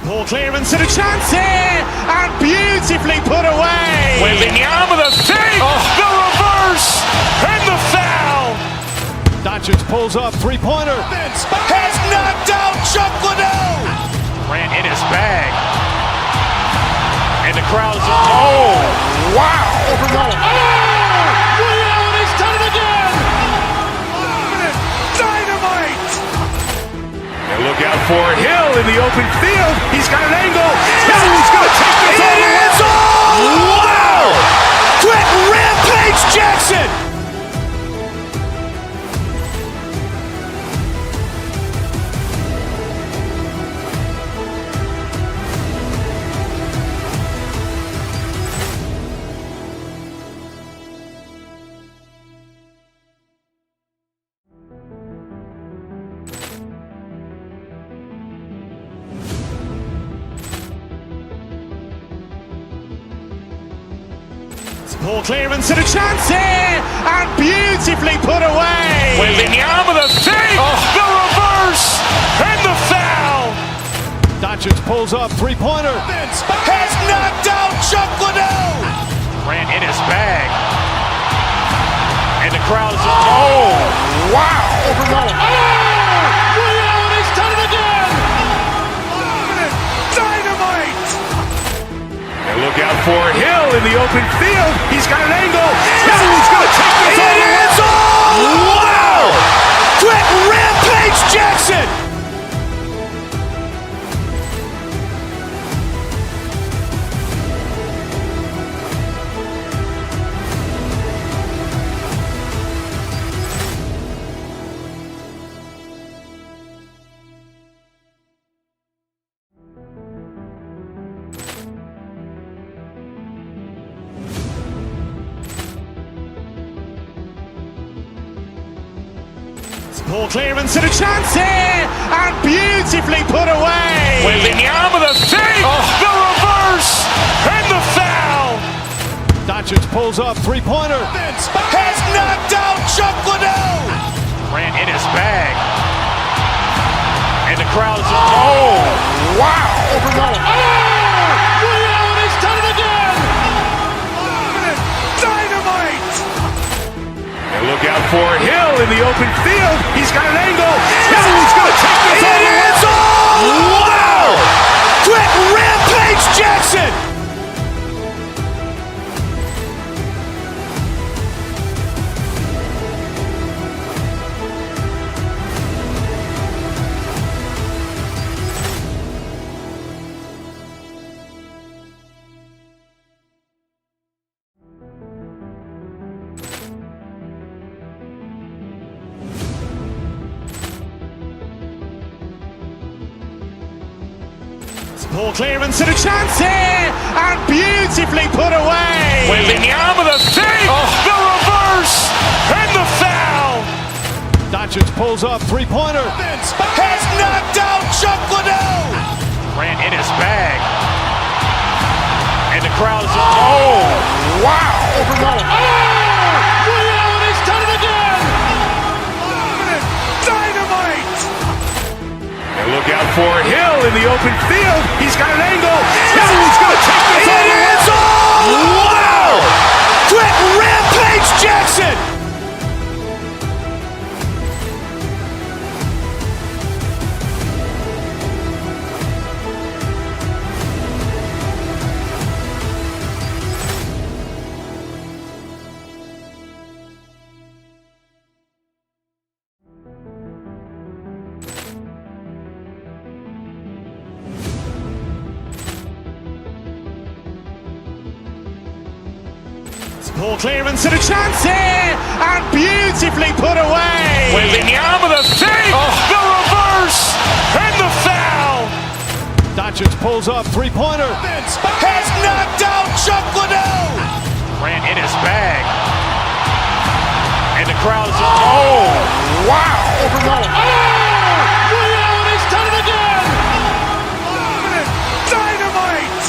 Poor clearance and a chance here, and beautifully put away. Wembanyama with a save, the reverse, and the foul. Doncic pulls up, three-pointer. Has knocked out Chuck Liddell. Grant in his bag. And the crowd's wow. He's done it again. Dynamite. And look out for Hill in the open field. He's got an angle. Hill's going to take this all the way. Wow. Quick Rampage Jackson. Poor clearance and a chance here, and beautifully put away. Wembanyama with a save, the reverse, and the foul. Doncic pulls up, three-pointer. Has knocked out Chuck Liddell. Grant in his bag. And the crowd's wow. He's done it again. Dynamite. And look out for Hill in the open field. He's got an angle. Hill's going to take this all the way. Wow. Quick Rampage Jackson. Poor clearance and a chance here, and beautifully put away. Wembanyama with a save, the reverse, and the foul. Doncic pulls up, three-pointer. Has knocked out Chuck Liddell. Grant in his bag. And the crowd's wow. He's done it again. Dynamite. And look out for Hill in the open field. He's got an angle. Hill's going to take this all the way. Wow. Quick Rampage Jackson. Poor clearance and a chance here, and beautifully put away. Wembanyama with a save, the reverse, and the foul. Doncic pulls up, three-pointer. Has knocked out Chuck Liddell. Grant in his bag. And the crowd's wow. He's done it again. Dynamite. And look out for Hill in the open field. He's got an angle. Hill's going to take this all the way. Wow. Quick Rampage Jackson. Poor clearance and a chance here, and beautifully put away. Wembanyama with a save, the reverse, and the foul. Doncic pulls up, three-pointer. Has knocked out Chuck Liddell. Grant in his bag. And the crowd's wow. He's done it again. Dynamite.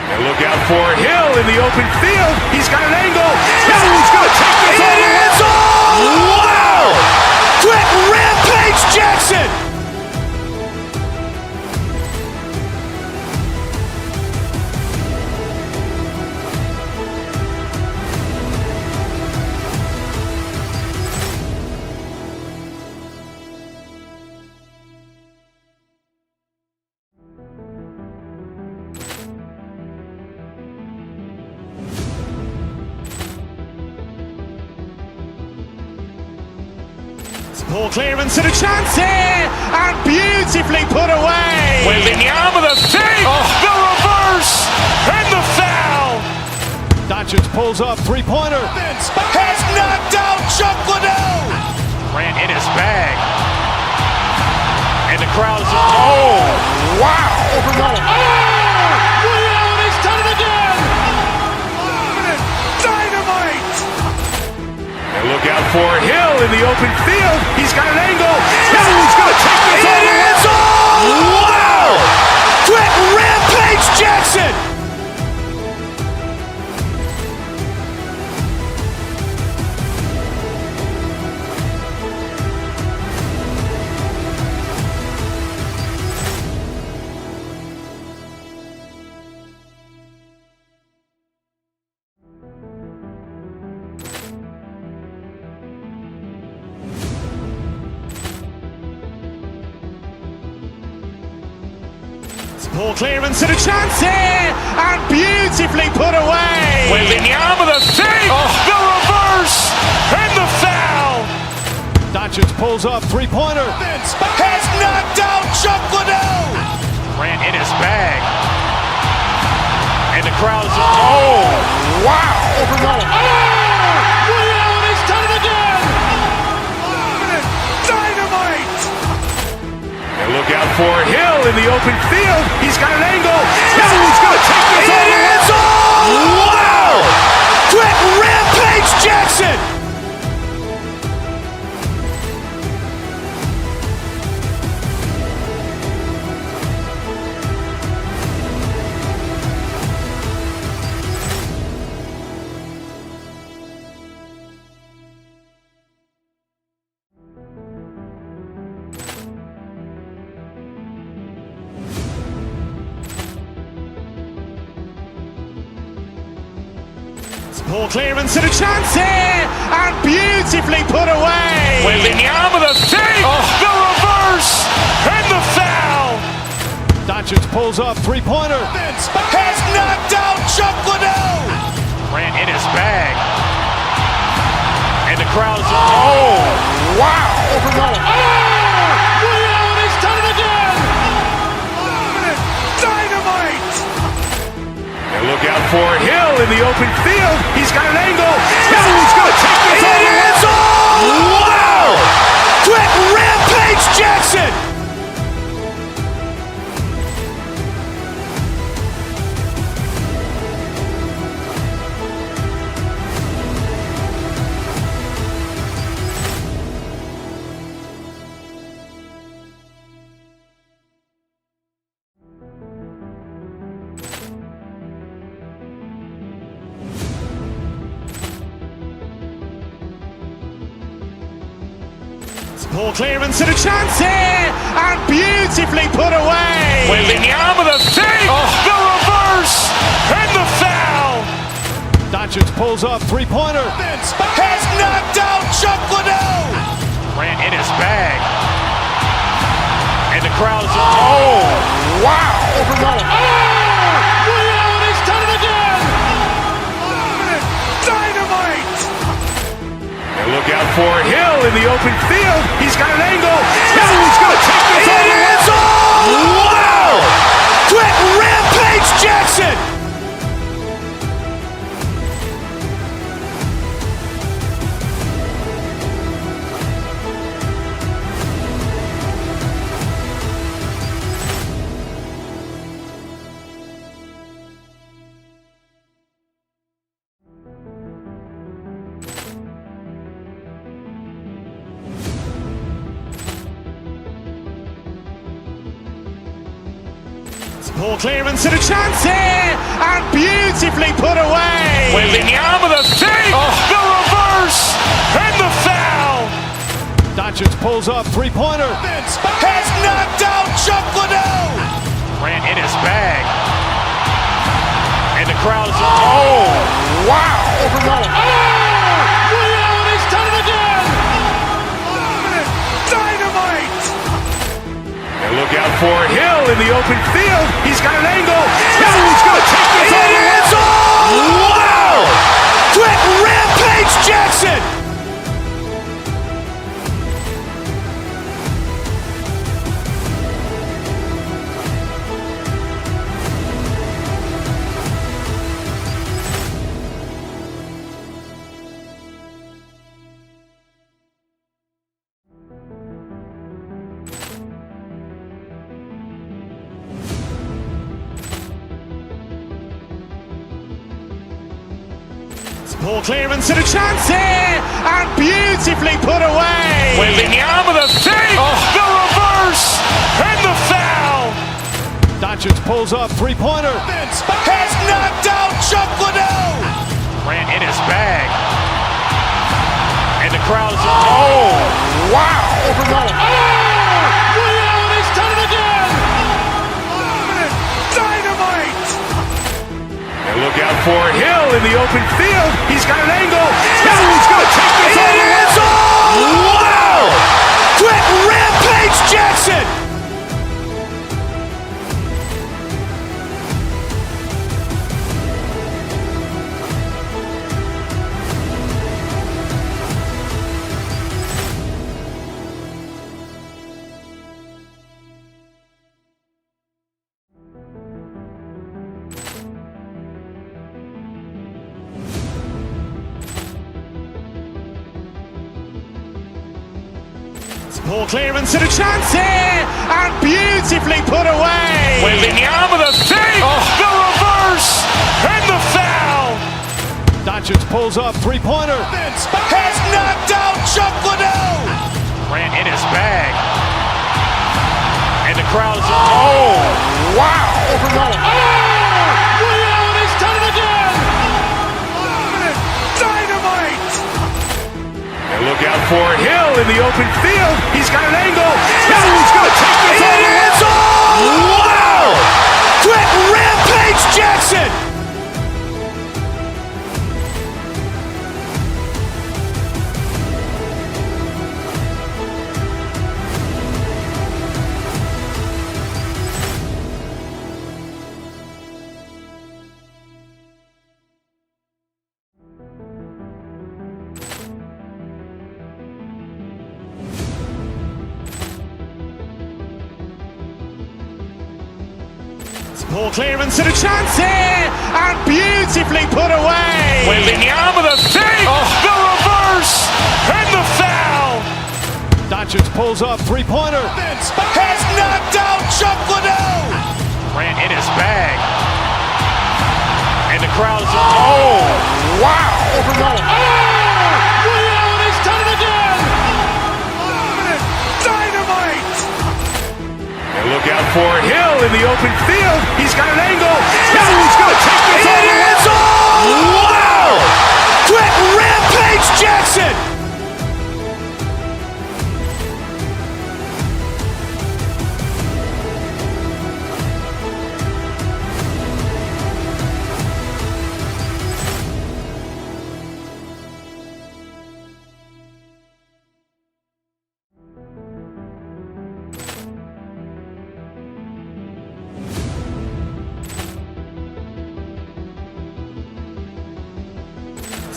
And look out for Hill in the open field. He's got an angle. Hill's going to take this all the way. Wow. Quick Rampage Jackson. Poor clearance and a chance here, and beautifully put away. Wembanyama the fake, the reverse, and the foul. Doncic pulls up, three-pointer. Has knocked out Chuck Liddell. Grant in his bag. And the crowd is, wow. Ray Allen has done it again. Dynamite. And look out for Hill in the open field. He's got an angle. Hill's going to take this all the way. Wow! Quick Rampage Jackson. Poor clearance and a chance here, and beautifully put away. Wembanyama the fake, the reverse, and the foul. Doncic pulls up, three-pointer. Has knocked out Chuck Liddell. Grant in his bag. And the crowd is, wow. Ray Allen has done it again. Dynamite. And look out for Hill in the open field. He's got an angle. Hill's going to take this all the way. Wow! Quick Rampage Jackson. Poor clearance and a chance here, and beautifully put away. Wembanyama the fake, the reverse, and the foul. Doncic pulls up, three-pointer. Has knocked out Chuck Liddell. Grant in his bag. And the crowd is, wow. Ray Allen has done it again. Dynamite. And look out for Hill in the open field. He's got an angle. Hill's going to take this all the way. Wow! Quick Rampage Jackson. Poor clearance and a chance here, and beautifully put away. Wembanyama the fake, the reverse, and the foul. Doncic pulls up, three-pointer. Has knocked out Chuck Liddell. Grant in his bag. And the crowd is, wow. Ray Allen has done it again. Dynamite. And look out for Hill in the open field. He's got an angle. Hill's going to take this all the way. Wow! Quick Rampage Jackson. Poor clearance and a chance here, and beautifully put away. Wembanyama the fake, the reverse, and the foul. Doncic pulls up, three-pointer. Has knocked out Chuck Liddell. Grant in his bag. And the crowd is, wow. Ray Allen has done it again. Dynamite. And look out for Hill in the open field. He's got an angle. Hill's going to take this all the way. Wow! Quick Rampage Jackson. Poor clearance and a chance here, and beautifully put away. Wembanyama with a fake, the reverse, and the foul. Doncic pulls up, three-pointer. Has knocked out Chuck Liddell. Grant in his bag. And the crowd is, oh, wow. Leon has done it again. Dynamite. And look out for Hill in the open field. He's got an angle. Hill's going to take this all the way. Wow. Quick Rampage Jackson. Poor clearance and a chance here, and beautifully put away. Wembanyama with a fake, the reverse, and the foul. Doncic pulls up, three-pointer. Has knocked out Chuck Liddell. Grant in his bag. And the crowd is, oh, wow. Leon has done it again. Dynamite. And look out for Hill in the open field. He's got an angle. Hill's going to take this all the way. Wow. Quick Rampage Jackson. Poor clearance and a chance here, and beautifully put away. Wembanyama with a fake, the reverse, and the foul. Doncic pulls up, three-pointer. Has knocked out Chuck Liddell. Grant in his bag. And the crowd is, oh, wow. Leon has done it again. Dynamite. And look out for Hill in the open field. He's got an angle. Hill's going to take this all the way. Wow. Quick Rampage Jackson.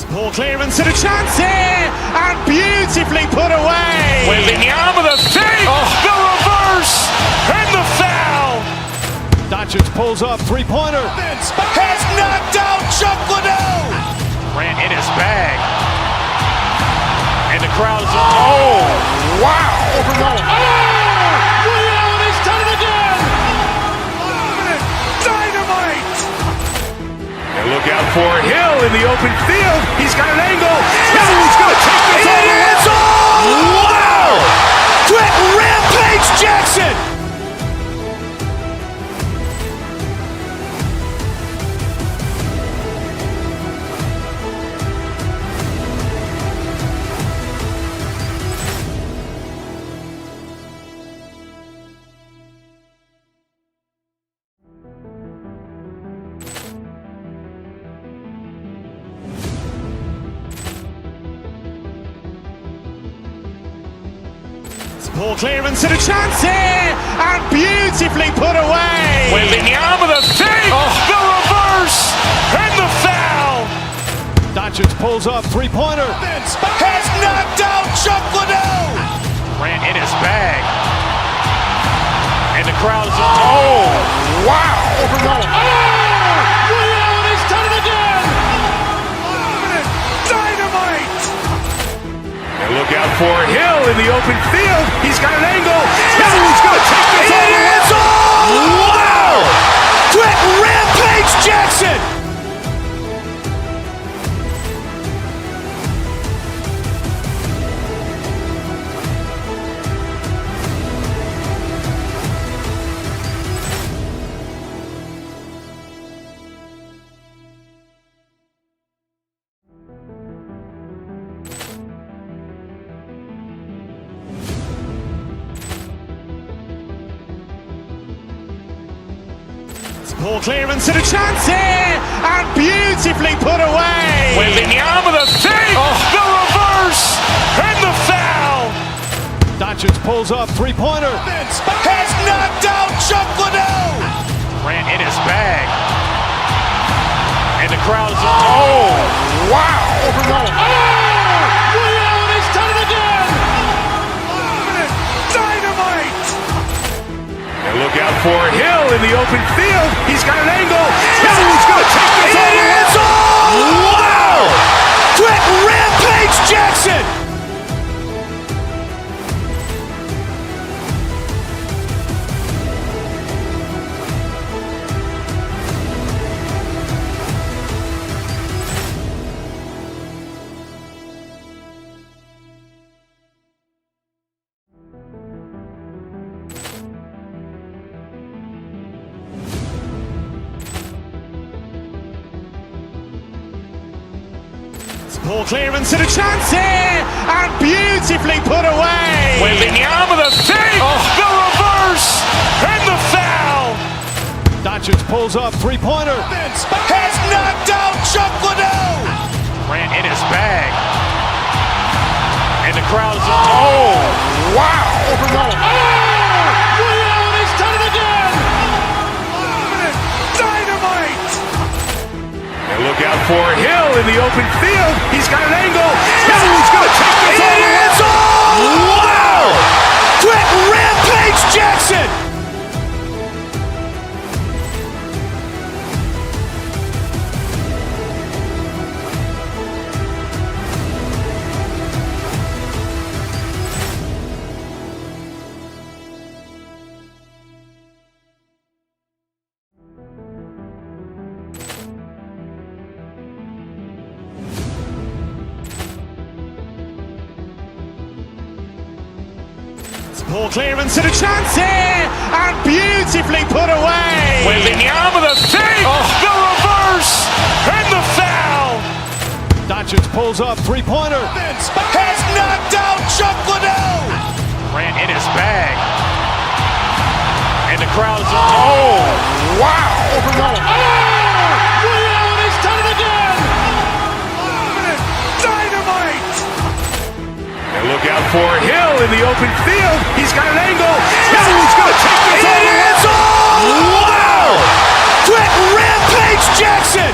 Poor clearance and a chance here, and beautifully put away. Wembanyama with a fake, the reverse, and the foul. Doncic pulls up, three-pointer. Has knocked out Chuck Liddell. Grant in his bag. And the crowd is, oh, wow. Leon has done it again. Dynamite. And look out for Hill in the open field. He's got an angle. Hill's going to take this all the way. Wow. Quick Rampage Jackson. Poor clearance and a chance here, and beautifully put away. Wembanyama with a fake, the reverse, and the foul. Doncic pulls up, three-pointer. Has knocked out Chuck Liddell. Grant in his bag. And the crowd is, oh, wow. Leon has done it again. Dynamite. And look out for Hill in the open field. He's got an angle. Hill's going to take this all the way. Wow. Quick Rampage Jackson. Poor clearance and a chance here, and beautifully put away. Wembanyama the fake, the reverse, and the foul. Doncic pulls up, three-pointer. Has knocked out Chuck Liddell. Ran in his bag. And the crowd is, oh, wow. Ray Allen has done it again. Dynamite. And look out for Hill in the open field. He's got an angle. Hill's going to take this all the way. Wow. Quick Rampage Jackson. Poor clearance and a chance here, and beautifully put away. Wembanyama the fake, the reverse, and the foul. Doncic pulls up, three-pointer. Has knocked out Chuck Liddell. Ran in his bag. And the crowd is, oh, wow. Ray Allen has done it again. Dynamite. And look out for Hill in the open field. He's got an angle. Hill's going to take this all the way. Wow. Quick Rampage Jackson. Poor clearance and a chance here, and beautifully put away. Wembanyama the fake, the reverse, and the foul. Doncic pulls up, three-pointer. Has knocked out Chuck Liddell. Ran in his bag. And the crowd is, oh, wow. Ray Allen has done it again. Dynamite. And look out for Hill in the open field. He's got an angle. Hill's going to take this all the way. Wow. Quick Rampage Jackson.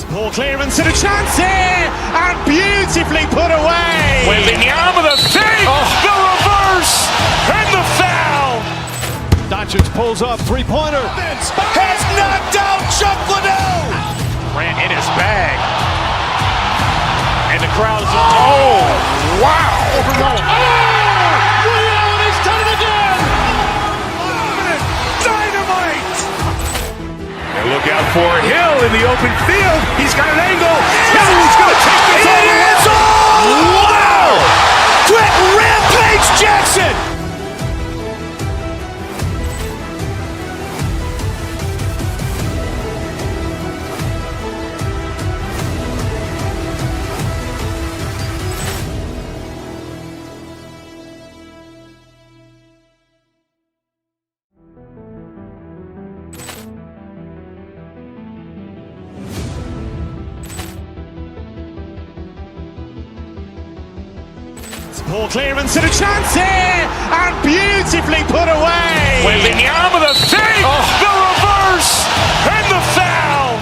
Poor clearance and a chance here, and beautifully put away. Wembanyama the fake, the reverse, and the foul. Doncic pulls up, three-pointer. Has knocked out Chuck Liddell. Ran in his bag. And the crowd is, oh, wow. Ray Allen has done it again. Dynamite. And look out for Hill in the open field. He's got an angle. Hill's going to take this all the way. Wow. Quick Rampage Jackson. Poor clearance and a chance here, and beautifully put away. Wembanyama the fake, the reverse, and the foul.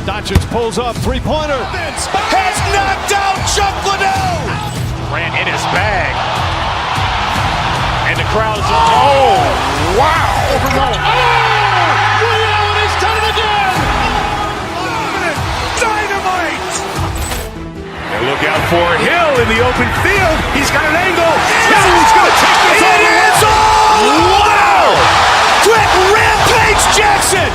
Doncic pulls up, three-pointer. Has knocked out Chuck Liddell. Ran in his bag. And the crowd is, oh, wow. Ray Allen has done it again. Dynamite. And look out for Hill in the open field. He's got an angle. Hill's going to take this all the way. Wow. Quick Rampage Jackson.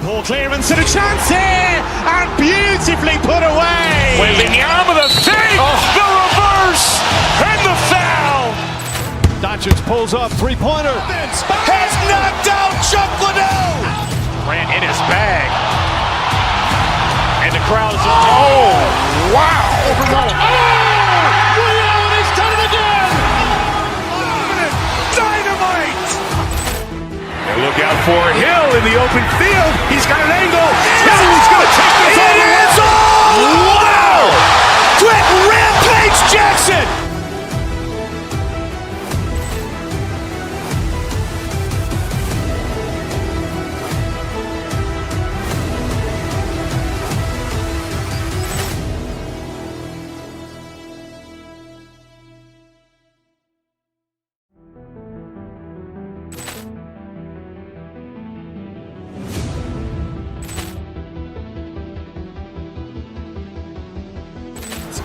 Ball clearance and a chance here, and beautifully put away. Wembanyama the fake, the reverse, and the foul. Doncic pulls up, three-pointer. Has knocked out Chuck Liddell. Grant in his bag. And the crowd is wow. He's done it again. Dynamite. And look out for Hill in the open field. He's got an angle. Hill's going to take this all the way. Wow. Quick rampage Jackson.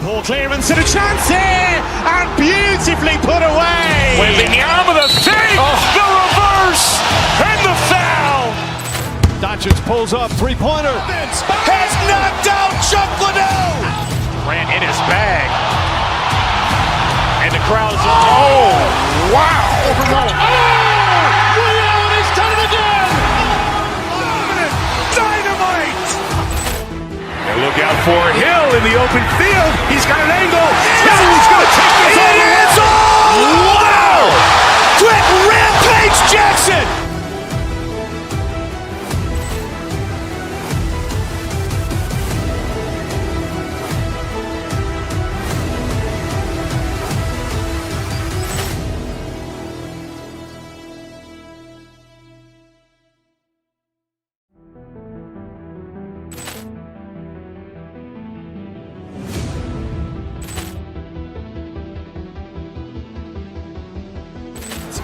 Ball clearance and a chance here, and beautifully put away. Wembanyama the fake, the reverse, and the foul. Doncic pulls up, three-pointer. Has knocked out Chuck Liddell. Grant in his bag. And the crowd is wow. He's done it again. Dynamite. And look out for Hill in the open field. He's got an angle. Hill's going to take this all the way. Wow. Quick rampage Jackson.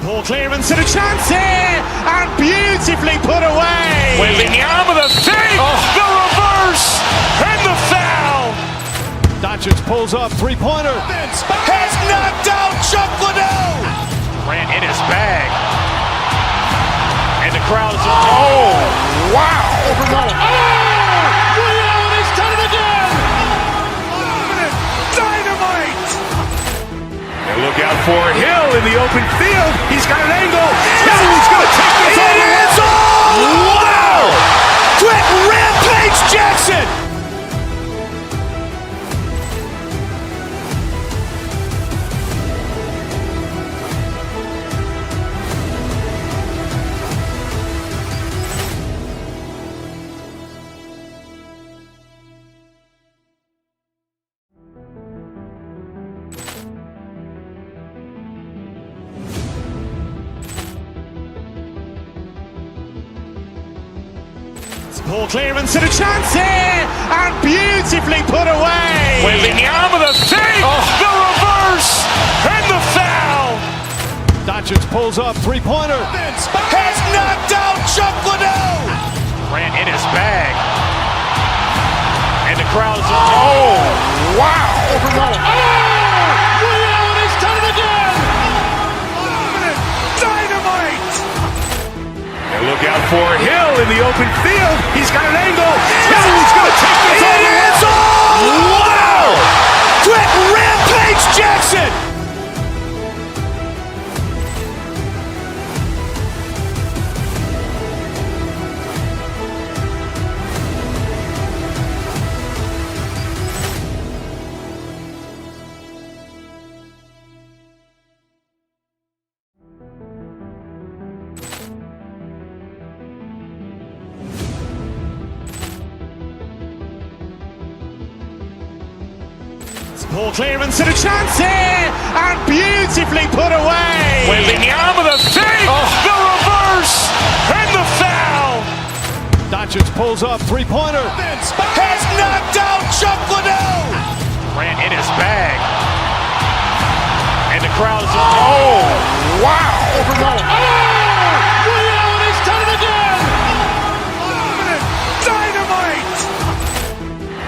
Ball clearance and a chance here, and beautifully put away. Wembanyama the fake, the reverse, and the foul. Doncic pulls up, three-pointer. Has knocked out Chuck Liddell. Grant in his bag. And the crowd is wow. He's done it again. Dynamite. And look out for Hill in the open field. He's got an angle. Hill's going to take this all the way. Wow. Quick rampage Jackson. Ball clearance and a chance here, and beautifully put away. Wembanyama the fake, the reverse, and the foul. Doncic pulls up, three-pointer. Has knocked out Chuck Liddell. Grant in his bag. And the crowd is wow. He's done it again. Dynamite. And look out for Hill in the open field. He's got an angle. Hill's going to take this all the way. Wow. Quick rampage Jackson. Ball clearance and a chance here, and beautifully put away. Wembanyama the fake, the reverse, and the foul. Doncic pulls up, three-pointer. Has knocked out Chuck Liddell. Grant in his bag. And the crowd is wow. He's done it again. Dynamite.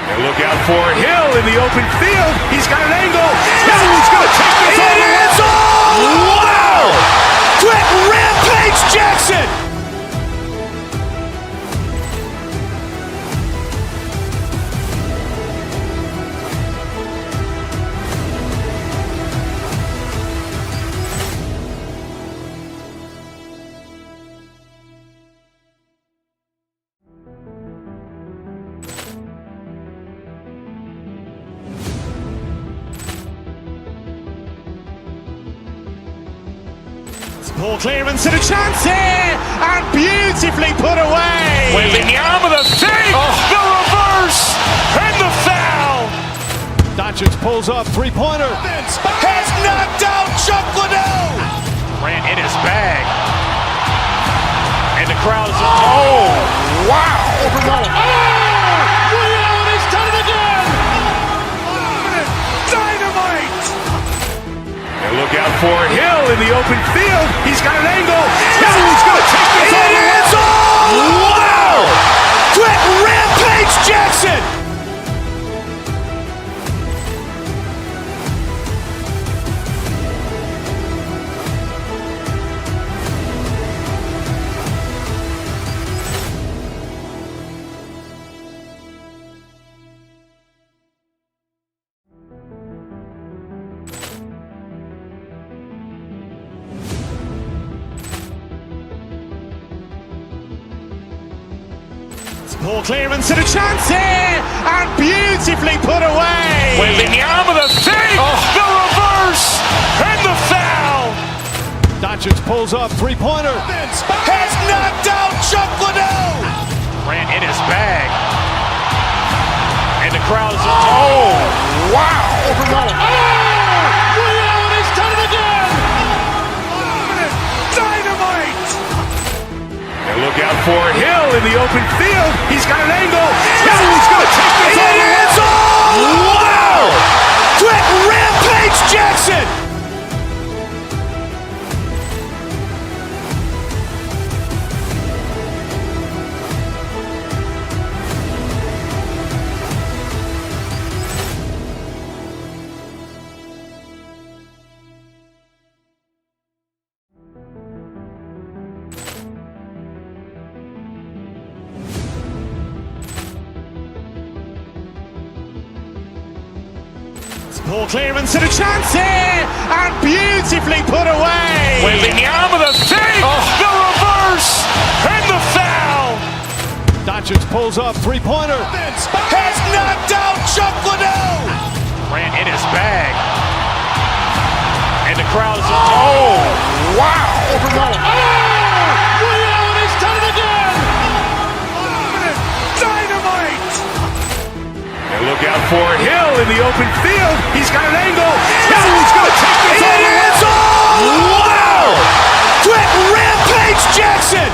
And look out for Hill in the open field. He's got an angle. Hill's going to take this all the way. Wow. Quick rampage Jackson. Ball clearance and a chance here, and beautifully put away. Wembanyama the fake, the reverse, and the foul. Doncic pulls up, three-pointer. Has knocked out Chuck Liddell. Ran in his bag. And the crowd is, oh, wow. Ray Allen has done it again. Dynamite. And look out for Hill in the open field. He's got an angle. Hill's going to take this all the way. Wow. Quick Rampage Jackson. Ball clearance and a chance here, and beautifully put away. Wembanyama the fake, the reverse, and the foul. Doncic pulls up, three-pointer. Has knocked out Chuck Liddell. Ran in his bag. And the crowd is, oh, wow. Ray Allen has done it again. Dynamite. And look out for Hill in the open field. He's got an angle. Hill's going to take this all the way. Wow. Quick Rampage Jackson. Ball clearance and a chance here, and beautifully put away. Wembanyama the fake, the reverse, and the foul. Doncic pulls up, three-pointer. Has knocked out Chuck Liddell. Ran in his bag. And the crowd is, oh, wow. Ray Allen has done it again. Dynamite. And look out for Hill in the open field. He's got an angle. Hill's going to take this all the way. Wow. Quick Rampage Jackson.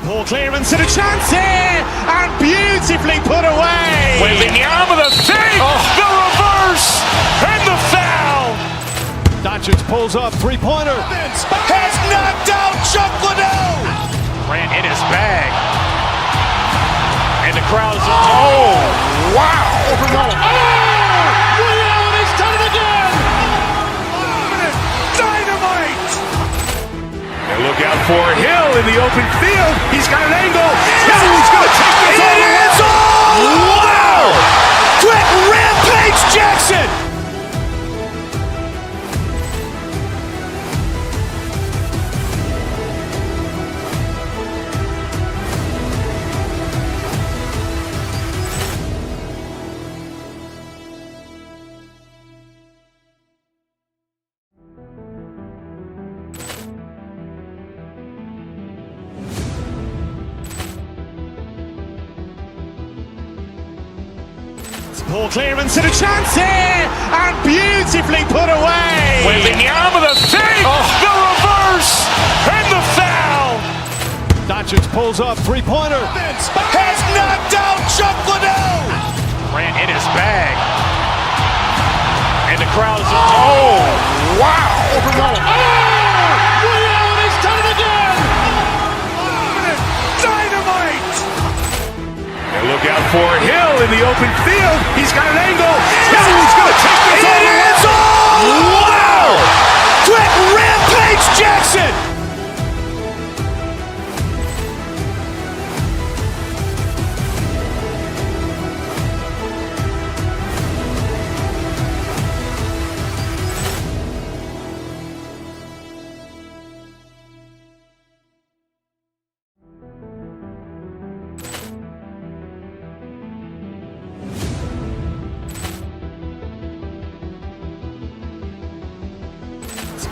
Ball clearance and a chance here, and beautifully put away. Wembanyama the fake, the reverse, and the foul. Doncic pulls up, three-pointer. Has knocked out Chuck Liddell. Ran in his bag. And the crowd is, oh, wow. Ray Allen has done it again. Dynamite. And look out for Hill in the open field. He's got an angle. Hill's going to take this all the way. Wow. Quick Rampage Jackson. Ball clearance and a chance here, and beautifully put away. Wembanyama the fake, the reverse, and the foul. Doncic pulls up, three-pointer. Has knocked out Chuck Liddell. Ran in his bag. And the crowd is, oh, wow. Ray Allen has done it again. Dynamite. And look out for Hill in the open field. He's got an angle. Hill's going to take this all the way. Wow. Quick Rampage Jackson.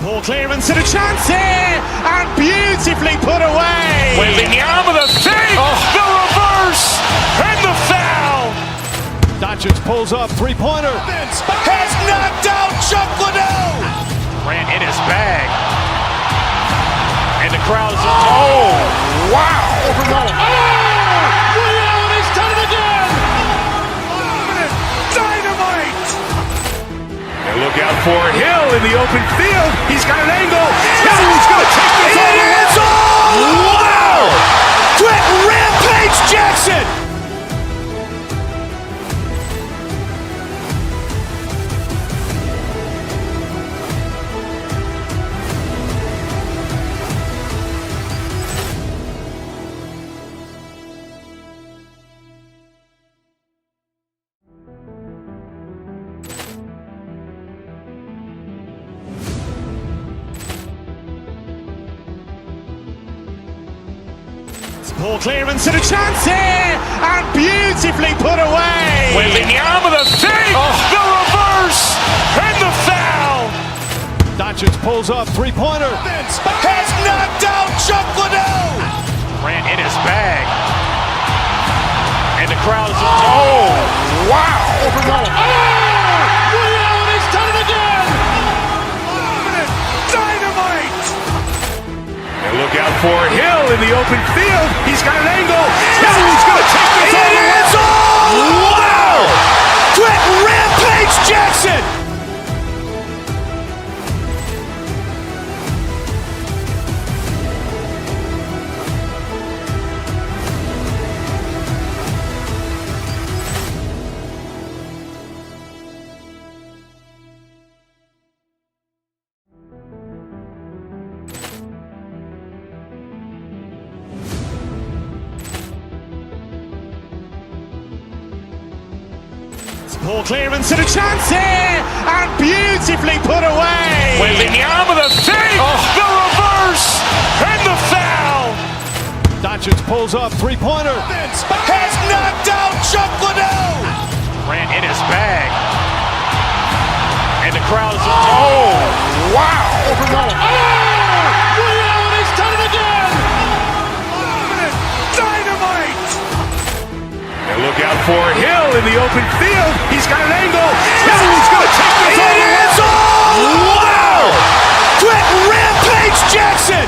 Poor clearance and a chance here, and beautifully put away. Wembanyama the fake, the reverse, and the foul. Doncic pulls up, three-pointer. Has knocked out Chuck Liddell. Ran in his bag. And the crowd is, oh, wow. He's done it again. Dynamite. And look out for Hill in the open field. He's got an angle. He's going to take this all the way. Wow. Quick rampage Jackson. Poor clearance and a chance here, and beautifully put away. Wembanyama the fake, the reverse, and the foul. Doncic pulls up, three-pointer. Has knocked out Chuck Liddell. Ran in his bag. And the crowd is, oh, wow. He's done it again. Dynamite. And look out for Hill in the open field. He's got an angle. He's going to take this all the way. Wow. Quick rampage Jackson. Poor clearance and a chance here, and beautifully put away. Wembanyama the fake, the reverse, and the foul. Doncic pulls up, three-pointer. Has knocked out Chuck Liddell. Ran in his bag. And the crowd is, oh, wow. He's done it again. Dynamite. And look out for Hill in the open field. He's got an angle. He's going to take this all the way. Wow. Quick rampage Jackson.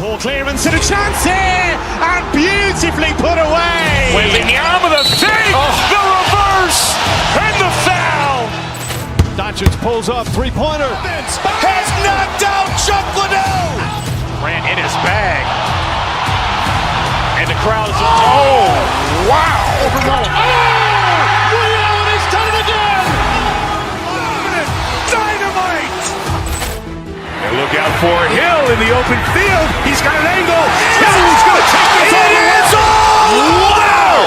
Poor clearance and a chance here, and beautifully put away. Wembanyama the fake, the reverse, and the foul. Doncic pulls up, three-pointer. Has knocked out Chuck Liddell. Ran in his bag. And the crowd is, oh, wow. He's done it again. Dynamite. And look out for Hill in the open field. He's got an angle. He's going to take this all the way. Wow.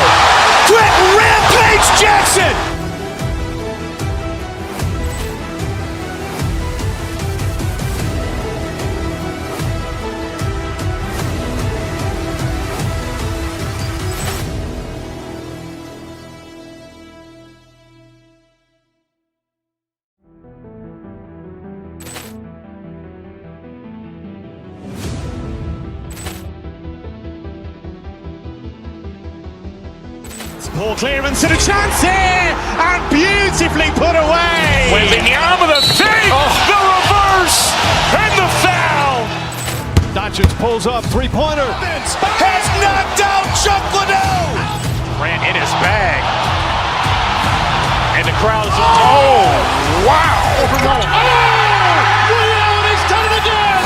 Quick rampage Jackson. Poor clearance and a chance here, and beautifully put away. Wembanyama the fake, the reverse, and the foul. Doncic pulls up, three-pointer. Has knocked out Chuck Liddell. Ran in his bag. And the crowd is, oh, wow. He's done it again.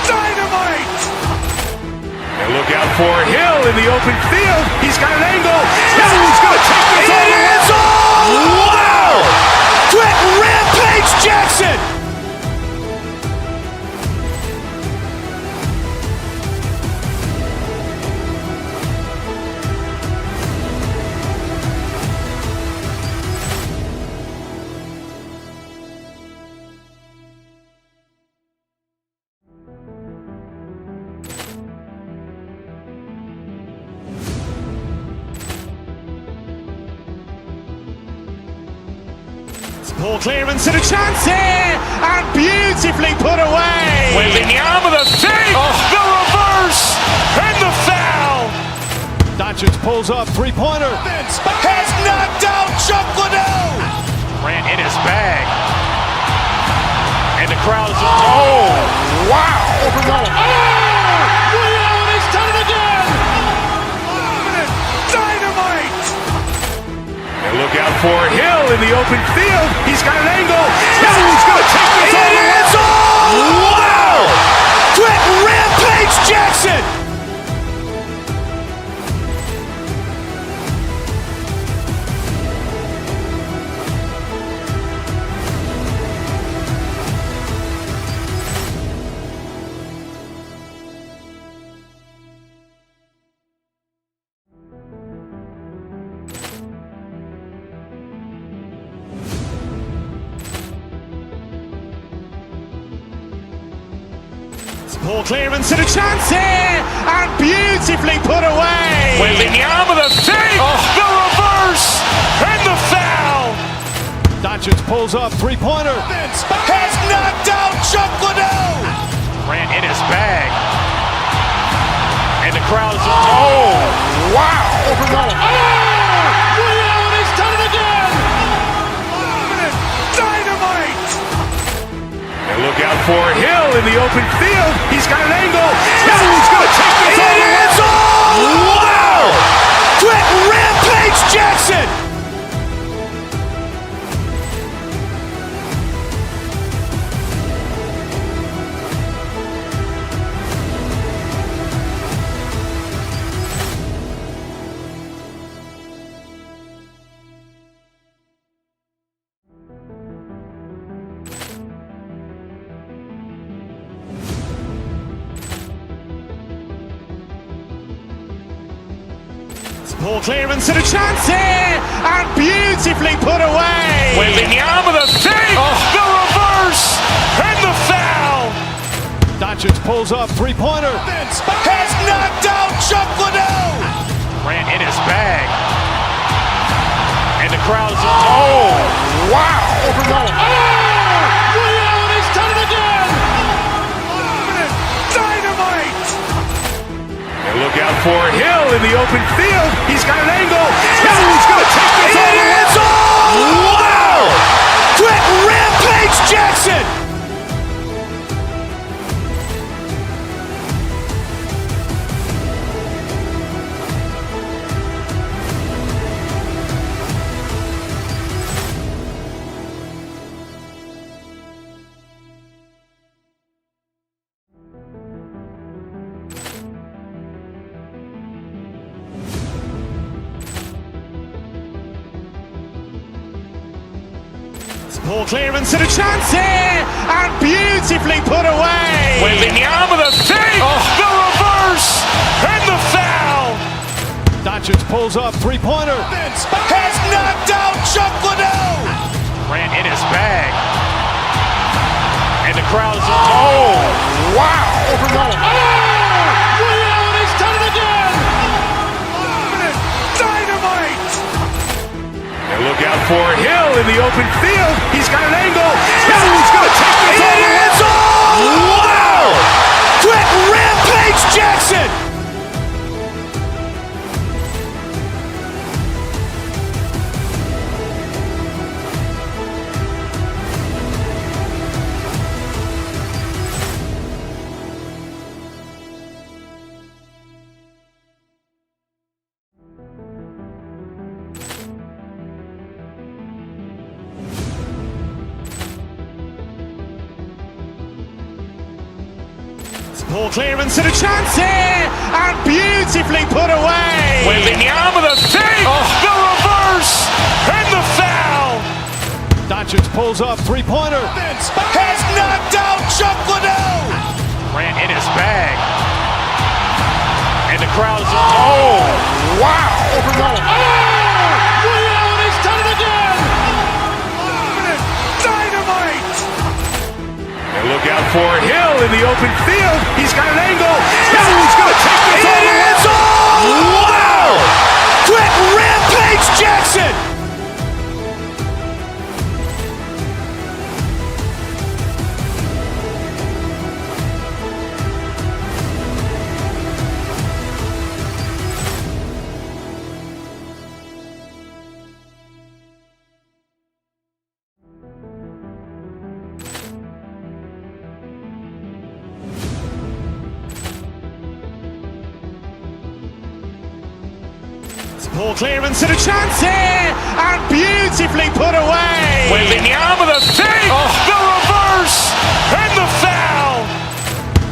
Dynamite. And look out for Hill in the open field. He's got an angle. He's going to take this all the way. Wow. Quick rampage Jackson. Ball clearance and a chance here, and beautifully put away. Wembanyama the fake, the reverse, and the foul. Doncic pulls up, three-pointer. Has knocked out Chuck Liddell. Grant in his bag. And the crowd is, wow. He's done it again. Dynamite. And look out for Hill in the open field. He's got an angle. Hill's going to take this all the way. Wow. Quick Rampage Jackson. Ball clearance and a chance here, and beautifully put away. Wembanyama the fake, the reverse, and the foul. Doncic pulls up, three-pointer. Has knocked out Chuck Liddell. Grant in his bag. And the crowd is, wow. He's done it again. Dynamite. And look out for Hill in the open field. He's got an angle. Hill's going to take this all the way. Wow. Quick Rampage Jackson. Ball clearance and a chance here, and beautifully put away. Wembanyama the fake, the reverse, and the foul. Doncic pulls up, three-pointer. Has knocked out Chuck Liddell. Grant in his bag. And the crowd is, wow. He's done it again. Dynamite. And look out for Hill in the open field. He's got an angle. Hill's going to take this all the way. Wow. Quick Rampage Jackson. Ball clearance and a chance here, and beautifully put away. Wembanyama the fake, the reverse, and the foul. Doncic pulls up, three-pointer. Has knocked out Chuck Liddell. Grant in his bag. And the crowd is, wow. He's done it again. Dynamite. And look out for Hill in the open field. He's got an angle. Hill's going to take this all the way. Wow. Quick Rampage Jackson. Ball clearance and a chance here, and beautifully put away. Wembanyama the fake, the reverse, and the foul. Doncic pulls up, three-pointer. Has knocked out Chuck Liddell. Grant in his bag. And the crowd is, wow. He's done it again. Dynamite. And look out for Hill in the open field. He's got an angle. Hill's going to take this all the way. Wow. Quick Rampage Jackson. Poor clearance and a chance here, and beautifully put away. Wembanyama the fake, the reverse, and the foul.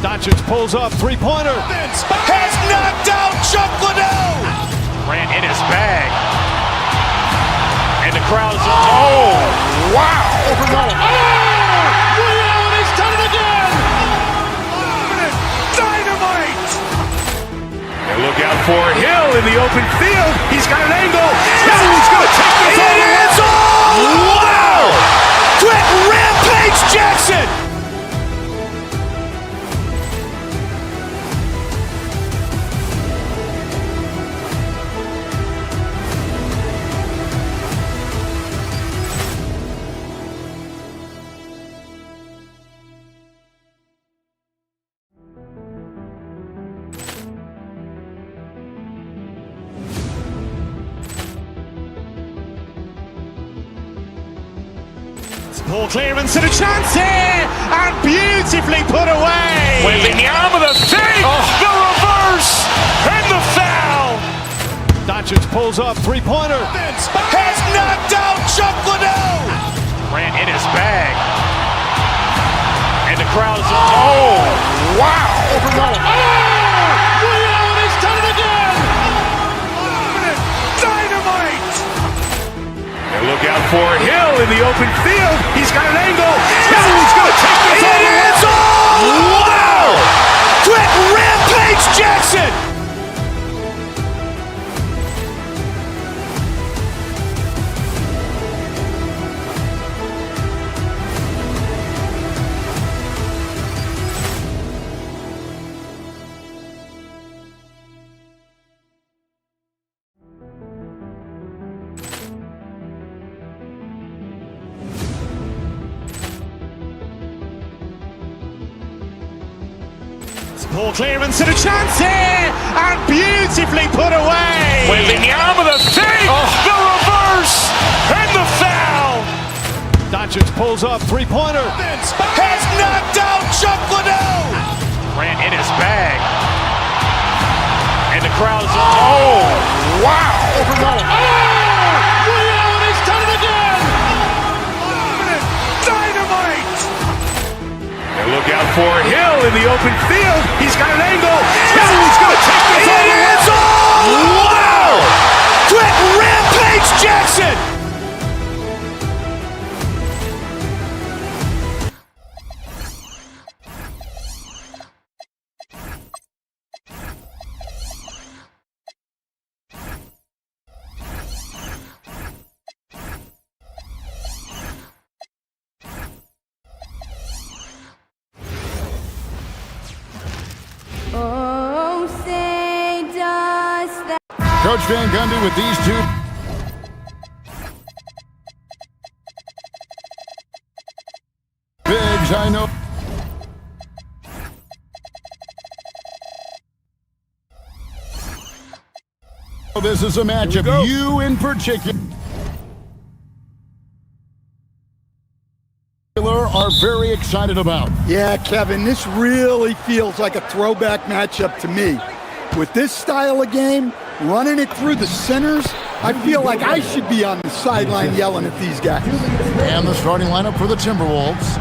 Doncic pulls up, three-pointer. Has knocked out Chuck Liddell. Ran in his bag. And the crowd is, oh, wow. Ray Allen has done it again. Dynamite. And look out for Hill in the open field. He's got an angle. He's going to take this all the way. Wow. Quick rampage Jackson. Poor clearance and a chance here, and beautifully put away. Wembanyama the fake, the reverse, and the foul. Doncic pulls up, three-pointer. Has knocked out Chuck Liddell. Ran in his bag. And the crowd is, oh, wow. Ray Allen has done it again. Dynamite. And look out for Hill in the open field. He's got an angle. He's going to take this all the way. Wow. Quick rampage Jackson. Poor clearance and a chance here, and beautifully put away. Wembanyama the fake, the reverse, and the foul. Doncic pulls up, three-pointer. Has knocked out Chuck Liddell. Ran in his bag. And the crowd is, oh, wow. Ray Allen has done it again. Dynamite. And look out for Hill in the open field. He's got an angle. He's going to take this all the way. Wow. Quick rampage Jackson. Oh, say does that. Coach Van Gundy with these two. Bigs, I know. This is a matchup you in particular are very excited about. Yeah, Kevin, this really feels like a throwback matchup to me. With this style of game, running it through the centers, I feel like I should be on the sideline yelling at these guys. And the starting lineup for the Timberwolves,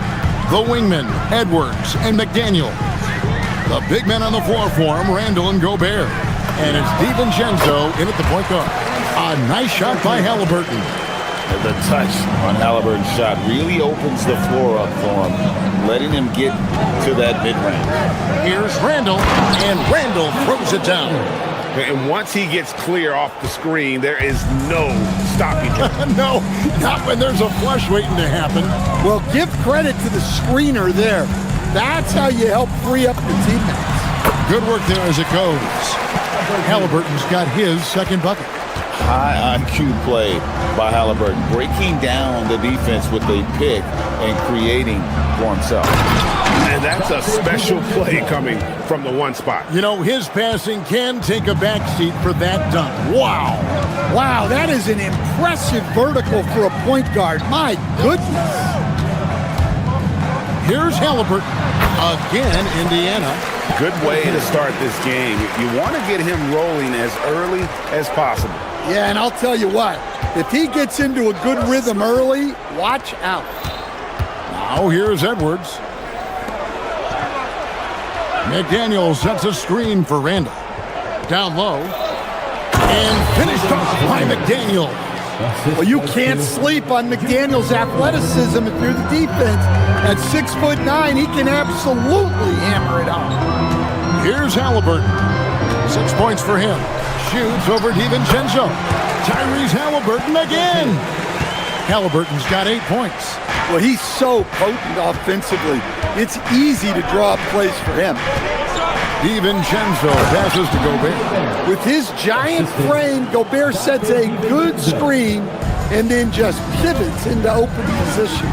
the wingmen, Edwards and McDaniel. The big men on the floor for him, Randall and Gobert. And it's DiVincenzo in at the point guard. A nice shot by Halliburton. The touch on Halliburton's shot really opens the floor up for him, letting him get to that mid-range. Here's Randall, and Randall throws it down. And once he gets clear off the screen, there is no stopping him. No, not when there's a flush waiting to happen. Well, give credit to the screener there. That's how you help free up your teammates. Good work there as it goes. Halliburton's got his second bucket. High IQ play by Halliburton, breaking down the defense with a pick and creating for himself. And that's a special play coming from the one spot. You know, his passing can take a backseat for that dunk. Wow. Wow, that is an impressive vertical for a point guard. My goodness. Here's Halliburton. Again, Indiana. Good way to start this game. You want to get him rolling as early as possible. Yeah, and I'll tell you what, if he gets into a good rhythm early, watch out. Now here's Edwards. McDaniel sets a screen for Randall. Down low. And finished off by McDaniel. Well, you can't sleep on McDaniel's athleticism if you're the defense. At 6'9", he can absolutely hammer it out. Here's Halliburton. 6 points for him. Shoots over DiVincenzo. Tyrese Halliburton again. Halliburton's got 8 points. Well, he's so potent offensively. It's easy to draw up plays for him. DiVincenzo passes to Gobert. With his giant frame, Gobert sets a good screen and then just pivots into open position.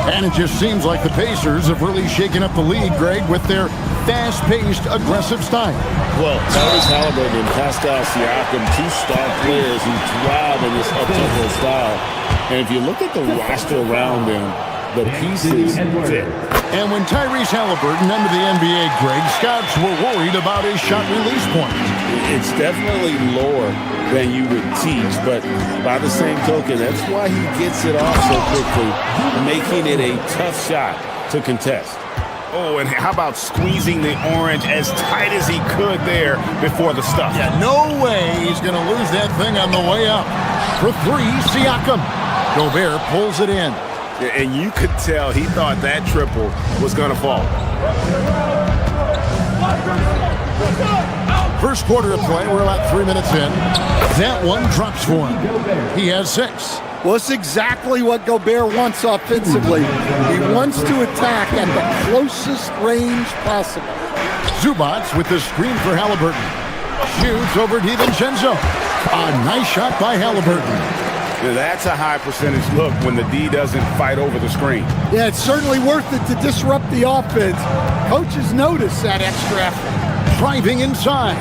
And it just seems like the Pacers have really shaken up the league, Greg, with their fast-paced, aggressive style. Well, Tyrese Halliburton and Pascal Siakam, 2 star players who thrive in this up-tempo style. And if you look at the roster around them, the pieces fit. And when Tyrese Halliburton entered the NBA, Greg, scouts were worried about his shot release point. It's definitely lower than you would teach, but by the same token, that's why he gets it off so quickly, making it a tough shot to contest. Oh, and how about squeezing the orange as tight as he could there before the stuff? Yeah, no way he's going to lose that thing on the way up. For 3, Siakam. Gobert pulls it in. And you could tell he thought that triple was going to fall. First quarter of play, we're about 3 minutes in. That one drops for him. He has 6. Well, it's exactly what Gobert wants offensively. He wants to attack at the closest range possible. Zubac with the screen for Halliburton. Shoots over DiVincenzo. A nice shot by Halliburton. Yeah, that's a high percentage look when the D doesn't fight over the screen. Yeah, it's certainly worth it to disrupt the offense. Coaches notice that extra effort. Driving inside.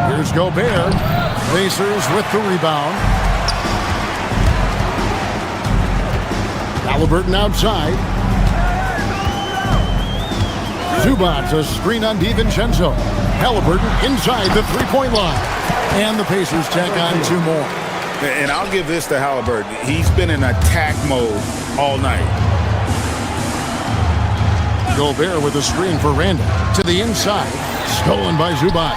Here's Gobert. Pacers with the rebound. Halliburton outside. Zubac, a screen on DiVincenzo. Halliburton inside the three-point line. And the Pacers tack on 2 more. And I'll give this to Halliburton. He's been in attack mode all night. Gobert with a screen for Randall. To the inside. Stolen by Zubac.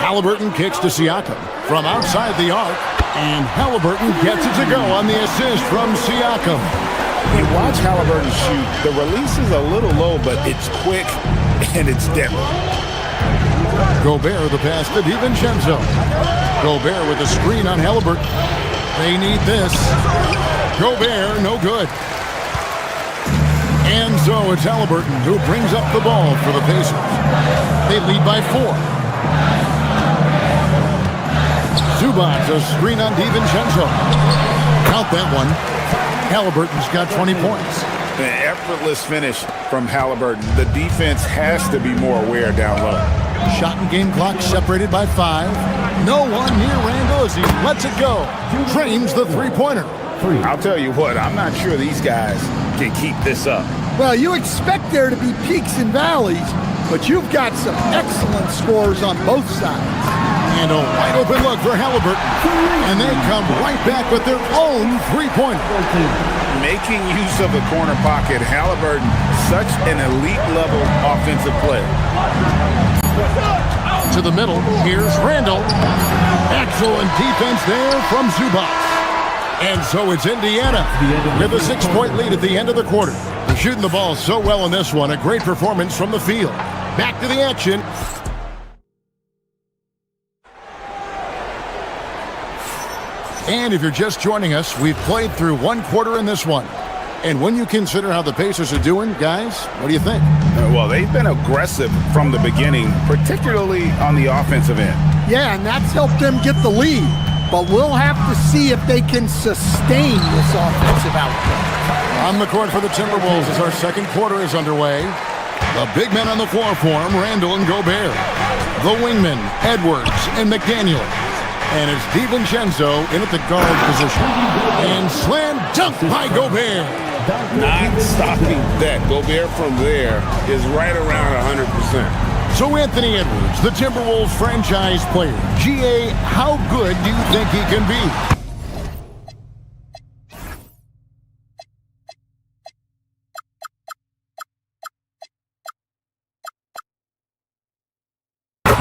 Halliburton kicks to Siakam from outside the arc. And Halliburton gets it to go on the assist from Siakam. You watch Halliburton shoot. The release is a little low, but it's quick and it's deadly. Gobert the pass to DiVincenzo. Gobert with a screen on Halliburton. They need this. Gobert, no good. And so it's Halliburton who brings up the ball for the Pacers. They lead by 4. Zubac, a screen on DiVincenzo. Count that one. Halliburton's got 20 points. An effortless finish from Halliburton. The defense has to be more aware down low. Shot and game clock separated by 5. No one near Randall as he lets it go. Drains the three-pointer. I'll tell you what, I'm not sure these guys can keep this up. Well, you expect there to be peaks and valleys, but you've got some excellent scores on both sides. And a wide open look for Halliburton. And they come right back with their own three-pointer. Making use of the corner pocket, Halliburton, such an elite level offensive player. To the middle, here's Randall. Excellent defense there from Zubac. And so it's Indiana with a 6-point lead at the end of the quarter. They're shooting the ball so well in this one. A great performance from the field. Back to the action. And if you're just joining us, we've played through 1 quarter in this one. And when you consider how the Pacers are doing, guys, what do you think? Well, they've been aggressive from the beginning, particularly on the offensive end. Yeah, and that's helped them get the lead. But we'll have to see if they can sustain this offensive output. On the court for the Timberwolves as our second quarter is underway. The big men on the floor for him, Randall and Gobert. The wingmen, Edwards and McDaniel. And it's DiVincenzo in at the guard position. And slam dunk by Gobert. not stopping that. Gobert from there is right around 100%. So Anthony Edwards, the Timberwolves franchise player. GA, how good do you think he can be?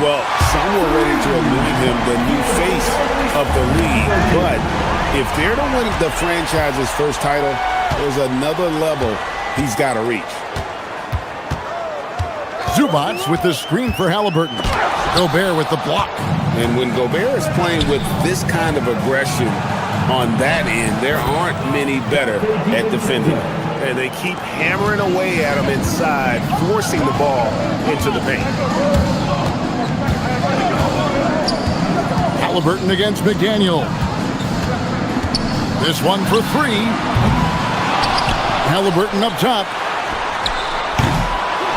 Well, some were ready to anoint him the new face of the league, but if they're to win the franchise's first title, there's another level he's got to reach. Zubac with the screen for Halliburton. Gobert with the block. And when Gobert is playing with this kind of aggression on that end, there aren't many better at defending. And they keep hammering away at him inside, forcing the ball into the paint. Halliburton against McDaniel. This one for three. Halliburton up top.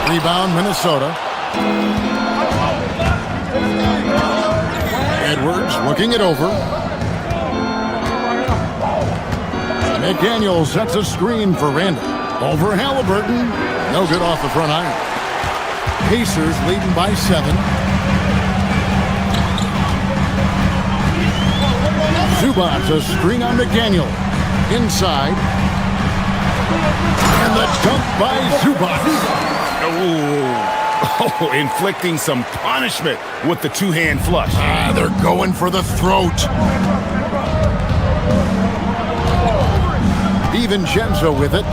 Rebound, Minnesota. Edwards looking it over. McDaniel sets a screen for Randall. Over Halliburton. No good off the front iron. Pacers leading by 7. Zubac, a screen on McDaniel. Inside. And the dunk by Zubac. Oh, inflicting some punishment with the two-hand flush. They're going for the throat. DiVincenzo with it.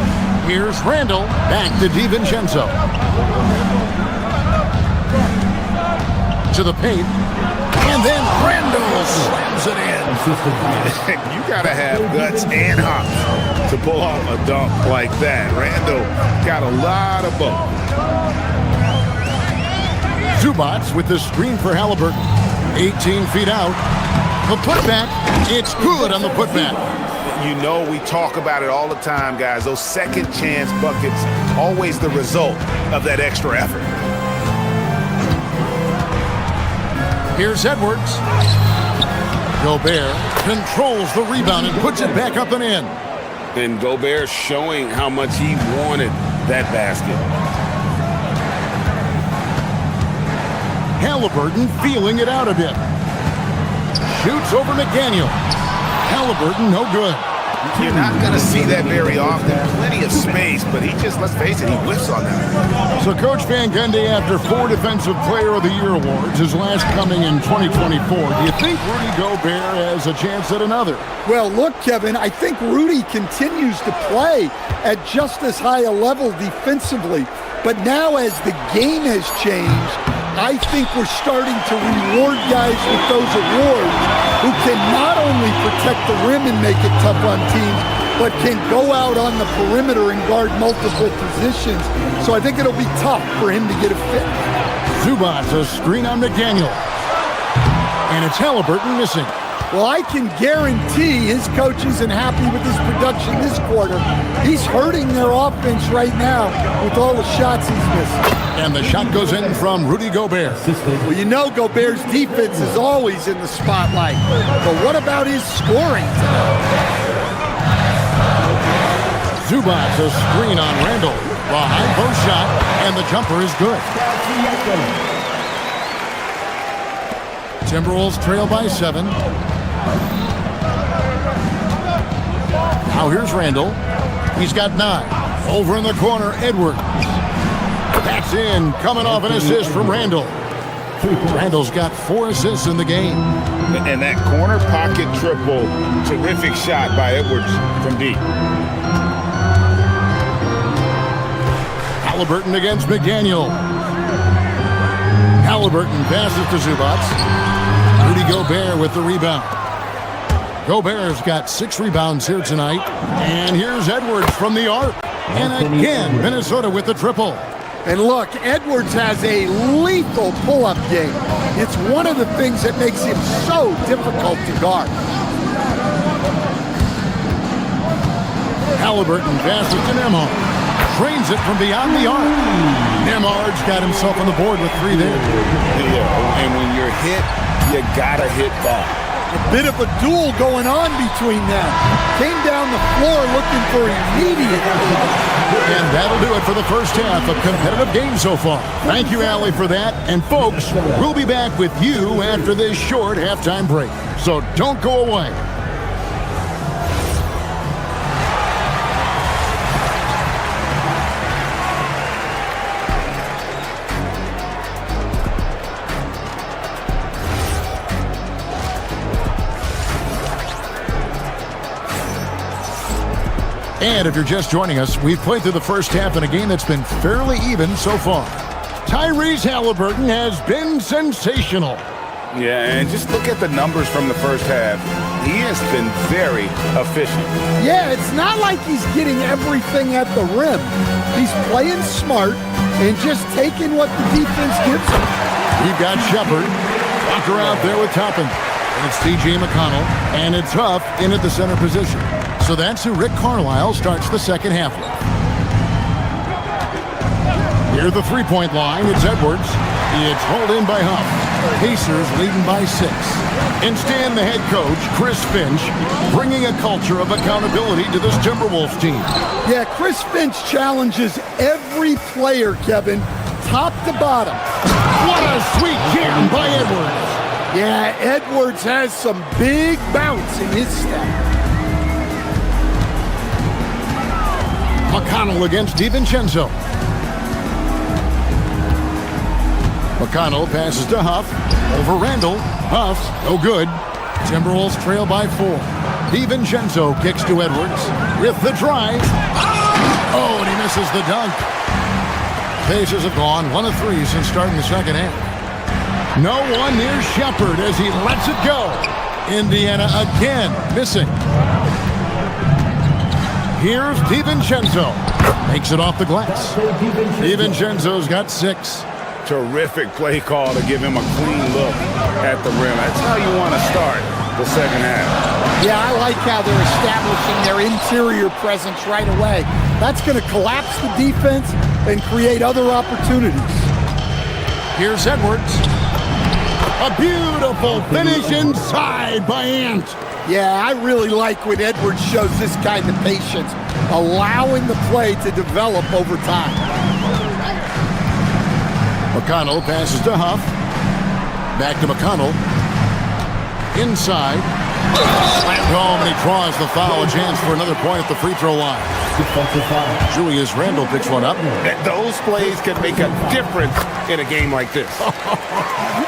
Here's Randall. Back to DiVincenzo. To the paint. And then Randall slams it in. You got to have guts and hops to pull off a dunk like that. Randall got a lot of both. Zubac with the screen for Halliburton. 18 feet out. The putback. It's good on the putback. You know we talk about it all the time, guys. Those second chance buckets, always the result of that extra effort. Here's Edwards. Gobert controls the rebound and puts it back up and in. And Gobert showing how much he wanted that basket. Halliburton feeling it out a bit. Shoots over McDaniel. Halliburton no good. You're not going to see that very often. Plenty of space, but he just, let's face it, he whiffs on that. So Coach Van Gundy, after 4 Defensive Player of the Year awards, his last coming in 2024, do you think Rudy Gobert has a chance at another? Well, look, Kevin, I think Rudy continues to play at just as high a level defensively. But now as the game has changed, I think we're starting to reward guys with those awards who can not only protect the rim and make it tough on teams, but can go out on the perimeter and guard multiple positions. So I think it'll be tough for him to get a fit. Zubac, a screen on McDaniel. And it's Halliburton missing. Well, I can guarantee his coach isn't happy with his production this quarter. He's hurting their offense right now with all the shots he's missing. And the shot goes in from Rudy Gobert. Well, you know Gobert's defense is always in the spotlight. But what about his scoring? Zubac, a screen on Randall. The high post shot, and the jumper is good. Timberwolves trail by 7. Now here's Randall. He's got 9. Over in the corner, Edwards. That's in, coming off an assist from Randall. Randall's got 4 assists in the game. And that corner pocket triple, terrific shot by Edwards from deep. Halliburton against McDaniel. Halliburton passes to Zubac. Rudy Gobert with the rebound. Gobert's got 6 rebounds here tonight. And here's Edwards from the arc. And again, Minnesota with the triple. And look, Edwards has a lethal pull-up game. It's one of the things that makes him so difficult to guard. Halliburton passes to Nembhard. Trains it from beyond the arc. Nembhard's got himself on the board with 3 there. Yeah, and when you're hit, you gotta hit back. A bit of a duel going on between them. Came down the floor looking for immediate. And that'll do it for the first half of competitive games so far. Thank you, Allie, for that. And folks, we'll be back with you after this short halftime break. So don't go away. And if you're just joining us, we've played through the first half in a game that's been fairly even so far. Tyrese Halliburton has been sensational. Yeah, and just look at the numbers from the first half. He has been very efficient. Yeah, it's not like he's getting everything at the rim. He's playing smart and just taking what the defense gives him. We've got Shepard, Walker out there with Toppin. And it's T.J. McConnell, and it's Huff in at the center position. So that's who Rick Carlisle starts the second half with. Near the three-point line, it's Edwards. It's hauled in by Huff. Pacers leading by 6. Instead, the head coach, Chris Finch, bringing a culture of accountability to this Timberwolves team. Yeah, Chris Finch challenges every player, Kevin, top to bottom. What a sweet jam by Edwards. Yeah, Edwards has some big bounce in his step. McConnell against DiVincenzo. McConnell passes to Huff. Over Randall. Huff, no good. Timberwolves trail by 4. DiVincenzo kicks to Edwards with the drive. Oh, and he misses the dunk. Pacers have gone 1 of 3 since starting the second half. No one near Shepard as he lets it go. Indiana again missing. Here's DiVincenzo. Makes it off the glass. DiVincenzo's got 6. Terrific play call to give him a clean look at the rim. That's how you want to start the second half. Yeah, I like how they're establishing their interior presence right away. That's going to collapse the defense and create other opportunities. Here's Edwards. A beautiful finish inside by Ant. Yeah, I really like when Edwards shows this kind of patience, allowing the play to develop over time. McConnell passes to Huff. Back to McConnell. Inside. Slammed home, and he draws the foul. A chance for another point at the free throw line. Julius Randle picks one up. Those plays can make a difference in a game like this.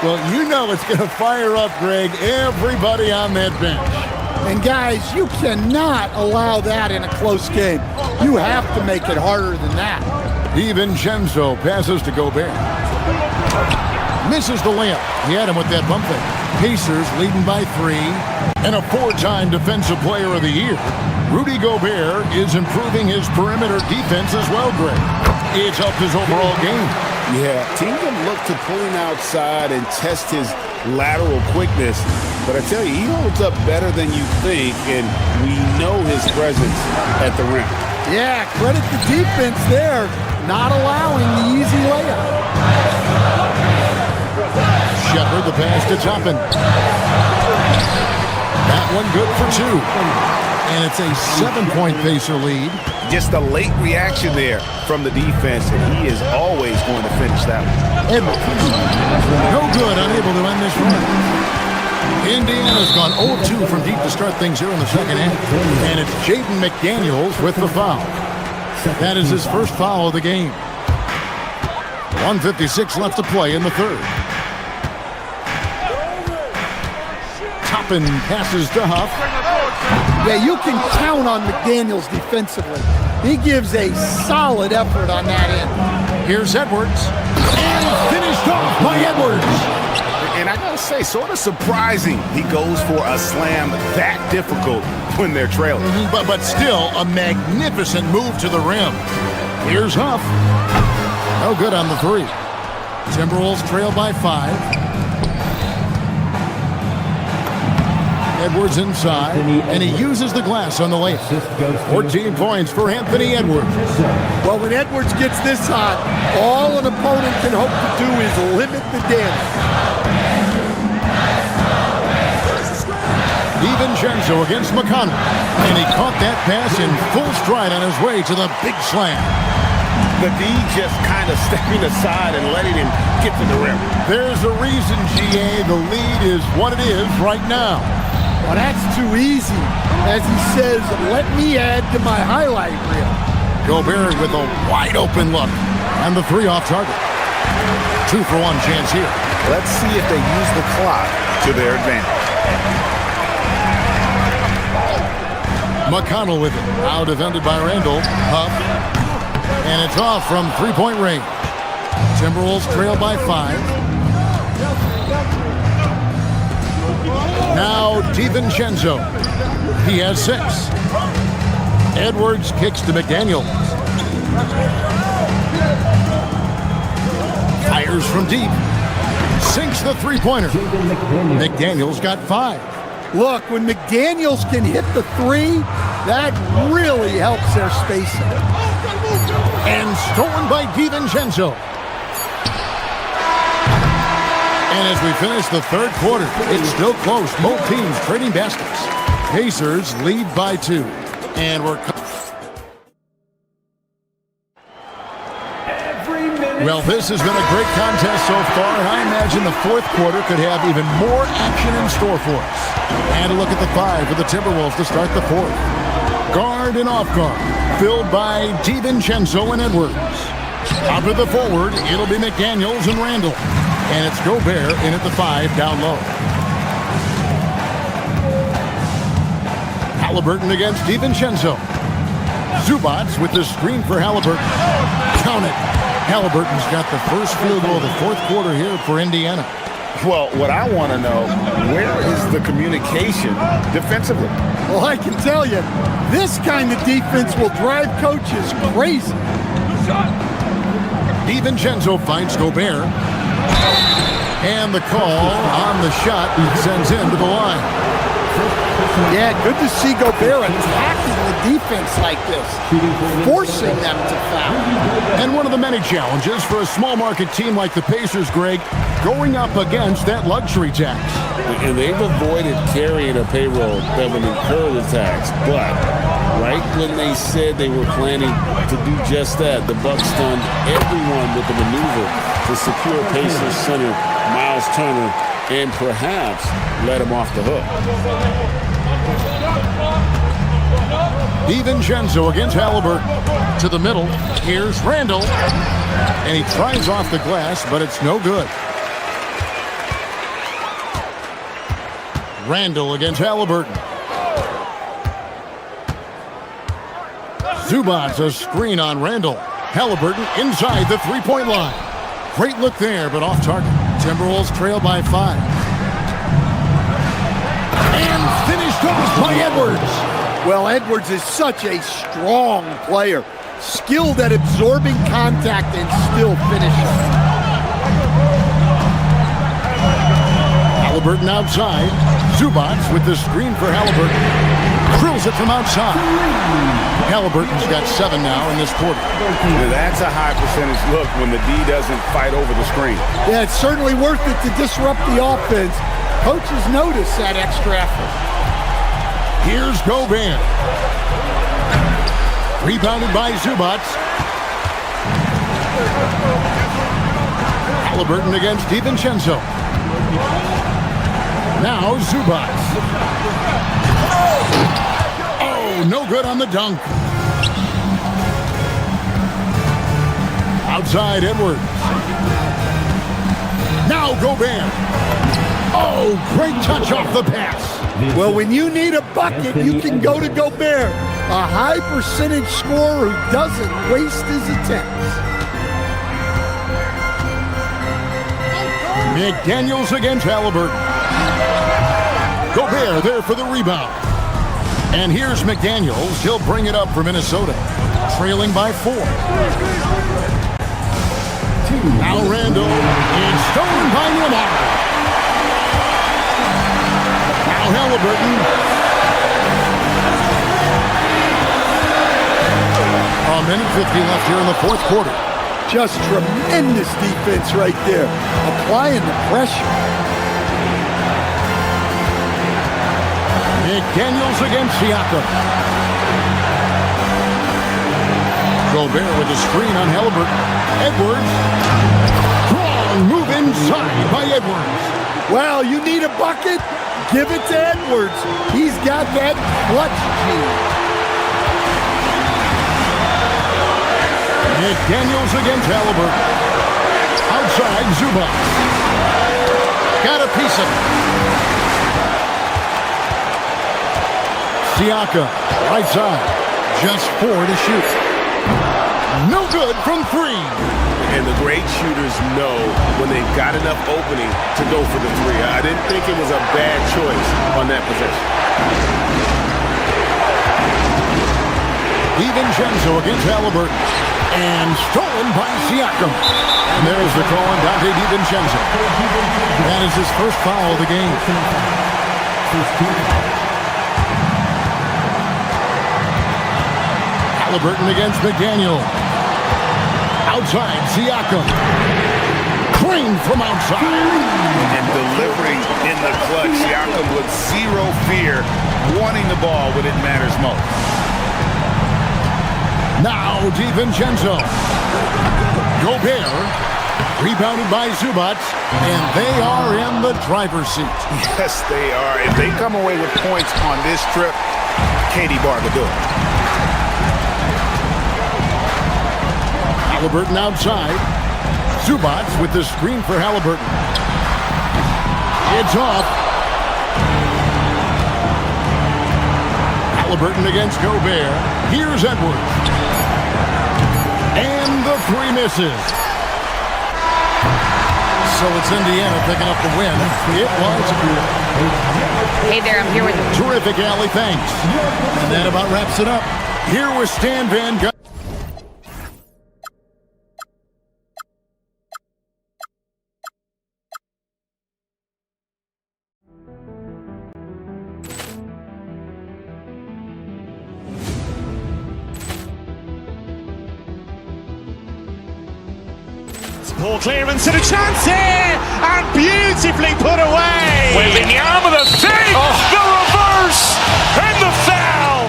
Well, you know it's going to fire up, Greg, everybody on that bench. And guys, you cannot allow that in a close game. You have to make it harder than that. DiVincenzo passes to Gobert. Misses the layup. He had him with that bump fake. Pacers leading by 3. And a 4-time Defensive Player of the Year. Rudy Gobert is improving his perimeter defense as well, Greg. It's helped his overall game. Yeah, team can look to pull him outside and test his lateral quickness. But I tell you, he holds up better than you think, and we know his presence at the rim. Yeah, credit the defense there, not allowing the easy layup. Shepard, the pass to Toppin. That one good for 2. And it's a 7-point Pacer lead. Just a late reaction there from the defense, and he is always going to finish that one. Edwards. No good, unable to end this run. Indiana's gone 0-2 from deep to start things here in the second half. And it's Jaden McDaniels with the foul. That is his first foul of the game. 1:56 left to play in the third. Toppin passes to Huff. Yeah, you can count on McDaniels defensively. He gives a solid effort on that end. Here's Edwards. And finished off by Edwards. And I gotta say, sort of surprising he goes for a slam that difficult when they're trailing. But still a magnificent move to the rim. Here's Huff. No good on the 3. Timberwolves trail by 5. Edwards inside, and he uses the glass on the layup. 14 points for Anthony Edwards. Well, when Edwards gets this hot, all an opponent can hope to do is limit the damage. DiVincenzo against McConnell. And he caught that pass in full stride on his way to the big slam. The D just kind of stepping aside and letting him get to the rim. There's a reason, GA, the lead is what it is right now. Well, that's too easy. As he says, let me add to my highlight reel. Gobert with a wide open look. And the three off target. 2 for 1 chance here. Let's see if they use the clock to their advantage. McConnell with it. Now defended by Randall. Huff. And it's off from three-point range. Timberwolves trail by 5. Now DiVincenzo. He has 6. Edwards kicks to McDaniel. Fires from deep. Sinks the three-pointer. McDaniel's got 5. Look, when McDaniels can hit the 3, that really helps their spacing. And stolen by DiVincenzo. And as we finish the third quarter, it's still close. Both teams trading baskets. Pacers lead by 2. And we're... Well, this has been a great contest so far, and I imagine the fourth quarter could have even more action in store for us. And a look at the 5 for the Timberwolves to start the fourth. Guard and off guard, filled by DiVincenzo and Edwards. Top of the forward, it'll be McDaniels and Randall. And it's Gobert in at the 5 down low. Halliburton against DiVincenzo. Zubac with the screen for Halliburton. Count it. Halliburton's got the first field goal of the fourth quarter here for Indiana. Well, what I want to know, where is the communication defensively? Well, I can tell you, this kind of defense will drive coaches crazy. DiVincenzo finds Gobert. And the call on the shot sends him to the line. Yeah, good to see Gobert attacking the defense like this, forcing them to foul. And one of the many challenges for a small market team like the Pacers, Greg, going up against that luxury tax. And they've avoided carrying a payroll that would incur the tax. But right when they said they were planning to do just that, the Bucks stunned everyone with the maneuver to secure Pacers center Miles Turner and perhaps let him off the hook. DiVincenzo against Halliburton. To the middle. Here's Randall. And he tries off the glass, but it's no good. Randall against Halliburton. Zubac a screen on Randall. Halliburton inside the three-point line. Great look there, but off target. Timberwolves trail by 5. And finished off by Edwards. Well, Edwards is such a strong player, skilled at absorbing contact and still finishing. Halliburton outside. Zubac with the screen for Halliburton. Drills it from outside. Halliburton's got 7 now in this quarter. That's a high percentage look when the D doesn't fight over the screen. Yeah, it's certainly worth it to disrupt the offense. Coaches notice that extra effort. Here's Gobert. Rebounded by Zubac. Halliburton against DiVincenzo. Now Zubac. Oh, no good on the dunk. Outside Edwards. Now Gobert. Oh, great touch off the pass. Well, when you need a bucket, you can go to Gobert, a high percentage scorer who doesn't waste his attempts. McDaniels against Halliburton. Gobert there for the rebound. And here's McDaniels. He'll bring it up for Minnesota, trailing by 4. Now Randall is stolen by Lamar. Now Halliburton. A minute 50 left here in the fourth quarter. Just tremendous defense right there, applying the pressure. McDaniels against Siakam. Gobert with a screen on Halliburton. Edwards. Strong move inside by Edwards. Well, you need a bucket? Give it to Edwards. He's got that clutch gene. McDaniels against Halliburton. Outside, Zubac. Got a piece of it. Siakam, right side. Just 4 to shoot. No good from 3. And the great shooters know when they've got enough opening to go for the 3. I didn't think it was a bad choice on that possession. DiVincenzo against Halliburton. And stolen by Siakam. And there's the call on Dante DiVincenzo. That is his first foul of the game. Halliburton against McDaniel. Outside, Siakam. Clean from outside. And delivering in the clutch. Siakam with zero fear, wanting the ball when it matters most. Now DiVincenzo. Gobert. Rebounded by Zubac. And they are in the driver's seat. Yes, they are. If they come away with points on this trip, Katie Barr will do it. Halliburton outside. Zubac with the screen for Halliburton. It's off. Halliburton against Gobert. Here's Edwards. And the 3 misses. So it's Indiana picking up the win. It was Hey there, I'm here with terrific, Allie. Thanks. And that about wraps it up. Here with Stan Van Gundy. Poor clearance and a chance here, and beautifully put away. Wembanyama with a save, the reverse, and the foul.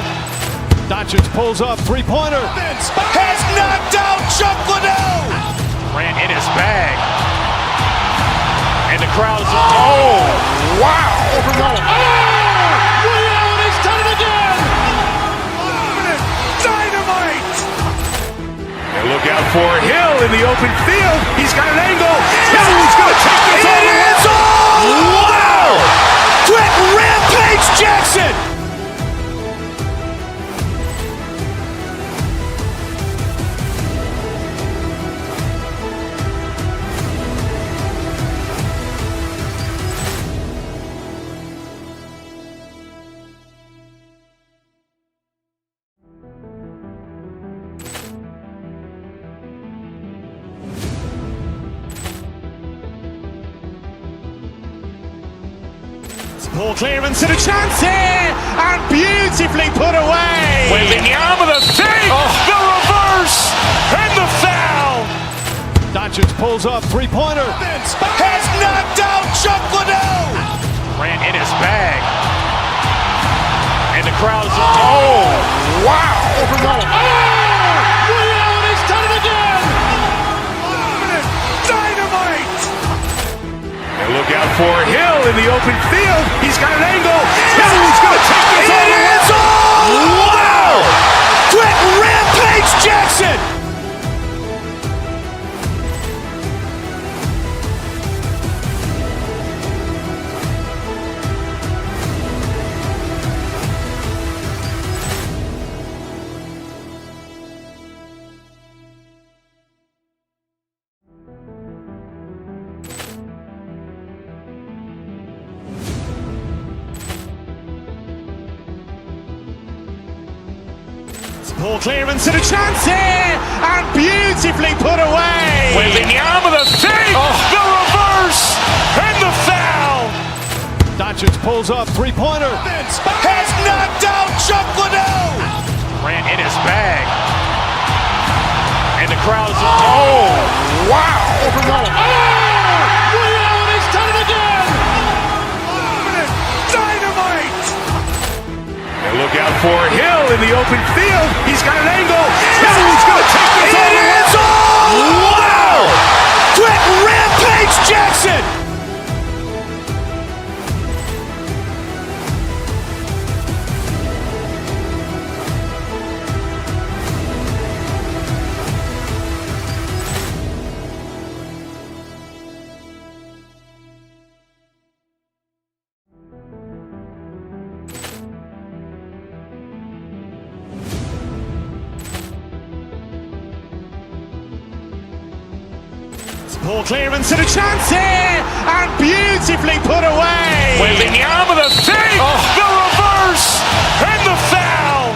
Doncic pulls up, three-pointer. Has knocked out Chuck Liddell. Ran in his bag. And the crowd is, oh, wow. Ray Allen, he's done it again. Dynamite. And look out for Hill in the open field. He's got an angle. Hill's going to take this all the way. Wow. Quick Rampage Jackson. Poor clearance and a chance here, and beautifully put away. Wembanyama with a save, the reverse, and the foul. Doncic pulls up, three-pointer. Has knocked out Chuck Liddell. Ran in his bag. And the crowd is, oh, wow. Ray Allen, he's done it again. Dynamite. And look out for Hill in the open field. He's got an angle. Hill's going to take this all the way. Wow. Quick Rampage Jackson. Poor clearance and a chance here, and beautifully put away. Wembanyama with a save, the reverse, and the foul. Doncic pulls up, three-pointer. Has knocked out Chuck Liddell. Ran in his bag. And the crowd is, oh, wow. Ray Allen, he's done it again. Dynamite. Look out for Hill in the open field. He's got an angle. Hill's going to take this all the way. Wow! Quick rampage Jackson! Ball clearance and a chance here, and beautifully put away. Wembanyama the save, the reverse, and the foul.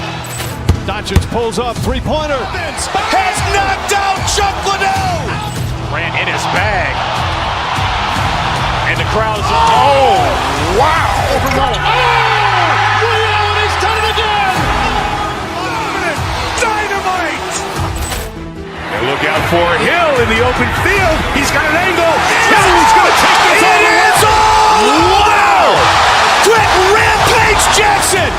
Doncic pulls up, three-pointer. Has knocked out Chuck Liddell. Ran in his bag. And the crowd's, oh, wow. Ray Allen has done it again. Dynamite. And look out for Hill in the open field. He's got an angle. Hill's going to take this all the way. Wow. Quick rampage Jackson.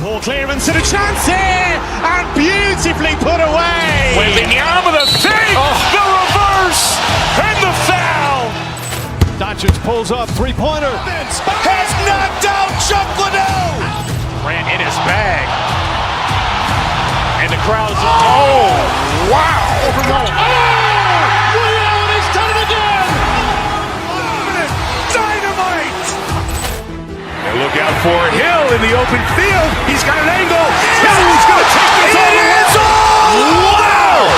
Ball clearance and a chance here, and beautifully put away. Wembanyama the save, the reverse, and the foul. Doncic pulls up, three-pointer. Has knocked out Chuck Liddell. Ran in his bag. And the crowd's, oh, wow. Ray Allen has done it again. Dynamite. And look out for Hill in the open field. He's got an angle. Hill's going to take this all the way. Wow.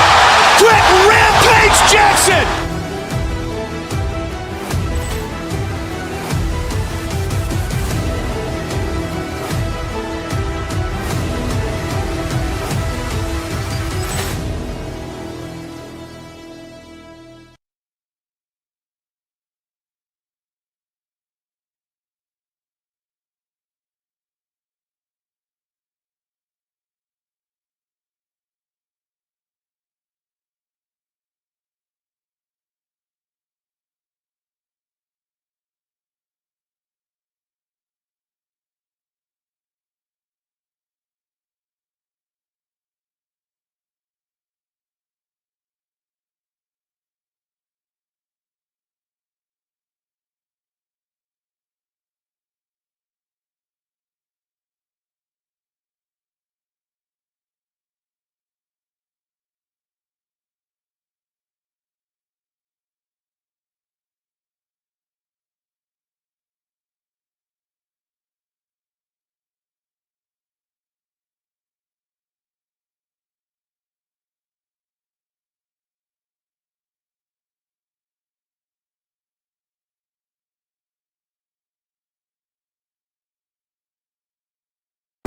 Quick rampage Jackson.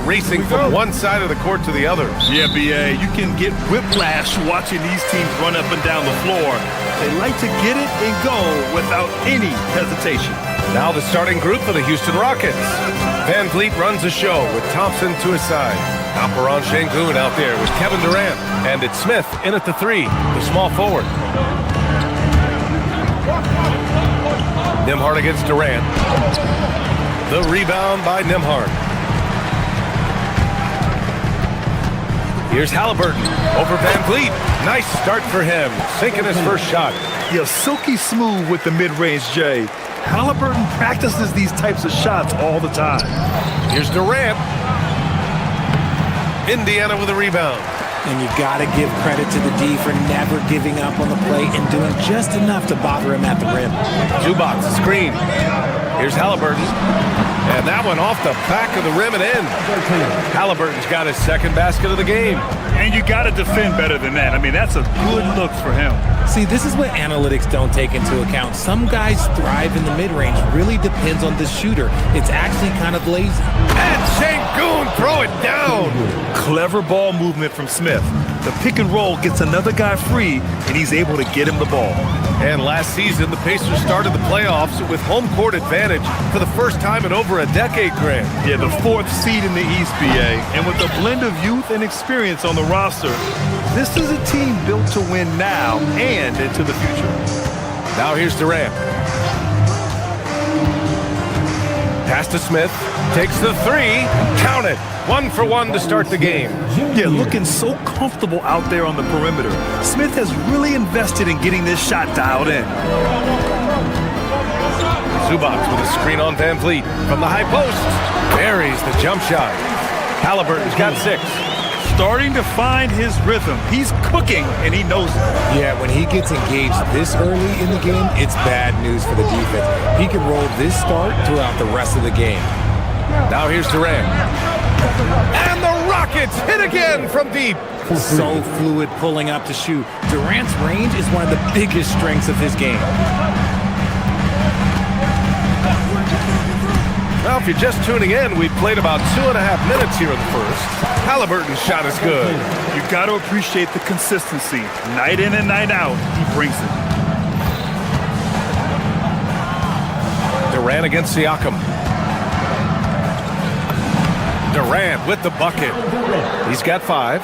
Racing from one side of the court to the other. Yeah, BA, you can get whiplash watching these teams run up and down the floor. They like to get it and go without any hesitation. Now the starting group for the Houston Rockets. Van Vliet runs the show with Thompson to his side. Alperon Şengün out there with Kevin Durant. And it's Smith in at the three, the small forward. Nembhard against Durant. The rebound by Nembhard. Here's Halliburton over Van Vliet. Nice start for him, sinking his first shot. Yeah, silky smooth with the mid-range, Jay. Halliburton practices these types of shots all the time. Here's Durant. Indiana with a rebound. And you got to give credit to the D for never giving up on the play and doing just enough to bother him at the rim. Zubac, screen. Here's Halliburton. And that one off the back of the rim and in. Halliburton's got his second basket of the game. And you got to defend better than that. I mean, that's a good look for him. See, this is what analytics don't take into account. Some guys thrive in the mid-range. Really depends on the shooter. It's actually kind of lazy. And Şengün throw it down. Clever ball movement from Smith. The pick and roll gets another guy free, and he's able to get him the ball. And last season, the Pacers started the playoffs with home court advantage for the first time in over a decade, Grant. Yeah, the 4th seed in the East, BA. And with a blend of youth and experience on the roster, this is a team built to win now and into the future. Now here's Durant. Pass to Smith. Takes the three. Count it. 1 for 1 to start the game. Yeah, looking so comfortable out there on the perimeter. Smith has really invested in getting this shot dialed in. Zubac with a screen on Van Vliet from the high post. Buries the jump shot. Halliburton's got 6. Starting to find his rhythm. He's cooking, and he knows it. Yeah, when he gets engaged this early in the game, it's bad news for the defense. He can roll this start throughout the rest of the game. Now here's Durant. And the Rockets hit again from deep. So fluid pulling up to shoot. Durant's range is one of the biggest strengths of his game. Well, if you're just tuning in, we've played about 2.5 minutes here in the first. Halliburton's shot is good. You got to appreciate the consistency. Night in and night out, he brings it. Durant against Siakam. Durant with the bucket. He's got 5.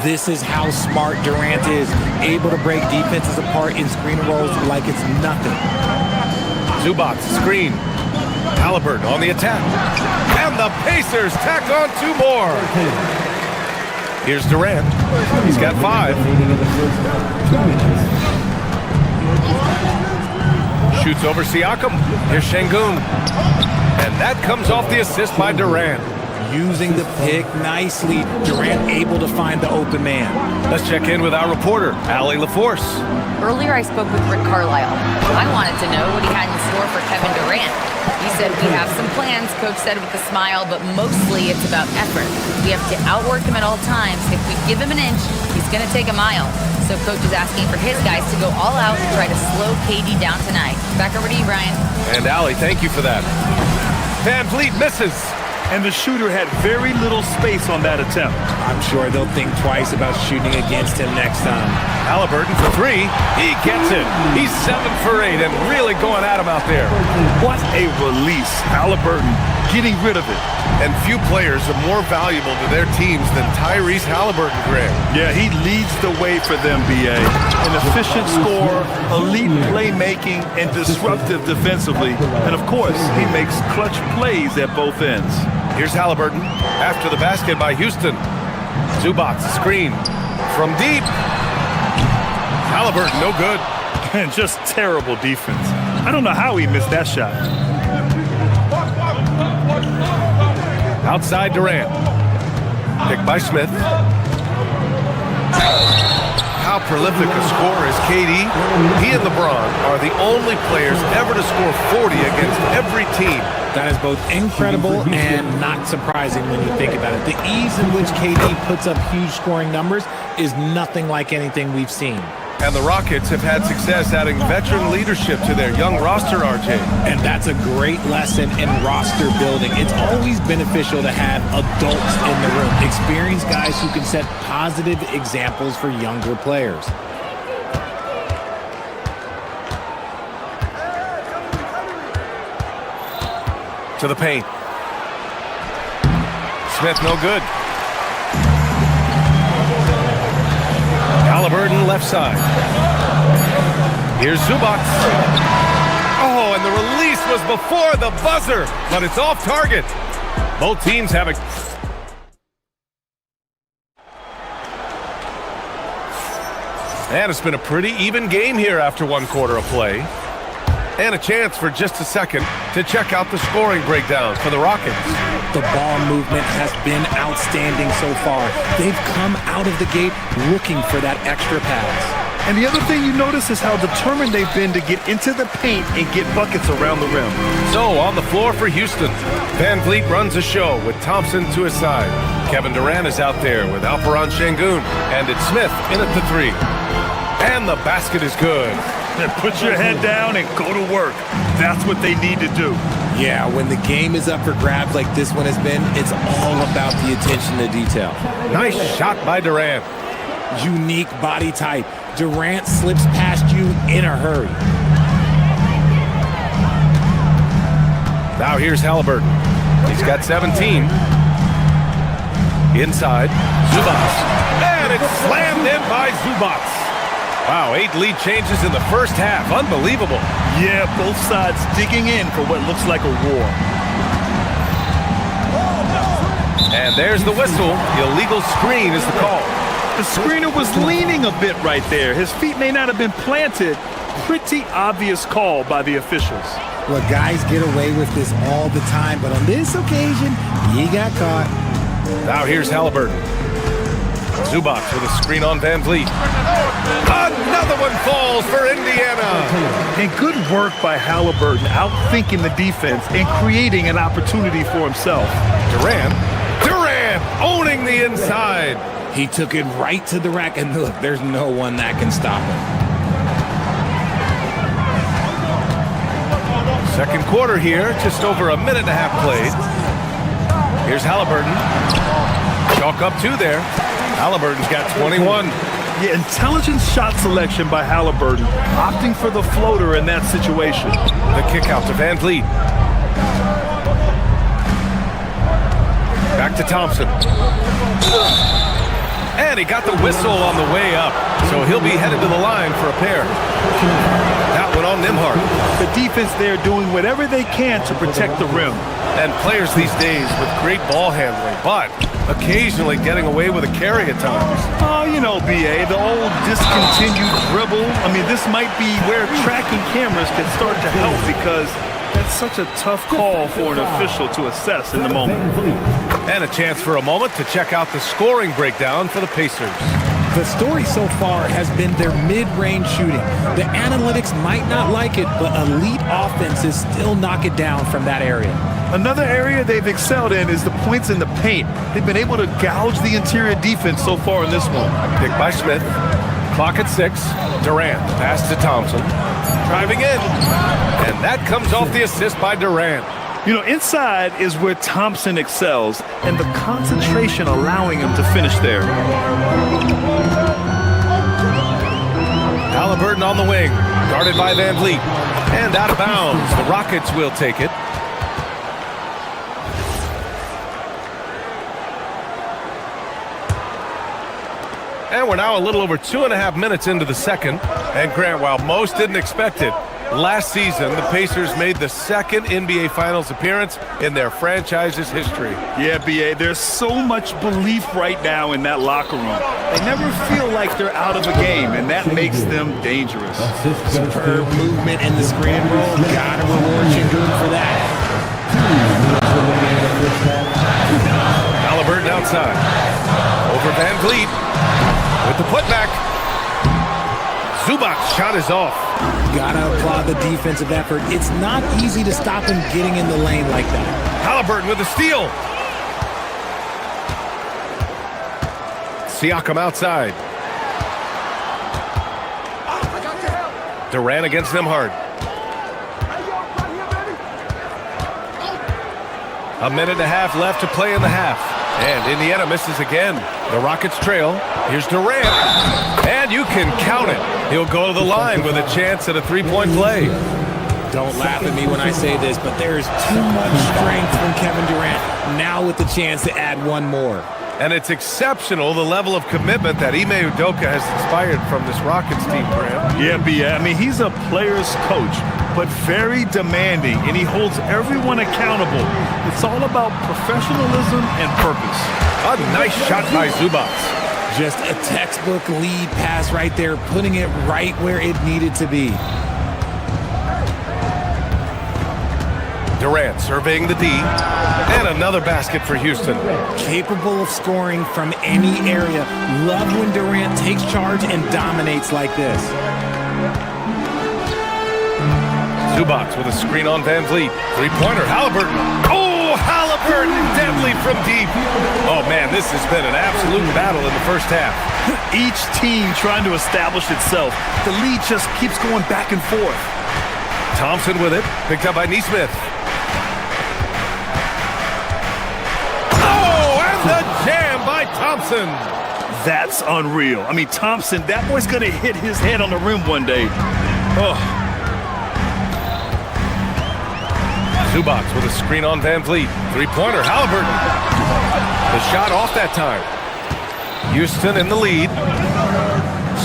This is how smart Durant is. Able to break defenses apart in screen rolls like it's nothing. Zubac screen. Halliburton on the attack. And the Pacers tack on 2 more. Here's Durant. He's got 5. Shoots over Siakam. Here's Şengün. And that comes off the assist by Durant. Using the pick nicely. Durant able to find the open man. Let's check in with our reporter, Allie LaForce. Earlier, I spoke with Rick Carlisle. I wanted to know what he had in store for Kevin Durant. He said, we have some plans, Coach said with a smile, but mostly it's about effort. We have to outwork him at all times. If we give him an inch, he's going to take a mile. So Coach is asking for his guys to go all out and try to slow KD down tonight. Back over to you, Brian. And Allie, thank you for that. Van Vliet misses. And the shooter had very little space on that attempt. I'm sure they'll think twice about shooting against him next time. Halliburton for 3. He gets it. He's 7 for 8 and really going at him out there. What a release. Halliburton getting rid of it. And few players are more valuable to their teams than Tyrese Halliburton, Greg. Yeah, he leads the way for them, BA. An efficient scorer, elite playmaking, and disruptive defensively. And of course, he makes clutch plays at both ends. Here's Halliburton after the basket by Houston. Zubac screen from deep. Halliburton, no good. And just terrible defense. I don't know how he missed that shot. Outside Durant. Picked by Smith. How prolific a scorer is KD? He and LeBron are the only players ever to score 40 against every team. That is both incredible and not surprising when you think about it. The ease in which KD puts up huge scoring numbers is nothing like anything we've seen. And the Rockets have had success adding veteran leadership to their young roster, RJ. And that's a great lesson in roster building. It's always beneficial to have adults in the room, experienced guys who can set positive examples for younger players. To the paint. Smith, no good. Halliburton left side. Here's Zubac. Oh, and the release was before the buzzer, but it's off target. Both teams have a... And it's been a pretty even game here after 1 quarter of play. And a chance for just a second to check out the scoring breakdown for the Rockets. The ball movement has been outstanding so far. They've come out of the gate looking for that extra pass. And the other thing you notice is how determined they've been to get into the paint and get buckets around the rim. So on the floor for Houston, Van Vliet runs the show with Thompson to his side. Kevin Durant is out there with Alperon Şengün, and it's Smith in at the 3. And the basket is good. Then put your head down and go to work. That's what they need to do. Yeah, when the game is up for grabs like this one has been, it's all about the attention to detail. Nice shot by Durant. Unique body type. Durant slips past you in a hurry. Now here's Halliburton. He's got 17. Inside, Zubac. And it's slammed in by Zubac. Wow, 8 lead changes in the first half. Unbelievable. Yeah, both sides digging in for what looks like a war. And there's the whistle. Illegal screen is the call. The screener was leaning a bit right there. His feet may not have been planted. Pretty obvious call by the officials. Well, guys get away with this all the time, but on this occasion, he got caught. Now here's Halliburton. Zubac with a screen on Van Vliet. Another one falls for Indiana. And good work by Halliburton, outthinking the defense and creating an opportunity for himself. Durant owning the inside. He took it right to the rack, and look, there's no one that can stop him. Second quarter here, just over a minute and a half played. Here's Halliburton. Chalk up 2 there. Halliburton's got 21. Yeah, intelligent shot selection by Halliburton, opting for the floater in that situation. The kick out to Van Vliet. Back to Thompson. And he got the whistle on the way up, so he'll be headed to the line for a pair. That one on Nembhard. The defense there doing whatever they can to protect the rim. And players these days with great ball handling, but occasionally getting away with a carry at times. Oh, you know, BA, the old discontinued dribble. I mean, this might be where tracking cameras can start to help because that's such a tough call for an official to assess in the moment. And a chance for a moment to check out the scoring breakdown for the Pacers. The story so far has been their mid-range shooting. The analytics might not like it, but elite offenses still knock it down from that area. Another area they've excelled in is the points in the paint. They've been able to gouge the interior defense so far in this one. Pick by Smith. Clock at 6. Durant pass to Thompson. Driving in. And that comes off the assist by Durant. You know, inside is where Thompson excels, and the concentration allowing him to finish there. Halliburton on the wing, guarded by Van Vliet. And out of bounds, the Rockets will take it. And we're now a little over 2.5 minutes into the second. And Grant, while most didn't expect it, last season the Pacers made the second NBA Finals appearance in their franchise's history. Yeah, BA, there's so much belief right now in that locker room. They never feel like they're out of a game, and that makes them dangerous. Superb movement in the screen and roll. Gotta reward Şengün for that. Halliburton outside. Over Van Vliet. With the putback. Zubac's shot is off. Gotta applaud the defensive effort. It's not easy to stop him getting in the lane like that. Halliburton with the steal. Siakam outside. Durant against Nembhard. A minute and a half left to play in the half. And Indiana misses again. The Rockets trail. Here's Durant. And you can count it. He'll go to the line with a chance at a three-point play. Don't laugh at me when I say this, but there is too much strength from Kevin Durant. Now with the chance to add one more. And it's exceptional, the level of commitment that Ime Udoka has inspired from this Rockets team, Graham. Yeah, B.A. I mean, he's a player's coach, but very demanding, and he holds everyone accountable. It's all about professionalism and purpose. A nice shot by Zubac. Just a textbook lead pass right there, putting it right where it needed to be. Durant surveying the D. And another basket for Houston. Capable of scoring from any area. Love when Durant takes charge and dominates like this. Zubac with a screen on Van Vliet. Three-pointer, Halliburton. Oh, Halliburton, deadly from deep. Oh, man, this has been an absolute battle in the first half. Each team trying to establish itself. The lead just keeps going back and forth. Thompson with it, picked up by Nesmith. Oh, and the jam by Thompson. That's unreal. I mean, Thompson, that boy's going to hit his head on the rim one day. Oh. Zubac with a screen on Van Vliet. Three-pointer, Halliburton. The shot off that time. Houston in the lead.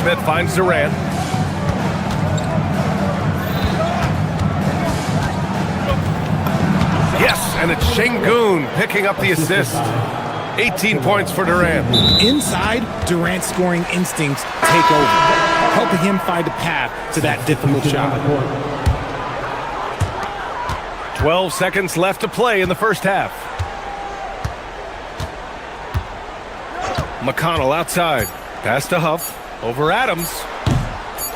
Smith finds Durant. Yes, and it's Şengün picking up the assist. 18 points for Durant. Inside, Durant's scoring instincts take over, helping him find a path to that difficult shot. 12 seconds left to play in the first half. McConnell outside. Pass to Huff. Over Adams.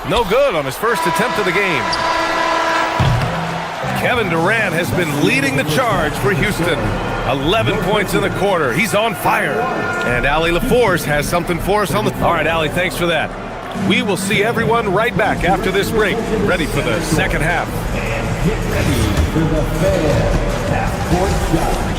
No good on his first attempt of the game. Kevin Durant has been leading the charge for Houston. 11 points in the quarter. He's on fire. And Allie LaForce has something for us on the... All right, Allie, thanks for that. We will see everyone right back after this break. Ready for the second half. For the fair half-court shot.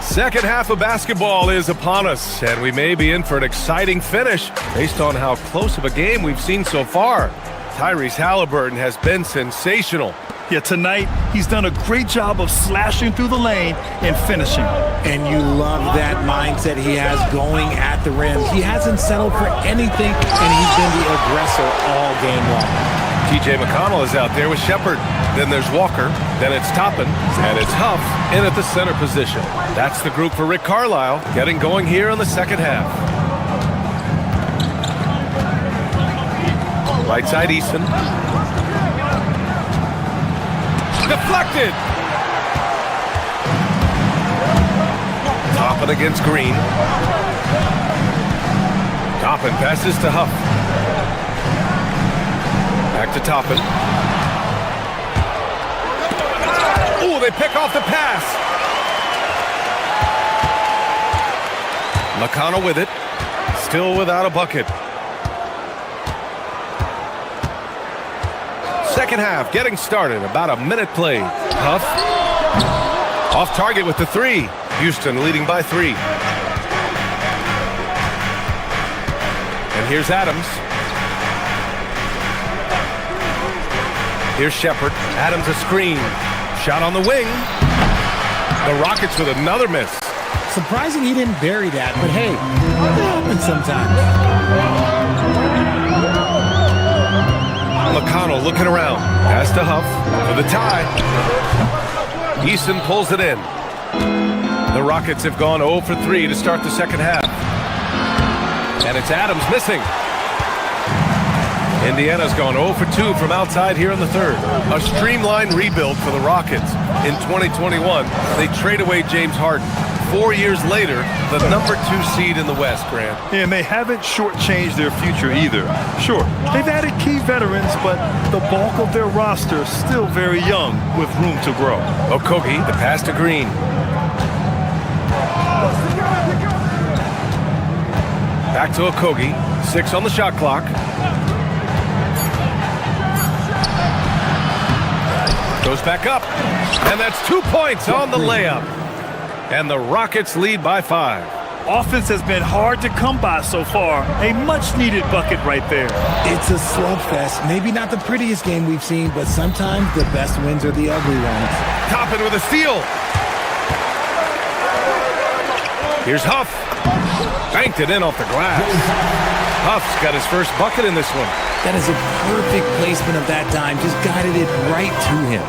Second half of basketball is upon us, and we may be in for an exciting finish based on how close of a game we've seen so far. Tyrese Halliburton has been sensational. Yeah, tonight he's done a great job of slashing through the lane and finishing. And you love that mindset he has going at the rim. He hasn't settled for anything, and he's been the aggressor all game long. TJ McConnell is out there with Shepard. Then there's Walker. Then it's Toppin. And it's Huff in at the center position. That's the group for Rick Carlisle getting going here in the second half. Right side Easton. Deflected. Toppin against Green. Toppin passes to Huff. Back to Toppin. Oh, they pick off the pass. McConnell with it. Still without a bucket. Second half getting started. About a minute played. Huff. Off target with the three. Houston leading by 3. And here's Adams. Here's Shepard. Adams a screen. Shot on the wing. The Rockets with another miss. Surprising he didn't bury that, but hey, it happens sometimes. McConnell looking around. Pass to Huff for the tie. Easton pulls it in. The Rockets have gone 0 for 3 to start the second half. And it's Adams missing. Indiana's gone 0 for 2 from outside here in the third. A streamlined rebuild for the Rockets. In 2021, they trade away James Harden. 4 years later, the number 2 seed in the West, Grant. And they haven't shortchanged their future either. Sure, they've added key veterans, but the bulk of their roster is still very young with room to grow. Okogie, the pass to Green. Back to Okogie. 6 on the shot clock. Goes back up. And that's 2 points on the layup. And the Rockets lead by 5. Offense has been hard to come by so far. A much-needed bucket right there. It's a slugfest. Maybe not the prettiest game we've seen, but sometimes the best wins are the ugly ones. Toppin with a steal. Here's Huff. Banked it in off the glass. Huff's got his first bucket in this one. That is a perfect placement of that dime. Just guided it right to him.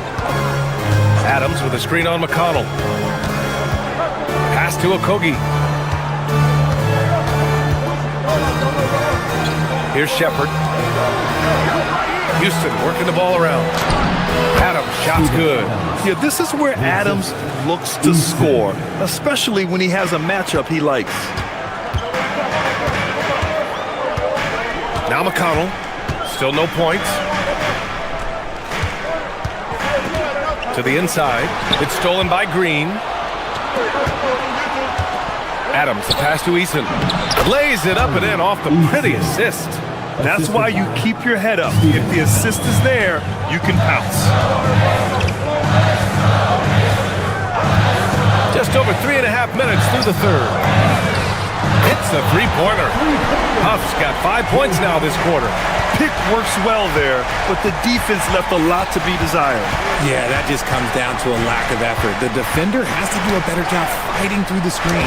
Adams with a screen on McConnell. Pass to Okogie. Here's Shepherd. Houston working the ball around. Adams, shot's good. Yeah, this is where Adams looks to score, especially when he has a matchup he likes. Now McConnell. Still no points. To the inside. It's stolen by Green. Adams, the pass to Eason. Lays it up and in off the pretty assist. That's why you keep your head up. If the assist is there, you can pounce. Just over 3.5 minutes through the third. Hits the three-pointer. Huff's got 5 points now this quarter. Pick works well there, but the defense left a lot to be desired. Yeah, that just comes down to a lack of effort. The defender has to do a better job fighting through the screen.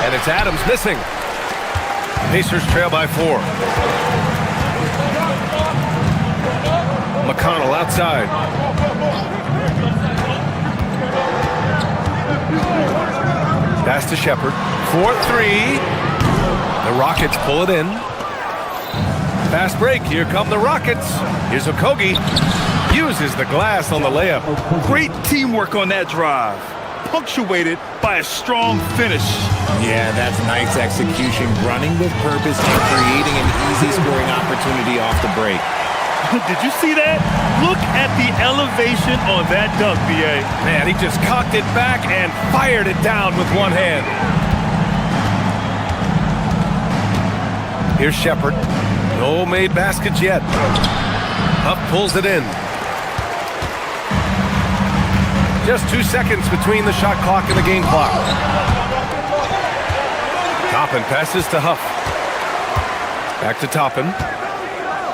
And it's Adams missing. Pacers trail by 4. McConnell outside. Pass to Shepherd. 4-3. The Rockets pull it in. Fast break. Here come the Rockets. Here's Okogie. Uses the glass on the layup. Great teamwork on that drive. Punctuated by a strong finish. Yeah, that's nice execution. Running with purpose and creating an easy scoring opportunity off the break. Did you see that? Look at the elevation on that dunk, B.A. Man, he just cocked it back and fired it down with one hand. Here's Shepherd. No made baskets yet. Huff pulls it in. Just 2 seconds between the shot clock and the game clock. Toppin passes to Huff. Back to Toppin.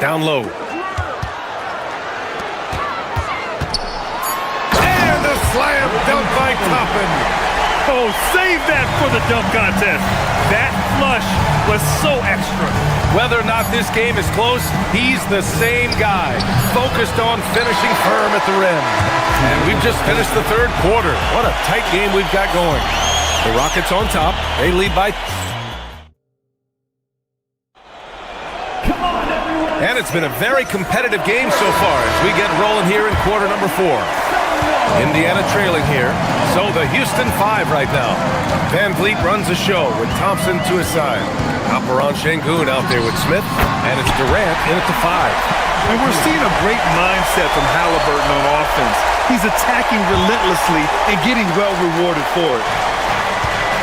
Down low. Slam dunk by Toppin. Oh, save that for the dunk contest. That flush was so extra. Whether or not this game is close, he's the same guy, focused on finishing firm at the rim. And we've just finished the third quarter. What a tight game we've got going. The Rockets on top. They lead by... And it's been a very competitive game so far as we get rolling here in quarter number 4. Indiana trailing here, so the Houston 5 right now. Van Vliet runs the show with Thompson to his side. Alperon Şengün out there with Smith, and it's Durant in at the 5. And we're seeing a great mindset from Halliburton on offense. He's attacking relentlessly and getting well rewarded for it.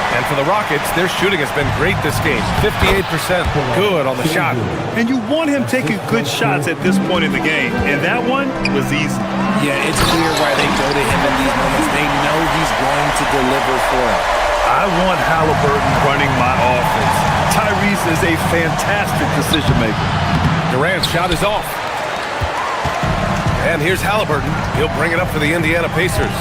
And for the Rockets, their shooting has been great this game. 58% good on the shot. And you want him taking good shots at this point in the game. And that one was easy. Yeah, it's clear why they go to him in these moments. They know he's going to deliver for them. I want Halliburton running my offense. Tyrese is a fantastic decision maker. Durant's shot is off. And here's Halliburton. He'll bring it up for the Indiana Pacers.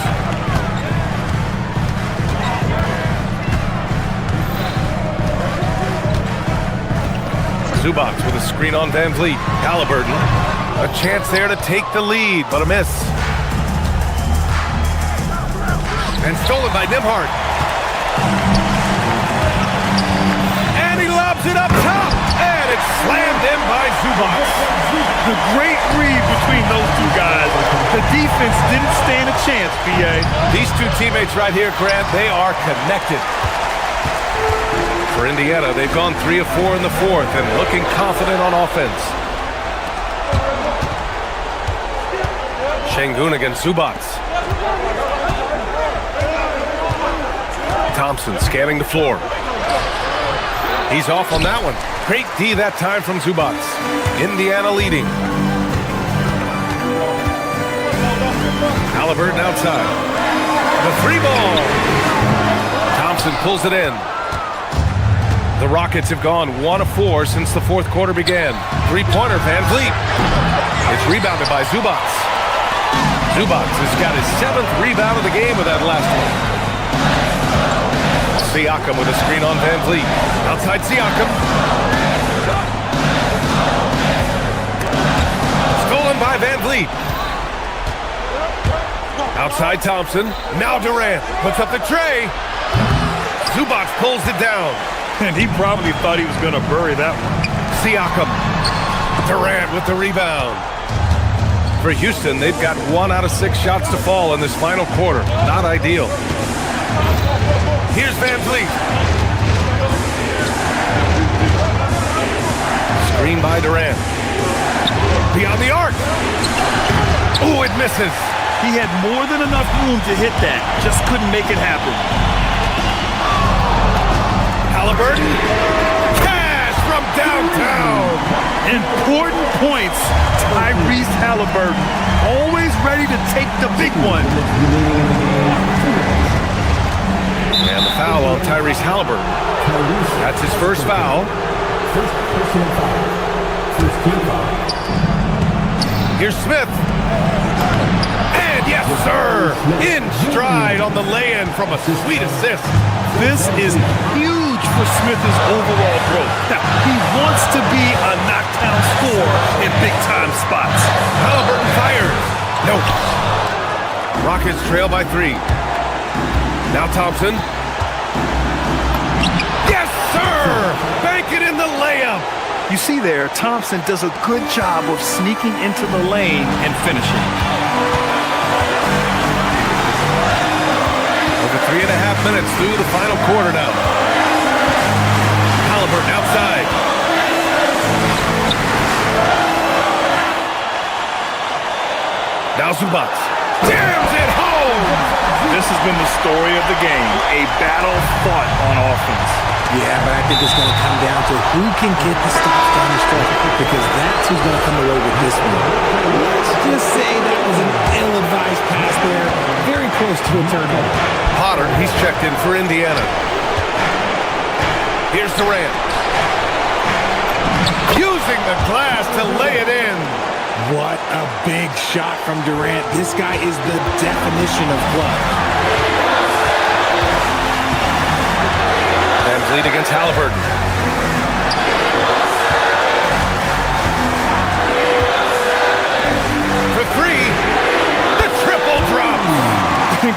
Zubac with a screen on Van Vliet. Halliburton, a chance there to take the lead, but a miss. And stolen by Nembhard. And he lobs it up top, and it's slammed in by Zubac. The great read between those two guys. The defense didn't stand a chance, B.A. These two teammates right here, Grant, they are connected. For Indiana, they've gone 3 of 4 in the fourth and looking confident on offense. Şengün against Zubac. Thompson scanning the floor. He's off on that one. Great D that time from Zubac. Indiana leading. Halliburton outside. The 3 ball. Thompson pulls it in. The Rockets have gone 1 of 4 since the fourth quarter began. 3-pointer, Van Vliet. It's rebounded by Zubac. Zubac has got his 7th rebound of the game with that last one. Siakam with a screen on Van Vliet. Outside Siakam. Stolen by Van Vliet. Outside Thompson. Now Durant puts up the tray. Zubac pulls it down. And he probably thought he was going to bury that one. Siakam. Durant with the rebound. For Houston, they've got 1 out of 6 shots to fall in this final quarter. Not ideal. Here's Van Vliet. Screen by Durant. Beyond the arc. Oh, it misses. He had more than enough room to hit that. Just couldn't make it happen. Halliburton. Cash from downtown. Important points. Tyrese Halliburton. Always ready to take the big one. And the foul on Tyrese Halliburton. That's his first foul. Here's Smith. And yes, sir. In stride on the lay-in from a sweet assist. This is huge for Smith's overall growth. Now, he wants to be a knockdown scorer in big-time spots. Halliburton fires. Nope. Rockets trail by 3. Now Thompson. Yes, sir! Bank it in the layup. You see there, Thompson does a good job of sneaking into the lane and finishing. Over 3.5 minutes through the final quarter now. Halliburton outside. Now Zubac. Jams it home! This has been the story of the game. A battle fought on offense. Yeah, but I think it's going to come down to who can get the stops down the stretch, because that's who's going to come away with this one. Let's just say that was an ill-advised pass there. Very close to a turnover. Potter, he's checked in for Indiana. Here's Durant. Using the glass to lay it in. What a big shot from Durant. This guy is the definition of clutch. Rams lead against Halliburton. For 3, the triple drop.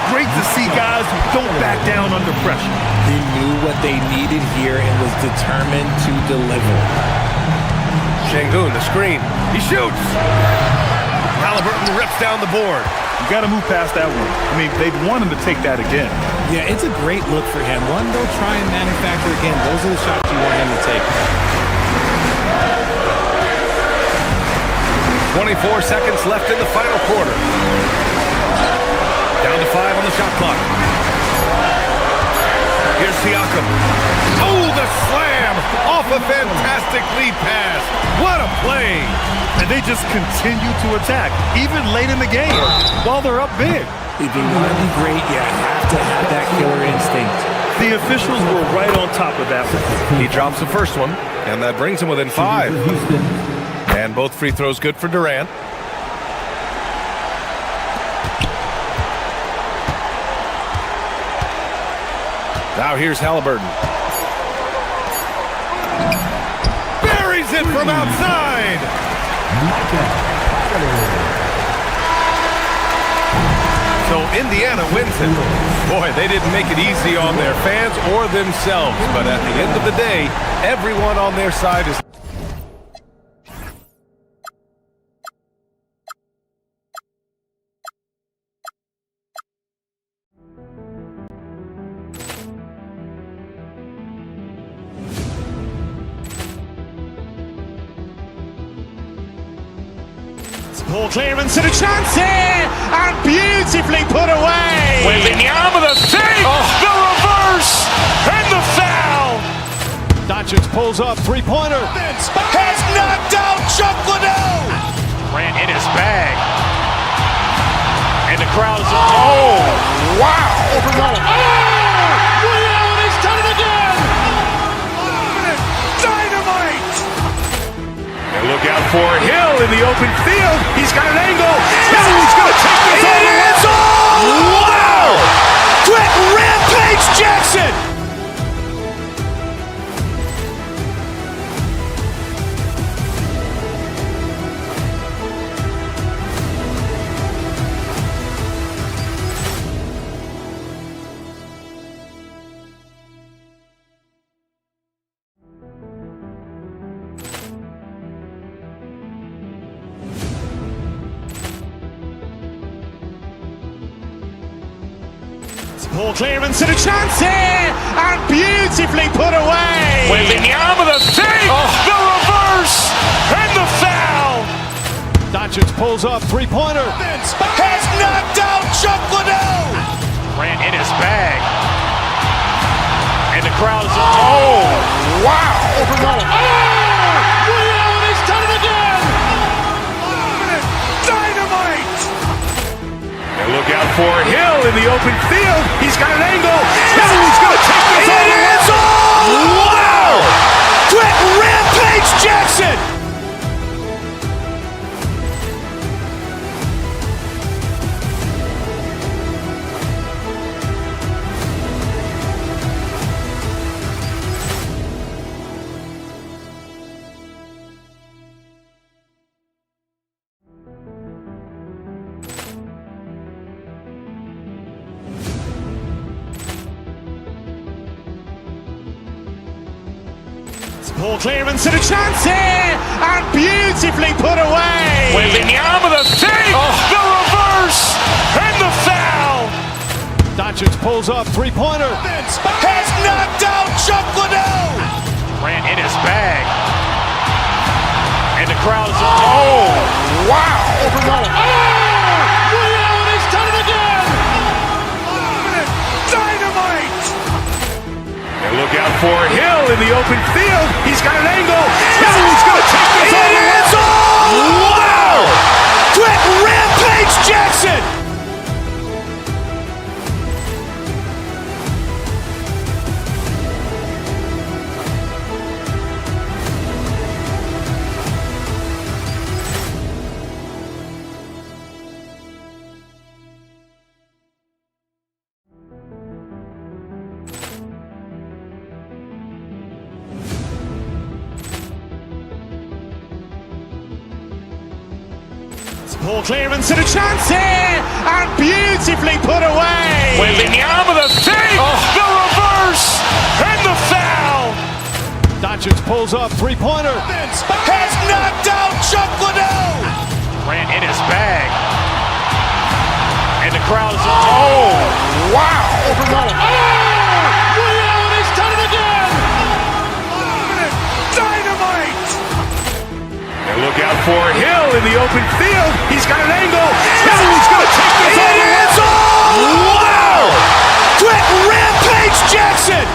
Great to see guys who don't back down under pressure. He knew what they needed here and was determined to deliver. Şengün, the screen. He shoots. Halliburton rips down the board. You got to move past that one. I mean, they'd want him to take that again. Yeah, it's a great look for him. One, they'll try and manufacture again. Those are the shots you want him to take. 24 seconds left in the final quarter. Down to 5 on the shot clock. Here's Siakam. Oh, the slam off a fantastic lead pass. What a play. And they just continue to attack, even late in the game, while they're up big. If you want to be great, you have to have that killer instinct. The officials were right on top of that one. He drops the first one, and that brings him within 5. And both free throws good for Durant. Now here's Halliburton. Buries it from outside. So Indiana wins it. Boy, they didn't make it easy on their fans or themselves. But at the end of the day, everyone on their side is... Ball clearance and a chance here, and beautifully put away. Wembanyama with a save, the reverse, and the foul. Doncic pulls up, three-pointer. Has knocked out Chuck Liddell. Ran in his bag. And the crowd is... Oh, wow. Ray Allen, he's done it again. Dynamite. And look out for Hill in the open field. He's got an angle. Hill's going to take this all the way. Wow! Quick rampage Jackson. Ball clearance and a chance here, and beautifully put away. Wembanyama the save, the reverse, and the foul. Doncic pulls up, three-pointer. Has knocked out Chuck Liddell. Grant in his bag. And the crowd is, oh, wow. Ray Allen has done it again. Dynamite. And look out for Hill in the open field. He's got an angle. Hill's going to take this all the way. Wow. Quick Rampage Jackson. Ball clearance and a chance here, and beautifully put away. Wembanyama the save, the reverse, and the foul. Doncic pulls up, three-pointer. Has knocked out Chuck Liddell. Grant in his bag. And the crowd is, oh, wow. Ray Allen has done it again. Dynamite. And look out for Hill in the open field. He's got an angle. Hill's going to take this all the way. Wow. Quick Rampage Jackson. Ball clearance and a chance here, and beautifully put away. Wembanyama the save, the reverse, and the foul. Doncic pulls up, three-pointer. Has knocked out Chuck Liddell. Grant in his bag. And the crowd is, oh, wow. Ray Allen has done it again. Dynamite. And look out for Hill in the open field. He's got an angle. Hill's going to take this all the way. Wow. Quick Rampage Jackson.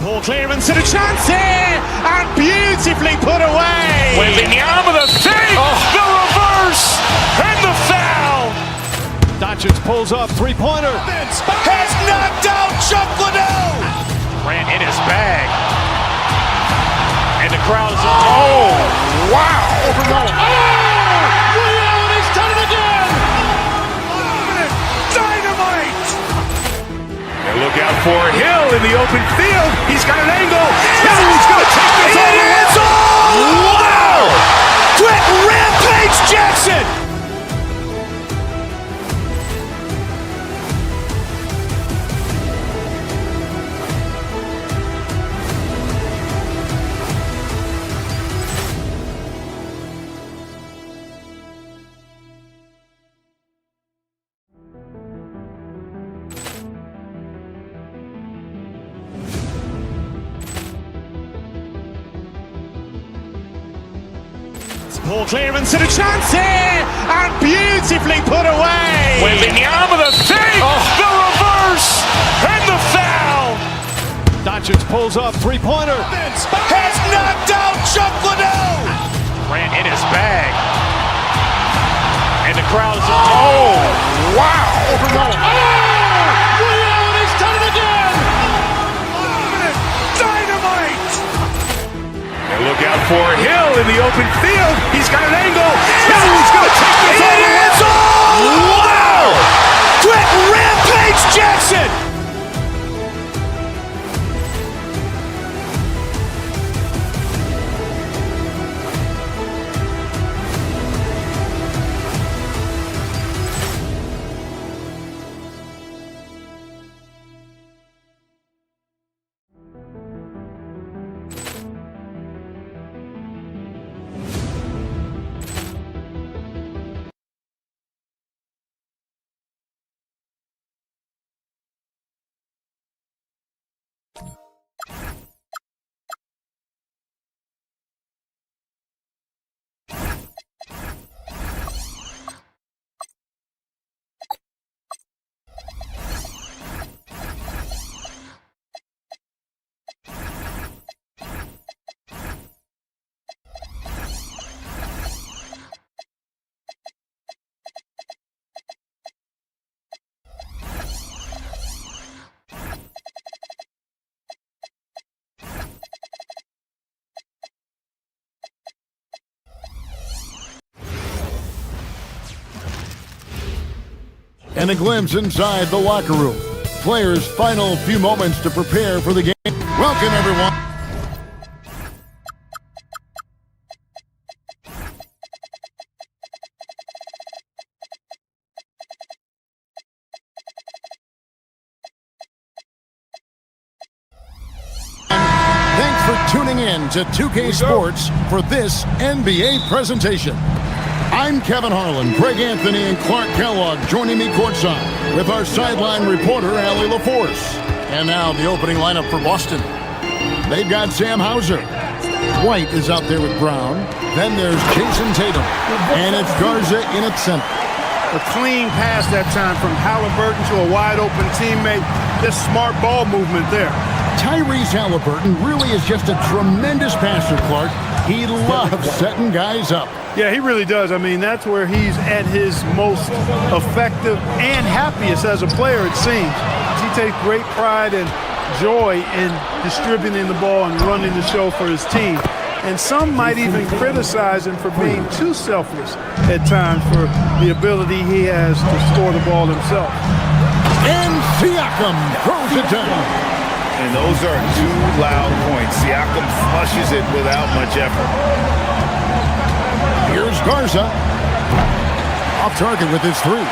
Ball clearance and a chance here, and beautifully put away. Wembanyama the save, the reverse, and the foul. Doncic pulls up, three-pointer. Has knocked out Chuck Liddell. Grant in his bag. And the crowd is, oh, wow. Ray Allen has done it again. Dynamite. And look out for Hill in the open field. He's got an angle. Hill's going to take this all the way. Wow. Quick Rampage Jackson. Ball clearance and a chance here, and beautifully put away. Wembanyama the save, the reverse, and the foul. Doncic pulls up, three-pointer. Has knocked out Chuck Liddell. Grant in his bag. And the crowd is, oh, wow. Ray Allen has done it again. Dynamite. And look out for Hill in the open field. He's got an angle. Hill's going to take this all the way. Wow. Quick Rampage Jackson. and a glimpse inside the locker room. Players' final few moments to prepare for the game. Welcome, everyone. Thanks for tuning in to 2K Sports for this NBA presentation. I'm Kevin Harlan, Greg Anthony, and Clark Kellogg joining me courtside with our sideline reporter, Allie LaForce. And now the opening lineup for Boston. They've got Sam Hauser. White is out there with Brown. Then there's Jason Tatum. And it's Garza in at center. A clean pass that time from Halliburton to a wide-open teammate. Just smart ball movement there. Tyrese Halliburton really is just a tremendous passer, Clark. He loves setting guys up. Yeah, he really does. I mean, that's where he's at his most effective and happiest as a player, it seems. He takes great pride and joy in distributing the ball and running the show for his team. And some might even criticize him for being too selfless at times for the ability he has to score the ball himself. And Siakam throws it down. And those are two loud points. Siakam flushes it without much effort. Here's Garza. Off target with his three.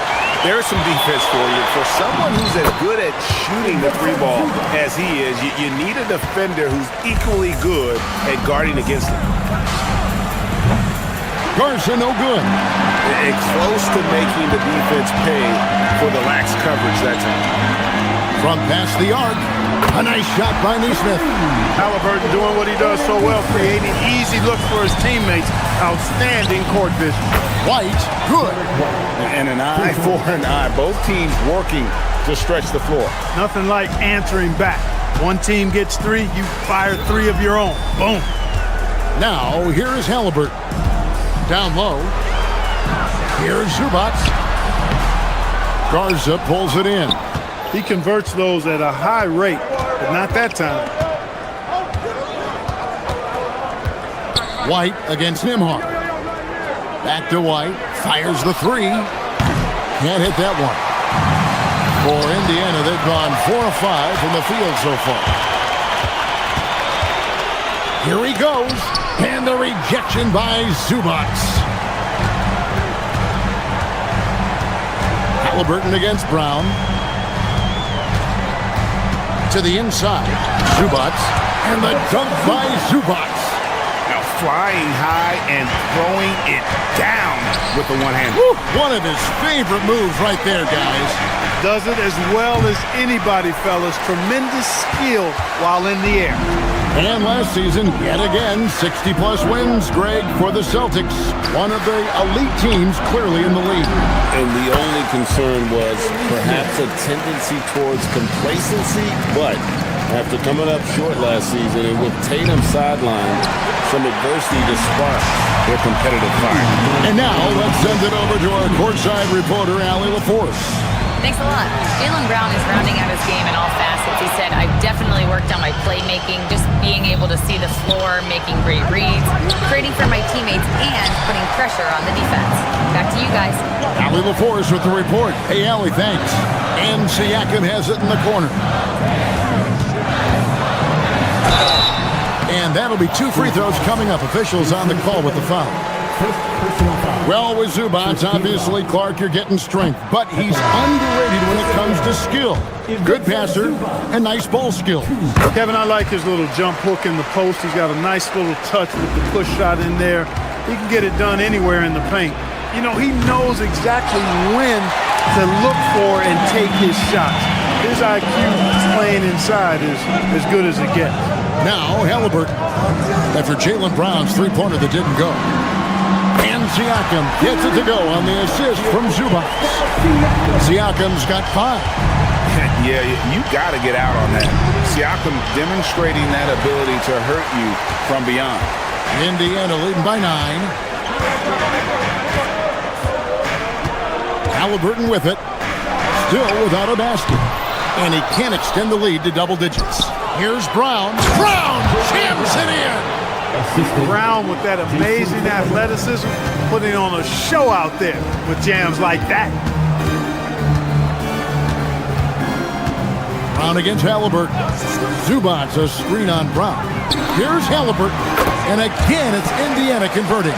There's some defense for you. For someone who's as good at shooting the three ball as he is, you need a defender who's equally good at guarding against him. Garza no good. And close to making the defense pay for the lax coverage that time. From past the arc. A nice shot by Neesmith. Halliburton doing what he does so well, creating easy looks for his teammates. Outstanding court vision. White, good. And an eye for an eye. Both teams working to stretch the floor. Nothing like answering back. One team gets three, you fire three of your own. Boom. Now, here is Halliburton. Down low. Here's Zubac. Garza pulls it in. He converts those at a high rate, but not that time. White against Nembhard. Back to White. Fires the three. Can't hit that one. For Indiana, they've gone 4 of 5 from the field so far. Here he goes. And the rejection by Zubac. Halliburton against Brown. To the inside. Zubac. And the dunk by Zubac. Now flying high and throwing it down with the one hand. One of his favorite moves right there, guys. Does it as well as anybody, fellas. Tremendous skill while in the air. And last season, yet again, 60-plus wins, Greg, for the Celtics. One of the elite teams clearly in the league. And the only concern was perhaps a tendency towards complacency, but after coming up short last season and with Tatum sidelined, some adversity to spark their competitive fire. And now, let's send it over to our courtside reporter, Allie LaForce. Thanks a lot. Jaylen Brown is rounding out his game in all facets. He said, I've definitely worked on my playmaking, just being able to see the floor, making great reads, creating for my teammates, and putting pressure on the defense. Back to you guys. Allie LaForce with the report. Hey, Allie, thanks. And Siakam has it in the corner. And that'll be 2 free throws coming up. Officials on the call with the foul. Well, with Zubac, obviously, Clark, you're getting strength, but he's underrated when it comes to skill. Good passer and nice ball skill. Kevin, I like his little jump hook in the post. He's got a nice little touch with the push shot in there. He can get it done anywhere in the paint. You know, he knows exactly when to look for and take his shots. His IQ playing inside is as good as it gets. Now, Halliburton, after Jaylen Brown's three-pointer that didn't go. And Siakam gets it to go on the assist from Zubac. Siakam's got 5. Yeah, you got to get out on that. Siakam demonstrating that ability to hurt you from beyond. Indiana leading by 9. Halliburton with it. Still without a basket. And he can't extend the lead to double digits. Here's Brown. Brown jams it in. Brown with that amazing athleticism, putting on a show out there with jams like that. Brown against Halliburton. Zubac's a screen on Brown. Here's Halliburton. And again, it's Indiana converting.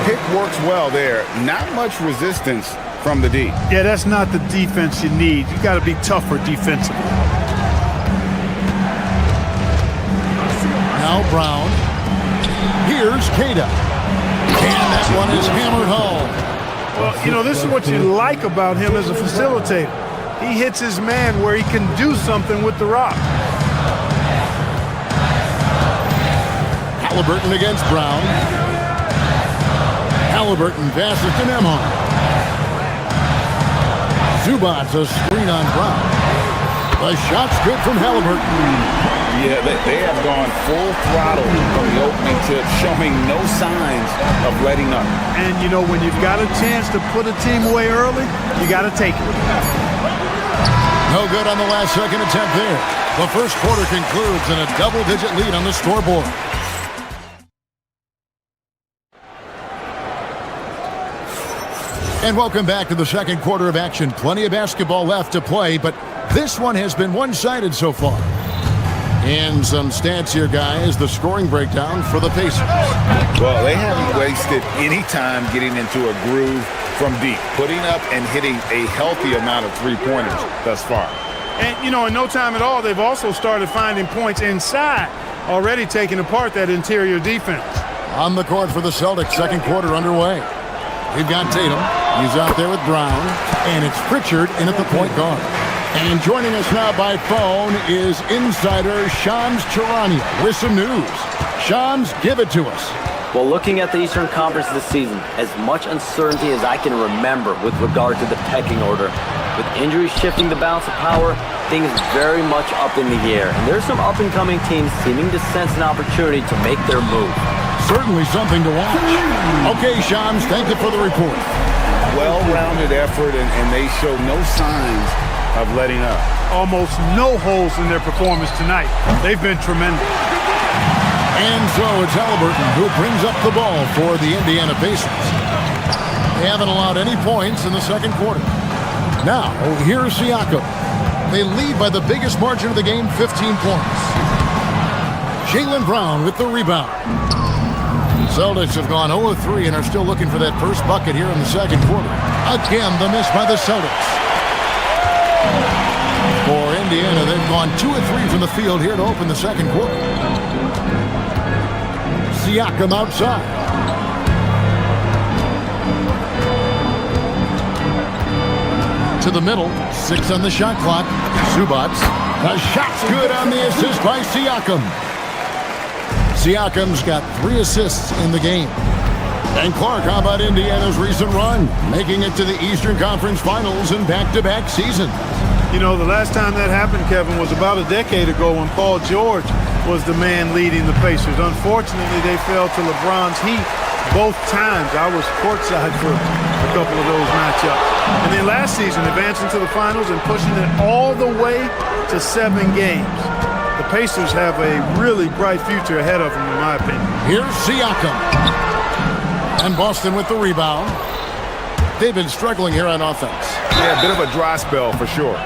Pick works well there. Not much resistance from the D. Yeah, that's not the defense you need. You got to be tougher defensively. Now Brown. Here's Cada. And that one is hammered home. Well, you know, this is what you like about him as a facilitator. He hits his man where he can do something with the rock. Halliburton against Brown. Halliburton passes to Nemhard. Zubac's a screen on Brown. The shot's good from Halliburton. Yeah, they have gone full throttle from the opening tip, showing no signs of letting up. And, you know, when you've got a chance to put a team away early, you got to take it. No good on the last second attempt there. The first quarter concludes in a double-digit lead on the scoreboard. And welcome back to the second quarter of action. Plenty of basketball left to play, but this one has been one-sided so far. And some stats here, guys. The scoring breakdown for the Pacers. Well, they haven't wasted any time getting into a groove from deep, putting up and hitting a healthy amount of three-pointers thus far. And, you know, in no time at all, they've also started finding points inside, already taking apart that interior defense. On the court for the Celtics, second quarter underway. We've got Tatum. He's out there with Brown. And it's Pritchard in at the point guard. And joining us now by phone is insider Shams Charania with some news. Shams, give it to us. Well, looking at the Eastern Conference this season, as much uncertainty as I can remember with regard to the pecking order. With injuries shifting the balance of power, things very much up in the air. And there's some up-and-coming teams seeming to sense an opportunity to make their move. Certainly something to watch. Okay, Shams, thank you for the report. Well-rounded effort, and they show no signs of letting up. Almost no holes in their performance tonight. They've been tremendous. And so it's Halliburton who brings up the ball for the Indiana Pacers. They haven't allowed any points in the second quarter. Now, here's Siakam. They lead by the biggest margin of the game, 15 points. Jaylen Brown with the rebound. Celtics have gone 0-3 and are still looking for that first bucket here in the second quarter. Again, the miss by the Celtics. For Indiana, they've gone 2-3 from the field here to open the second quarter. Siakam outside. To the middle, 6 on the shot clock. Zubac. The shot's good on the assist by Siakam. Siakam's got 3 assists in the game. And Clark, how about Indiana's recent run, making it to the Eastern Conference Finals in back-to-back seasons? You know, the last time that happened, Kevin, was about a decade ago when Paul George was the man leading the Pacers. Unfortunately, they fell to LeBron's heat both times. I was courtside for a couple of those matchups. And then last season, advancing to the finals and pushing it all the way to 7 games. The Pacers have a really bright future ahead of them, in my opinion. Here's Siakam. And Boston with the rebound. They've been struggling here on offense. Yeah, a bit of a dry spell for sure.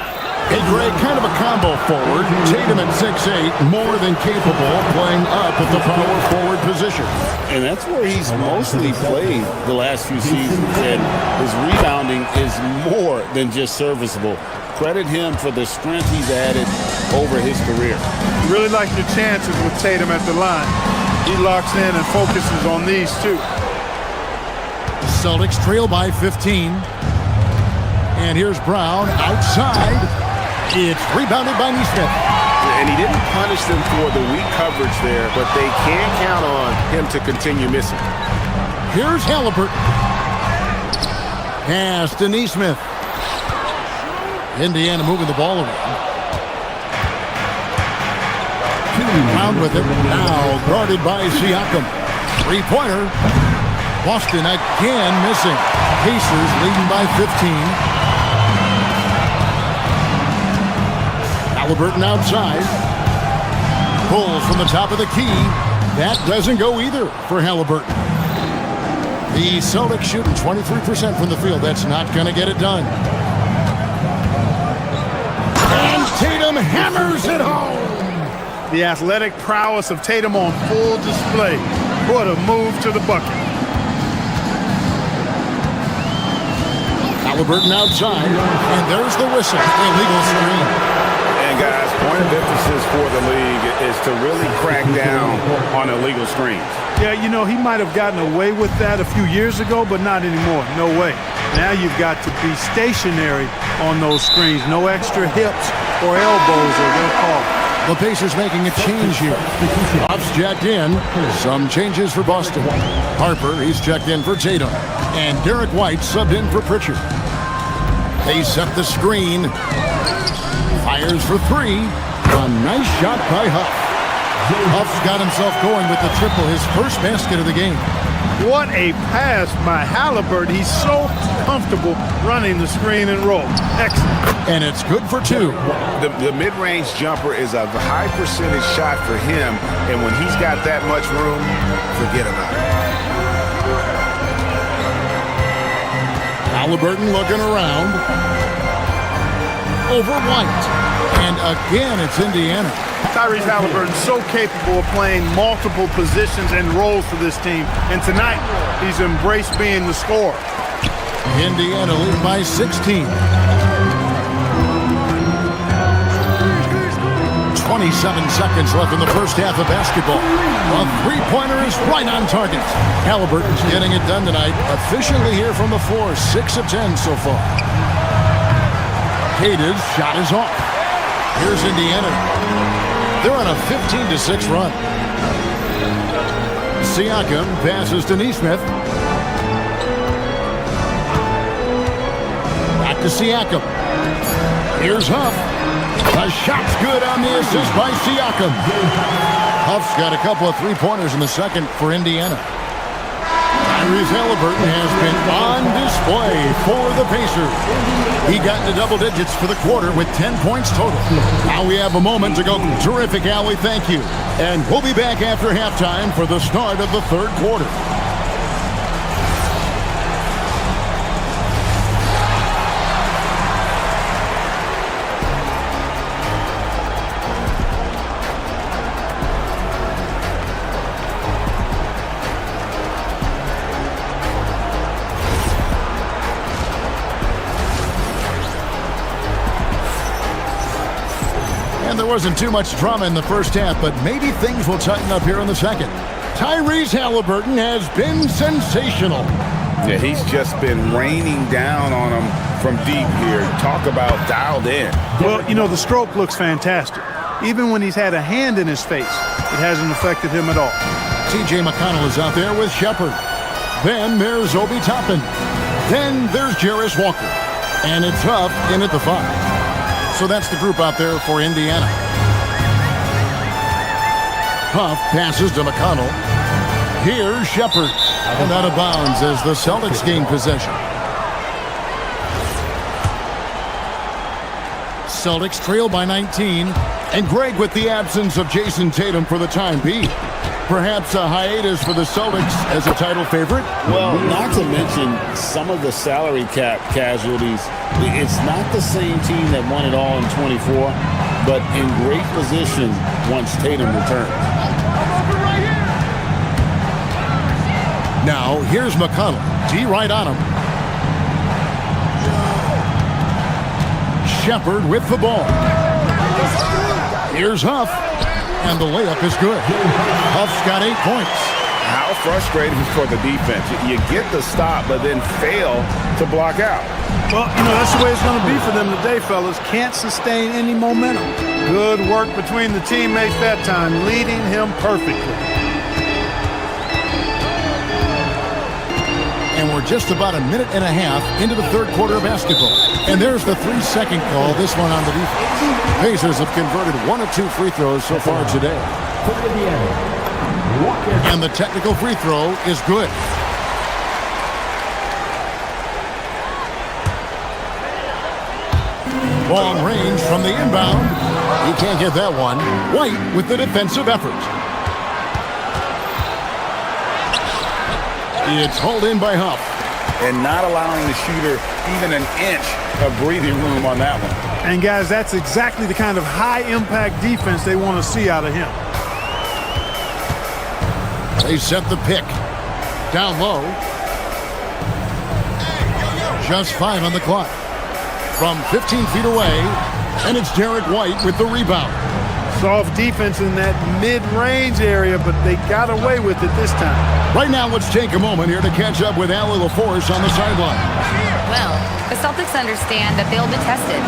Hey, Greg, kind of a combo forward. Tatum at 6'8", more than capable, playing up at the power forward position. And that's where he's mostly played the last few seasons. And his rebounding is more than just serviceable. Credit him for the strength he's added over his career. Really like your chances with Tatum at the line. He locks in and focuses on these two. The Celtics trail by 15. And here's Brown outside. It's rebounded by Nesmith. And he didn't punish them for the weak coverage there, but they can count on him to continue missing. Here's Halliburton. Pass to Nesmith. Indiana moving the ball around. Brown with it. Now guarded by Siakam. Three-pointer. Boston again missing. Pacers leading by 15. Halliburton outside. Pulls from the top of the key. That doesn't go either for Halliburton. The Celtics shooting 23% from the field. That's not going to get it done. And Tatum Tatum hammers it home. The athletic prowess of Tatum on full display. What a move to the bucket. Halliburton outside, and there's the whistle. Illegal screen. And guys, point of emphasis for the league is to really crack down on illegal screens. Yeah, you know, he might have gotten away with that a few years ago, but not anymore. No way. Now you've got to be stationary on those screens. No extra hips or elbows or they'll call it. The Pacers making a change here. Huff's checked in. Some changes for Boston. Harper, he's checked in for Tatum. And Derek White subbed in for Pritchard. They set the screen. Fires for three. A nice shot by Huff. Huff's got himself going with the triple, his first basket of the game. What a pass by Halliburton. He's so comfortable running the screen and roll. Excellent. And it's good for two. The mid-range jumper is a high percentage shot for him, and when he's got that much room, forget about it. Halliburton looking around. Over White. And again, it's Indiana. Tyrese Halliburton so capable of playing multiple positions and roles for this team. And tonight, he's embraced being the scorer. Indiana leading by 16. 27 seconds left in the first half of basketball. A three-pointer is right on target. Halliburton's getting it done tonight. Efficiently here from the floor. 6 of 10 so far. Cade's shot is off. Here's Indiana. They're on a 15-6 run. Siakam passes to Nesmith. Back to Siakam. Here's Huff. The shot's good on the assist by Siakam. Huff's got a couple of three-pointers in the second for Indiana. Tyrese Halliburton has been on display for the Pacers. He got into double digits for the quarter with 10 points total. Now we have a moment to go. Terrific, Allie. Thank you. And we'll be back after halftime for the start of the third quarter. There wasn't too much drama in the first half, but maybe things will tighten up here in the second. Tyrese Halliburton has been sensational. Yeah, he's just been raining down on him from deep here. Talk about dialed in. Well, you know, the stroke looks fantastic. Even when he's had a hand in his face, it hasn't affected him at all. TJ McConnell is out there with Shepard. Then there's Obi Toppin. Then there's Jarris Walker. And it's Huff in at the 5. So that's the group out there for Indiana. Huff passes to McConnell. Here's Shepard. And out of bounds as the Celtics gain possession. Celtics trail by 19. And Greg with the absence of Jason Tatum for the time being. Perhaps a hiatus for the Celtics as a title favorite? Well, not to mention some of the salary cap casualties. It's not the same team that won it all in 24, but in great position once Tatum returns. Now, here's McConnell. D right on him. Shepard with the ball. Here's Huff. And the layup is good. Huff's got 8 points. How frustrating for the defense. You get the stop, but then fail to block out. Well, you know, that's the way it's going to be for them today, fellas. Can't sustain any momentum. Good work between the teammates that time, leading him perfectly. And we're just about a minute and a half into the third quarter of basketball. And there's the 3-second call, this one on the defense. Pacers have converted 1 of 2 free throws so far today. And the technical free throw is good. Long range from the inbound. He can't get that one. White with the defensive effort. It's hauled in by Huff. And not allowing the shooter even an inch of breathing room on that one. And guys, that's exactly the kind of high-impact defense they want to see out of him. They set the pick. Down low. Just 5 on the clock. From 15 feet away, and it's Derek White with the rebound. Soft defense in that mid-range area, but they got away with it this time. Right now, let's take a moment here to catch up with Allie LaForce on the sideline. Well, the Celtics understand that they'll be tested.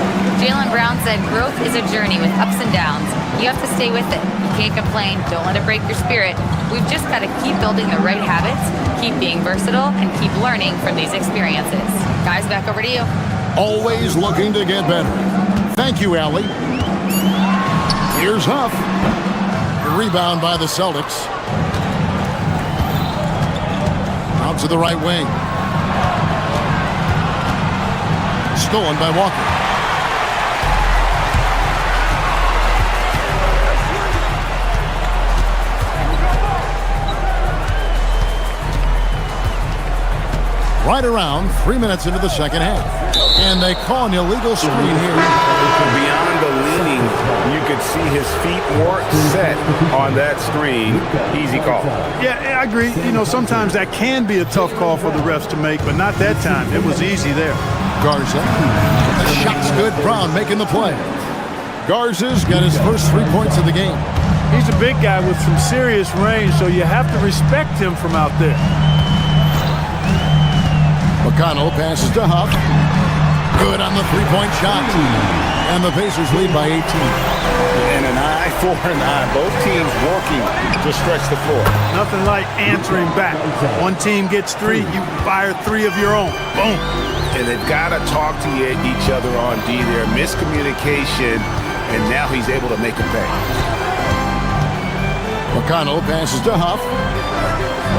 Jaylen Brown said growth is a journey with ups and downs. You have to stay with it. You can't complain. Don't let it break your spirit. We've just got to keep building the right habits, keep being versatile, and keep learning from these experiences. Guys, back over to you. Always looking to get better. Thank you, Allie. Here's Huff. The rebound by the Celtics. Out to the right wing. Stolen by Walker. Right around 3 minutes into the second half. And they call an illegal screen here. Beyond the leaning, you could see his feet weren't set on that screen. Easy call. Yeah, I agree. You know, sometimes that can be a tough call for the refs to make, but not that time. It was easy there. Garza. The shot's good. Brown making the play. Garza's got his first 3 points of the game. He's a big guy with some serious range, so you have to respect him from out there. McConnell passes to Huff. Good on the three-point shot. And the Pacers lead by 18. And an eye for an eye. Both teams working to stretch the floor. Nothing like answering back. One team gets 3, you fire 3 of your own. Boom. And they've got to talk to each other on D there. Miscommunication, and now he's able to make a pay. McConnell passes to Huff.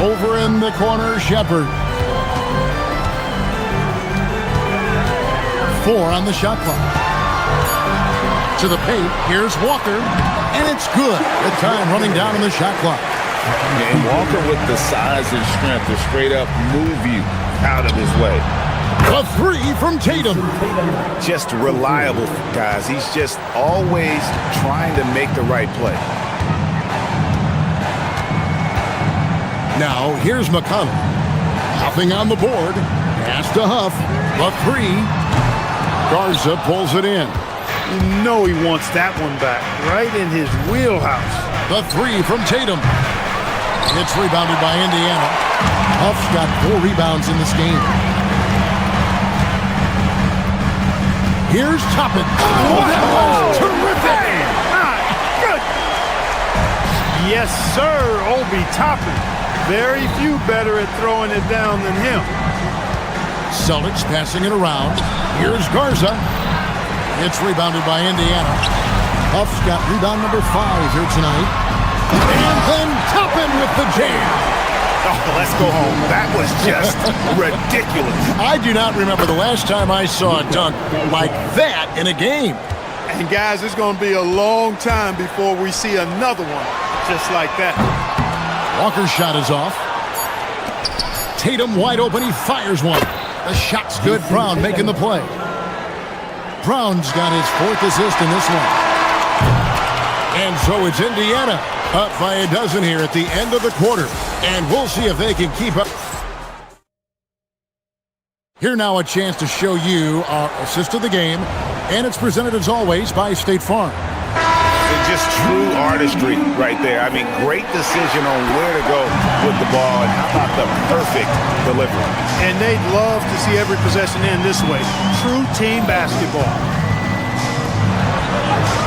Over in the corner, Shepard. 4 on the shot clock. To the paint, here's Walker, and it's good. The time running down on the shot clock. And Walker with the size and strength to straight up move you out of his way. A 3 from Tatum. Just reliable, guys. He's just always trying to make the right play. Now, here's McConnell. Hopping on the board. Pass to Huff. A 3. Garza pulls it in. You know he wants that one back, right in his wheelhouse. The 3 from Tatum. It's rebounded by Indiana. Huff's got 4 rebounds in this game. Here's Toppin. Oh, that was terrific! Good. Yes, sir, Obi Toppin. Very few better at throwing it down than him. Celtics passing it around. Here's Garza. It's rebounded by Indiana. Huff's got rebound number 5 here tonight. And then Toppin with the jam. Oh, let's go home. That was just ridiculous. I do not remember the last time I saw a dunk like that in a game. And guys, it's going to be a long time before we see another one just like that. Walker's shot is off. Tatum wide open. He fires one. The shot's good. Brown making the play. Brown's got his 4th assist in this one. And so it's Indiana up by a dozen here at the end of the quarter. And we'll see if they can keep up. Here now a chance to show you our assist of the game. And it's presented as always by State Farm. Just true artistry right there. I mean, great decision on where to go with the ball, and how about the perfect delivery. And they'd love to see every possession end this way. True team basketball.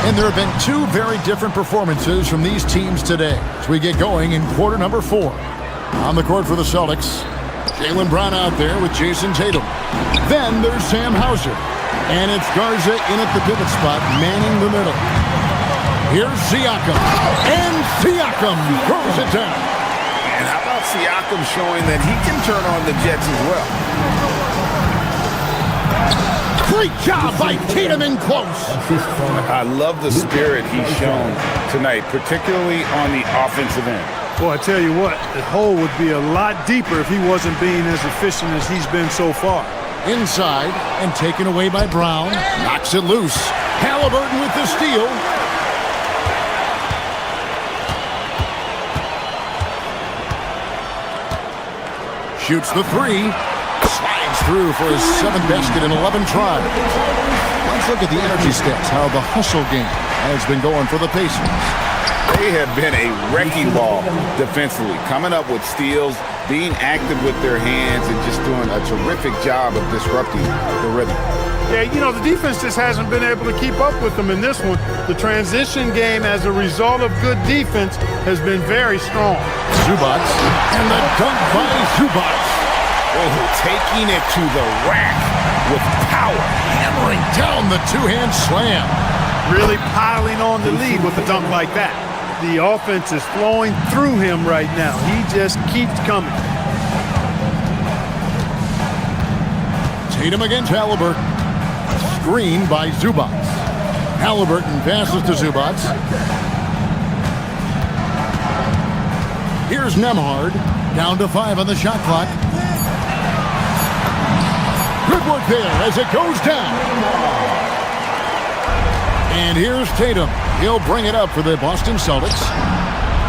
And there have been 2 very different performances from these teams today as we get going in quarter number 4. On the court for the Celtics, Jaylen Brown out there with Jason Tatum. Then there's Sam Hauser. And it's Garza in at the pivot spot, manning the middle. Here's Siakam. And Siakam throws it down. And how about Siakam showing that he can turn on the Jets as well? Great job by Tatum in close. I love the spirit he's shown tonight, particularly on the offensive end. Boy, I tell you what, the hole would be a lot deeper if he wasn't being as efficient as he's been so far. Inside and taken away by Brown. Knocks it loose. Halliburton with the steal. Shoots the three. Slides through for his 7th basket in 11 tries. Let's look at the energy stats, how the hustle game has been going for the Pacers. They have been a wrecking ball defensively, coming up with steals, being active with their hands, and just doing a terrific job of disrupting the rhythm. Yeah, you know, the defense just hasn't been able to keep up with them in this one. The transition game, as a result of good defense, has been very strong. Zubac, and the dunk by Zubac. Oh, taking it to the rack with power. Hammering down the two-hand slam. Really piling on the lead with a dunk like that. The offense is flowing through him right now. He just keeps coming. Tatum against Halliburton. Screen by Zubac. Halliburton passes to Zubac. Here's Nembhard. Down to 5 on the shot clock. Good work there as it goes down. And here's Tatum. He'll bring it up for the Boston Celtics.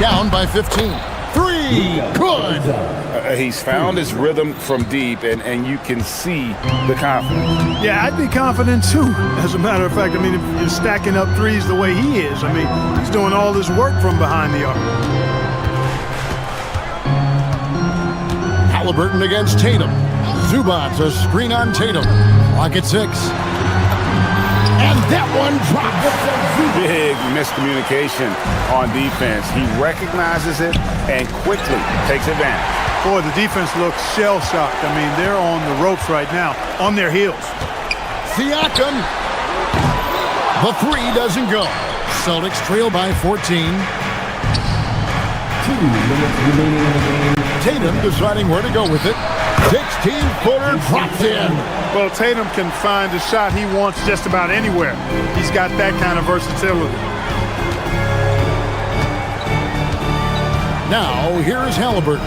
Down by 15. Three. Good. He's found his rhythm from deep, and you can see the confidence. Yeah, I'd be confident too. As a matter of fact, I mean, if you're stacking up threes the way he is, I mean, he's doing all this work from behind the arc. Halliburton against Tatum. Zubac, a screen on Tatum. Clock at 6. And that one drops. Big miscommunication on defense. He recognizes it and quickly takes advantage. Boy, the defense looks shell-shocked. I mean, they're on the ropes right now, on their heels. Siakam. The three doesn't go. Celtics trail by 14. 2 minutes remaining in the game. Tatum deciding where to go with it. 16-footer drops in. Well, Tatum can find a shot he wants just about anywhere. He's got that kind of versatility. Now, here's Halliburton.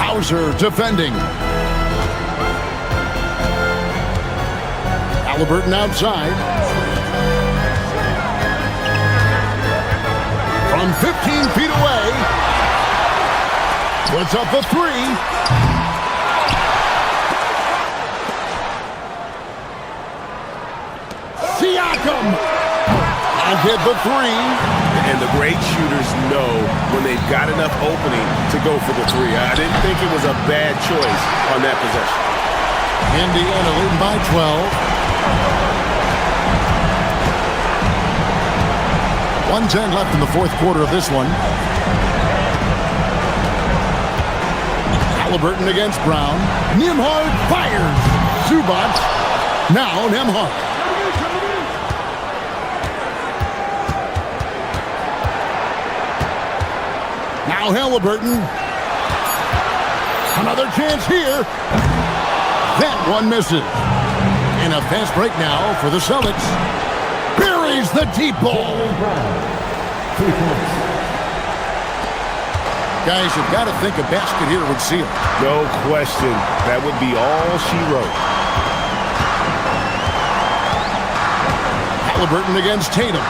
Hauser defending. Halliburton outside. From 15 feet away. Puts up the three. Siakam. I'll hit the three. And the great shooters know when they've got enough opening to go for the three. I didn't think it was a bad choice on that possession. Indiana leading by 12. 1:10 left in the fourth quarter of this one. Halliburton against Brown. Nembhard fires. Zubac. Now Nembhard. Now Halliburton. Another chance here. That one misses. And a fast break now for the Celtics. Buries the deep ball. Guys, you've got to think a basket here would seal. No question. That would be all she wrote. Halliburton against Tatum.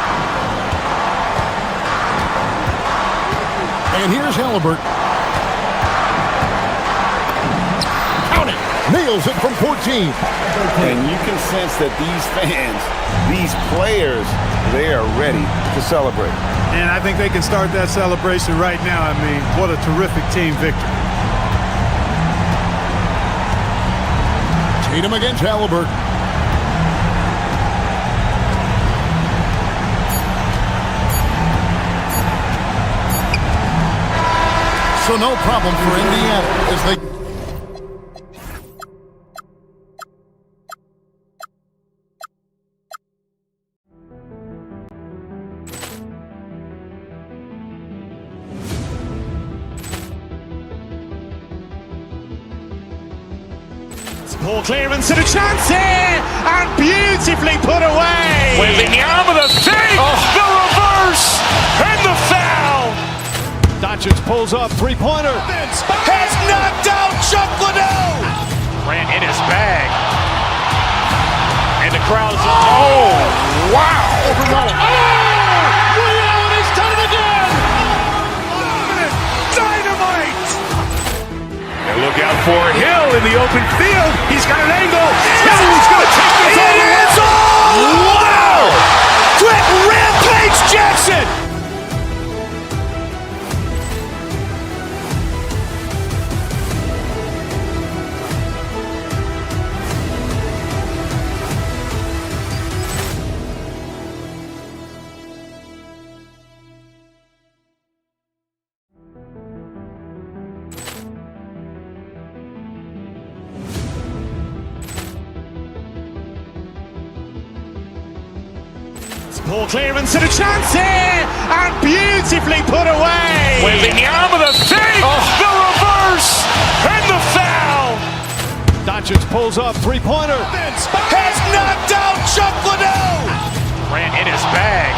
And here's Halliburton. Count it. Nails it from 14. And you can sense that these fans, these players, they are ready to celebrate. And I think they can start that celebration right now. I mean, what a terrific team victory. Tatum against Halliburton. So no problem for Indiana as they... Ball clearance and a chance here, and beautifully put away. With the arm of the fake, the reverse, and the foul. Doncic pulls up, three-pointer. Has knocked out Chuck Liddell. Grant in his bag. And the crowd's, oh, wow. Over Nolan. Ray Allen has done it again. Dynamite. And look out for Hill in the open field. He's got an angle. Hill's going to take this all the way. Wow! Quick rampage Jackson. Poor clearance and a chance here, and beautifully put away. Wembanyama the fake, the reverse, and the foul. Doncic pulls up, three-pointer. Has knocked out Chuck Liddell. Grant in his bag.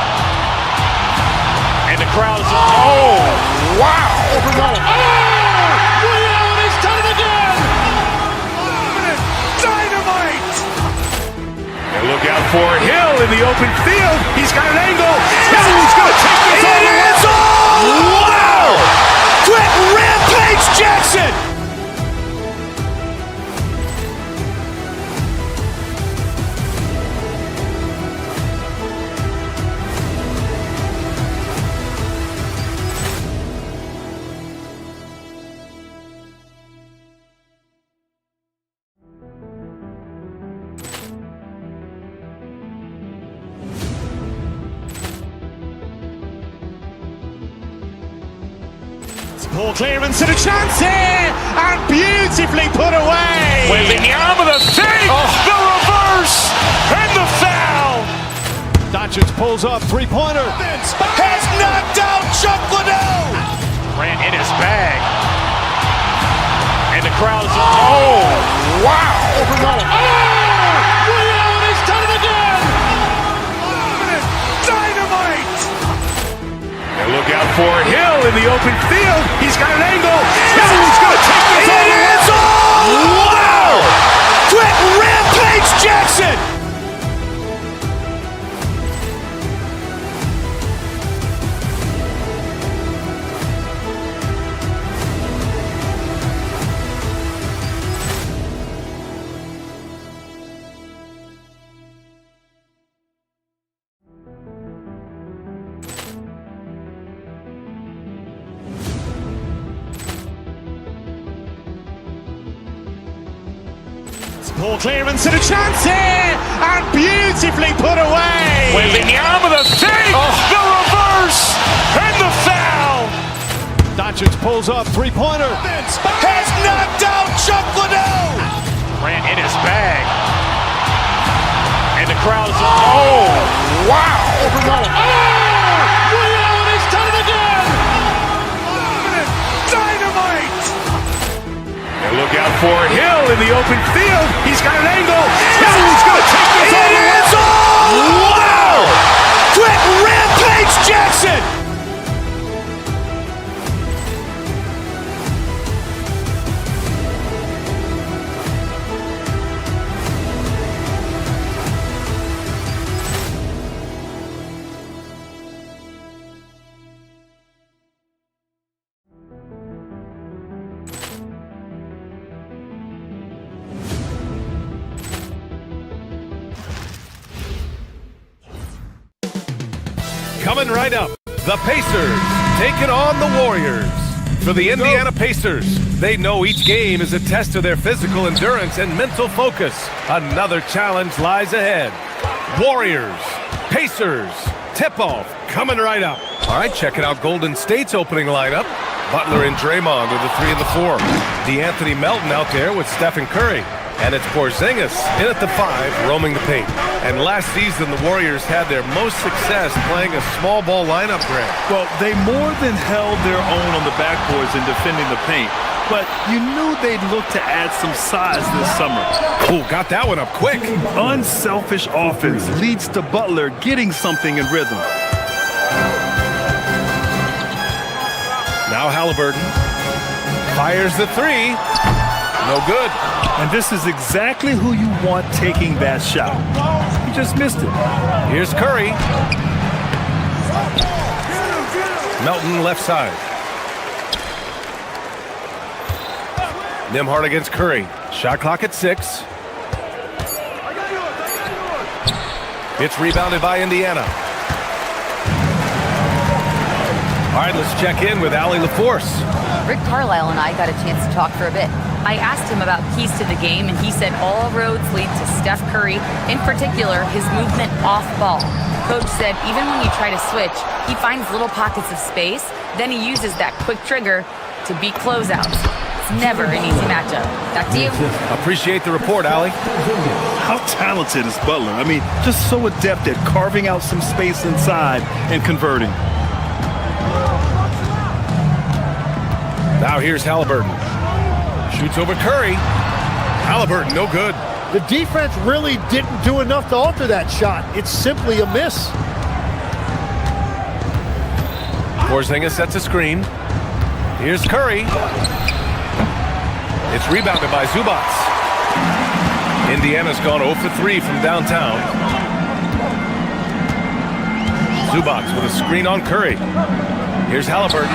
And the crowd's, oh, wow. Over Nolan. Ray Allen has done it again. Dynamite. And look out for Hill in the open field. He's got an angle. Hill's going to take this all the way. Wow! Quick rampage Jackson. Poor clearance and a chance here, and beautifully put away. Wembanyama the fake, the reverse, and the foul. Doncic pulls up, three-pointer. Has knocked out Chuck Liddell. Grant in his bag. And the crowd's, oh, wow. Over Nolan. Ray Allen has done it again. Dynamite. And look out for Hill in the open field. He's got an angle. Hill's going to take this all the way. Wow! Quick rampage Jackson. Poor clearance and a chance here, and beautifully put away. Wembanyama the fake, the reverse, and the foul. Doncic pulls up, three-pointer. Has knocked out Chuck Liddell. Grant in his bag. And the crowd's, oh, wow. Over Nolan. Ray Allen has done it again. Dynamite. And look out for Hill in the open field. He's got an angle. Hill's going to take this all the way. Wow! Quick rampage Jackson. Coming right up, the Pacers taking on the Warriors. For the Indiana Pacers, they know each game is a test of their physical endurance and mental focus. Another challenge lies ahead. Warriors, Pacers, tip-off coming right up. All right, checking out Golden State's opening lineup. Butler and Draymond are the 3 and the 4. DeAnthony Melton out there with Stephen Curry. And it's Porzingis in at the 5, roaming the paint. And last season, the Warriors had their most success playing a small ball lineup, Grant. Well, they more than held their own on the backboards in defending the paint. But you knew they'd look to add some size this summer. Oh, got that one up quick. Unselfish offense leads to Butler getting something in rhythm. Now Halliburton fires the 3. No good. And this is exactly who you want taking that shot. He just missed it. Here's Curry. Melton left side. Nembhard against Curry. Shot clock at 6. It's rebounded by Indiana. All right, let's check in with Allie LaForce. Rick Carlisle and I got a chance to talk for a bit. I asked him about keys to the game, and he said all roads lead to Steph Curry, in particular, his movement off ball. Coach said even when you try to switch, he finds little pockets of space, then he uses that quick trigger to beat closeouts. It's never an easy matchup. Back to you. Appreciate the report, Allie. How talented is Butler? I mean, just so adept at carving out some space inside and converting. Now here's Halliburton. Shoots over Curry. Halliburton, no good. The defense really didn't do enough to alter that shot. It's simply a miss. Porzingis sets a screen. Here's Curry. It's rebounded by Zubac. Indiana's gone 0 for 3 from downtown. Zubac with a screen on Curry. Here's Halliburton.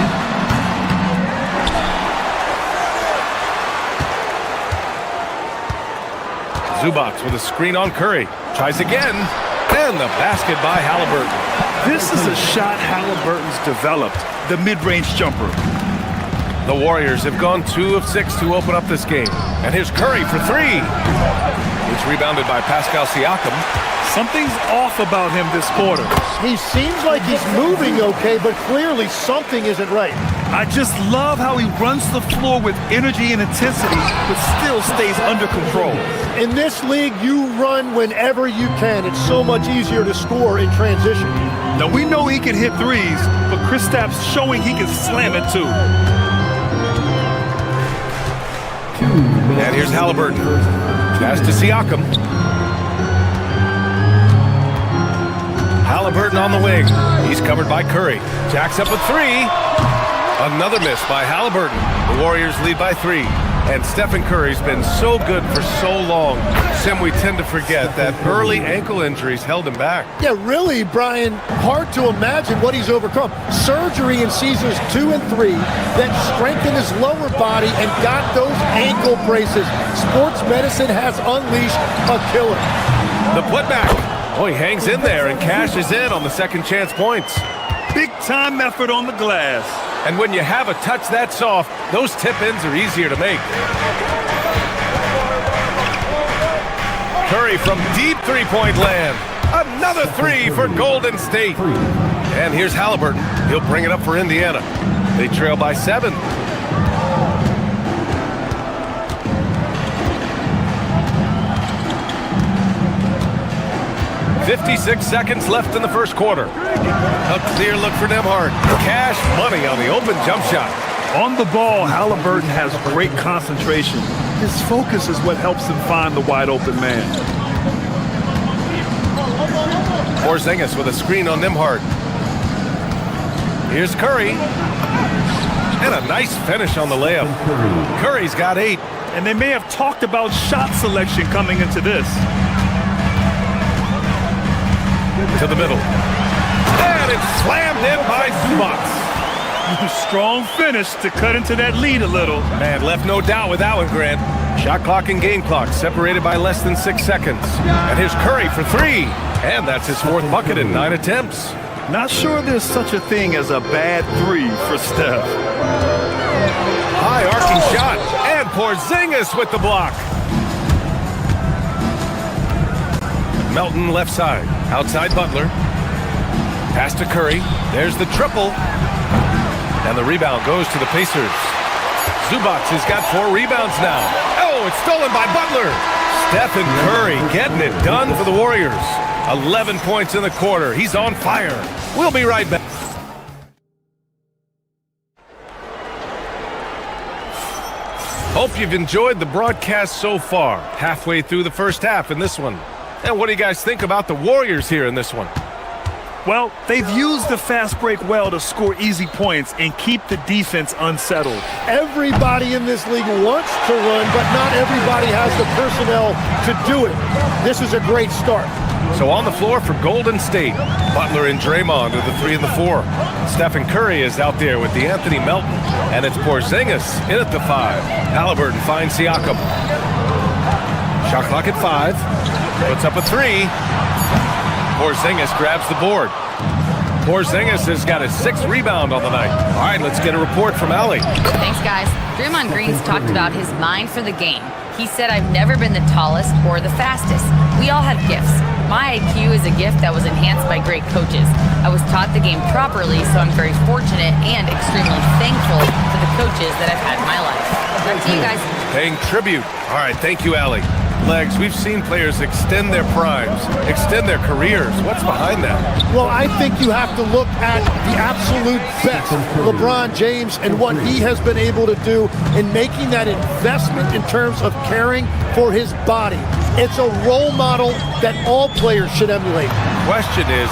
Zubac with a screen on Curry. Tries again. And the basket by Halliburton. This is a shot Halliburton's developed, the mid-range jumper. The Warriors have gone 2 of 6 to open up this game. And here's Curry for 3. It's rebounded by Pascal Siakam. Something's off about him this quarter. He seems like he's moving okay, but clearly something isn't right. I just love how he runs the floor with energy and intensity, but still stays under control. In this league, you run whenever you can. It's so much easier to score in transition. Now, we know he can hit threes, but Kristaps showing he can slam it too. And here's Halliburton. Pass to Siakam. Halliburton on the wing. He's covered by Curry. Jacks up a 3. Another miss by Halliburton. The Warriors lead by 3. And Stephen Curry's been so good for so long. Sim, we tend to forget that early ankle injuries held him back. Yeah, really, Brian, hard to imagine what he's overcome. Surgery in seasons 2 and 3 that strengthened his lower body and got those ankle braces. Sports medicine has unleashed a killer. The putback. Oh, he hangs in there and cashes in on the second chance points. Big time effort on the glass. And when you have a touch that soft, those tip-ins are easier to make. Curry from deep three-point land. Another 3 for Golden State. And here's Halliburton. He'll bring it up for Indiana. They trail by 7. "56 seconds left in the first quarter. A clear look for Nembhard. Cash money on the open jump shot. On the ball, Halliburton has great concentration. His focus is what helps him find the wide open man. Porzingis with a screen on Nembhard. Here's Curry. And a nice finish on the layup. Curry's got 8. And they may have talked about shot selection coming into this. To the middle. And it's slammed in by Zubac. Strong finish to cut into that lead a little. Man, left no doubt with that one, Grant. Shot clock and game clock separated by less than 6 seconds. And here's Curry for 3. And that's his 4th bucket in 9 attempts. Not sure there's such a thing as a bad 3 for Steph. High arcing shot. And Porzingis with the block. Melton left side. Outside Butler. Pass to Curry. There's the triple. And the rebound goes to the Pacers. Zubac has got 4 rebounds now. Oh, it's stolen by Butler. Stephen Curry getting it done for the Warriors. 11 points in the quarter. He's on fire. We'll be right back. Hope you've enjoyed the broadcast so far. Halfway through the first half in this one. And what do you guys think about the Warriors here in this one? Well, they've used the fast break well to score easy points and keep the defense unsettled. Everybody in this league wants to run, but not everybody has the personnel to do it. This is a great start. So on the floor for Golden State, Butler and Draymond are the 3 and the 4. Stephen Curry is out there with DeAnthony Melton, and it's Porzingis in at the 5. Halliburton finds Siakam. Shot clock at 5. Puts up a 3. Porzingis grabs the board. Porzingis has got his 6th rebound on the night. All right, let's get a report from Allie. Thanks, guys. Draymond Green's talked about his mind for the game. He said, "I've never been the tallest or the fastest. We all have gifts. My IQ is a gift that was enhanced by great coaches. I was taught the game properly, so I'm very fortunate and extremely thankful for the coaches that I've had in my life." Back to you guys. Paying tribute. All right, thank you, Allie. Legs, we've seen players extend their primes, extend their careers. What's behind that? Well, I think you have to look at the absolute best, LeBron James, and what he has been able to do in making that investment in terms of caring for his body. It's a role model that all players should emulate. Question is,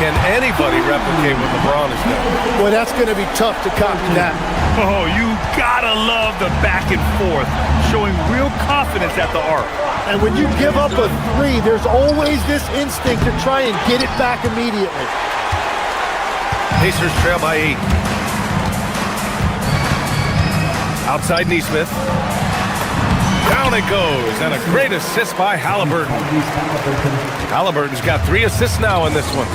can anybody replicate what LeBron has done? Well, that's going to be tough to copy that. Oh, you gotta love the back and forth, showing real confidence at the arc. And when you give up a 3, there's always this instinct to try and get it back immediately. Pacers trail by 8. Outside Neesmith. Down it goes, and a great assist by Halliburton. Halliburton's got 3 assists now in this one.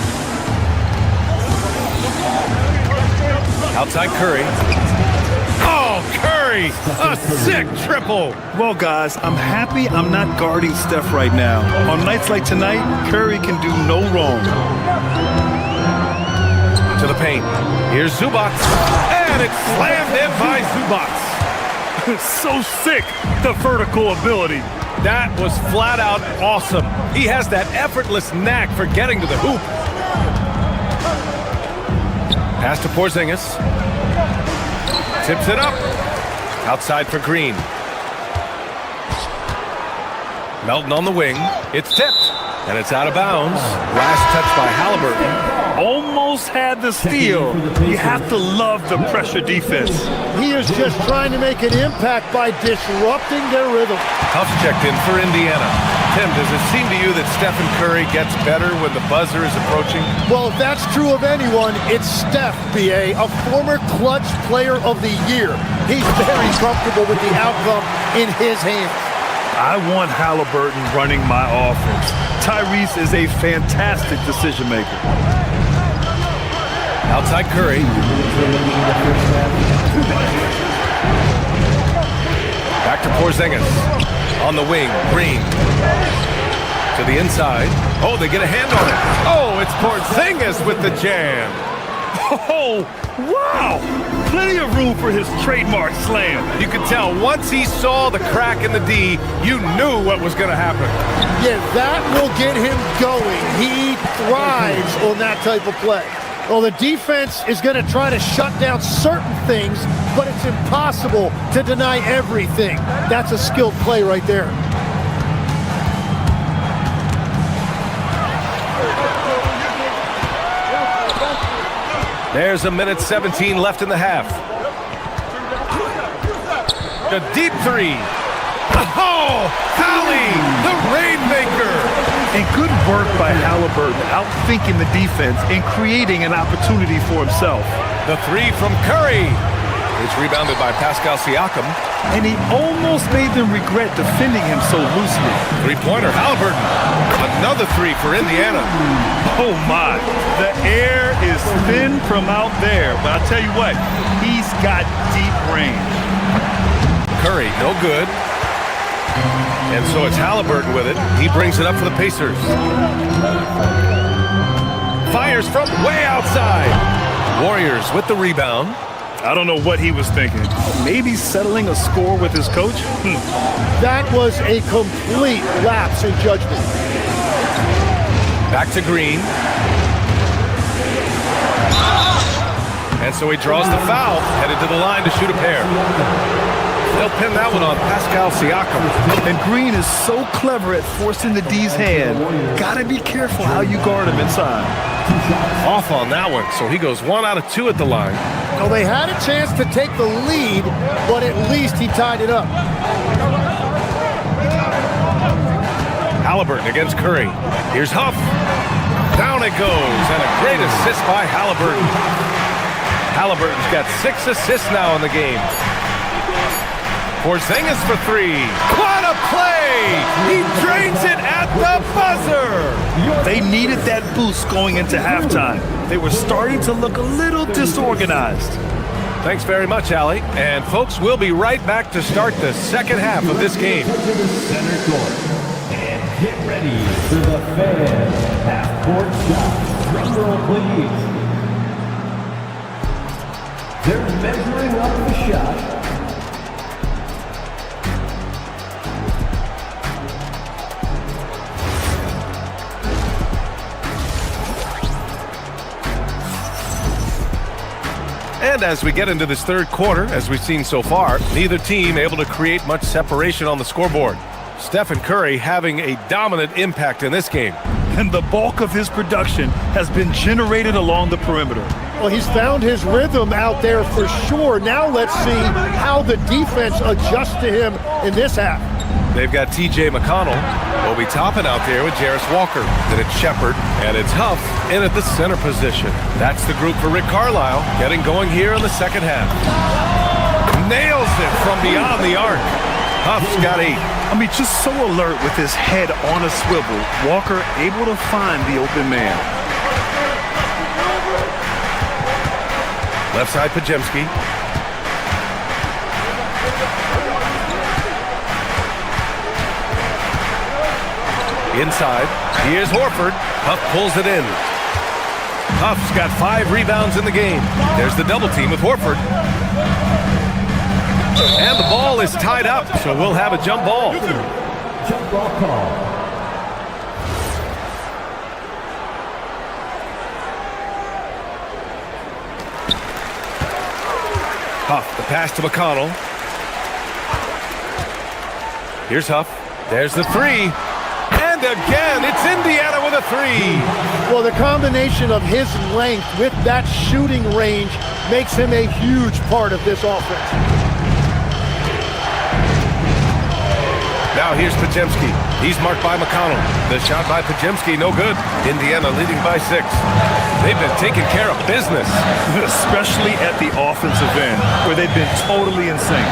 Outside Curry. Oh, Curry! A sick triple! Well, guys, I'm happy I'm not guarding Steph right now. On nights like tonight, Curry can do no wrong. To the paint. Here's Zubac. And it's slammed in by Zubac. So sick, the vertical ability. That was flat out awesome. He has that effortless knack for getting to the hoop. Pass to Porzingis. Tips it up. Outside for Green. Melton on the wing. It's tipped. And it's out of bounds. Last touch by Halliburton. Almost had the steal. You have to love the pressure defense. He is just trying to make an impact by disrupting their rhythm. Huff's checked in for Indiana. Tim, does it seem to you that Stephen Curry gets better when the buzzer is approaching? Well, if that's true of anyone, it's Steph, B.A., a former clutch player of the year. He's very comfortable with the outcome in his hands. I want Halliburton running my offense. Tyrese is a fantastic decision maker. Outside Curry. Back to Porzingis. On the wing, Green. To the inside. Oh, they get a hand on it. Oh, it's Porzingis with the jam. Oh, wow! Plenty of room for his trademark slam. You could tell once he saw the crack in the D, you knew what was going to happen. Yeah, that will get him going. He thrives on that type of play. Well, the defense is going to try to shut down certain things, but it's impossible to deny everything. That's a skilled play right there. There's a minute 17 left in the half. A deep 3. Oh, Hallie, the Rainmaker. And good work by Halliburton, outthinking the defense and creating an opportunity for himself. The 3 from Curry. It's rebounded by Pascal Siakam. And he almost made them regret defending him so loosely. 3-pointer, Halliburton. Another 3 for Indiana. Oh my, the air is thin from out there, but I'll tell you what, he's got deep range. Curry, no good. And so it's Halliburton with it. He brings it up for the Pacers. Fires from way outside. Warriors with the rebound. I don't know what he was thinking. Maybe settling a score with his coach? That was a complete lapse in judgment. Back to Green. And so he draws the foul, headed to the line to shoot a pair. They'll pin that one on Pascal Siakam. And Green is so clever at forcing the D's hand. Gotta be careful how you guard him inside. Off on that one, so he goes 1 out of 2 at the line. Well, they had a chance to take the lead, but at least he tied it up. Halliburton against Curry. Here's Huff. Down it goes, and a great assist by Halliburton. Halliburton's got 6 assists now in the game. Porzingis for 3. What a play! He drains it at the buzzer! They needed that boost going into halftime. They were starting to look a little disorganized. Thanks very much, Allie. And folks, we'll be right back to start the second half of this game. Center court. And get ready for the fan half-court shot. Drum roll, please. They're measuring up the shot. And as we get into this third quarter, as we've seen so far, neither team able to create much separation on the scoreboard. Stephen Curry having a dominant impact in this game. And the bulk of his production has been generated along the perimeter. Well, he's found his rhythm out there for sure. Now let's see how the defense adjusts to him in this half. They've got T.J. McConnell, Obi Toppin out there with Jarris Walker. Then it's Shepard, and it's Huff in at the center position. That's the group for Rick Carlisle, getting going here in the second half. Nails it from beyond the arc. Huff's got 8. I mean, just so alert with his head on a swivel. Walker able to find the open man. Left side, Pajemski. Inside, here's Horford. Huff pulls it in. Huff's got 5 rebounds in the game. There's the double team with Horford. And the ball is tied up, so we'll have a jump ball. Jump ball call. Huff, the pass to McConnell. Here's Huff. There's the 3. And again, it's Indiana with a 3. Well, the combination of his length with that shooting range makes him a huge part of this offense. Now here's Pajemski. He's marked by McConnell. The shot by Pajemski, no good. Indiana leading by 6. They've been taking care of business. Especially at the offensive end, where they've been totally in sync.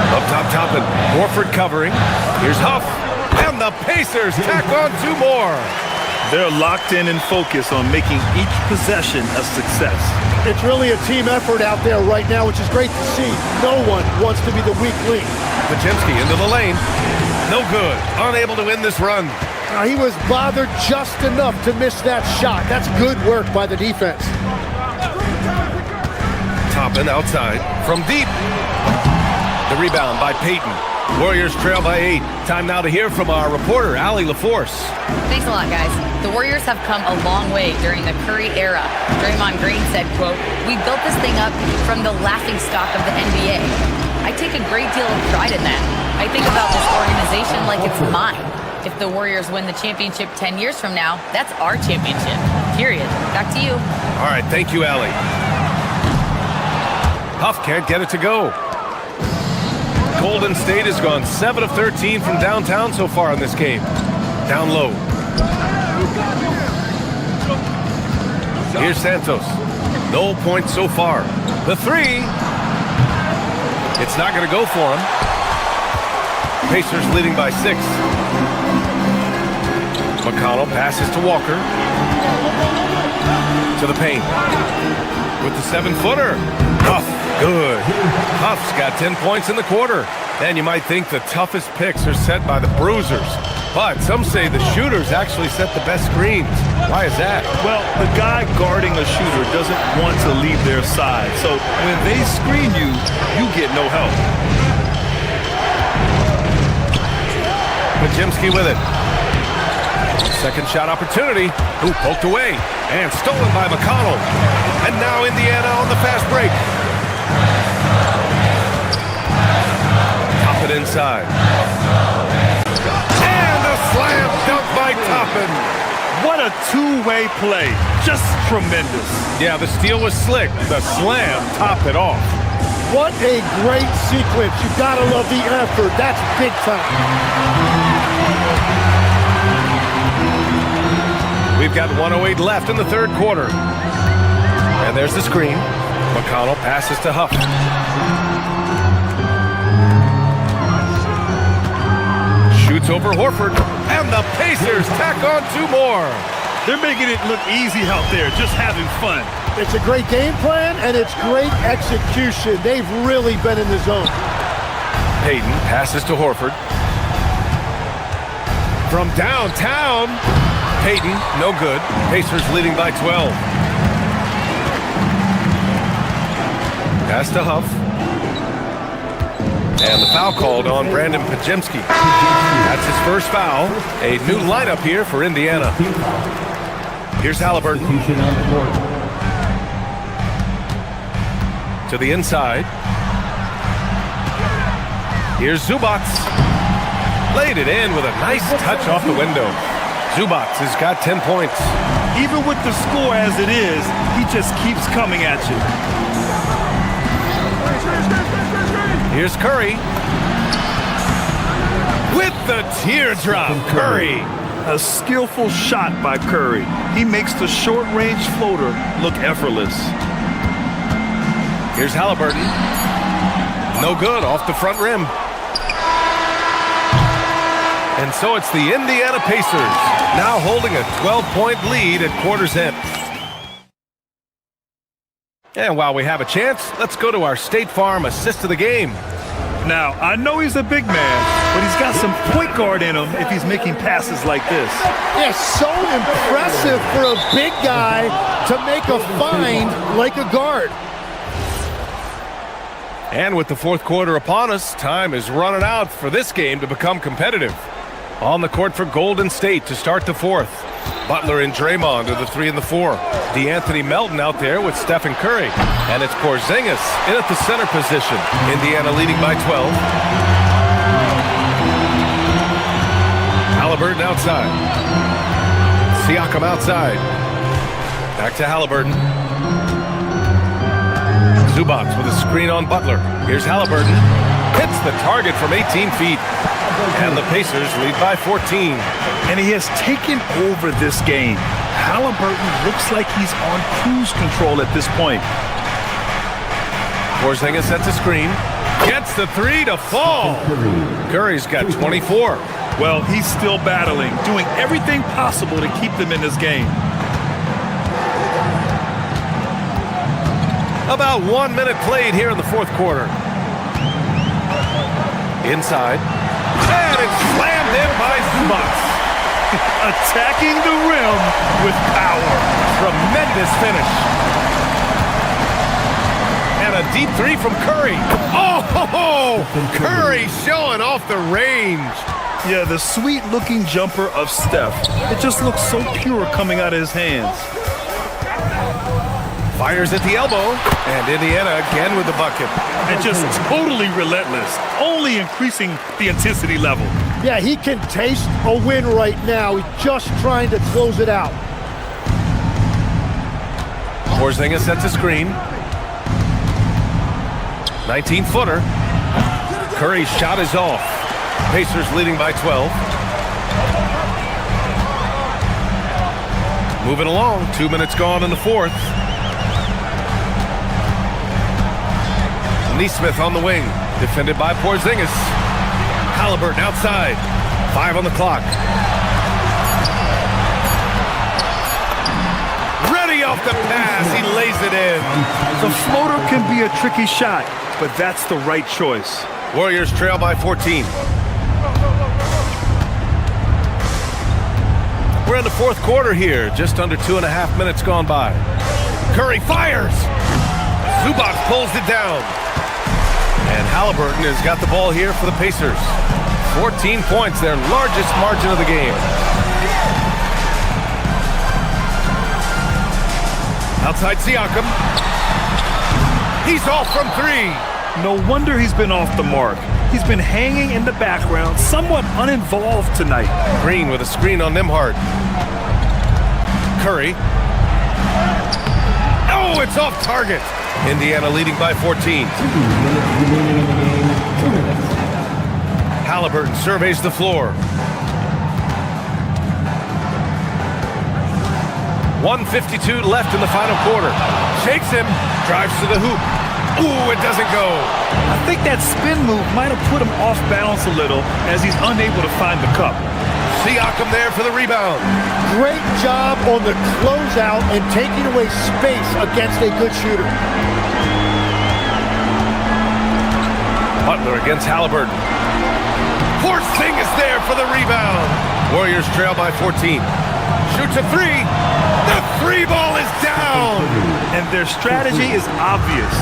Up top, Toppin. Horford covering. Here's Huff. And the Pacers tack on 2 more. They're locked in and focused on making each possession a success. It's really a team effort out there right now, which is great to see. No one wants to be the weak link. Pajemski into the lane. No good. Unable to win this run. Now, he was bothered just enough to miss that shot. That's good work by the defense. Toppin outside from deep. The rebound by Payton. Warriors trail by 8. Time now to hear from our reporter, Allie LaForce. Thanks a lot, guys. The Warriors have come a long way during the Curry era. Draymond Green said, quote, "We built this thing up from the laughingstock of the NBA. I take a great deal of pride in that. I think about this organization like it's mine. If the Warriors win the championship 10 years from now, that's our championship. Period." Back to you. All right, thank you, Allie. Huff can't get it to go. Golden State has gone 7 of 13 from downtown so far in this game. Down low. Here's Santos. No points so far. The 3. It's not going to go for him. Pacers leading by 6. McConnell passes to Walker. To the paint. With the 7-footer. Huff, good. Huff's got 10 points in the quarter. And you might think the toughest picks are set by the bruisers. But some say the shooters actually set the best screens. Why is that? Well, the guy guarding a shooter doesn't want to leave their side. So when they screen you, you get no help. Pajemski with it. Second shot opportunity. Ooh, poked away. And stolen by McConnell. And now Indiana on the fast break. outside. And a slam dunk by Toppin. What a two-way play. Just tremendous. Yeah, the steal was slick. The slam topped it off. What a great sequence. You gotta love the effort. That's big time. We've got 1:08 left in the third quarter. And there's the screen. McConnell passes to Huff. Shoots over Horford. And the Pacers tack on 2 more. They're making it look easy out there, just having fun. It's a great game plan, and it's great execution. They've really been in the zone. Payton passes to Horford. From downtown, Payton, no good. Pacers leading by 12. Pass to Huff. And the foul called on Brandon Pajemski. That's his first foul. A new lineup here for Indiana. Here's Halliburton. To the inside. Here's Zubac. Laid it in with a nice touch off the window. Zubac has got 10 points. Even with the score as it is, he just keeps coming at you. Here's Curry. With the teardrop, Curry. A skillful shot by Curry. He makes the short-range floater look effortless. Here's Halliburton. No good, off the front rim. And so it's the Indiana Pacers, now holding a 12-point lead at quarter's end. And while we have a chance, let's go to our State Farm assist of the game. Now, I know he's a big man, but he's got some point guard in him if he's making passes like this. Yeah, so impressive for a big guy to make a find like a guard. And with the fourth quarter upon us, time is running out for this game to become competitive. On the court for Golden State to start the fourth. Butler and Draymond are the 3 and the 4. DeAnthony Melton out there with Stephen Curry. And it's Porzingis in at the center position. Indiana leading by 12. Halliburton outside. Siakam outside. Back to Halliburton. Zubac with a screen on Butler. Here's Halliburton. Hits the target from 18 feet. And the Pacers lead by 14. And he has taken over this game. Halliburton looks like he's on cruise control at this point. Porzingis sets a screen. Gets the 3 to fall. Curry's got 24. Well, he's still battling, doing everything possible to keep them in this game. About 1 minute played here in the fourth quarter. Inside. And it's slammed in by Zubac. Attacking the rim with power. Tremendous finish. And a deep 3 from Curry. Oh, Curry showing off the range. Yeah, the sweet-looking jumper of Steph. It just looks so pure coming out of his hands. Fires at the elbow, and Indiana again with the bucket. And just totally relentless, only increasing the intensity level. Yeah, he can taste a win right now. He's just trying to close it out. Porzingis sets a screen. 19-footer. Curry's shot is off. Pacers leading by 12. Moving along, 2 minutes gone in the fourth. Neesmith on the wing, defended by Porzingis. Halliburton outside, 5 on the clock. Ready off the pass, he lays it in. The floater can be a tricky shot, but that's the right choice. Warriors trail by 14. We're in the fourth quarter here, just under 2.5 minutes gone by. Curry fires. Zubac pulls it down. And Halliburton has got the ball here for the Pacers. 14 points, their largest margin of the game. Outside Siakam. He's off from 3. No wonder he's been off the mark. He's been hanging in the background, somewhat uninvolved tonight. Green with a screen on Nembhard. Curry. Oh, it's off target. Indiana leading by 14. Halliburton surveys the floor. 1:52 left in the final quarter. Shakes him, drives to the hoop. Ooh, it doesn't go. I think that spin move might have put him off balance a little as he's unable to find the cup. Siakam there for the rebound. Great job on the closeout and taking away space against a good shooter. Butler against Halliburton. Porzingis is there for the rebound. Warriors trail by 14. Shoots a three. The three ball is down. And their strategy is obvious.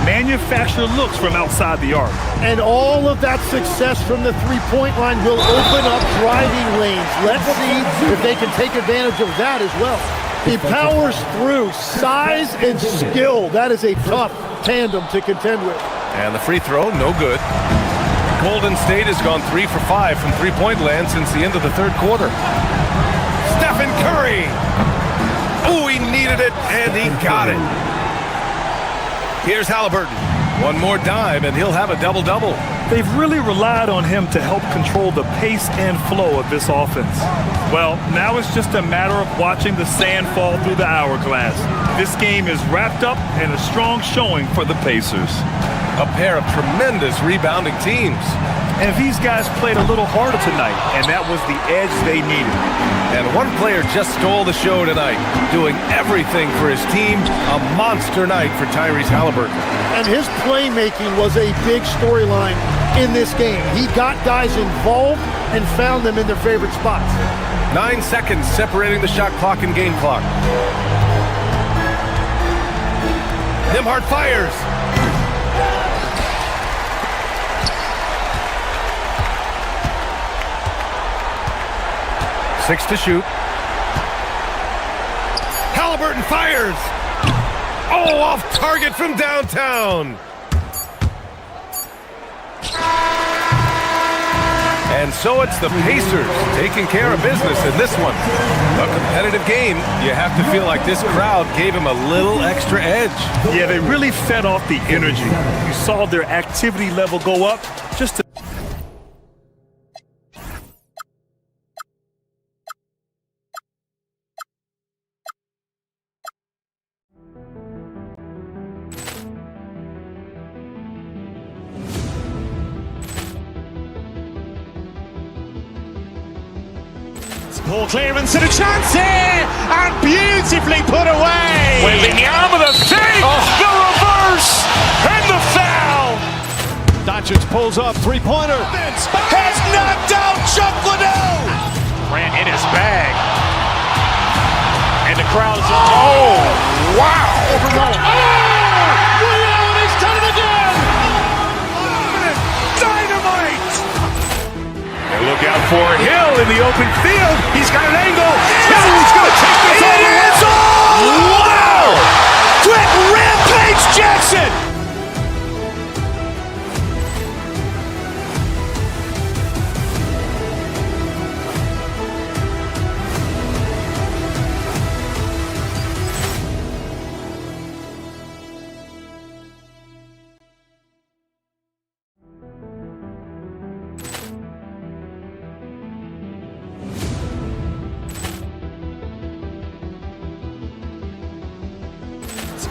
Manufacture looks from outside the arc. And all of that success from the three-point line will open up driving lanes. Let's see if they can take advantage of that as well. He powers through. Size and skill. That is a tough tandem to contend with. And the free throw, no good. Golden State has gone 3 for 5 from three-point land since the end of the third quarter. Stephen Curry. Oh, he needed it, and he got it. Here's Halliburton. One more dime, and he'll have a double-double. They've really relied on him to help control the pace and flow of this offense. Well, now it's just a matter of watching the sand fall through the hourglass. This game is wrapped up in a strong showing for the Pacers. A pair of tremendous rebounding teams. And these guys played a little harder tonight, and that was the edge they needed. And one player just stole the show tonight, doing everything for his team. A monster night for Tyrese Halliburton. And his playmaking was a big storyline in this game. He got guys involved and found them in their favorite spots. 9 seconds separating the shot clock and game clock. Nembhard fires. Six to shoot. Halliburton fires. Oh, off target from downtown. And so it's the Pacers taking care of business in this one. A competitive game. You have to feel like this crowd gave him a little extra edge. Yeah, they really fed off the energy. You saw their activity level go up just to... Ball clearance and a chance here, and beautifully put away. Wembanyama with a save, the reverse, and the foul. Doncic pulls up, three-pointer. Has knocked out Chuck Liddell. Ran in his bag. And the crowd is... Oh, wow. Liddell, he's done it again. Dynamite. And look out for Hill in the open field. He's got an angle. Hill's going to take this all the way. Wow! Quick rampage Jackson.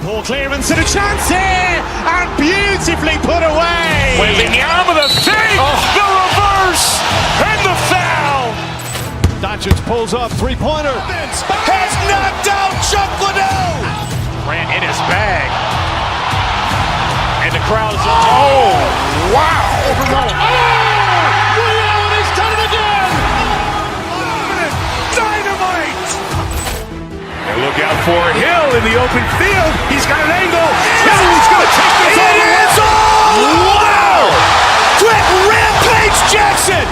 Ball clearance and a chance here, and beautifully put away. Wembanyama with a save, the reverse, and the foul. Doncic pulls up, three-pointer. Has knocked out Chuck Liddell. Ran in his bag. And the crowd is... Oh, wow. Liddell, he's done it again. Dynamite. And look out for Hill in the open field. He's got an angle. Hill's going to take this all the way. Wow! Quick rampage Jackson.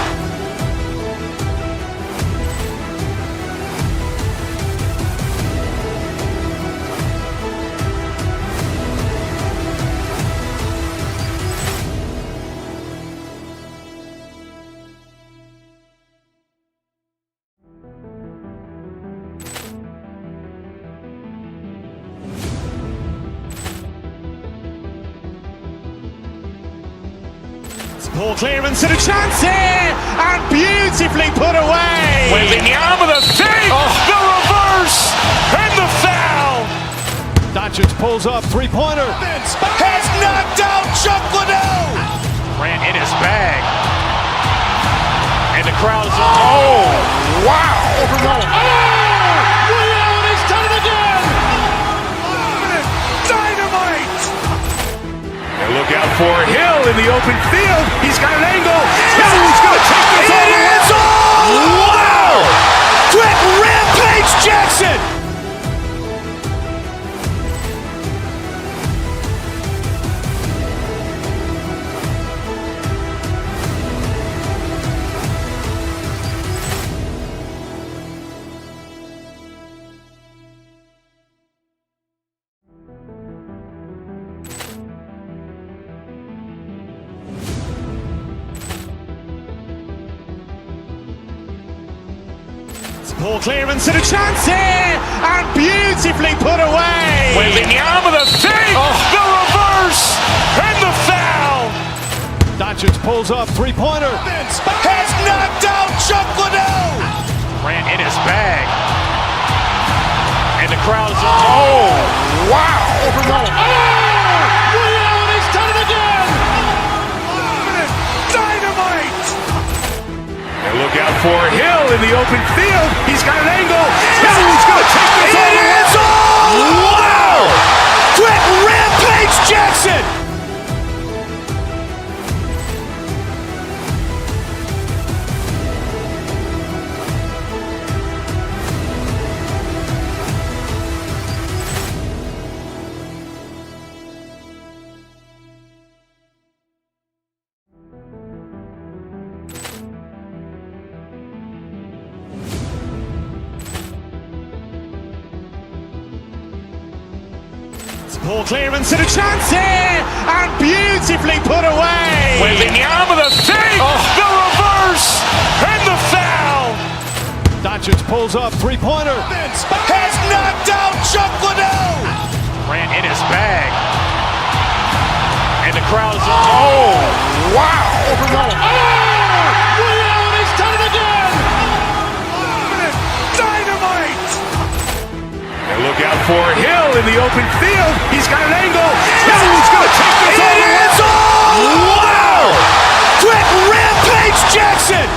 Poor clearance and a chance here, and beautifully put away. Wembanyama the fake, the reverse, and the foul. Doncic pulls up, three-pointer. Has knocked out Chuck Liddell. Ran in his bag. And the crowd is, wow. Liddell, and he's done it again. Dynamite. And look out for Hill in the open field. He's got an angle. Hill's going to take this all the way. Wow. Quick rampage Jackson. Poor clearance and a chance here, and beautifully put away. Wembanyama the fake, the reverse, and the foul. Doncic pulls up, three-pointer. Has knocked out Chuck Liddell. Ran in his bag. And the crowd is, wow. Liddell, and he's done it again. Dynamite. And look out for Hill in the open field. He's got an angle. Hill's going to take this all the way. Wow. Quick rampage Jackson. Poor clearance and a chance here, and beautifully put away. Wembanyama the fake, the reverse, and the foul. Doncic pulls up, three-pointer. Has knocked out Chuck Liddell. Ran in his bag. And the crowd is, wow. Liddell, and he's done it again. Dynamite. And look out for Hill in the open field. He's got an angle. Hill's going to take this all the way. Wow. Quick rampage Jackson.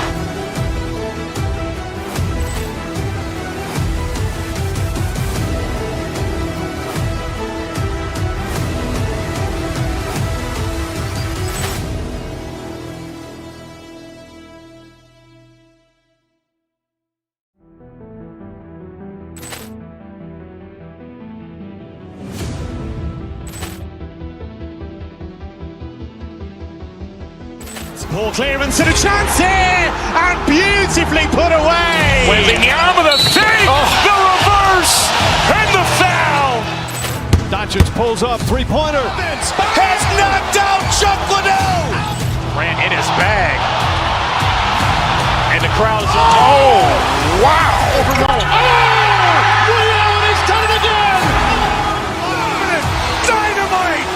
Poor clearance and a chance here, and beautifully put away. Wembanyama the fake, the reverse, and the foul. Doncic pulls up, three-pointer. Has knocked out Chuck Liddell. Ran in his bag. And the crowd is, wow. Liddell, and he's done it again. Dynamite.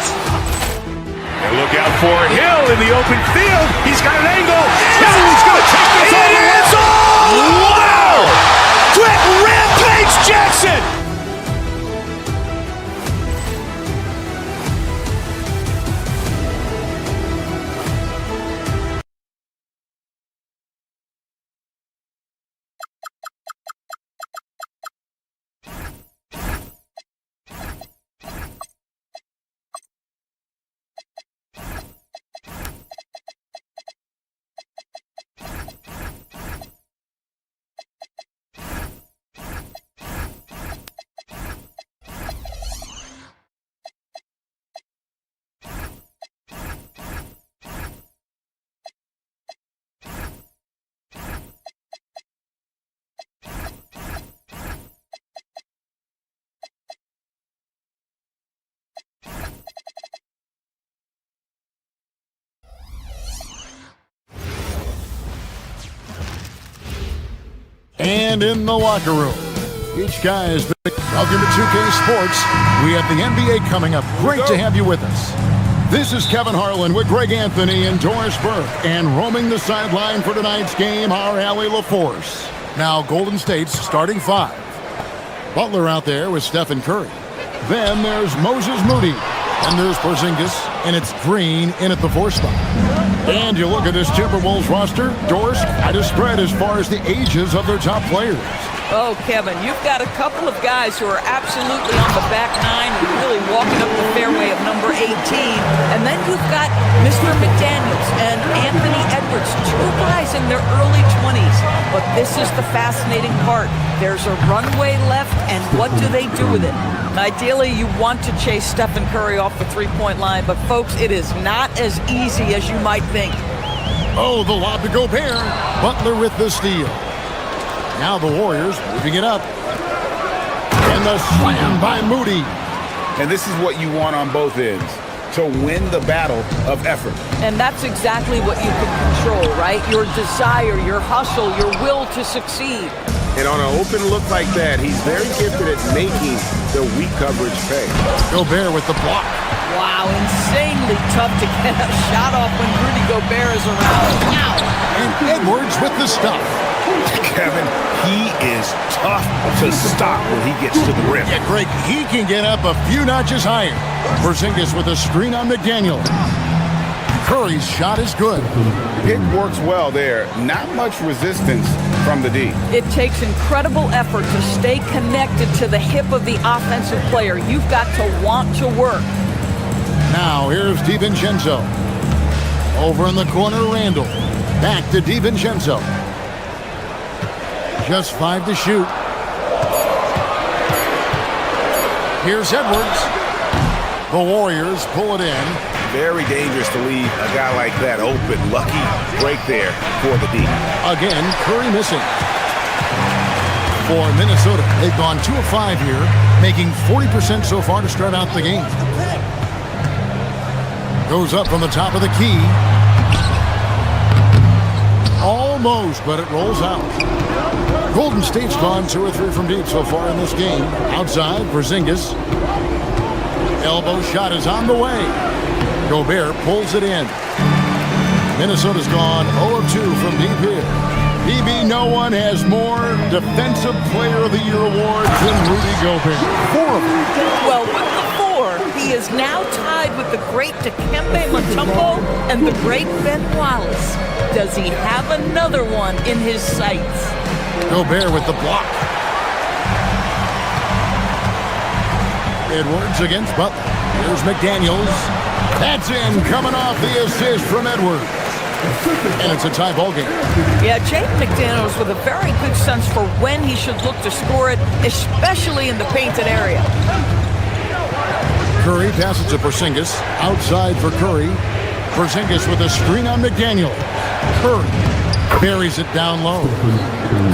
And look out for Hill in the open field. He's got an angle. Hill's going to take this all the way. Wow. Quick rampage Jackson. And in the locker room, each guy is big. Welcome to 2K Sports. We have the NBA coming up. Great to have you with us. This is Kevin Harlan with Greg Anthony and Doris Burke. And roaming the sideline for tonight's game, our Allie LaForce. Now Golden State's starting five. Butler out there with Stephen Curry. Then there's Moses Moody. And there's Porzingis. And it's Green in at the 4 spot. And you look at this Timberwolves roster, Doris, quite a spread as far as the ages of their top players. Oh, Kevin, you've got a couple of guys who are absolutely on the back nine and really walking up the fairway of number 18. And then you've got Mr. McDaniels and Anthony Edwards, 2 guys in their early 20s. But this is the fascinating part. There's a runway left, and what do they do with it? Ideally, you want to chase Stephen Curry off the three-point line, but folks, it is not as easy as you might think. Oh, the lob to Gobert. Butler with the steal. Now the Warriors moving it up. And the slam by Moody. And this is what you want on both ends, to win the battle of effort. And that's exactly what you can control, right? Your desire, your hustle, your will to succeed. And on an open look like that, he's very gifted at making the weak coverage pay. Gobert with the block. Wow, insanely tough to get a shot off when Rudy Gobert is around. Wow. And Edwards with the stuff. Kevin, he is tough to stop when he gets to the rim. Yeah, Greg, he can get up a few notches higher. Porzingis with a screen on McDaniel. Curry's shot is good. Pick works well there. Not much resistance from the D. It takes incredible effort to stay connected to the hip of the offensive player. You've got to want to work. Now here's DiVincenzo. Over in the corner, Randall. Back to DiVincenzo. Just 5 to shoot. Here's Edwards. The Warriors pull it in. Very dangerous to leave a guy like that open. Lucky break there for the D. Again, Curry missing. For Minnesota, they've gone 2 of 5 here, making 40% so far to start out the game. Goes up from the top of the key. Almost, but it rolls out. Golden State's gone 2 or 3 from deep so far in this game. Outside, Porzingis. Elbow shot is on the way. Gobert pulls it in. Minnesota's gone 0 of 2 from deep here. BB, no one has more Defensive Player of the Year awards than Rudy Gobert. 4 of them. Well, with the 4, he is now tied with the great Dikembe Mutombo and the great Ben Wallace. Does he have another one in his sights? Gobert with the block. Edwards against Butler. Here's McDaniels. That's in, coming off the assist from Edwards. And it's a tie ball game. Yeah, Jake McDaniels with a very good sense for when he should look to score it, especially in the painted area. Curry passes to Porzingis. Outside for Curry. Porzingis with a screen on McDaniel. Curry buries it down low.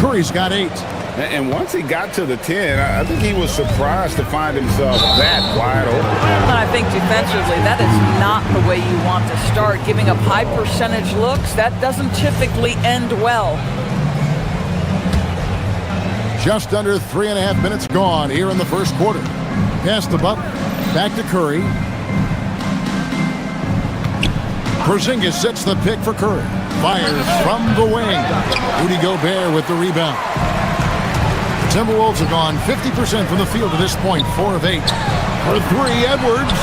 Curry's got 8. And once he got to the 10, I think he was surprised to find himself that wide open. But I think defensively, that is not the way you want to start. Giving up high percentage looks, that doesn't typically end well. Just under 3.5 minutes gone here in the first quarter. Pass the Butler. Back to Curry. Porzingis sets the pick for Curry. Fires from the wing. Rudy Gobert with the rebound. The Timberwolves have gone 50% from the field to this point, 4 of 8. For 3, Edwards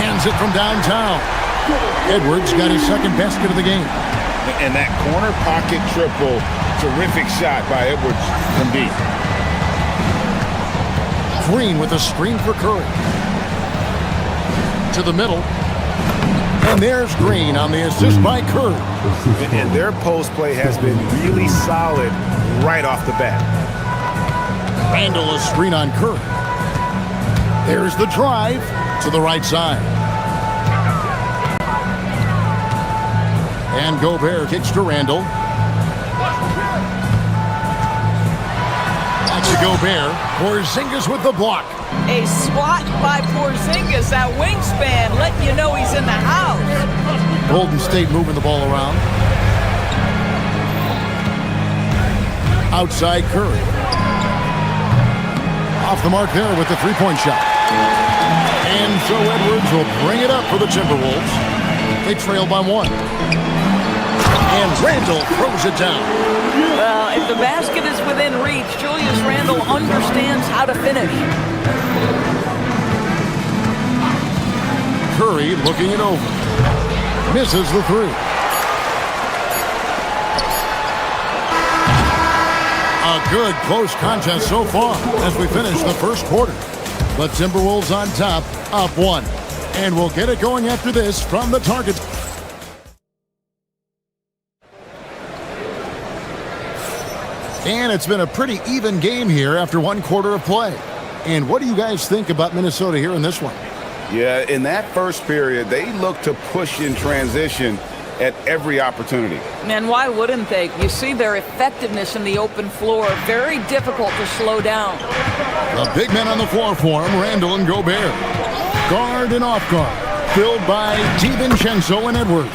hands it from downtown. Edwards got his second basket of the game. And that corner pocket triple, terrific shot by Edwards from deep. Green with a screen for Curry. To the middle. And there's Green on the assist by Curry. And their post play has been really solid right off the bat. Randall a screen on Curry. There's the drive to the right side. And Gobert kicks to Randall. Back to Gobert. Porzingis with the block. A swat by Porzingis, that wingspan, letting you know he's in the house. Golden State moving the ball around. Outside Curry. Off the mark there with the three-point shot. And So Edwards will bring it up for the Timberwolves. They trail by 1. And Randle throws it down. Well, if the basket is within reach, Julius Randle understands how to finish. Curry looking it over. Misses the 3. A good close contest so far as we finish the first quarter. The Timberwolves on top, up 1. And we'll get it going after this from the target. And it's been a pretty even game here after 1 quarter of play. And what do you guys think about Minnesota here in this one? Yeah, in that first period, they looked to push in transition at every opportunity. And why wouldn't they? You see their effectiveness in the open floor. Very difficult to slow down. The big men on the floor for him, Randle and Gobert. Guard and off guard. Filled by DiVincenzo and Edwards.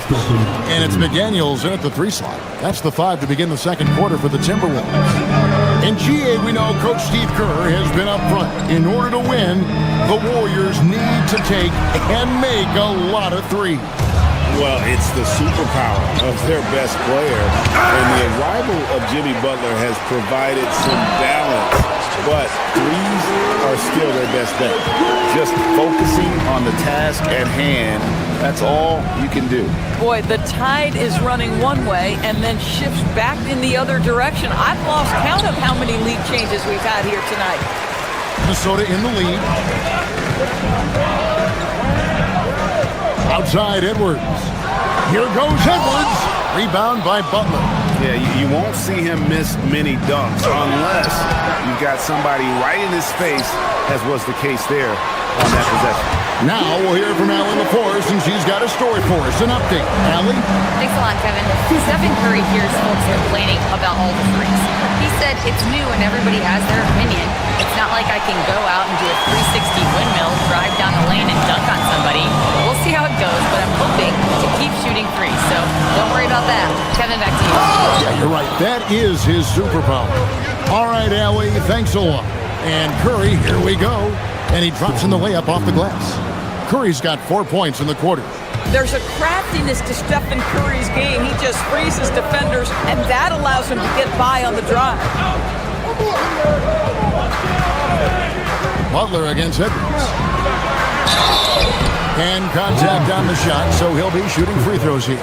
And it's McDaniels in at the 3 slot. That's the 5 to begin the second quarter for the Timberwolves. In GA, we know Coach Steve Kerr has been up front. In order to win, the Warriors need to take and make a lot of threes. Well, it's the superpower of their best player. And the arrival of Jimmy Butler has provided some balance. But threes are still their best bet. Just focusing on the task at hand, that's all you can do. Boy, the tide is running one way and then shifts back in the other direction. I've lost count of how many lead changes we've had here tonight. Minnesota in the lead. Outside Edwards. Here goes Edwards. Rebound by Butler. Yeah, you won't see him miss many dunks unless you've got somebody right in his face, as was the case there on that possession. Now we'll hear from Allie LaForce, and she's got a story for us. An update. Allie? Thanks a lot, Kevin. Stephen Curry hears folks complaining about all the threes. He said it's new and everybody has their opinion. It's not like I can go out and do a 360 windmill, drive down the lane, and dunk on somebody. We'll see how it goes, but I'm hoping to keep shooting threes, so don't worry about that. Kevin, back to you. Yeah, you're right. That is his superpower. All right, Allie, thanks a lot. And Curry, here we go. And he drops in the layup off the glass. Curry's got 4 points in the quarter. There's a craftiness to Stephen Curry's game. He just freezes defenders, and that allows him to get by on the drive. Butler against Edwards. And contact on the shot, so he'll be shooting free throws here.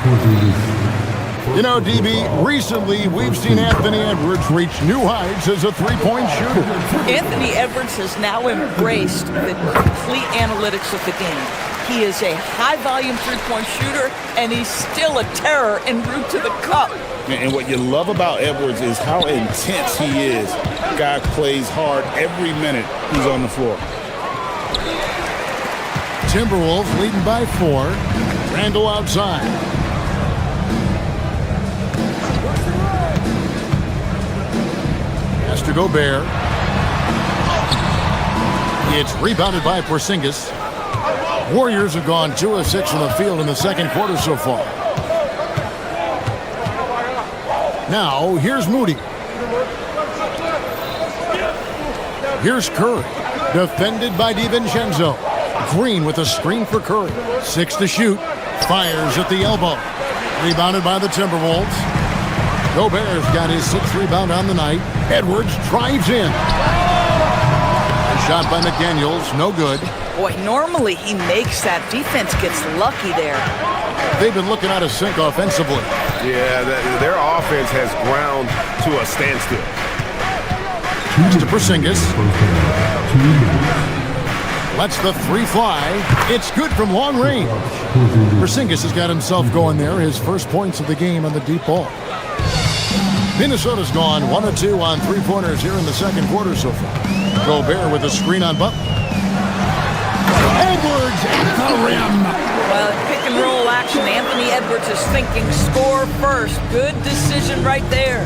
You know, DB, recently we've seen Anthony Edwards reach new heights as a three-point shooter. Anthony Edwards has now embraced the complete analytics of the game. He is a high-volume three-point shooter, and he's still a terror en route to the cup. And what you love about Edwards is how intense he is. Guy plays hard every minute he's on the floor. Timberwolves leading by 4. Randle outside. Has to Gobert. It's rebounded by Porzingis. Warriors have gone 2 of 6 from the field in the second quarter so far. Now, here's Moody. Here's Curry. Defended by DiVincenzo. Green with a screen for Curry. 6 to shoot. Fires at the elbow. Rebounded by the Timberwolves. Gobert's got his 6th rebound on the night. Edwards drives in. Shot by McDaniels. No good. Boy, normally he makes that. Defense gets lucky there. They've been looking out of sync offensively. Yeah, their offense has ground to a standstill. To Porzingis. Lets the 3 fly. It's good from long range. Porzingis has got himself going there. His first points of the game on the deep ball. Minnesota's gone 1 of 2 on 3-pointers here in the second quarter so far. Gobert with a screen on Butler. Edwards at the rim. Well, pick and roll action. Anthony Edwards is thinking score first. Good decision right there.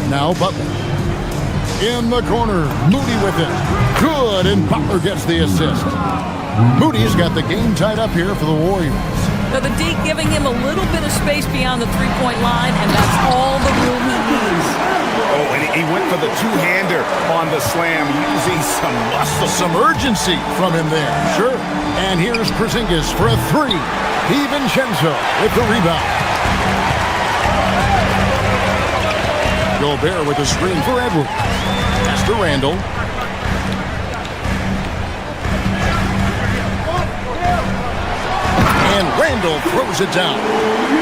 Now Butler. In the corner. Moody with it. Good, and Butler gets the assist. Moody's got the game tied up here for the Warriors. Now, the D giving him a little bit of space beyond the three-point line, and that's all the room he needs. Oh, and he went for the two-hander on the slam, using some muscle. Some urgency from him there. Sure. And here's Porzingis for a three. DiVincenzo with the rebound. Gobert with a screen for Edwards. Pass to Randall. And Randall throws it down.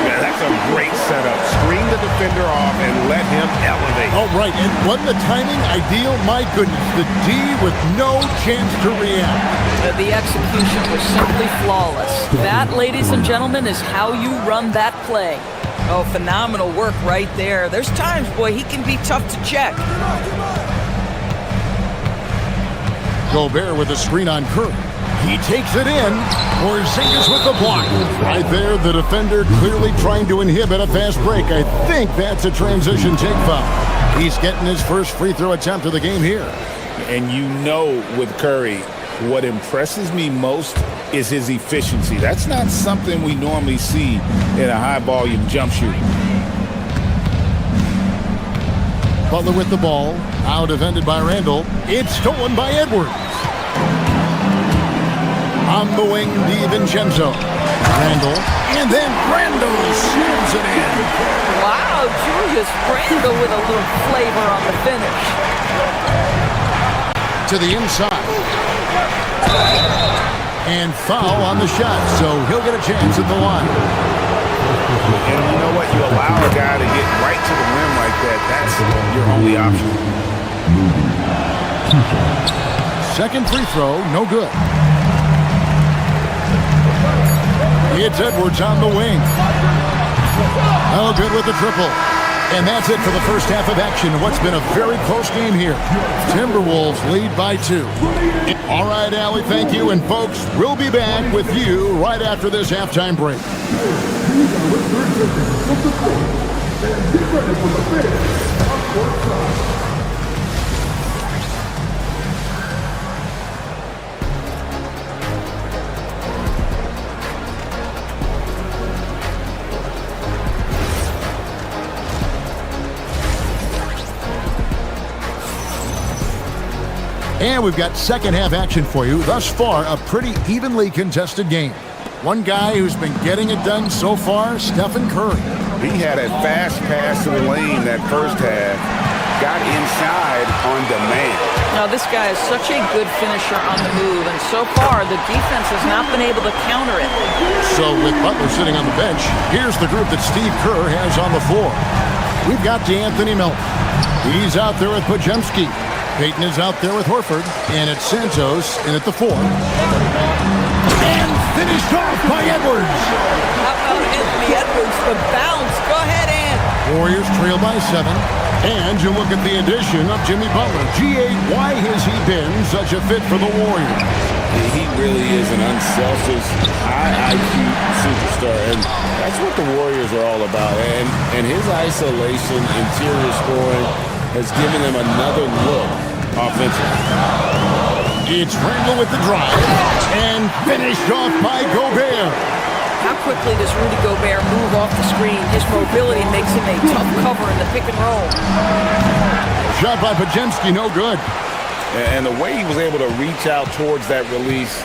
Yeah, that's a great setup. Screen the defender off and let him elevate. Oh, right. And wasn't the timing ideal? My goodness. The D with no chance to react. The execution was simply flawless. That, ladies and gentlemen, is how you run that play. Oh, phenomenal work right there. There's times, boy, he can be tough to check. Gobert with a screen on Curry. He takes it in. Porzingis with the block. Right there, the defender clearly trying to inhibit a fast break. I think that's a transition take foul. He's getting his first free throw attempt of the game here. And you know with Curry, what impresses me most is his efficiency. That's not something we normally see in a high-volume jump shooter. Butler with the ball. Now defended by Randall. It's stolen by Edwards. On the wing, DiVincenzo. Randall. And then Randall slams it in. Wow, Julius Randall with a little flavor on the finish. To the inside. And foul on the shot, so he'll get a chance at the line. And you know what? You allow a guy to get right to the rim like that. That's your only option. Second free throw, no good. It's Edwards on the wing. Oh, good with the triple. And that's it for the first half of action. What's been a very close game here. Timberwolves lead by 2. All right, Allie, thank you. And folks, we'll be back with you right after this halftime break. And we've got second half action for you. Thus far, a pretty evenly contested game. One guy who's been getting it done so far, Stephen Curry. He had a fast pass to the lane that first half. Got inside on demand. Now, this guy is such a good finisher on the move, and so far, the defense has not been able to counter it. So with Butler sitting on the bench, here's the group that Steve Kerr has on the floor. We've got DeAnthony Melton. He's out there with Podziemski. Payton is out there with Horford, and it's Santos in at the 4. And finished off by Edwards. How about Anthony Edwards, the bounce? Go ahead, Ant. Warriors trail by 7. And you look at the addition of Jimmy Butler. G8, why has he been such a fit for the Warriors? He really is an unselfish, high IQ superstar, and that's what the Warriors are all about. And his isolation, interior scoring, has given them another look offensively. It's Randall with the drive, and finished off by Gobert. How quickly does Rudy Gobert move off the screen? His mobility makes him a tough cover in the pick and roll. Shot by Podziemski, no good. And the way he was able to reach out towards that release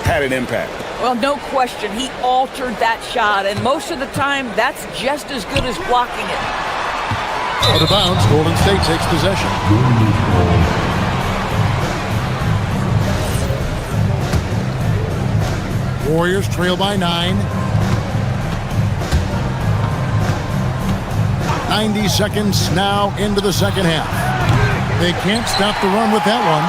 had an impact. Well, no question. He altered that shot, and most of the time, that's just as good as blocking it. Out of bounds, Golden State takes possession. Warriors trail by 9. 90 seconds now into the second half. They can't stop the run with that one.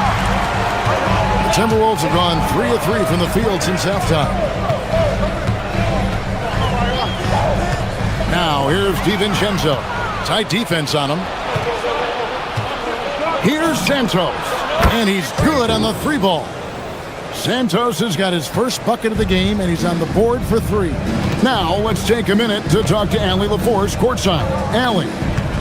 The Timberwolves have gone 3 of 3 from the field since halftime. Now here's DiVincenzo. Tight defense on him. Here's Santos. And he's good on the 3-ball. Santos has got his first bucket of the game, and he's on the board for 3. Now let's take a minute to talk to Allie LaForce courtside. Allie.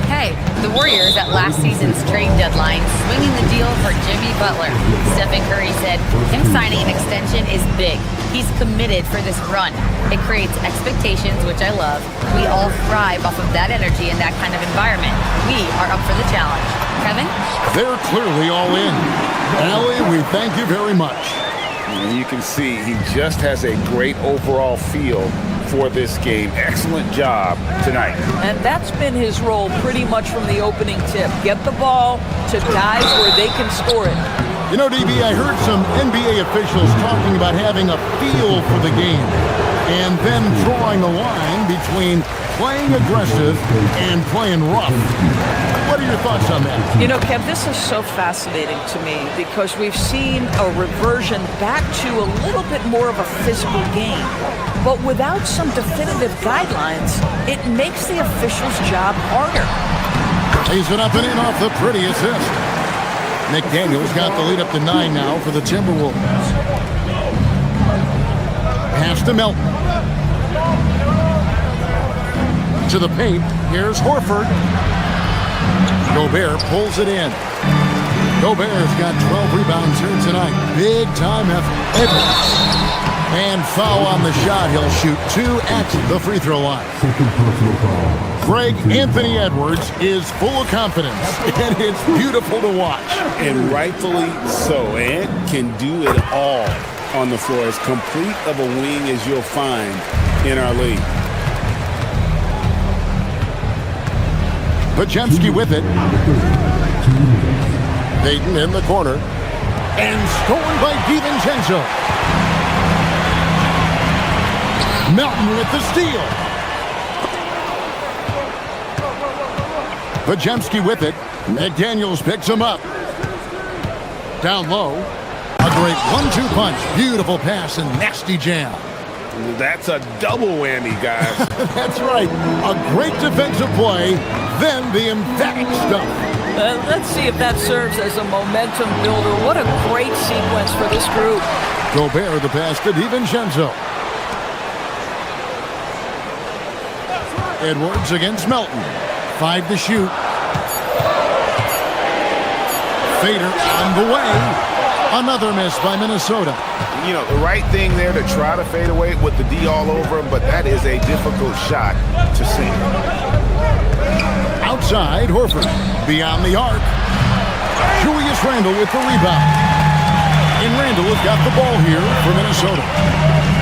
Hey, the Warriors at last season's trade deadline swinging the deal for Jimmy Butler. Stephen Curry said him signing an extension is big. He's committed for this run. It creates expectations, which I love. We all thrive off of that energy and that kind of environment. We are up for the challenge. Kevin? They're clearly all in. Allie, we thank you very much. You can see he just has a great overall feel for this game. Excellent job tonight. And that's been his role pretty much from the opening tip. Get the ball to guys where they can score it. You know, DB, I heard some NBA officials talking about having a feel for the game and then drawing a line between playing aggressive and playing rough. What are your thoughts on that? You know, Kev, this is so fascinating to me because we've seen a reversion back to a little bit more of a physical game. But without some definitive guidelines, it makes the official's job harder. Lays it up and in off the pretty assist. McDaniel's got the lead up to 9 now for the Timberwolves. Pass to Melton. To the paint. Here's Horford. Gobert pulls it in. Gobert's got 12 rebounds here tonight. Big time effort. Edwards. And foul on the shot. He'll shoot 2 at the free throw line. Greg Anthony Edwards is full of confidence, and it's beautiful to watch. And rightfully so. Ant can do it all on the floor. As complete of a wing as you'll find in our league. Pajemski with it. Dayton in the corner. And stolen by DiVincenzo. Melton with the steal. Pajemski with it. McDaniels picks him up. Down low. A great 1-2 punch. Beautiful pass and nasty jam. That's a double whammy, guys. That's right. A great defensive play, then the emphatic stuff. Let's see if that serves as a momentum builder. What a great sequence for this group. Gobert the pass to DiVincenzo. Edwards against Melton. 5 to shoot. Fader on the way. Another miss by Minnesota. You know, the right thing there to try to fade away with the D all over him, but that is a difficult shot to see. Outside, Horford. Beyond the arc. Julius Randle with the rebound. And Randle has got the ball here for Minnesota.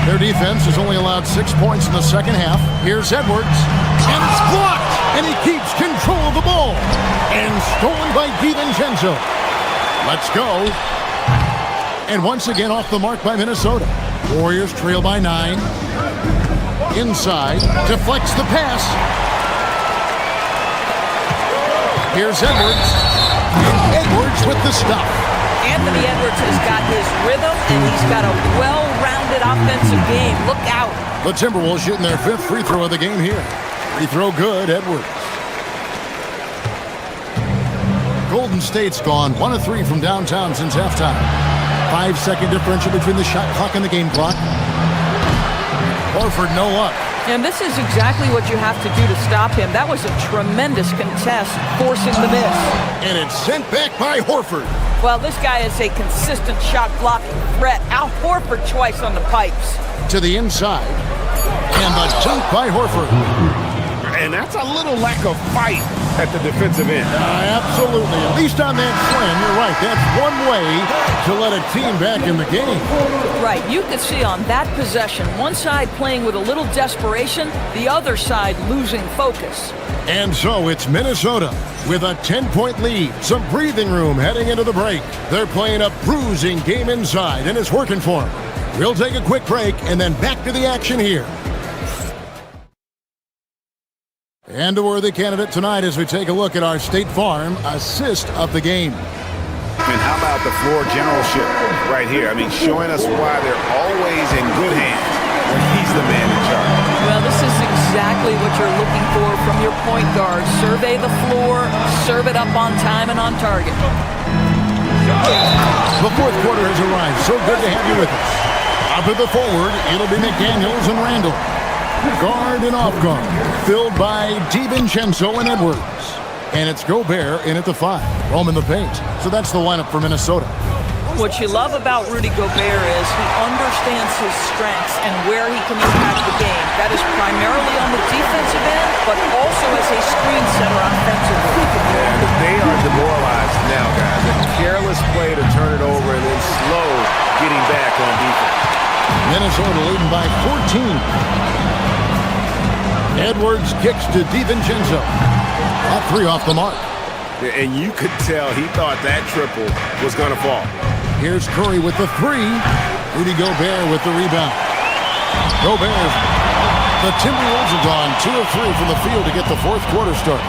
Their defense has only allowed 6 points in the second half. Here's Edwards. And it's blocked. And he keeps control of the ball. And stolen by DiVincenzo. Let's go. And once again off the mark by Minnesota. Warriors trail by 9. Inside. Deflects the pass. Here's Edwards. And Edwards with the stuff. Anthony Edwards has got his rhythm, and he's got a well-rounded offensive game. Look out. The Timberwolves shooting their 5th free throw of the game here. Free throw good, Edwards. Golden State's gone 1 of 3 from downtown since halftime. 5-second differential between the shot clock and the game clock. Horford no luck. And this is exactly what you have to do to stop him. That was a tremendous contest, forcing the miss. And it's sent back by Horford. Well, this guy is a consistent shot blocking threat. Al Horford twice on the pipes. To the inside. And the dunk by Horford. And that's a little lack of fight at the defensive end. Absolutely. At least on that slam, you're right. That's one way to let a team back in the game. Right. You could see on that possession, one side playing with a little desperation, the other side losing focus. And so it's Minnesota with a 10-point lead. Some breathing room heading into the break. They're playing a bruising game inside, and it's working for them. We'll take a quick break and then back to the action here. And a worthy candidate tonight as we take a look at our State Farm assist of the game. And how about the floor generalship right here? I mean, showing us why they're always in good hands when he's the man in charge. Well, this is exactly what you're looking for from your point guard. Survey the floor, serve it up on time and on target. The fourth quarter has arrived. So good to have you with us. Up at the forward, it'll be McDaniels and Randle. Guard and off guard, filled by DiVincenzo and Edwards. And it's Gobert in at the 5. Roam in the paint. So that's the lineup for Minnesota. What you love about Rudy Gobert is he understands his strengths and where he can impact the game. That is primarily on the defensive end, but also as a screen setter offensively. And they are demoralized now, guys. A careless play to turn it over and then slow getting back on defense. Minnesota leading by 14. Edwards kicks to DiVincenzo. That three off the mark. And you could tell he thought that triple was going to fall. Here's Curry with the three. Rudy Gobert with the rebound. Gobert. The Timberwolves have gone 2 of 3 from the field to get the fourth quarter started.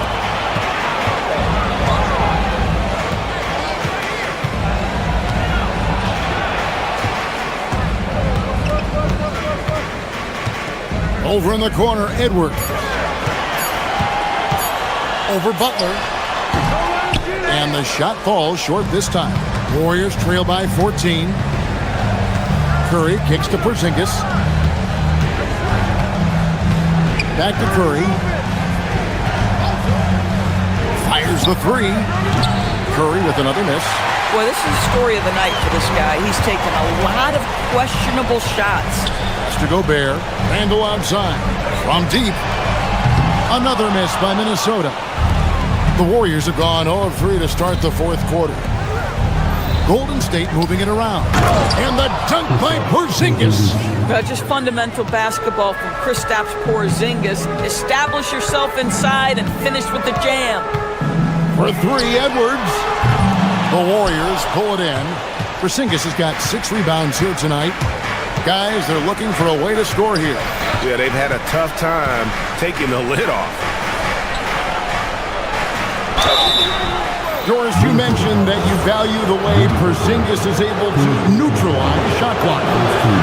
Over in the corner, Edwards. Over Butler. And the shot falls short this time. Warriors trail by 14. Curry kicks to Porzingis. Back to Curry. Fires the three. Curry with another miss. Boy, this is the story of the night for this guy. He's taken a lot of questionable shots. To Gobert. Randle outside. From deep. Another miss by Minnesota. The Warriors have gone 0 of 3 to start the fourth quarter. Golden State moving it around. And the dunk by Porzingis. Just fundamental basketball from Kristaps Porzingis. Establish yourself inside and finish with the jam. For three, Edwards. The Warriors pull it in. Porzingis has got 6 rebounds here tonight. Guys, they're looking for a way to score here. Yeah, they've had a tough time taking the lid off. Doris, you mentioned that you value the way Porzingis is able to neutralize shot clock.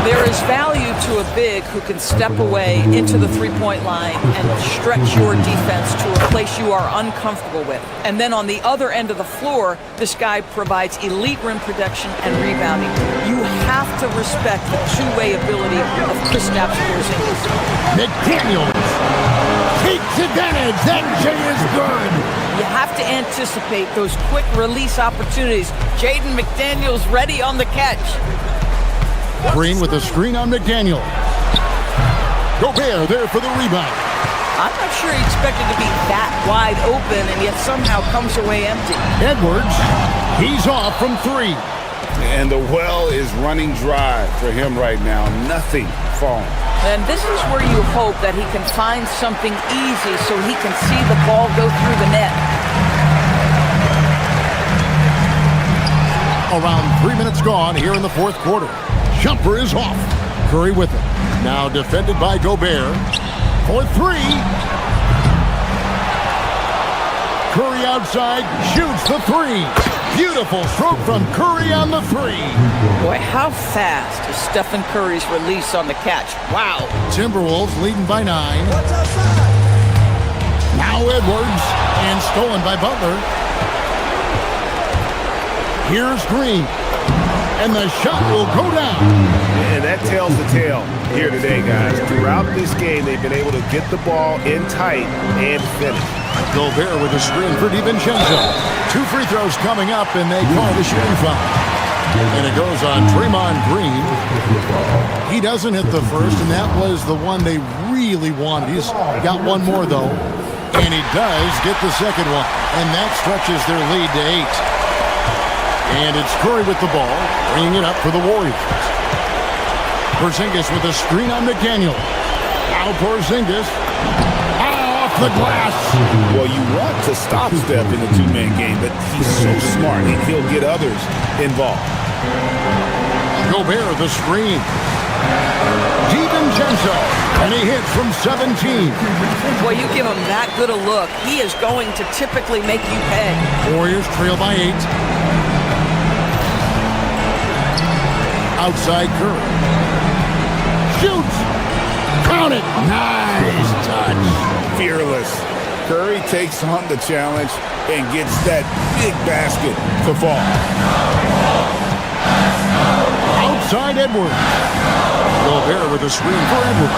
There is value to a big who can step away into the three-point line and stretch your defense to a place you are uncomfortable with. And then on the other end of the floor, this guy provides elite rim protection and rebounding. You have to respect the two-way ability of Kristaps Porzingis. McDaniels takes advantage. That J is good. You have to anticipate those quick release opportunities. Jaden McDaniels ready on the catch. Green with a screen on McDaniel. Gobert there for the rebound. I'm not sure he expected to be that wide open and yet somehow comes away empty. Edwards, he's off from 3. And the well is running dry for him right now. Nothing falling. And this is where you hope that he can find something easy so he can see the ball go through the net. Around 3 minutes gone here in the fourth quarter. Jumper is off. Curry with it. Now defended by Gobert. For 3. Curry outside, shoots the 3. Beautiful stroke from Curry on the 3. Boy, how fast is Stephen Curry's release on the catch. Wow. Timberwolves leading by 9. Now Edwards, and stolen by Butler. Here's Green. And the shot will go down. And that tells the tale here today, guys. Throughout this game, they've been able to get the ball in tight and finish. Gobert with a screen for DiVincenzo. 2 free throws coming up, and they call the shooting foul. And it goes on Draymond Green. He doesn't hit the first, and that was the one they really wanted. He's got one more, though. And he does get the second one. And that stretches their lead to 8. And it's Curry with the ball, bringing it up for the Warriors. Porzingis with a screen on McDaniel. Now Porzingis off the glass. Well, you want to stop Steph in the two-man game, but he's so smart. He'll get others involved. Gobert the screen. DiVincenzo, and he hits from 17. Well, you give him that good a look, he is going to typically make you pay. Warriors trail by 8. Outside Curry. Shoots! Count it! Nice touch. Fearless. Curry takes on the challenge and gets that big basket to fall. Outside Edwards. Gobert with a screen for Edwards.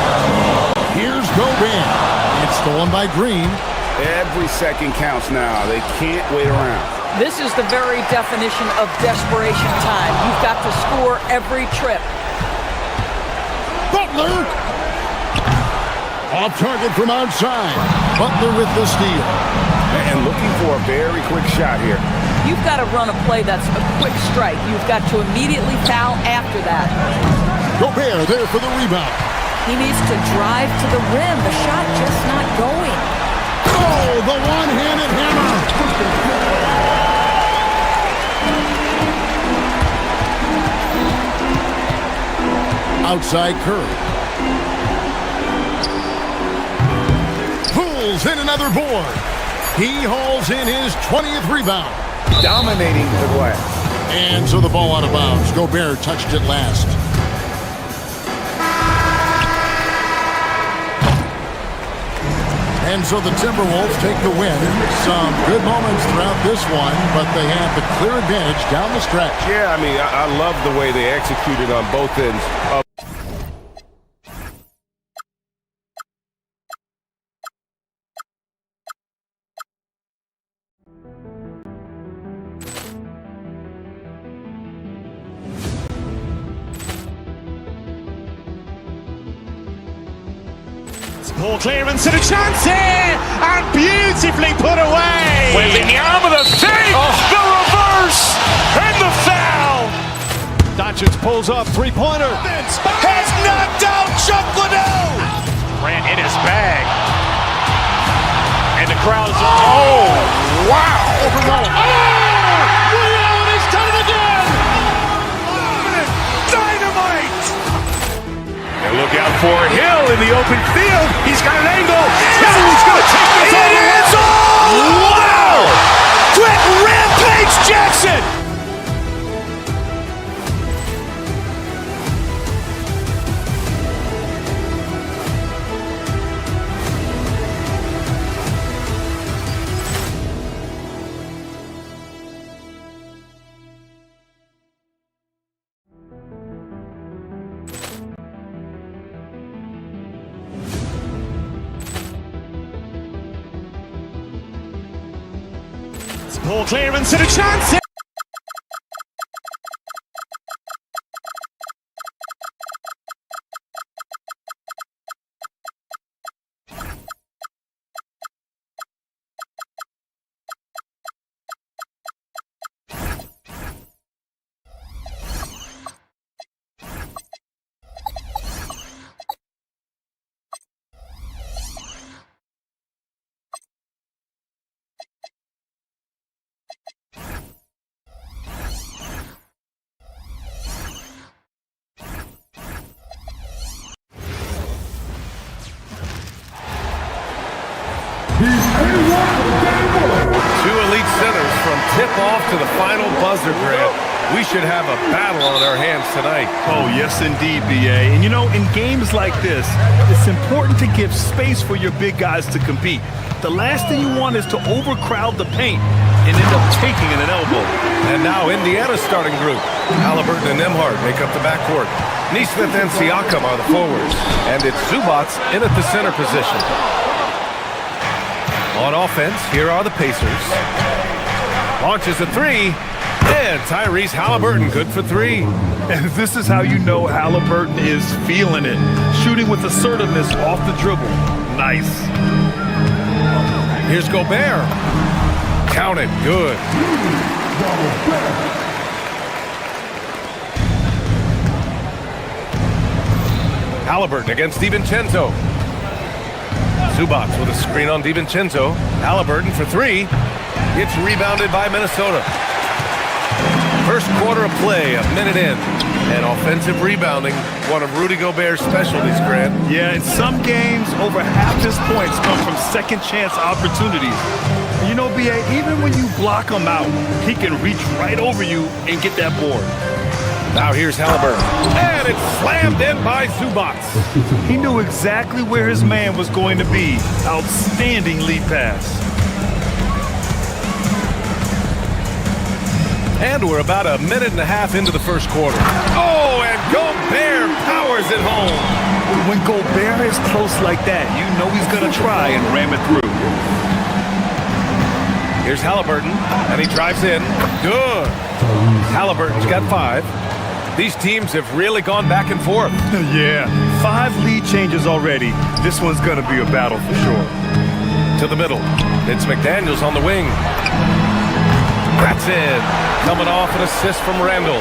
Here's Gobert. It's stolen by Green. Every second counts now. They can't wait around. This is the very definition of desperation time. You've got to score every trip. Butler! Off target from outside. Butler with the steal. And looking for a very quick shot here. You've got to run a play that's a quick strike. You've got to immediately foul after that. Gobert there for the rebound. He needs to drive to the rim. The shot just not going. Oh, the one-handed hammer. Outside Curry. Pulls in another board. He hauls in his 20th rebound. Dominating the glass. And so the ball out of bounds. Gobert touched it last. And so the Timberwolves take the win. Some good moments throughout this one, but they have the clear advantage down the stretch. Yeah, I mean, I love the way they executed on both ends of Ball clearance and a chance here, and beautifully put away. With the arm of the fake, the reverse, and the foul. Doncic pulls up, three-pointer. Has knocked out Chuck Liddell. Ran in his bag. And the crowd is, oh, wow. Overruled. Leon has done it again. Dynamite. And look out for Hill in the open field. He's got an angle. Hill's going to take this all the way. Wow. Quick rampage Jackson. Ball clearance and a chance here. Two elite centers from tip-off to the final buzzer, Grant. We should have a battle on our hands tonight. Oh, yes, indeed, B.A. And, you know, in games like this, it's important to give space for your big guys to compete. The last thing you want is to overcrowd the paint and end up taking an elbow. And now Indiana's starting group. Halliburton and Nembhard make up the backcourt. Nesmith and Siakam are the forwards. And it's Zubac in at the center position. On offense, here are the Pacers. Launches a three. And Tyrese Halliburton good for three. And this is how you know Halliburton is feeling it. Shooting with assertiveness off the dribble. Nice. Here's Gobert. Count it. Good. Halliburton against DiVincenzo. Zubac with a screen on DiVincenzo. Halliburton for three. It's rebounded by Minnesota. First quarter of play, a minute in. And offensive rebounding, one of Rudy Gobert's specialties, Grant. Yeah, in some games, over half his points come from second chance opportunities. You know, B.A., even when you block him out, he can reach right over you and get that board. Now here's Halliburton. And it's slammed in by Zubac. He knew exactly where his man was going to be. Outstanding lead pass. And we're about a minute and a half into the first quarter. Oh, and Gobert powers it home. When Gobert is close like that, you know he's going to try and ram it through. Here's Halliburton, and he drives in. Good. Halliburton's got 5. These teams have really gone back and forth. Yeah, 5 lead changes already. This one's going to be a battle for sure. To the middle. It's McDaniels on the wing. That's in. Coming off an assist from Randall.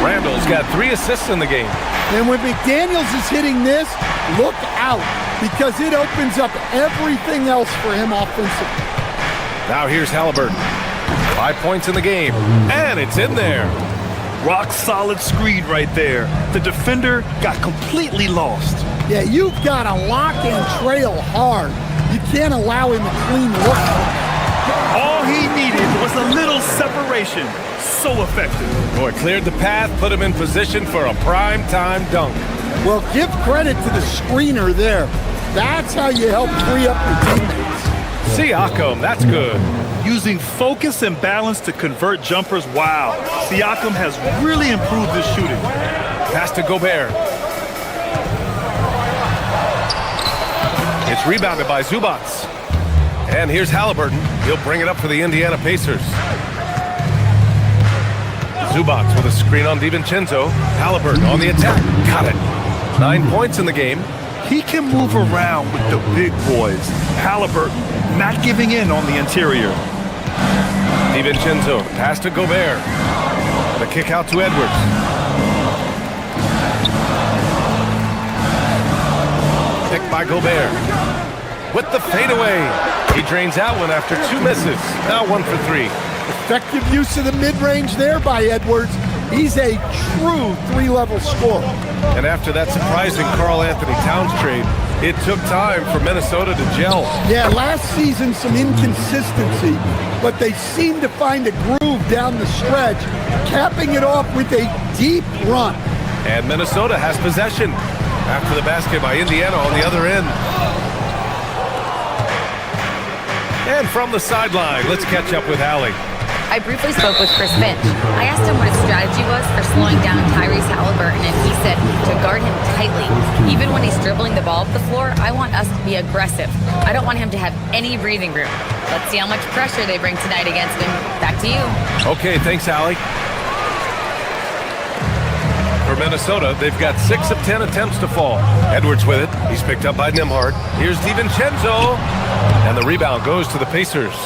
Randall's got 3 assists in the game. And when McDaniels is hitting this, look out, because it opens up everything else for him offensively. Now here's Halliburton. 5 points in the game, and it's in there. Rock solid screen right there. The defender got completely lost. Yeah, you've got to lock and trail hard. You can't allow him a clean look. All he needed was a little separation. So effective. Boy, cleared the path, put him in position for a prime-time dunk. Well, give credit to the screener there. That's how you help free up your teammates. Siakam, that's good. Using focus and balance to convert jumpers, wow. Siakam has really improved his shooting. Pass to Gobert. It's rebounded by Zubats. And here's Halliburton. He'll bring it up for the Indiana Pacers. Zubats with a screen on DiVincenzo. Halliburton on the attack. Got it. 9 points in the game. He can move around with the big boys. Halliburton not giving in on the interior. DiVincenzo, pass to Gobert. The kick out to Edwards. Picked by Gobert. With the fadeaway. He drains that one after 2 misses. Now 1 for 3. Effective use of the mid-range there by Edwards. He's a true 3-level scorer. And after that surprising Karl Anthony Towns trade, it took time for Minnesota to gel. Yeah, last season some inconsistency, but they seem to find a groove down the stretch, capping it off with a deep run. And Minnesota has possession after the basket by Indiana on the other end. And from the sideline, let's catch up with Allie. I briefly spoke with Chris Finch. I asked him what his strategy was for slowing down Tyrese Halliburton, and he said to guard him tightly. Even when he's dribbling the ball up the floor, I want us to be aggressive. I don't want him to have any breathing room. Let's see how much pressure they bring tonight against him. Back to you. Okay, thanks, Allie. For Minnesota, they've got 6 of 10 attempts to fall. Edwards with it. He's picked up by Nembhard. Here's DiVincenzo. And the rebound goes to the Pacers.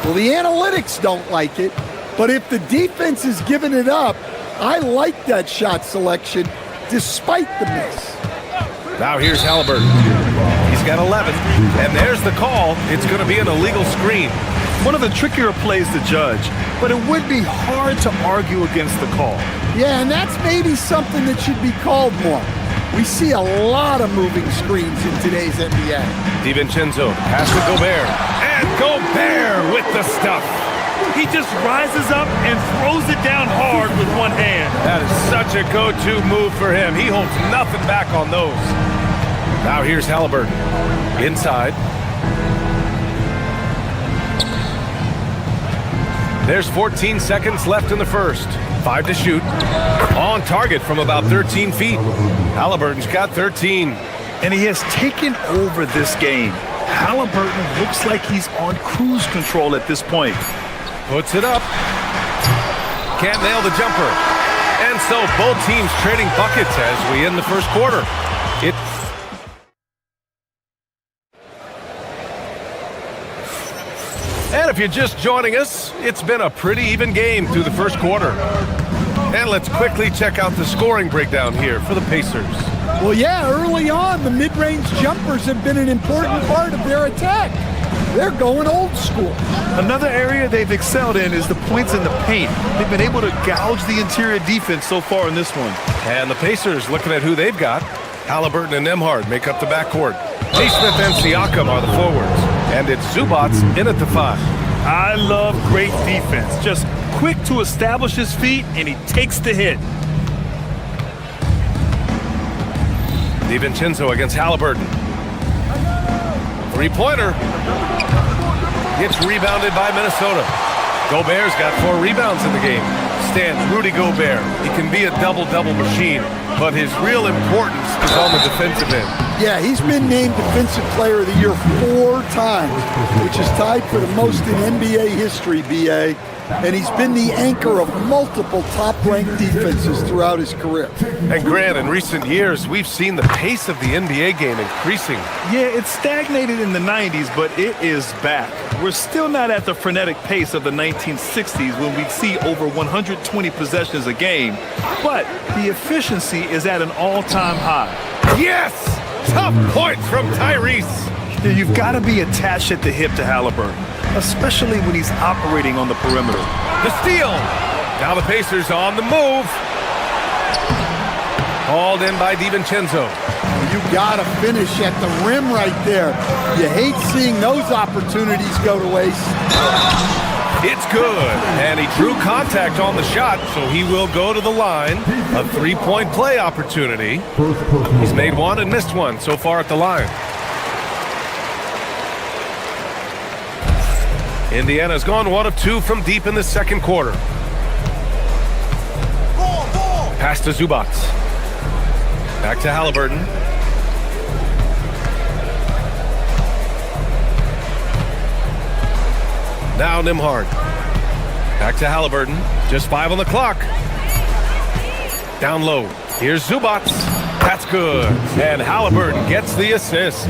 Well, the analytics don't like it, but if the defense is giving it up, I like that shot selection despite the miss. Now here's Halliburton. He's got 11, and there's the call. It's going to be an illegal screen. One of the trickier plays to judge, but it would be hard to argue against the call. Yeah, and that's maybe something that should be called more. We see a lot of moving screens in today's NBA. DiVincenzo, pass to Gobert. And Gobert with the stuff. He just rises up and throws it down hard with one hand. That is such a go-to move for him. He holds nothing back on those. Now here's Halliburton. Inside. There's 14 seconds left in the first. 5 to shoot. On target from about 13 feet. Halliburton's got 13. And he has taken over this game. Halliburton looks like he's on cruise control at this point. Puts it up. Can't nail the jumper. And so both teams trading buckets as we end the first quarter. And if you're just joining us, it's been a pretty even game through the first quarter. And let's quickly check out the scoring breakdown here for the Pacers. Well, yeah, early on, the mid-range jumpers have been an important part of their attack. They're going old school. Another area they've excelled in is the points in the paint. They've been able to gouge the interior defense so far in this one. And the Pacers, looking at who they've got, Halliburton and Nembhard make up the backcourt. Nesmith and Siakam are the forwards. And it's Zubats in at the 5. I love great defense. Just quick to establish his feet, and he takes the hit. DiVincenzo against Halliburton. 3-pointer. Gets rebounded by Minnesota. Gobert's got 4 rebounds in the game. Stands Rudy Gobert. He can be a double-double machine, but his real importance is on the defensive end. Yeah, he's been named Defensive Player of the Year 4 times, which is tied for the most in NBA history, BA. And he's been the anchor of multiple top-ranked defenses throughout his career. And Grant, in recent years, we've seen the pace of the NBA game increasing. Yeah, it stagnated in the 90s, but it is back. We're still not at the frenetic pace of the 1960s when we'd see over 120 possessions a game, but the efficiency is at an all-time high. Yes! Tough points from Tyrese. You've got to be attached at the hip to Halliburton, especially when he's operating on the perimeter. The steal. Now the Pacers on the move. Hauled in by DiVincenzo. You got to finish at the rim right there. You hate seeing those opportunities go to waste. It's good. And he drew contact on the shot, so he will go to the line. A three-point play opportunity. He's made one and missed one so far at the line. Indiana's gone 1 of 2 from deep in the second quarter. Pass to Zubac. Back to Halliburton. Now Nembhard. Back to Halliburton. Just 5 on the clock. Down low. Here's Zubac. That's good. And Halliburton gets the assist.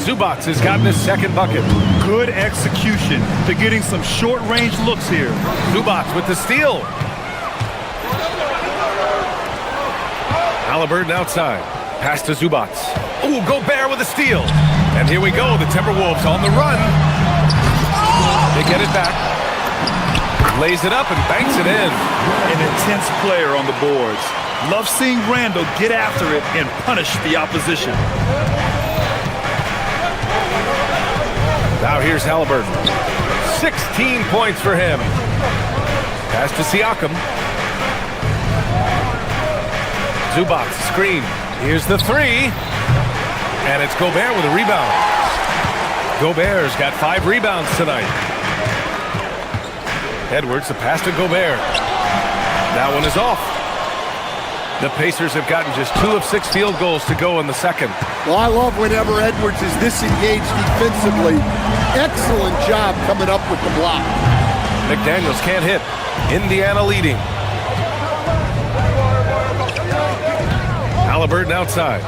Zubac has gotten his second bucket. Good execution to getting some short-range looks here. Zubac with the steal. Halliburton outside. Pass to Zubac. Ooh, Gobert with a steal. And here we go. The Timberwolves on the run. They get it back. Lays it up and banks it in. An intense player on the boards. Love seeing Randall get after it and punish the opposition. Now here's Halliburton. 16 points for him. Pass to Siakam. Zubac, screen. Here's the three. And it's Gobert with a rebound. Gobert's got 5 rebounds tonight. Edwards, the pass to Gobert. That one is off. The Pacers have gotten just 2 of 6 field goals to go in the second. Well, I love whenever Edwards is disengaged defensively. Excellent job coming up with the block. McDaniels can't hit. Indiana leading. Halliburton outside.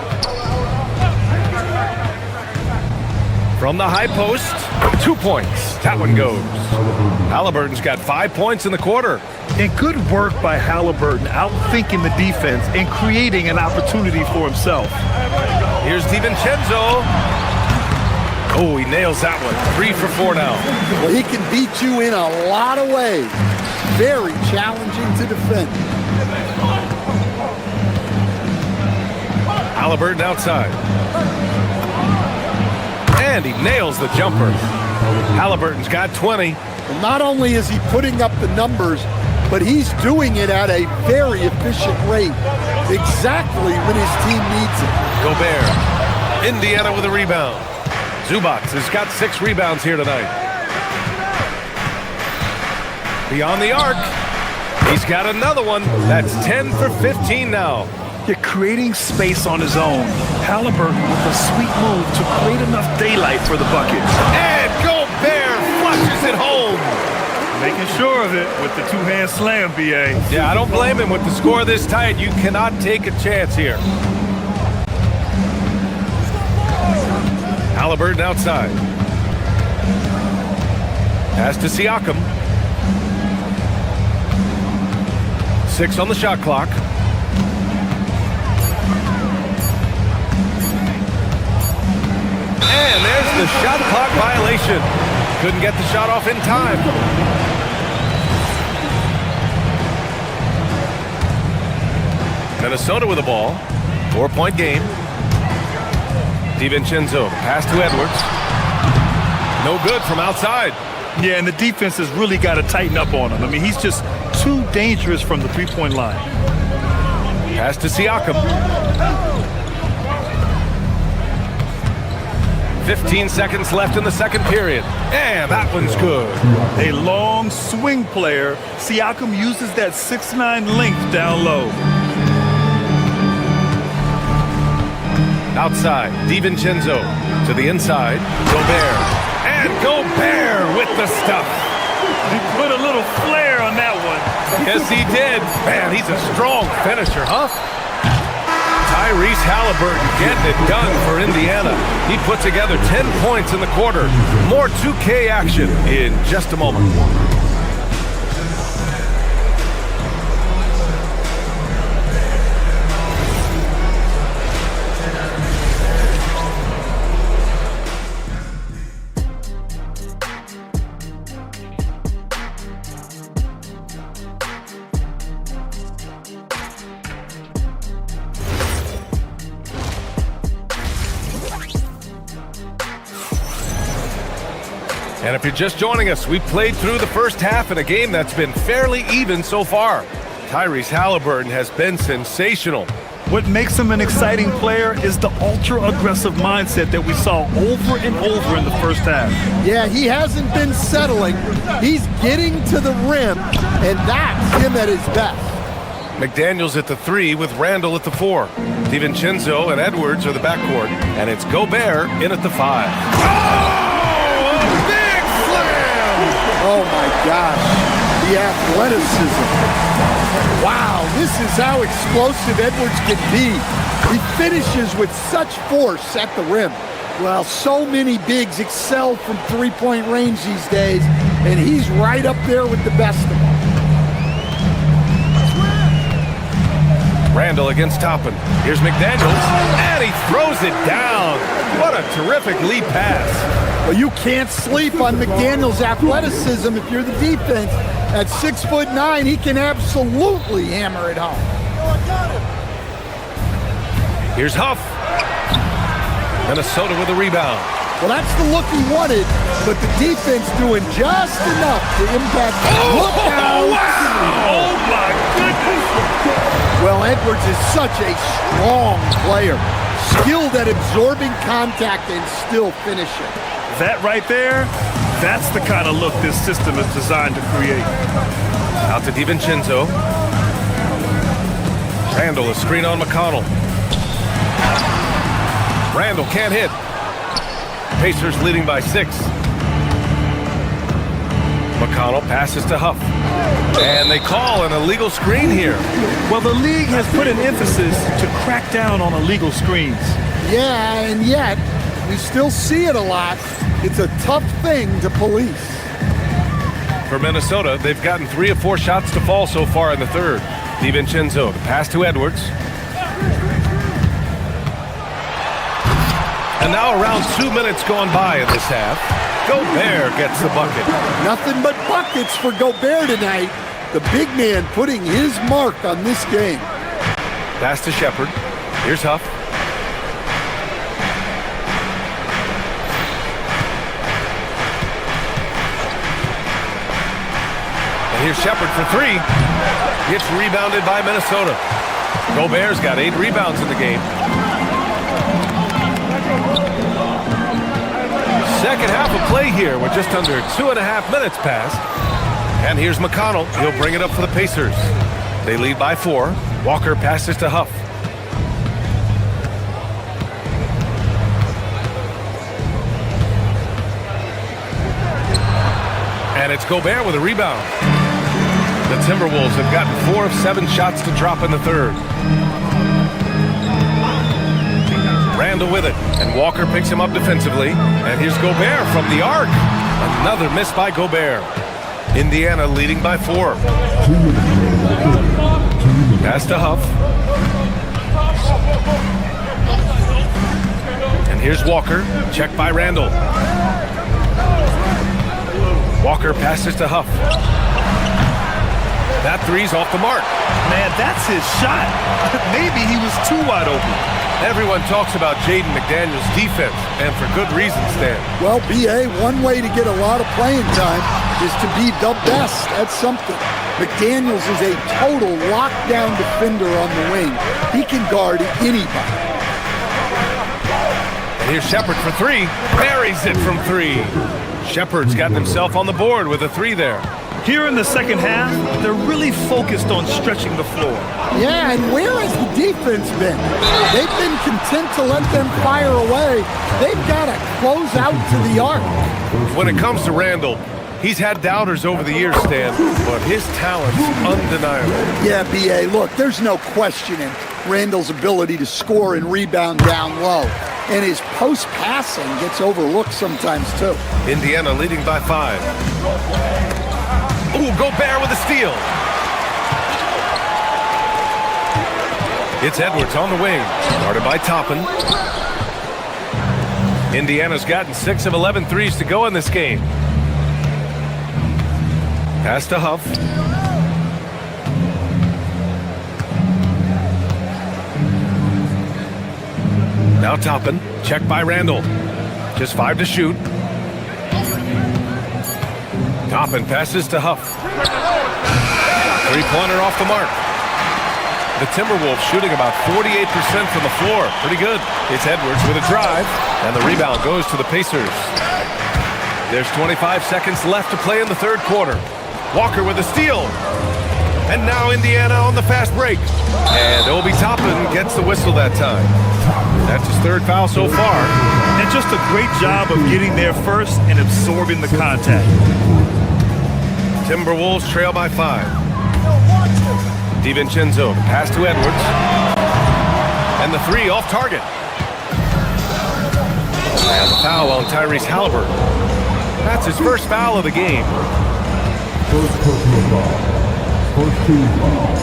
From the high post, 2 points. That one goes. Halliburton's got 5 points in the quarter. And good work by Halliburton, outthinking the defense and creating an opportunity for himself. Here's DiVincenzo. Oh, he nails that one. 3 for 4 now. Well, he can beat you in a lot of ways. Very challenging to defend. Halliburton outside. And he nails the jumper. Halliburton's got 20. Well, not only is he putting up the numbers, but he's doing it at a very efficient rate, exactly when his team needs it. Gobert, Indiana with a rebound. Zubac has got 6 rebounds here tonight. Beyond the arc, he's got another one. That's 10 for 15 now. You're creating space on his own. Halliburton with a sweet move to create enough daylight for the bucket. And Gobert flushes it home. Making sure of it with the 2-hand slam, BA. Yeah, I don't blame him with the score this tight. You cannot take a chance here. Halliburton outside. Pass to Siakam. 6 on the shot clock. And there's the shot clock violation. Couldn't get the shot off in time. Minnesota with the ball. 4-point game. DiVincenzo, pass to Edwards. No good from outside. Yeah, and the defense has really got to tighten up on him. I mean, he's just too dangerous from the 3-point line. Pass to Siakam. 15 seconds left in the second period. And that one's good. A long swing player. Siakam uses that 6'9" length down low. Outside, DiVincenzo to the inside. Gobert. And Gobert with the stuff. He put a little flair on that one. Yes, he did. Man, he's a strong finisher, huh? Tyrese Halliburton getting it done for Indiana. He put together 10 points in the quarter. More 2K action in just a moment. And if you're just joining us, we played through the first half in a game that's been fairly even so far. Tyrese Halliburton has been sensational. What makes him an exciting player is the ultra-aggressive mindset that we saw over and over in the first half. Yeah, he hasn't been settling. He's getting to the rim, and that's him at his best. McDaniels at the 3 with Randall at the 4. DiVincenzo and Edwards are the backcourt, and it's Gobert in at the 5. Oh my gosh, the athleticism. Wow, this is how explosive Edwards can be. He finishes with such force at the rim. Well, so many bigs excel from three-point range these days, and he's right up there with the best of them. Randall against Toppin. Here's McDaniels, and he throws it down. What a terrific lead pass. Well, you can't sleep on McDaniels' athleticism if you're the defense. At 6'9", he can absolutely hammer it home. Here's Huff. Minnesota with a rebound. Well, that's the look he wanted, but the defense doing just enough to impact. Look out! Wow! Oh my goodness! Well, Edwards is such a strong player, skilled at absorbing contact and still finishing. That right there, that's the kind of look this system is designed to create. Out to DiVincenzo. Randall, a screen on McConnell. Randall can't hit. Pacers leading by 6. McConnell passes to Huff. And they call an illegal screen here. Well, the league has put an emphasis to crack down on illegal screens. Yeah, and yet, we still see it a lot. It's a tough thing to police. For Minnesota, they've gotten 3 of 4 shots to fall so far in the third. DiVincenzo, the pass to Edwards. And now around 2 minutes gone by in this half. Gobert gets the bucket. Nothing but buckets for Gobert tonight. The big man putting his mark on this game. Pass to Shepherd. Here's Huff. And here's Shepherd for 3. It's rebounded by Minnesota. Gobert's got 8 rebounds in the game. Second half of play here with just under 2.5 minutes passed. And here's McConnell. He'll bring it up for the Pacers. They lead by 4. Walker passes to Huff. And it's Gobert with a rebound. The Timberwolves have gotten 4 of 7 shots to drop in the third. Randall with it, and Walker picks him up defensively. And here's Gobert from the arc. Another miss by Gobert. Indiana leading by 4. Pass to Huff. And here's Walker, checked by Randall. Walker passes to Huff. That 3's off the mark. Man, that's his shot. Maybe he was too wide open. Everyone talks about Jaden McDaniels' defense, and for good reason, Stan. Well, B.A., one way to get a lot of playing time is to be the best at something. McDaniels is a total lockdown defender on the wing. He can guard anybody. And here's Shepherd for 3. Buries it from 3. Shepherd's gotten himself on the board with a 3 there. Here in the second half, they're really focused on stretching the floor. Yeah, and where has the defense been? They've been content to let them fire away. They've got to close out to the arc. When it comes to Randall, he's had doubters over the years, Stan, but his talent's undeniable. Yeah, B.A., look, there's no questioning Randall's ability to score and rebound down low. And his post-passing gets overlooked sometimes, too. Indiana leading by 5. Ooh, Gobert with a steal. It's Edwards on the wing, guarded by Toppin. Indiana's gotten 6 of 11 threes to go in this game. Pass to Huff. Now Toppin, checked by Randall. Just 5 to shoot. Toppin passes to Huff. Three-pointer off the mark. The Timberwolves shooting about 48% from the floor. Pretty good. It's Edwards with a drive, and the rebound goes to the Pacers. There's 25 seconds left to play in the third quarter. Walker with a steal. And now Indiana on the fast break. And Obi Toppin gets the whistle that time. That's his third foul so far. And just a great job of getting there first and absorbing the contact. Timberwolves trail by 5. DiVincenzo, pass to Edwards. And the 3 off target. And the foul on Tyrese Halliburton. That's his first foul of the game. First personal foul. First team foul.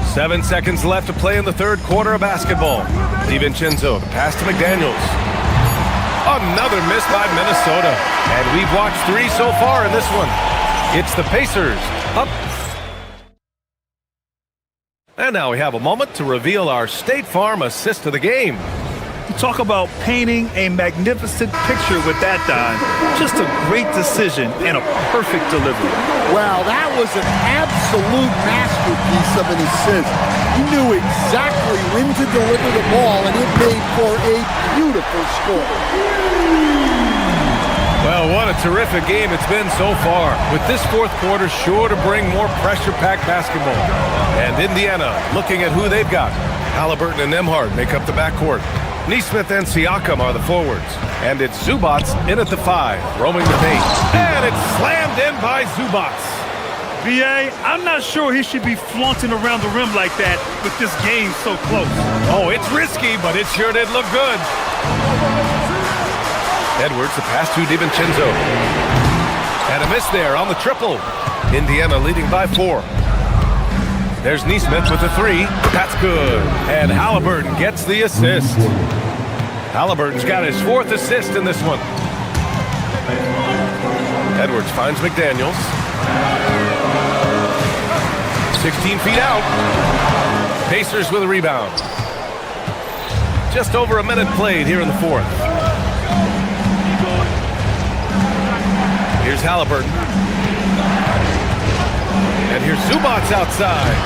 7 seconds left to play in the third quarter of basketball. DiVincenzo, the pass to McDaniels. Another miss by Minnesota. And we've watched 3 so far in this one. It's the Pacers up. And now we have a moment to reveal our State Farm assist of the game. You talk about painting a magnificent picture with that dime. Just a great decision and a perfect delivery. Well, that was an absolute masterpiece of an assist. He knew exactly when to deliver the ball, and it made for a beautiful score. Well, what a terrific game it's been so far, with this fourth quarter sure to bring more pressure-packed basketball. And Indiana looking at who they've got. Halliburton and Nembhard make up the backcourt. Nesmith and Siakam are the forwards. And it's Zubats in at the 5, roaming the paint. And it's slammed in by Zubats. B.A., I'm not sure he should be flaunting around the rim like that with this game so close. Oh, it's risky, but it sure did look good. Edwards, the pass to DiVincenzo. And a miss there on the triple. Indiana leading by 4. There's Nesmith with the 3. That's good. And Halliburton gets the assist. Halliburton's got his 4th assist in this one. Edwards finds McDaniels. 16 feet out. Pacers with a rebound. Just over a minute played here in the 4th. Here's Halliburton. And here's Zubats outside.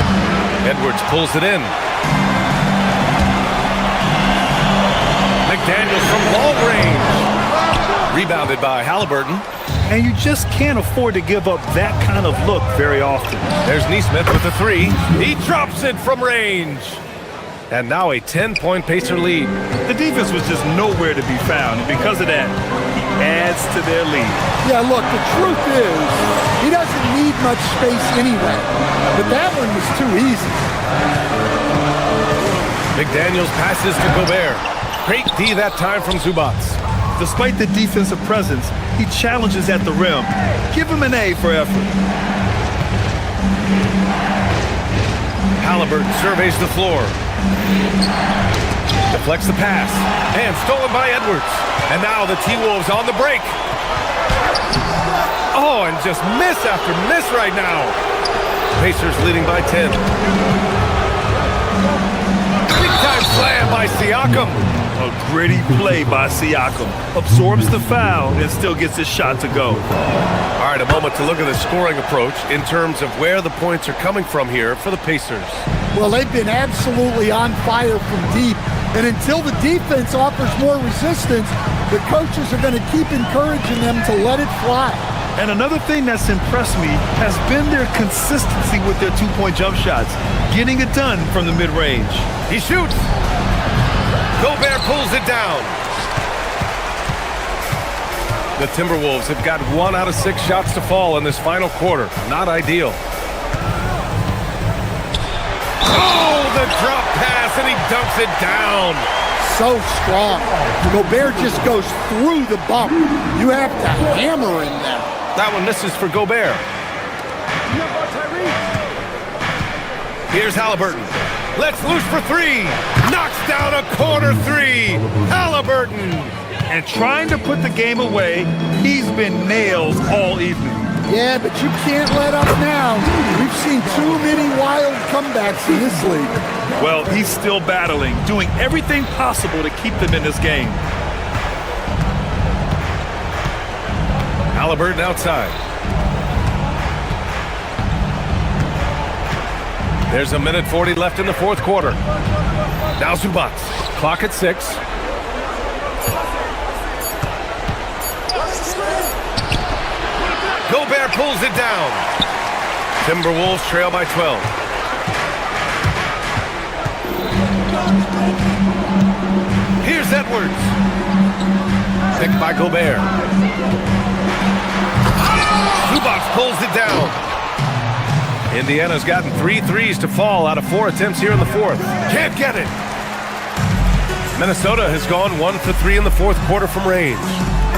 Edwards pulls it in. McDaniels from long range. Rebounded by Halliburton. And you just can't afford to give up that kind of look very often. There's Nesmith with the 3. He drops it from range. And now a 10-point Pacer lead. The defense was just nowhere to be found, and because of that, he adds to their lead. Yeah, look, the truth is, he doesn't need much space anyway, but that one was too easy. McDaniels passes to Gobert. Great D that time from Zubats. Despite the defensive presence, he challenges at the rim. Give him an A for effort. Halliburton surveys the floor. Deflects the pass. And stolen by Edwards. And now the T-Wolves on the break. Oh, and just miss after miss right now. Pacers leading by 10. Big time slam by Siakam. A gritty play by Siakam. Absorbs the foul and still gets his shot to go. All right, a moment to look at the scoring approach in terms of where the points are coming from here for the Pacers. Well, they've been absolutely on fire from deep, And until the defense offers more resistance, the coaches are going to keep encouraging them to let it fly. And another thing that's impressed me has been their consistency with their two-point jump shots, getting it done from the mid-range. He shoots. Gobert pulls it down. The Timberwolves have got 1 out of 6 shots to fall in this final quarter. Not ideal. Oh, the drop pass, and he dumps it down. So strong. Gobert just goes through the bump. You have to hammer in there. That one misses for Gobert. Here's Halliburton. Let's loose for 3. Knocks down a corner 3. Halliburton. And trying to put the game away, he's been nailed all evening. Yeah, but you can't let up now. We've seen too many wild comebacks in this league. Well, he's still battling, doing everything possible to keep them in this game. Halliburton outside. There's 1:40 left in the fourth quarter. Now Zubac. Clock at 6. Gobert pulls it down. Timberwolves trail by 12. Here's Edwards. Picked by Gobert. Zubac pulls it down. Indiana's gotten 3 threes to fall out of 4 attempts here in the fourth. Can't get it. Minnesota has gone 1 for 3 in the fourth quarter from range.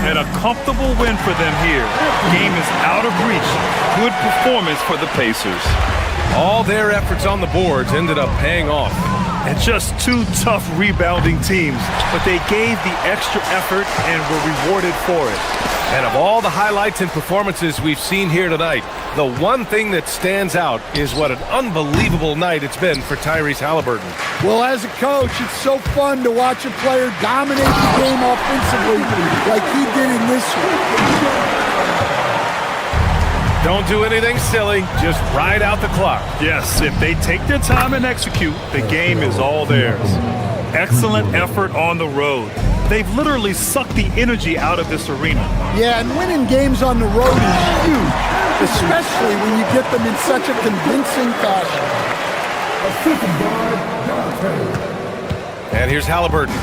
And a comfortable win for them here. Game is out of reach. Good performance for the Pacers. All their efforts on the boards ended up paying off. And just 2 tough rebounding teams, but they gave the extra effort and were rewarded for it. And of all the highlights and performances we've seen here tonight, the one thing that stands out is what an unbelievable night it's been for Tyrese Halliburton. Well, as a coach, it's so fun to watch a player dominate the game offensively like he did in this one. Don't do anything silly, just ride out the clock. Yes, if they take their time and execute, the game is all theirs. Excellent effort on the road. They've literally sucked the energy out of this arena. Yeah, and winning games on the road is huge, especially when you get them in such a convincing fashion. And here's Halliburton.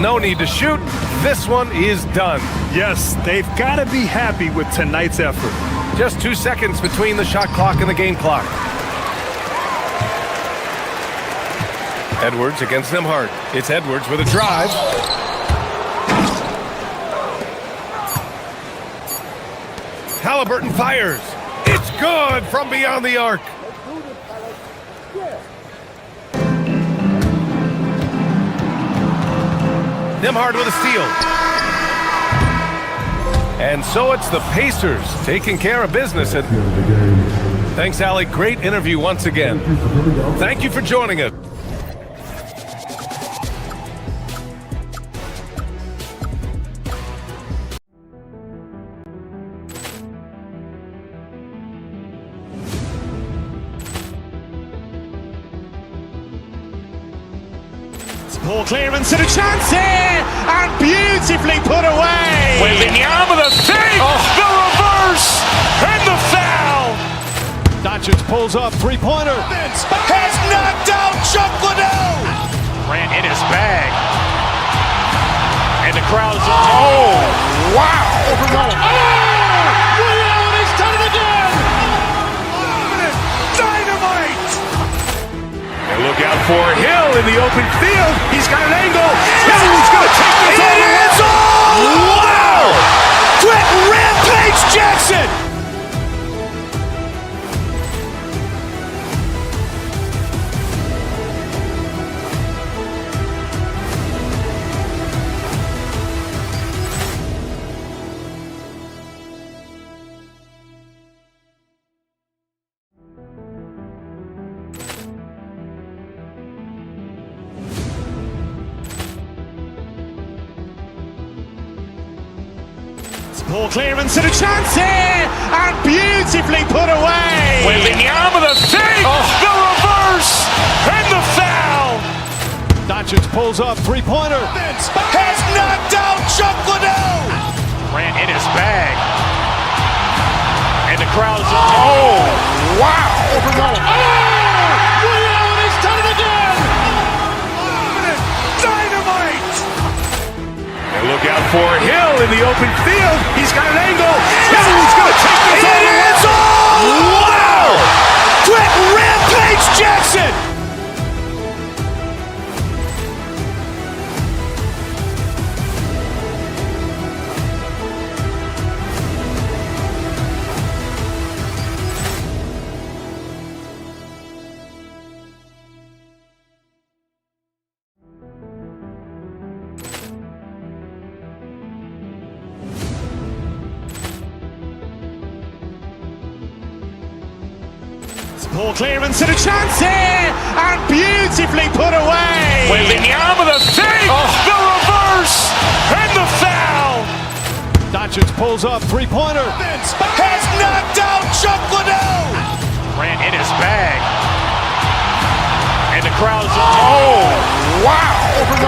No need to shoot. This one is done. Yes, they've got to be happy with tonight's effort. Just 2 seconds between the shot clock and the game clock. Edwards against Nembhard. It's Edwards with a drive. Halliburton fires. It's good from beyond the arc. Nembhard with a steal. And so it's the Pacers taking care of business. Thanks, Allie. Great interview once again. Thank you for joining us. Poor clearance and a chance here, and beautifully put away. Wembanyama the save, the reverse, and the foul. Doncic pulls up, three-pointer. Has knocked out Chuck Liddell. Grant in his bag. And the crowd is... Oh, wow. Overrun. Liddell, he's done it again. Dynamite. And look out for Hill in the open field. He's got an angle. Hill's going to take this all the way. Wow! Quick Rampage Jackson. Poor clearance and a chance here, and beautifully put away. Wembanyama the save, the reverse, and the foul. Doncic pulls up, three-pointer. Has knocked out Chuck Liddell. Grant in his bag. And the crowd's... Oh, wow. Ray Allen has done it again. Dynamite. And look out for Hill in the open field. He's got an angle. Hill's going to take this all the way. Wow. Quick Rampage Jackson. Poor clearance and a chance here, and beautifully put away. Wembanyama the fake, the reverse, and the foul. Doncic pulls up, three-pointer. Has knocked out Chuck Liddell. Grant in his bag. And the crowd's... Oh, wow. Ray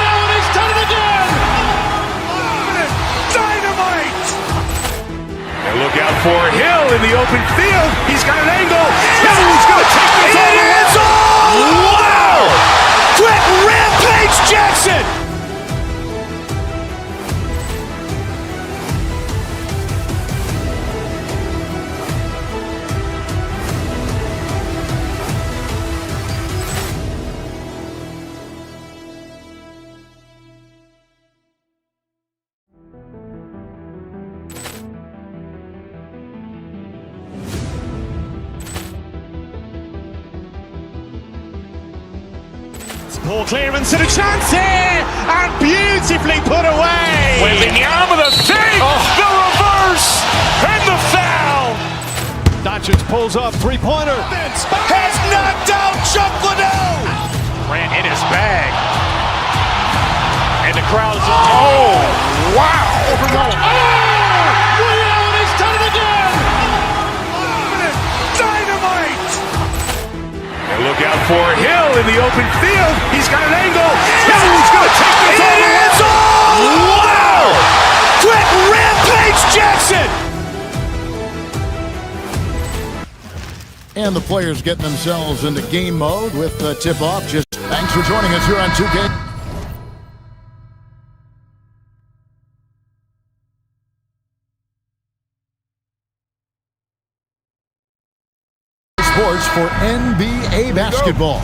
Allen has done it again. Dynamite. And look out for Hill in the open field. He's got an angle. Hill's going to take this all the way. Wow. Quick Rampage Jackson. Poor clearance and a chance here, and beautifully put away. Wembanyama the fake, the reverse, and the foul. Doncic pulls up, three-pointer. Has knocked out Chuck Liddell. Grant in his bag. And the crowd's... Oh, wow. Ray Allen has done it again. Dynamite. And look out for Hill in the open field. He's got an angle. Hill's going to take this all the way. Wow. Quick Rampage Jackson. And the players getting themselves into game mode with the tip-off. Just thanks for joining us here on 2K. Sports for NBA basketball.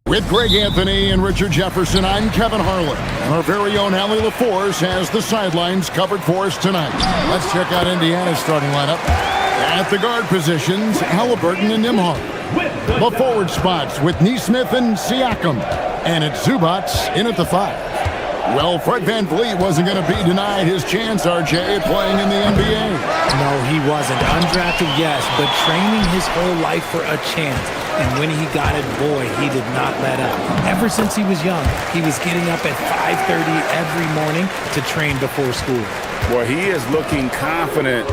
With Greg Anthony and Richard Jefferson, I'm Kevin Harlan. And our very own Allie LaForce has the sidelines covered for us tonight. Let's check out Indiana's starting lineup. At the guard positions, Halliburton and Nembhard. The forward spots with Nesmith and Siakam. And it's Zubac in at the 5. Well, Fred VanVleet wasn't going to be denied his chance, RJ, playing in the NBA. No, he wasn't. Undrafted, yes, but training his whole life for a chance. And when he got it, boy, he did not let up. Ever since he was young, he was getting up at 5:30 every morning to train before school. Well, he is looking confident.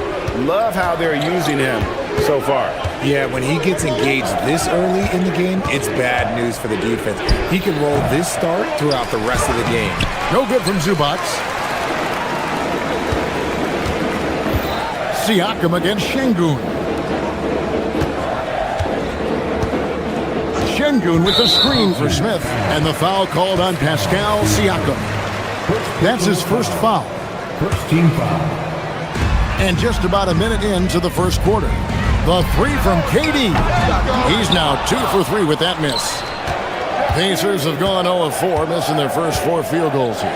Love how they're using him so far. Yeah, when he gets engaged this early in the game, it's bad news for the defense. He can roll this start throughout the rest of the game. No good from Zubac. Siakam against Şengün. Şengün with the screen for Smith. And the foul called on Pascal Siakam. That's his first foul. First team foul. And just about a minute into the first quarter. The three from KD. He's now 2 for 3 with that miss. Pacers have gone 0 of 4, missing their first 4 field goals here.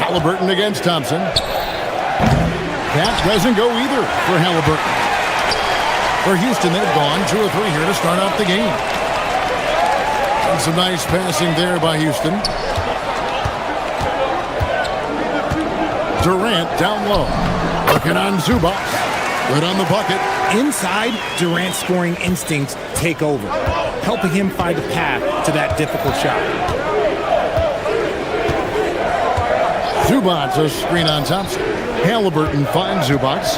Halliburton against Thompson. That doesn't go either for Halliburton. For Houston, they've gone 2 of 3 here to start off the game. And some nice passing there by Houston. Durant down low. Looking on Zubac. Good on the bucket. Inside, Durant's scoring instincts take over, helping him find a path to that difficult shot. Zubats a screen on Thompson. Halliburton finds Zubats.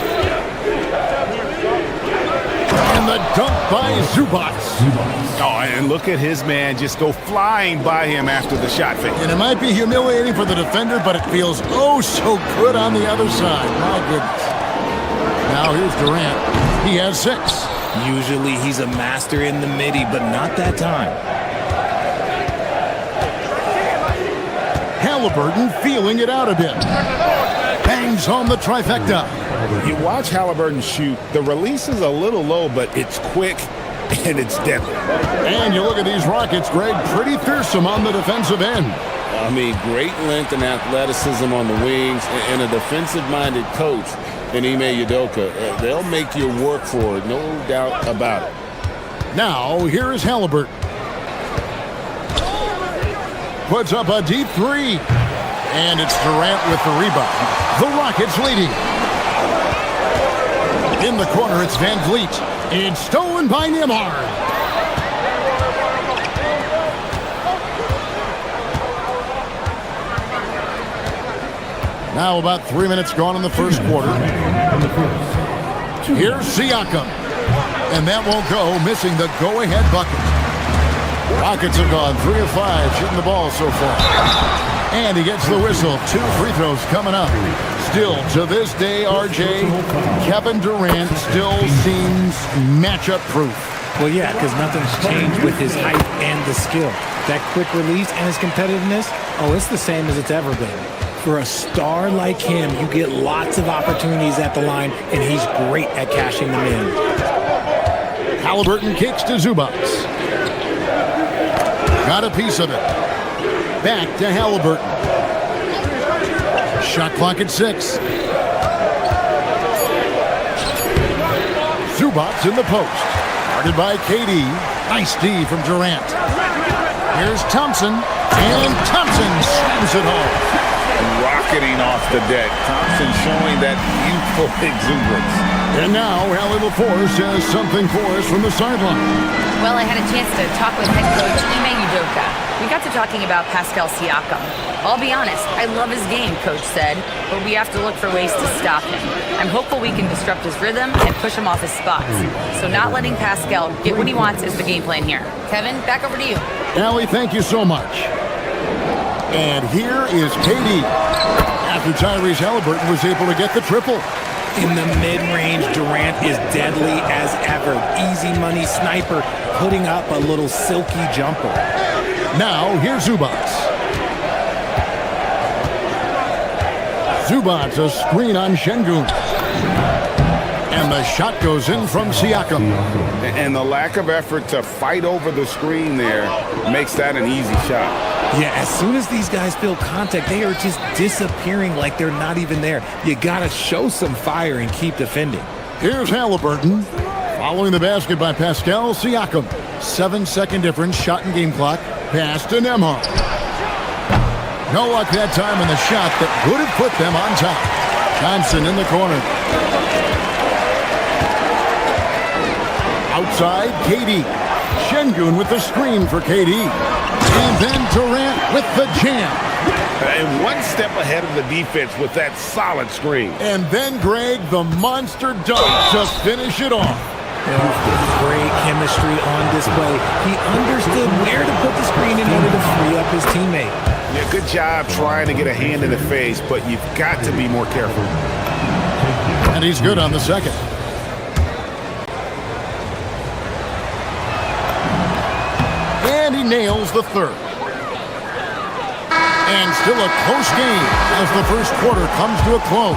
And the dunk by Zubats. Oh, and look at his man just go flying by him after the shot fake. And it might be humiliating for the defender, but it feels oh so good on the other side. My goodness. Now here's Durant. He has 6. Usually he's a master in the midi, but not that time. Halliburton feeling it out a bit. Bangs home the trifecta. You watch Halliburton shoot. The release is a little low, but it's quick and it's deadly. And you look at these Rockets, Greg, pretty fearsome on the defensive end. I mean, great length and athleticism on the wings, and a defensive-minded coach in Ime Udoka. They'll make you work for it, no doubt about it. Now, here is Halliburton. Puts up a deep 3. And it's Durant with the rebound. The Rockets leading. In the corner, it's Van Vliet. It's stolen by Nembhard. Now about 3 minutes gone in the first quarter. Here's Siakam. And that won't go, missing the go-ahead bucket. Rockets have gone 3 of 5 shooting the ball so far. And he gets the whistle. 2 free throws coming up. Still, to this day, RJ, Kevin Durant still seems matchup proof. Well, yeah, because nothing's changed with his height and the skill. That quick release and his competitiveness, oh, it's the same as it's ever been. For a star like him, you get lots of opportunities at the line, and he's great at cashing them in. Halliburton kicks to Zubats. Got a piece of it. Back to Halliburton. Shot clock at 6. Zubats in the post. Guarded by KD. Nice D from Durant. Here's Thompson. And Thompson slams it home. Rocketing off the deck. Thompson showing that youthful exuberance. And now, Allie LaForce has something for us from the sideline. Well, I had a chance to talk with head coach Ime Udoka. We got to talking about Pascal Siakam. I'll be honest, I love his game, coach said, but we have to look for ways to stop him. I'm hopeful we can disrupt his rhythm and push him off his spots. So not letting Pascal get what he wants is the game plan here. Kevin, back over to you. Allie, thank you so much. And here is KD. After Tyrese Halliburton was able to get the triple. In the mid-range, Durant is deadly as ever. Easy money sniper, putting up a little silky jumper. Now, here's Zubats. Zubats a screen on Şengün. And the shot goes in from Siakam. And the lack of effort to fight over the screen there makes that an easy shot. Yeah, as soon as these guys feel contact, they are just disappearing like they're not even there. You got to show some fire and keep defending. Here's Halliburton. Following the basket by Pascal Siakam. 7-second difference, shot and game clock. Pass to Nembhard. No luck that time in the shot that would have put them on top. Johnson in the corner. Outside, KD. Şengün with the screen for KD. And then Durant with the jam. And one step ahead of the defense with that solid screen. And then, Greg, the monster dunk to finish it off. Great chemistry on display. He understood where to put the screen in order to free up his teammate. Yeah, good job trying to get a hand in the face, but you've got to be more careful. And he's good on the second. And he nails the third. And still a close game as the first quarter comes to a close.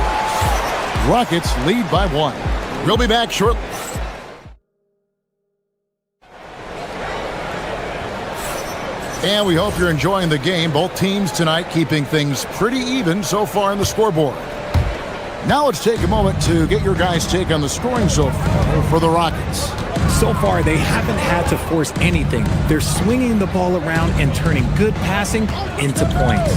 Rockets lead by 1. We'll be back shortly. And we hope you're enjoying the game. Both teams tonight keeping things pretty even so far in the scoreboard. Now let's take a moment to get your guys' take on the scoring so far for the Rockets. So far, they haven't had to force anything. They're swinging the ball around and turning good passing into points.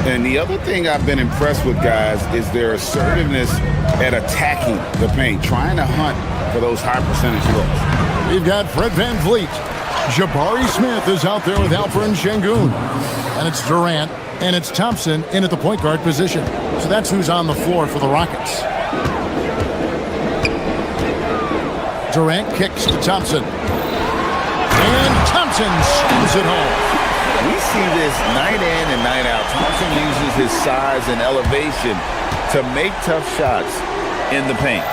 And the other thing I've been impressed with, guys, is their assertiveness at attacking the paint, trying to hunt for those high percentage looks. We've got Fred VanVleet. Jabari Smith is out there with Alperen Şengün. And it's Durant And it's Thompson in at the point guard position. So that's who's on the floor for the Rockets. Durant kicks to Thompson. And Thompson screws it home. We see this night in and night out. Thompson uses his size and elevation to make tough shots in the paint.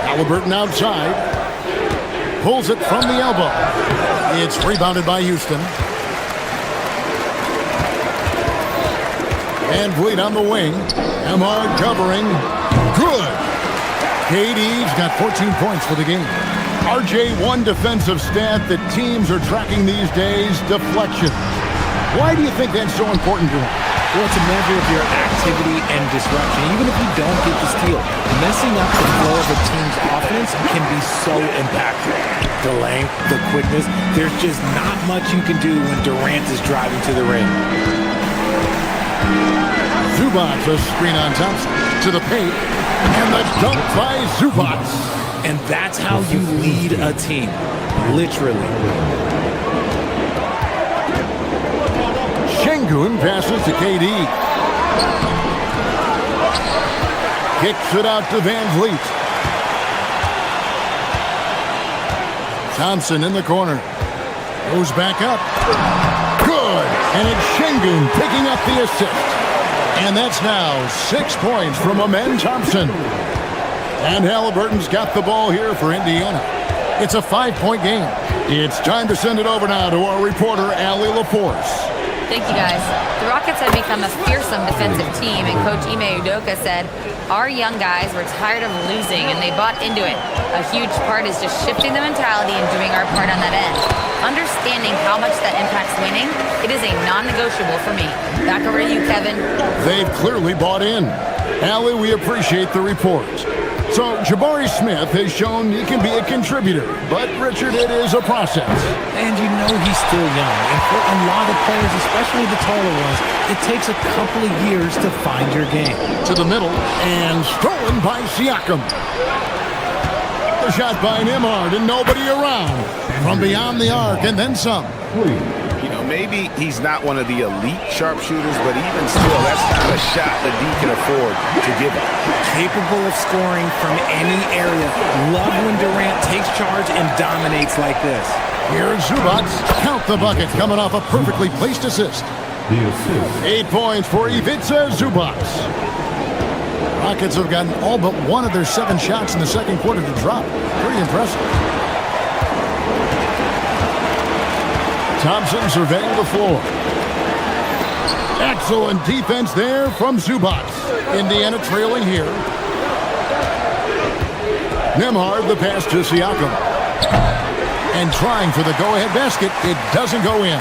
Halliburton outside. Pulls it from the elbow. It's rebounded by Houston. Van Vliet on the wing. Emma covering. Good. KD's got 14 points for the game. RJ, one defensive stat that teams are tracking these days, deflection. Why do you think that's so important to him? Well, it's a measure of your activity and disruption. Even if you don't get the steal, messing up the flow of a team's offense can be so impactful. The length, the quickness, there's just not much you can do when Durant is driving to the rim. Zubac, a screen on Thompson to the paint, and the dunk by Zubac. And that's how you lead a team, literally. Şengün passes to KD. Kicks it out to Van Vliet. Thompson in the corner. Goes back up. Good. And it's Şengün picking up the assist. And that's now 6 points from Amen Thompson. And Halliburton's got the ball here for Indiana. It's a 5-point game. It's time to send it over now to our reporter, Allie LaForce. Thank you, guys. The Rockets have become a fearsome defensive team, and Coach Ime Udoka said, our young guys were tired of losing, and they bought into it. A huge part is just shifting the mentality and doing our part on that end. Understanding how much that impacts winning, it is a non-negotiable for me. Back over to you, Kevin. They've clearly bought in. Allie, we appreciate the report. So, Jabari Smith has shown he can be a contributor, but, Richard, it is a process. And you know he's still young, and for a lot of players, especially the taller ones, it takes a couple of years to find your game. To the middle, and stolen by Siakam. The shot by Nembhard, and nobody around. From beyond the arc, and then some. You know, maybe he's not one of the elite sharpshooters, but even still, that's not a shot that he can afford to give up. Capable of scoring from any area. Love when Durant takes charge and dominates like this. Here's Zubac. Count the bucket, coming off a perfectly placed assist. 8 points for Ivica Zubac. Rockets have gotten all but one of their 7 shots in the second quarter to drop. Pretty impressive. Thompson surveying the floor. Excellent defense there from Zubac. Indiana trailing here. Nembhard, the pass to Siakam. And trying for the go-ahead basket. It doesn't go in.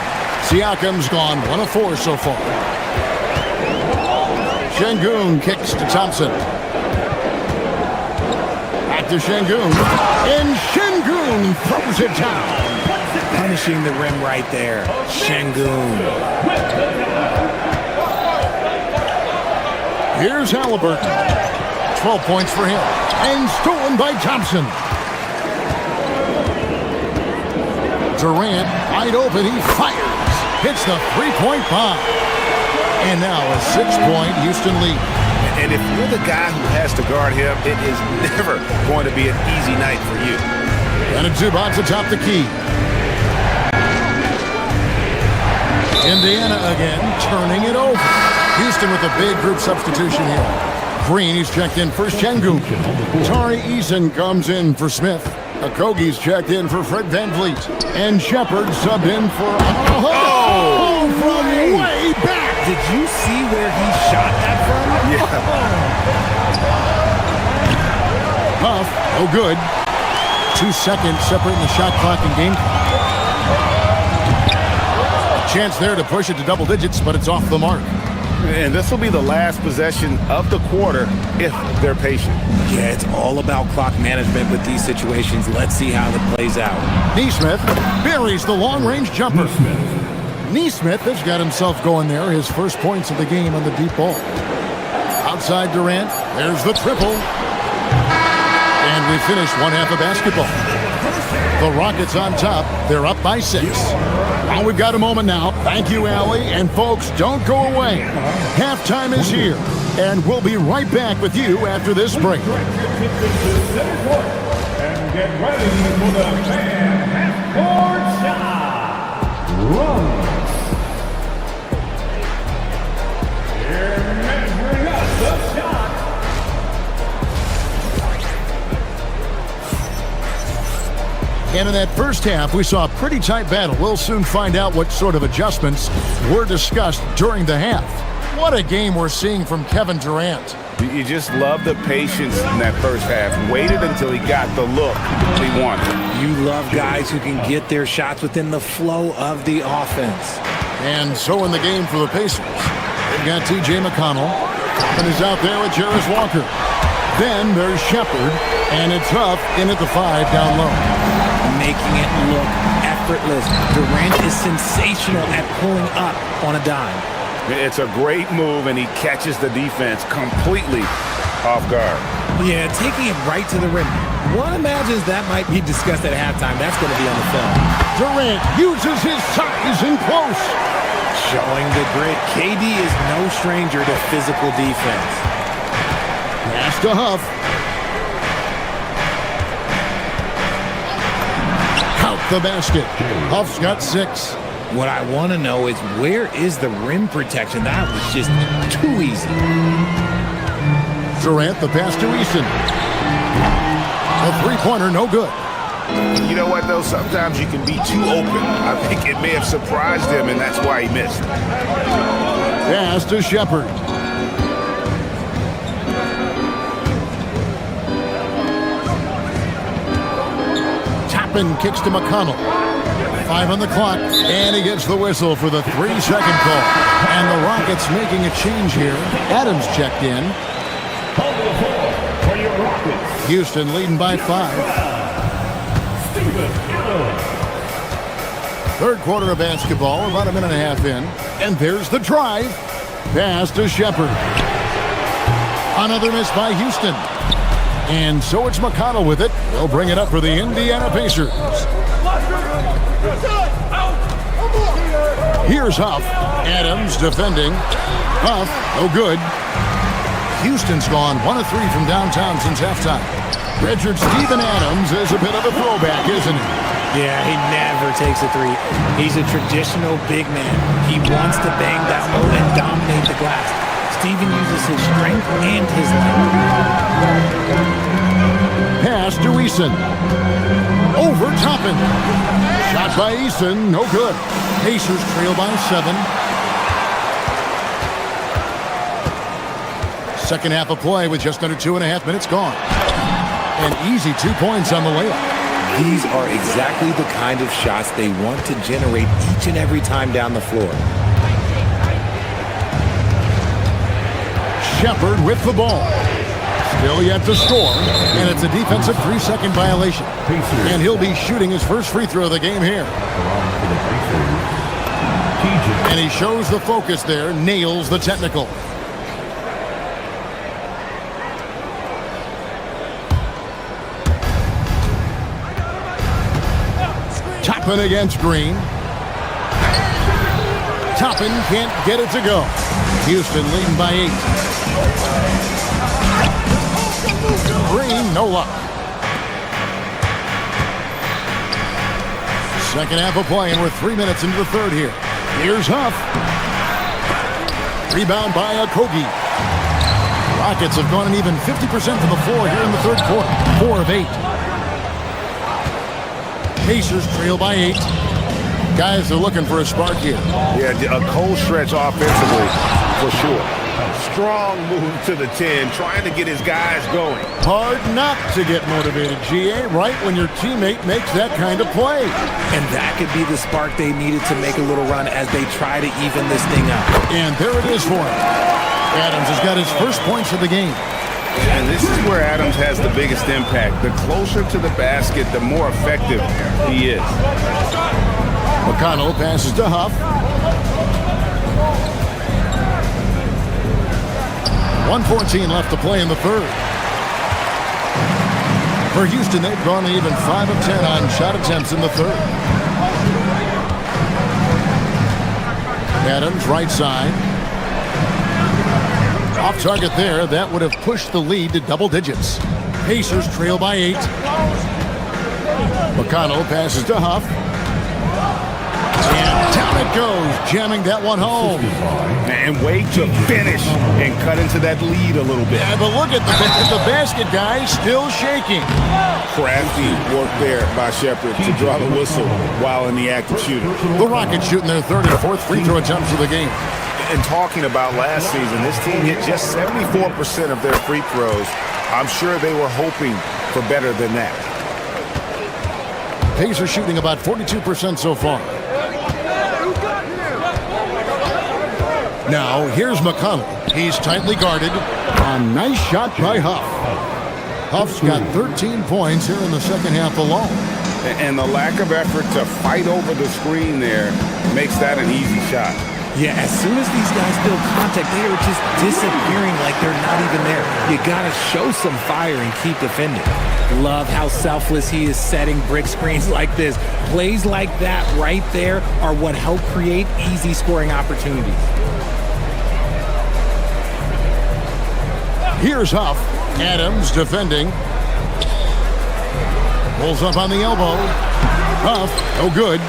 Siakam's gone 1 of 4 so far. Şengün kicks to Thompson. Back to Şengün. And Şengün throws it down. Punishing the rim right there. Şengün. Here's Halliburton. 12 points for him. And stolen by Thompson. Durant, wide open, he fires. Hits the 3-point bomb. And now a 6-point Houston lead. And if you're the guy who has to guard him, it is never going to be an easy night for you. And it's Zubac atop the key. Indiana again, turning it over. Houston with a big group substitution here. Green, he's checked in for Şengün. Tari Eason comes in for Smith. Okogie's checked in for Fred Van Vliet. And Shepard subbed in for... Oh! From way back! Did you see where he shot that from? Yeah. Huff, oh good. 2 seconds separating the shot clock and game clock. Chance there to push it to double digits, but it's off the mark. And this will be the last possession of the quarter if they're patient. Yeah, it's all about clock management with these situations. Let's see how it plays out. Nesmith buries the long-range jumper. Nesmith has got himself going there. His first points of the game on the deep ball. Outside Durant, there's the triple. And we finish one half of basketball. The Rockets on top. They're up by 6. Well, we've got a moment now. Thank you, Allie. And folks, don't go away. Halftime is here, and we'll be right back with you after this break. And get ready for the fan half-court shot. Run. Here measuring up the shot. And in that first half, we saw a pretty tight battle. We'll soon find out what sort of adjustments were discussed during the half. What a game we're seeing from Kevin Durant. You just love the patience in that first half. Waited until he got the look he wanted. You love guys who can get their shots within the flow of the offense. And so in the game for the Pacers, they've got T.J. McConnell, and he's out there with Jarris Walker. Then there's Shepard, and it's Huff in at the 5 down low. Making it look effortless. Durant is sensational at pulling up on a dime. It's a great move, and he catches the defense completely off guard. Yeah, taking it right to the rim. One imagines that might be discussed at halftime. That's going to be on the film. Durant uses his size in close. Showing the grit. KD is no stranger to physical defense. Pass to Huff. Out the basket. Huff's got 6. What I want to know is where is the rim protection? That was just too easy. Durant, the pass to Easton. A three-pointer, no good. You know what, though? Sometimes you can be too open. I think it may have surprised him, and that's why he missed. Pass to Shepard. Toppin kicks to McConnell. 5 on the clock, and he gets the whistle for the 3-second call. And the Rockets making a change here. Adams checked in. Houston leading by 5. Third quarter of basketball, about a minute and a half in. And there's the drive. Pass to Shepard. Another miss by Houston. And so it's McConnell with it. They'll bring it up for the Indiana Pacers. Here's Huff. Adams defending. Huff, no good. Houston's gone 1 of 3 from downtown since halftime. Richard Steven Adams is a bit of a throwback, isn't he? Yeah, he never takes a 3. He's a traditional big man. He wants to bang down low and dominate the glass. Steven uses his strength and his length. Pass to Eason. Over Toppin. Shot by Eason, no good. Pacers trail by 7. Second half of play with just under 2.5 minutes gone. An easy 2 points on the layup. These are exactly the kind of shots they want to generate each and every time down the floor. Shepard with the ball. Still yet to score, and it's a defensive 3-second violation. And he'll be shooting his first free throw of the game here. And he shows the focus there, nails the technical. Toppin against Green. Toppin can't get it to go. Houston leading by 8. Green, no luck. Second half of play, and we're 3 minutes into the third here. Here's Huff. Rebound by Okogie. Rockets have gone an even 50% from the floor here in the third quarter. 4 of 8. Pacers trail by 8. Guys are looking for a spark here. Yeah, a cold stretch offensively, for sure. Strong move to the 10, trying to get his guys going. Hard not to get motivated, GA, right when your teammate makes that kind of play. And that could be the spark they needed to make a little run as they try to even this thing up. And there it is for him. Adams has got his first points of the game. And this is where Adams has the biggest impact. The closer to the basket, the more effective he is. McConnell passes to Huff. 1:14 left to play in the third. For Houston, they've gone even 5 of 10 on shot attempts in the third. Adams, right side. Off target there. That would have pushed the lead to double digits. Pacers trail by 8. McConnell passes to Huff. And down it goes, jamming that one home. And wait to finish and cut into that lead a little bit. Yeah, but look at the basket, guys, still shaking. Crafty work there by Shepherd to draw the whistle while in the act of shooting. The Rockets shooting their third and fourth free throw attempts of the game. And talking about last season, this team hit just 74% of their free throws. I'm sure they were hoping for better than that. Pacers shooting about 42% so far. Now, here's McConnell. He's tightly guarded. A nice shot by Huff. Huff's got 13 points here in the second half alone. And the lack of effort to fight over the screen there makes that an easy shot. Yeah, as soon as these guys feel contact, they are just disappearing like they're not even there. You got to show some fire and keep defending. Love how selfless he is setting brick screens like this. Plays like that right there are what help create easy scoring opportunities. Here's Huff. Adams defending. Pulls up on the elbow. Huff, no good.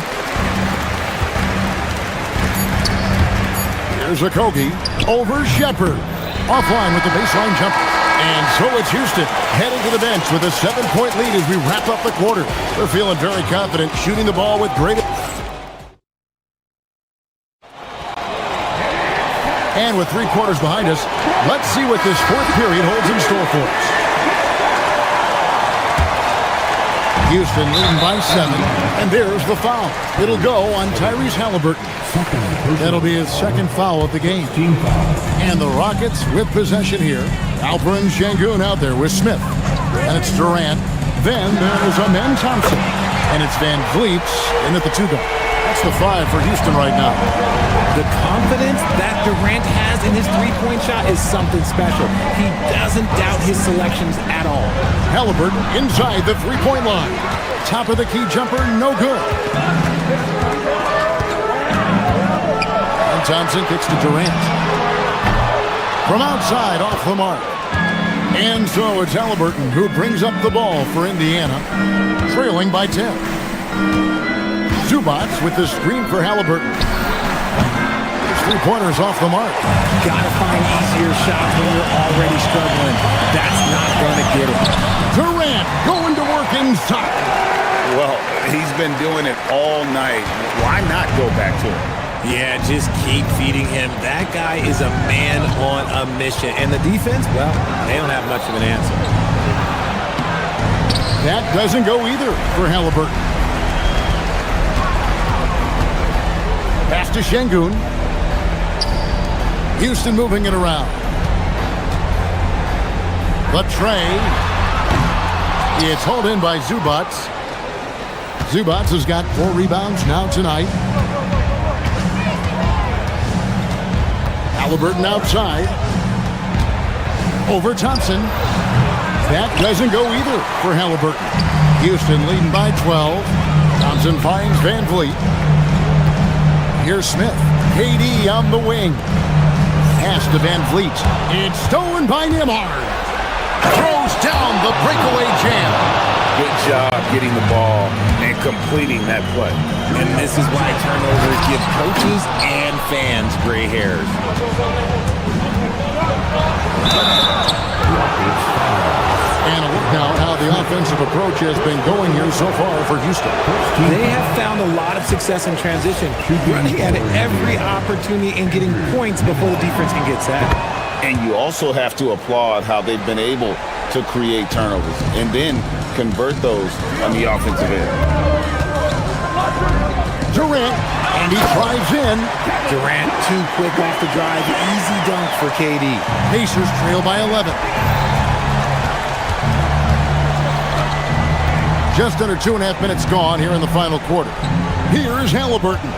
Here's Okogie. Over Shepherd. Offline with the baseline jumper. And so it's Houston heading to the bench with a 7-point lead as we wrap up the quarter. They're feeling very confident, shooting the ball with great... And with 3 quarters behind us, let's see what this fourth period holds in store for us. Houston leading by 7, and there's the foul. It'll go on Tyrese Halliburton. That'll be his second foul of the game. And the Rockets with possession here. Alperen Sengun out there with Smith. And it's Durant. Then there's Amen Thompson. And it's Van Vliet's in at the 2-guard. That's the 5 for Houston right now. The confidence that Durant has in his three-point shot is something special. He doesn't doubt his selections at all. Halliburton inside the three-point line. Top of the key jumper, no good. And Thompson kicks to Durant. From outside, off the mark. And so it's Halliburton who brings up the ball for Indiana, trailing by 10. Zubac with the screen for Halliburton. 3-pointers off the mark. Gotta find easier shots when you're already struggling. That's not gonna get it. Durant going to work inside. Well, he's been doing it all night. Why not go back to him? Yeah, just keep feeding him. That guy is a man on a mission. And the defense, well, they don't have much of an answer. That doesn't go either for Halliburton. Pass to Sengun. Houston moving it around. The tray. It's hauled in by Zubac. Zubac has got 4 rebounds now tonight. Halliburton outside. Over Thompson. That doesn't go either for Halliburton. Houston leading by 12. Thompson finds Van Vliet. Here's Smith. KD on the wing. Pass to Van Vliet. It's stolen by Nembhard. Throws down the breakaway jam. Good job getting the ball and completing that play. And this is why turnovers give coaches and fans gray hairs. And a look now at how the offensive approach has been going here so far for Houston. They have found a lot of success in transition, running at every opportunity and getting points before the defense can get set. And you also have to applaud how they've been able to create turnovers and then convert those on the offensive end. Durant, and he drives in. Durant too quick off the drive. Easy dunk for KD. Pacers trail by 11. Just under 2.5 minutes gone here in the final quarter. Here's Halliburton.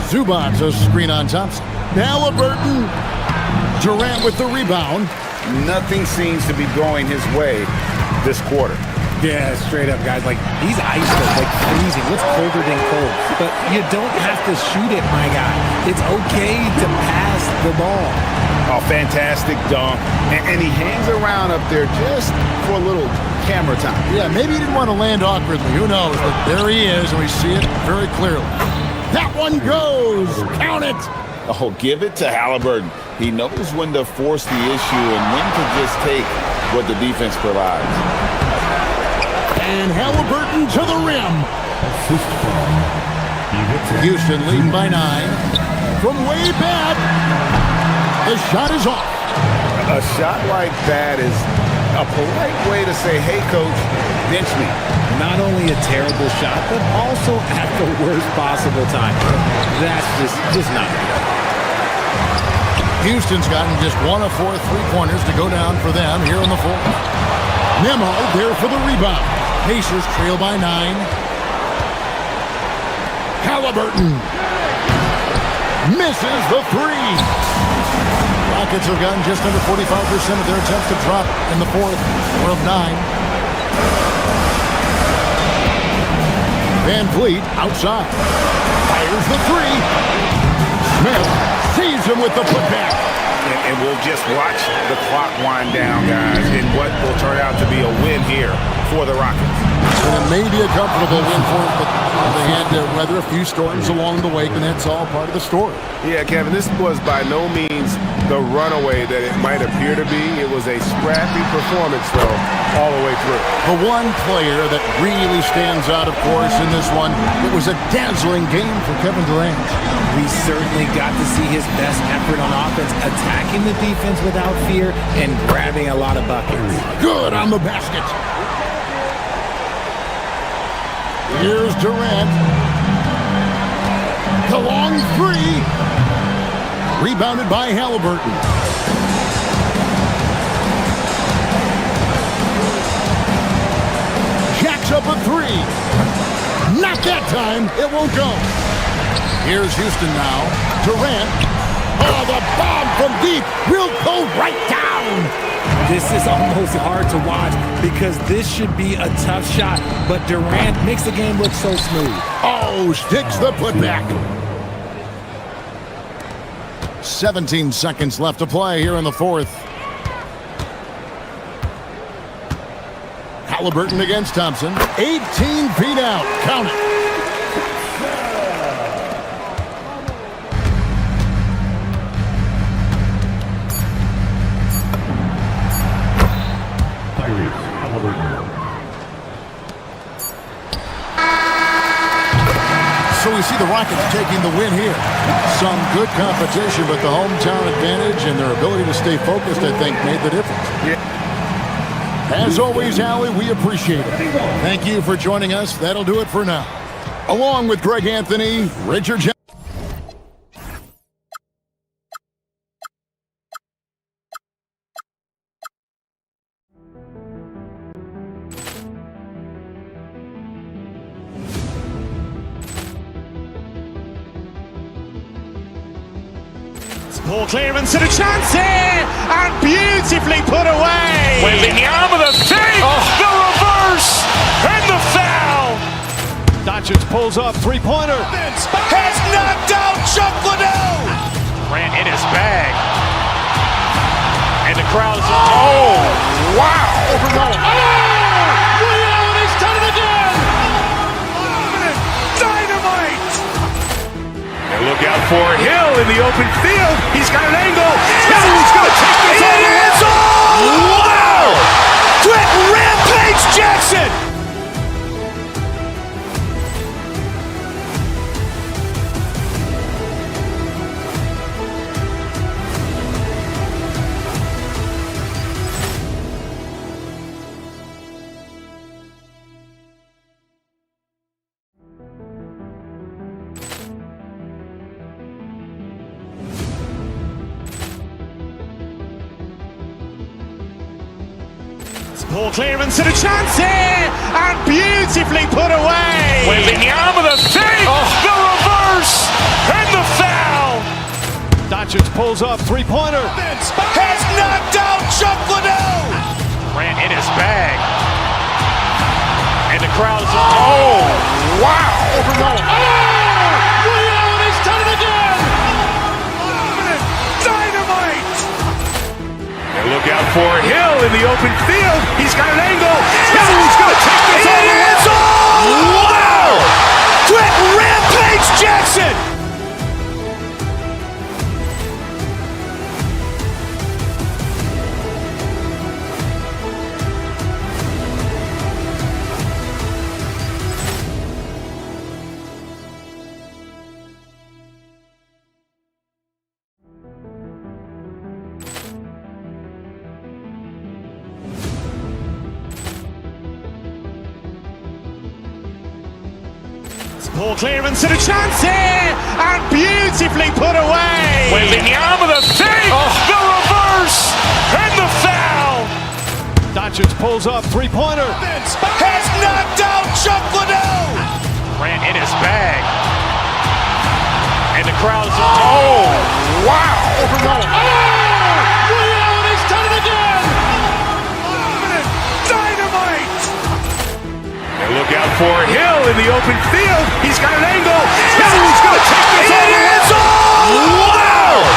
Zubac, a screen on Thompson. Halliburton. Durant with the rebound. Nothing seems to be going his way this quarter. Yeah, straight up, guys. Like, he's ice cold, like freezing. What's colder than cold? But you don't have to shoot it, my guy. It's okay to pass the ball. Oh, fantastic dunk. And he hangs around up there just for a little camera time. Yeah, maybe he didn't want to land awkwardly. Who knows? But there he is, and we see it very clearly. That one goes. Count it. Oh, give it to Halliburton. He knows when to force the issue and when to just take what the defense provides. And Halliburton to the rim. Houston leading by 9. From way back, the shot is off. A shot like that is a polite way to say, hey, coach, bench me. Not only a terrible shot, but also at the worst possible time. That's just not good. Houston's gotten just 1 of 4 3-pointers to go down for them here in the fourth. Nemo there for the rebound. Pacers trail by 9. Halliburton misses the 3. Rockets have gotten just under 45% of their attempts to drop in the fourth, or of 9. Van Vliet outside. Fires the 3. Smith sees him with the putback. And we'll just watch the clock wind down, guys, in what will turn out to be a win here for the Rockets. And it may be a comfortable win for them, but they had to weather a few storms along the way, and that's all part of the story. Yeah, Kevin, this was by no means the runaway that it might appear to be. It was a scrappy performance, though, all the way through. The one player that really stands out, of course, in this one, it was a dazzling game for Kevin Durant. We certainly got to see his best effort on offense, attacking the defense without fear and grabbing a lot of buckets. Good on the basket. Here's Durant. The long 3. Rebounded by Halliburton. Jacks up a 3. Not that time. It won't go. Here's Houston now. Durant. Oh, the bomb from deep will go right down. This is almost hard to watch because this should be a tough shot, but Durant makes the game look so smooth. Oh, sticks the putback. 17 seconds left to play here in the fourth. Halliburton against Thompson. 18 feet out. Count it. So we see the Rockets taking the win here. Some good competition, but the hometown advantage and their ability to stay focused, I think, made the difference. Yeah. As always, Allie, we appreciate it. Thank you for joining us. That'll do it for now. Along with Greg Anthony, Richard Johnson. Poor clearance and a chance here, and beautifully put away. Wembanyama the fake, the reverse, and the foul. Doncic pulls up, 3-pointer. Has knocked out Chuck Liddell. Grant in his bag. And the crowd is wow. He's done it again. Dynamite. And look out for Hill in the open field. He's got an angle. Hill's going to take this all the way. Wow! Quick Rampage Jackson. Poor clearance and a chance here, and beautifully put away. Wembanyama the fake, the reverse, and the foul. Doncic pulls up, 3-pointer. Has knocked out Chuck Liddell. Grant in his bag. And the crowd is, oh, wow. Over Nolan. Oh! Ray Allen has done it again! Dynamite! And look out for Hill in the open field. He's got an angle. Hill's going to take this all the way. Wow! Quick Rampage Jackson! Poor clearance and a chance here, and beautifully put away. Wembanyama the save, the reverse, and the foul. Doncic pulls up, three-pointer. Has knocked out Chuck Liddell. Grant in his bag. And the crowd is, oh, wow. Over Nolan. Oh! Ray Allen has done it again! Dynamite! And look out for Hill in the open field. He's got an angle. Hill's going to take this all the way. Wow!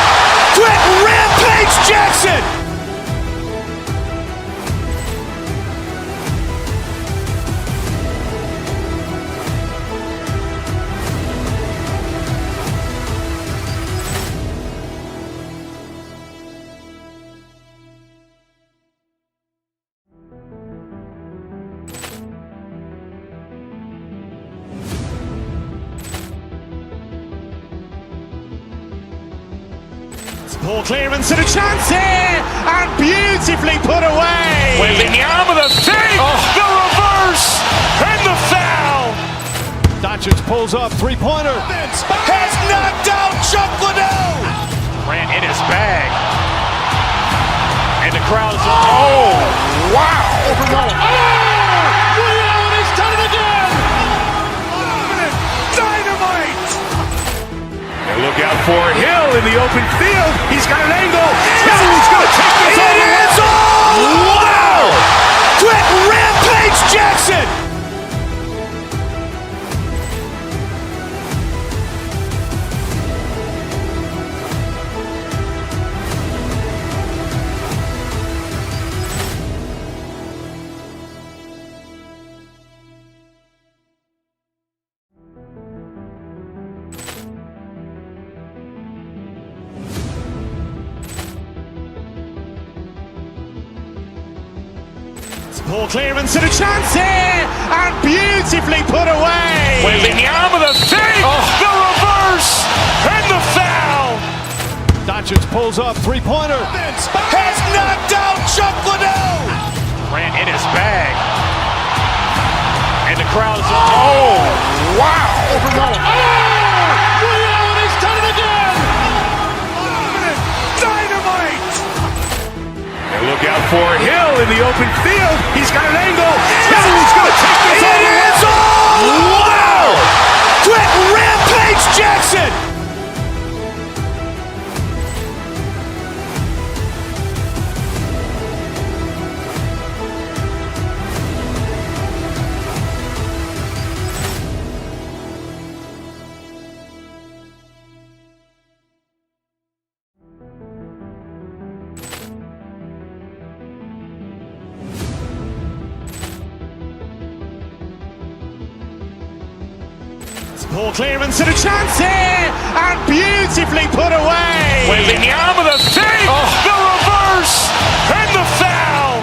Quick Rampage Jackson! Poor clearance and a chance here, and beautifully put away. Wembanyama the save, the reverse, and the foul. Doncic pulls up, three-pointer. Has knocked out Chuck Liddell. Grant in his bag. And the crowd is, oh, wow. Over Nolan. Oh! Ray Allen has done it again! Dynamite! And look out for Hill in the open field. He's got an angle. Hill's going to take this all the way. Wow! Quick Rampage Jackson! Poor clearance and a chance here, and beautifully put away. Wembanyama the save, the reverse, and the foul. Doncic pulls up, three-pointer. Has knocked out Chuck Liddell. Grant in his bag. And the crowd is, oh, wow. Over Nolan. Oh! Ray Allen has done it again! Dynamite! And look out for Hill in the open field. He's got an angle. Hill's going to take this all the way. Wow! Quick Rampage Jackson! Poor clearance and a chance here, and beautifully put away. Wembanyama the save, the reverse, and the foul.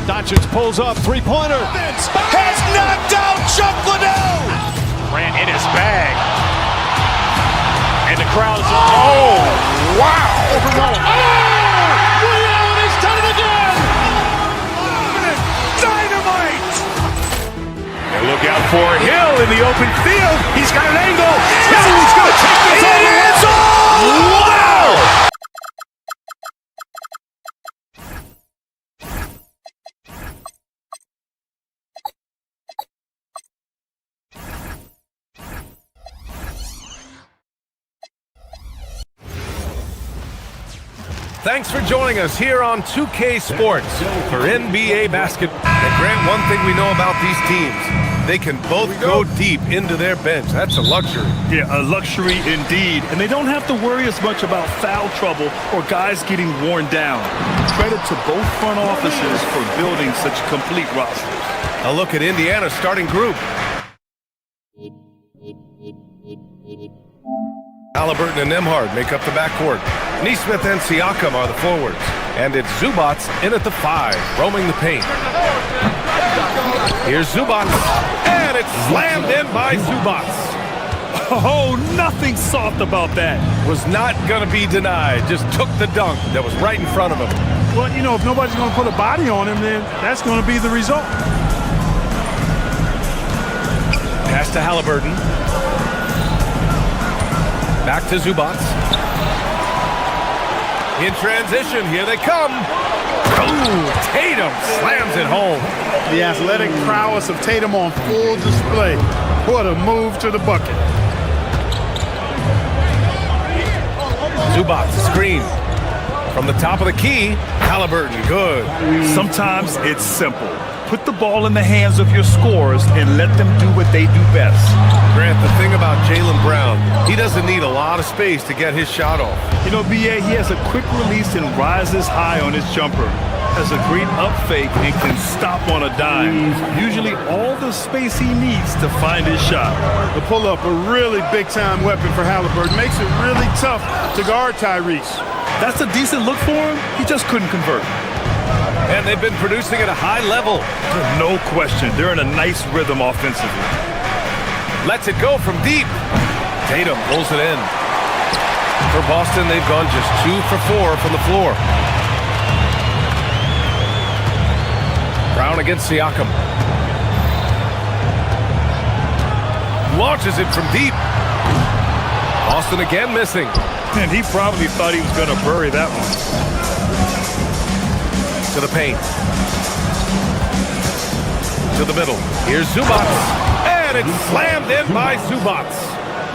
Doncic pulls up, three-pointer. Has knocked out Chuck Liddell. Grant in his bag. And the crowd is, oh, wow. Over Nolan. Oh! Ray Allen has done it again! Dynamite! And look out for Hill in the open field. He's got an angle. Hill's going to take this all the way. Wow! Thanks for joining us here on 2K Sports for NBA basketball. And Grant, one thing we know about these teams, they can both go deep into their bench. That's a luxury. Yeah, a luxury indeed. And they don't have to worry as much about foul trouble or guys getting worn down. Credit to both front offices for building such complete rosters. A look at Indiana's starting group. Halliburton and Nembhard make up the backcourt. Nesmith and Siakam are the forwards. And it's Zubats in at the 5, roaming the paint. Here's Zubats, and it's slammed in by Zubats. Oh, nothing soft about that. Was not going to be denied, just took the dunk that was right in front of him. Well, you know, if nobody's going to put a body on him, then that's going to be the result. Pass to Halliburton. Back to Zubats. In transition, here they come. Oh, Tatum slams it home. The athletic prowess of Tatum on full display. What a move to the bucket. Zubats screen. From the top of the key, Halliburton, good. Sometimes it's simple. Put the ball in the hands of your scorers and let them do what they do best. Grant, the thing about Jaylen Brown, he doesn't need a lot of space to get his shot off. You know, B.A., he has a quick release and rises high on his jumper. Has a great up fake and can stop on a dime. Usually all the space he needs to find his shot. The pull-up, a really big-time weapon for Halliburton. Makes it really tough to guard Tyrese. That's a decent look for him. He just couldn't convert. And they've been producing at a high level. No question. They're in a nice rhythm offensively. Lets it go from deep. Tatum pulls it in. For Boston, they've gone just 2 for 4 from the floor. Brown against Siakam. Launches it from deep. Boston again missing. And he probably thought he was going to bury that one. To the paint. To the middle. Here's Zubats. And it's slammed in by Zubats.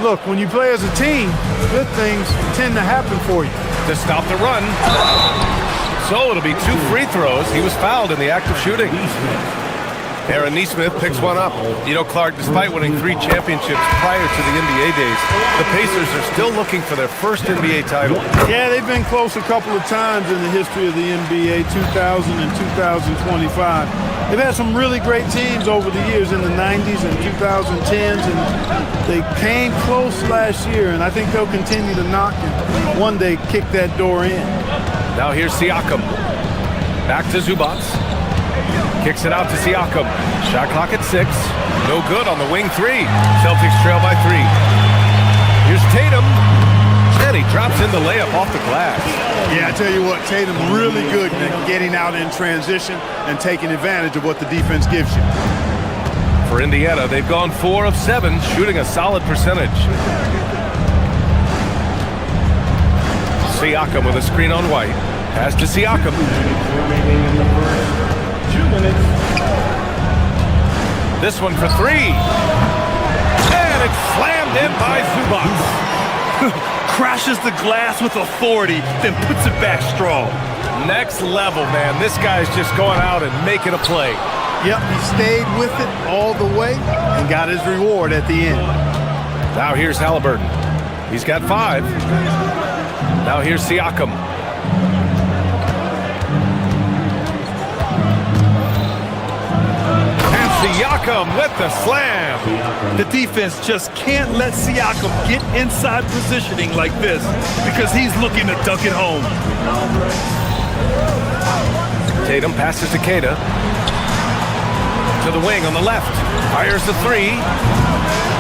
Look, when you play as a team, good things tend to happen for you. To stop the run. So it'll be 2 free throws. He was fouled in the act of shooting. Aaron Nesmith picks one up. You know, Clark, despite winning 3 championships prior to the NBA days, the Pacers are still looking for their first NBA title. Yeah, they've been close a couple of times in the history of the NBA, 2000 and 2025. They've had some really great teams over the years in the 90s and 2010s, and they came close last year, and I think they'll continue to knock and one day kick that door in. Now here's Siakam. Back to Zubats. Kicks it out to Siakam. Shot clock at 6. No good on the wing 3. Celtics trail by 3. Here's Tatum. And he drops in the layup off the glass. Yeah, I tell you what, Tatum really good at getting out in transition and taking advantage of what the defense gives you. For Indiana, they've gone 4 of 7, shooting a solid percentage. Siakam with a screen on White. Pass to Siakam. This one for 3. And it's slammed in by Zubats. Crashes the glass with authority, then puts it back strong. Next level, man. This guy's just going out and making a play. Yep, he stayed with it all the way and got his reward at the end. Now here's Halliburton. He's got 5. Now here's Siakam. Siakam with the slam. The defense just can't let Siakam get inside positioning like this because he's looking to dunk it home. Tatum passes to Keita. To the wing on the left. Fires the 3.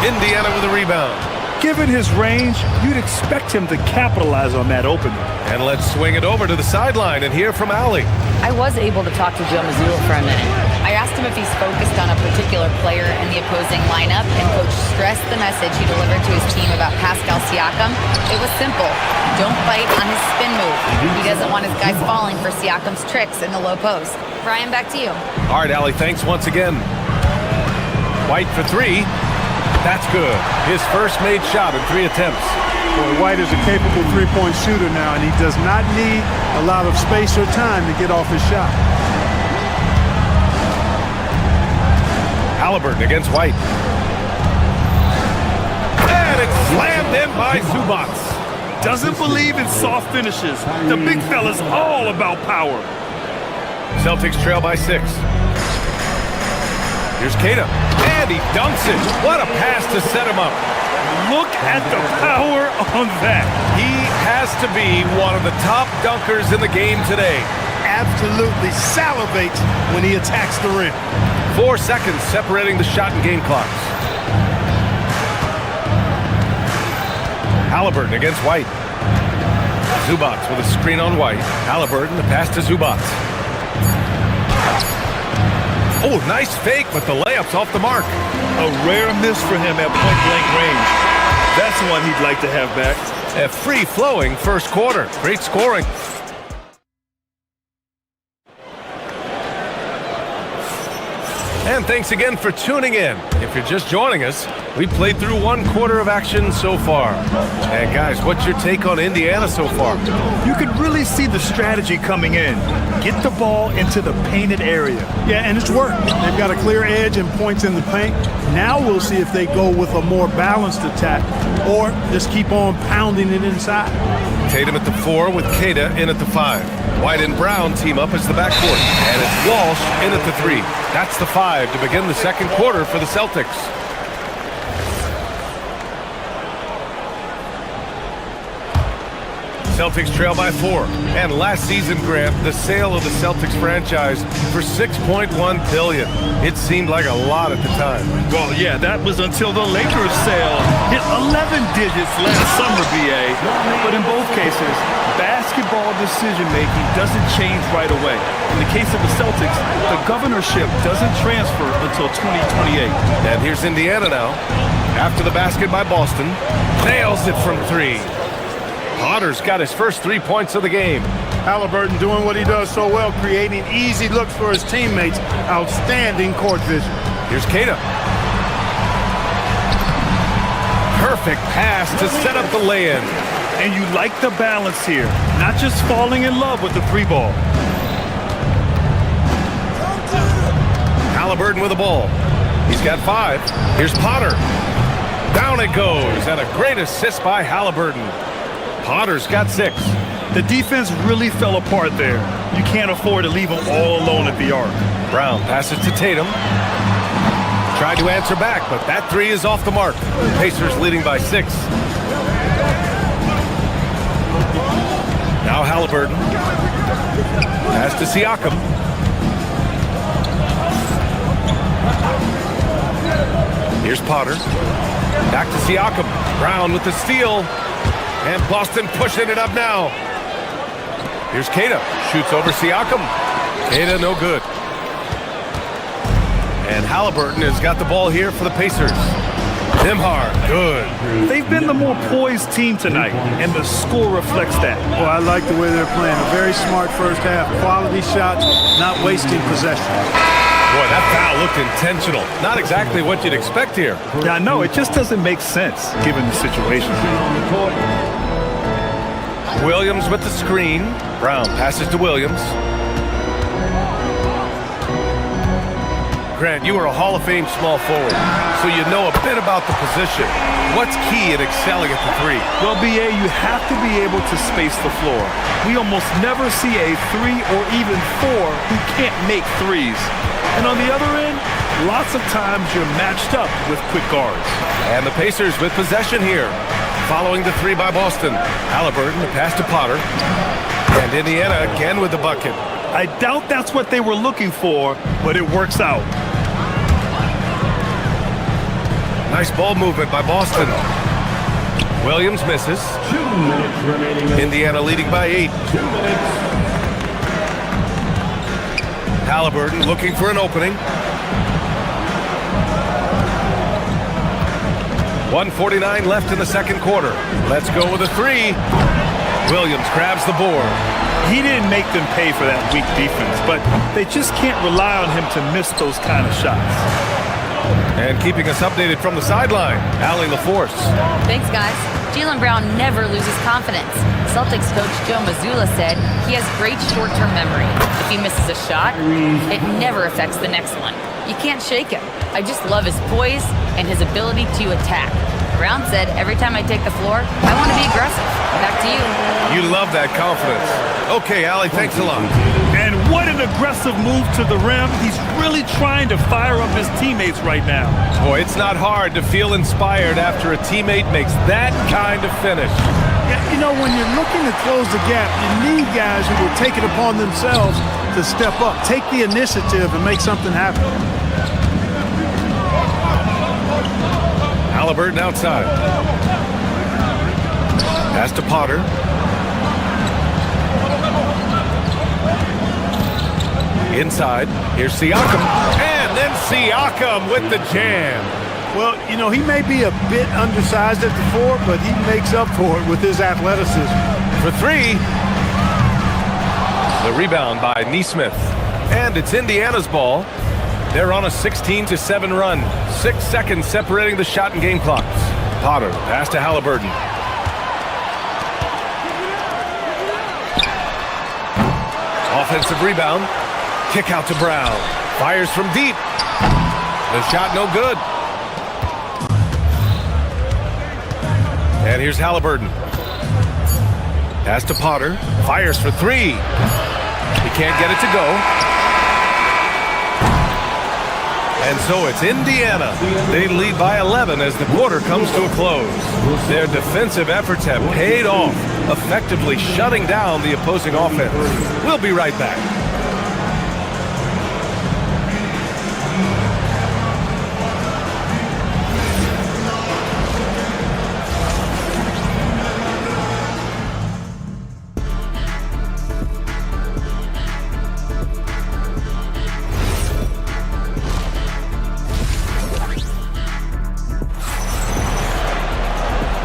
Indiana with a rebound. Given his range, you'd expect him to capitalize on that opening. And let's swing it over to the sideline and hear from Allie. I was able to talk to Joe Mazzulla for a minute. I asked him if he's focused on a particular player in the opposing lineup, and Coach stressed the message he delivered to his team about Pascal Siakam. It was simple. Don't bite on his spin move. He doesn't want his guys falling for Siakam's tricks in the low post. Brian, back to you. All right, Allie, thanks once again. White for 3. That's good. His first made shot in 3 attempts. Boy, White is a capable three-point shooter now, and he does not need a lot of space or time to get off his shot. Halliburton against White. And it's slammed in by Zubac. Doesn't believe in soft finishes. The big fella's all about power. Celtics trail by 6. Here's Keita. And he dunks it. What a pass to set him up. Look at the power on that. He has to be one of the top dunkers in the game today. Absolutely salivates when he attacks the rim. 4 seconds separating the shot and game clocks. Halliburton against White. Zubac with a screen on White. Halliburton, the pass to Zubac. Oh, nice fake, but the layup's off the mark. A rare miss for him at point-blank range. That's one he'd like to have back. A free-flowing first quarter. Great scoring. And thanks again for tuning in. If you're just joining us, we played through 1 quarter of action so far. And guys, what's your take on Indiana so far? You can really see the strategy coming in. Get the ball into the painted area. Yeah, and it's worked. They've got a clear edge and points in the paint. Now we'll see if they go with a more balanced attack or just keep on pounding it inside. Tatum at the 4 with Keita in at the 5. White and Brown team up as the backcourt. And it's Walsh in at the 3. That's the 5 to begin the second quarter for the Celtics. Celtics trail by 4. And last season, Grant, the sale of the Celtics franchise for $6.1 billion. It seemed like a lot at the time. Well, yeah, that was until the Lakers sale hit 11 digits last summer, BA. But in both cases, basketball decision-making doesn't change right away. In the case of the Celtics, the governorship doesn't transfer until 2028. And here's Indiana now. After the basket by Boston, nails it from 3. Potter's got his first 3 points of the game. Halliburton doing what he does so well, creating easy looks for his teammates. Outstanding court vision. Here's Keita. Perfect pass to set up the lay-in. And you like the balance here, not just falling in love with the 3-ball. Halliburton with the ball. He's got 5. Here's Potter. Down it goes, and a great assist by Halliburton. Potter's got 6. The defense really fell apart there. You can't afford to leave them all alone at the arc. Brown passes to Tatum. Tried to answer back, but that 3 is off the mark. Pacers leading by 6. Now Halliburton. Pass to Siakam. Here's Potter. Back to Siakam. Brown with the steal. And Boston pushing it up now. Here's Keita. Shoots over Siakam. Keita no good. And Halliburton has got the ball here for the Pacers. Nembhard, good. They've been the more poised team tonight, and the score reflects that. Well, I like the way they're playing. A very smart first half. Quality shots, not wasting possession. Boy, that foul looked intentional. Not exactly what you'd expect here. Yeah, I know. It just doesn't make sense, given the situation. Williams with the screen. Brown passes to Williams. Grant, you are a Hall of Fame small forward, so you know a bit about the position. What's key in excelling at the 3? Well, BA, you have to be able to space the floor. We almost never see a 3 or even 4 who can't make 3s. And on the other end, lots of times you're matched up with quick guards. And the Pacers with possession here. Following the 3 by Boston. Halliburton, the pass to Potter. And Indiana again with the bucket. I doubt that's what they were looking for, but it works out. Nice ball movement by Boston. Williams misses. 2 minutes remaining. Indiana leading by 8. Halliburton looking for an opening. 1:49 left in the second quarter. Let's go with a 3. Williams grabs the board. He didn't make them pay for that weak defense, but they just can't rely on him to miss those kind of shots. And keeping us updated from the sideline, Allie LaForce. Thanks, guys. Jaylen Brown never loses confidence. Celtics coach Joe Mazzulla said he has great short-term memory. If he misses a shot, it never affects the next one. You can't shake him. I just love his poise and his ability to attack. Brown said, every time I take the floor, I want to be aggressive. Back to you. You love that confidence. Okay, Allie, thanks a lot. And what an aggressive move to the rim. He's really trying to fire up his teammates right now. Boy, it's not hard to feel inspired after a teammate makes that kind of finish. Yeah, you know, when you're looking to close the gap, you need guys who will take it upon themselves to step up, take the initiative, and make something happen. Halliburton outside. Pass to Potter. Inside. Here's Siakam. And then Siakam with the jam. Well, you know, he may be a bit undersized at the 4, but he makes up for it with his athleticism. For 3. The rebound by Nesmith. And it's Indiana's ball. They're on a 16-7 run. 6 seconds separating the shot and game clocks. Potter, pass to Halliburton. Offensive rebound. Kick out to Brown. Fires from deep. The shot no good. And here's Halliburton. Pass to Potter. Fires for 3. He can't get it to go. And so it's Indiana. They lead by 11 as the quarter comes to a close. Their defensive efforts have paid off, effectively shutting down the opposing offense. We'll be right back.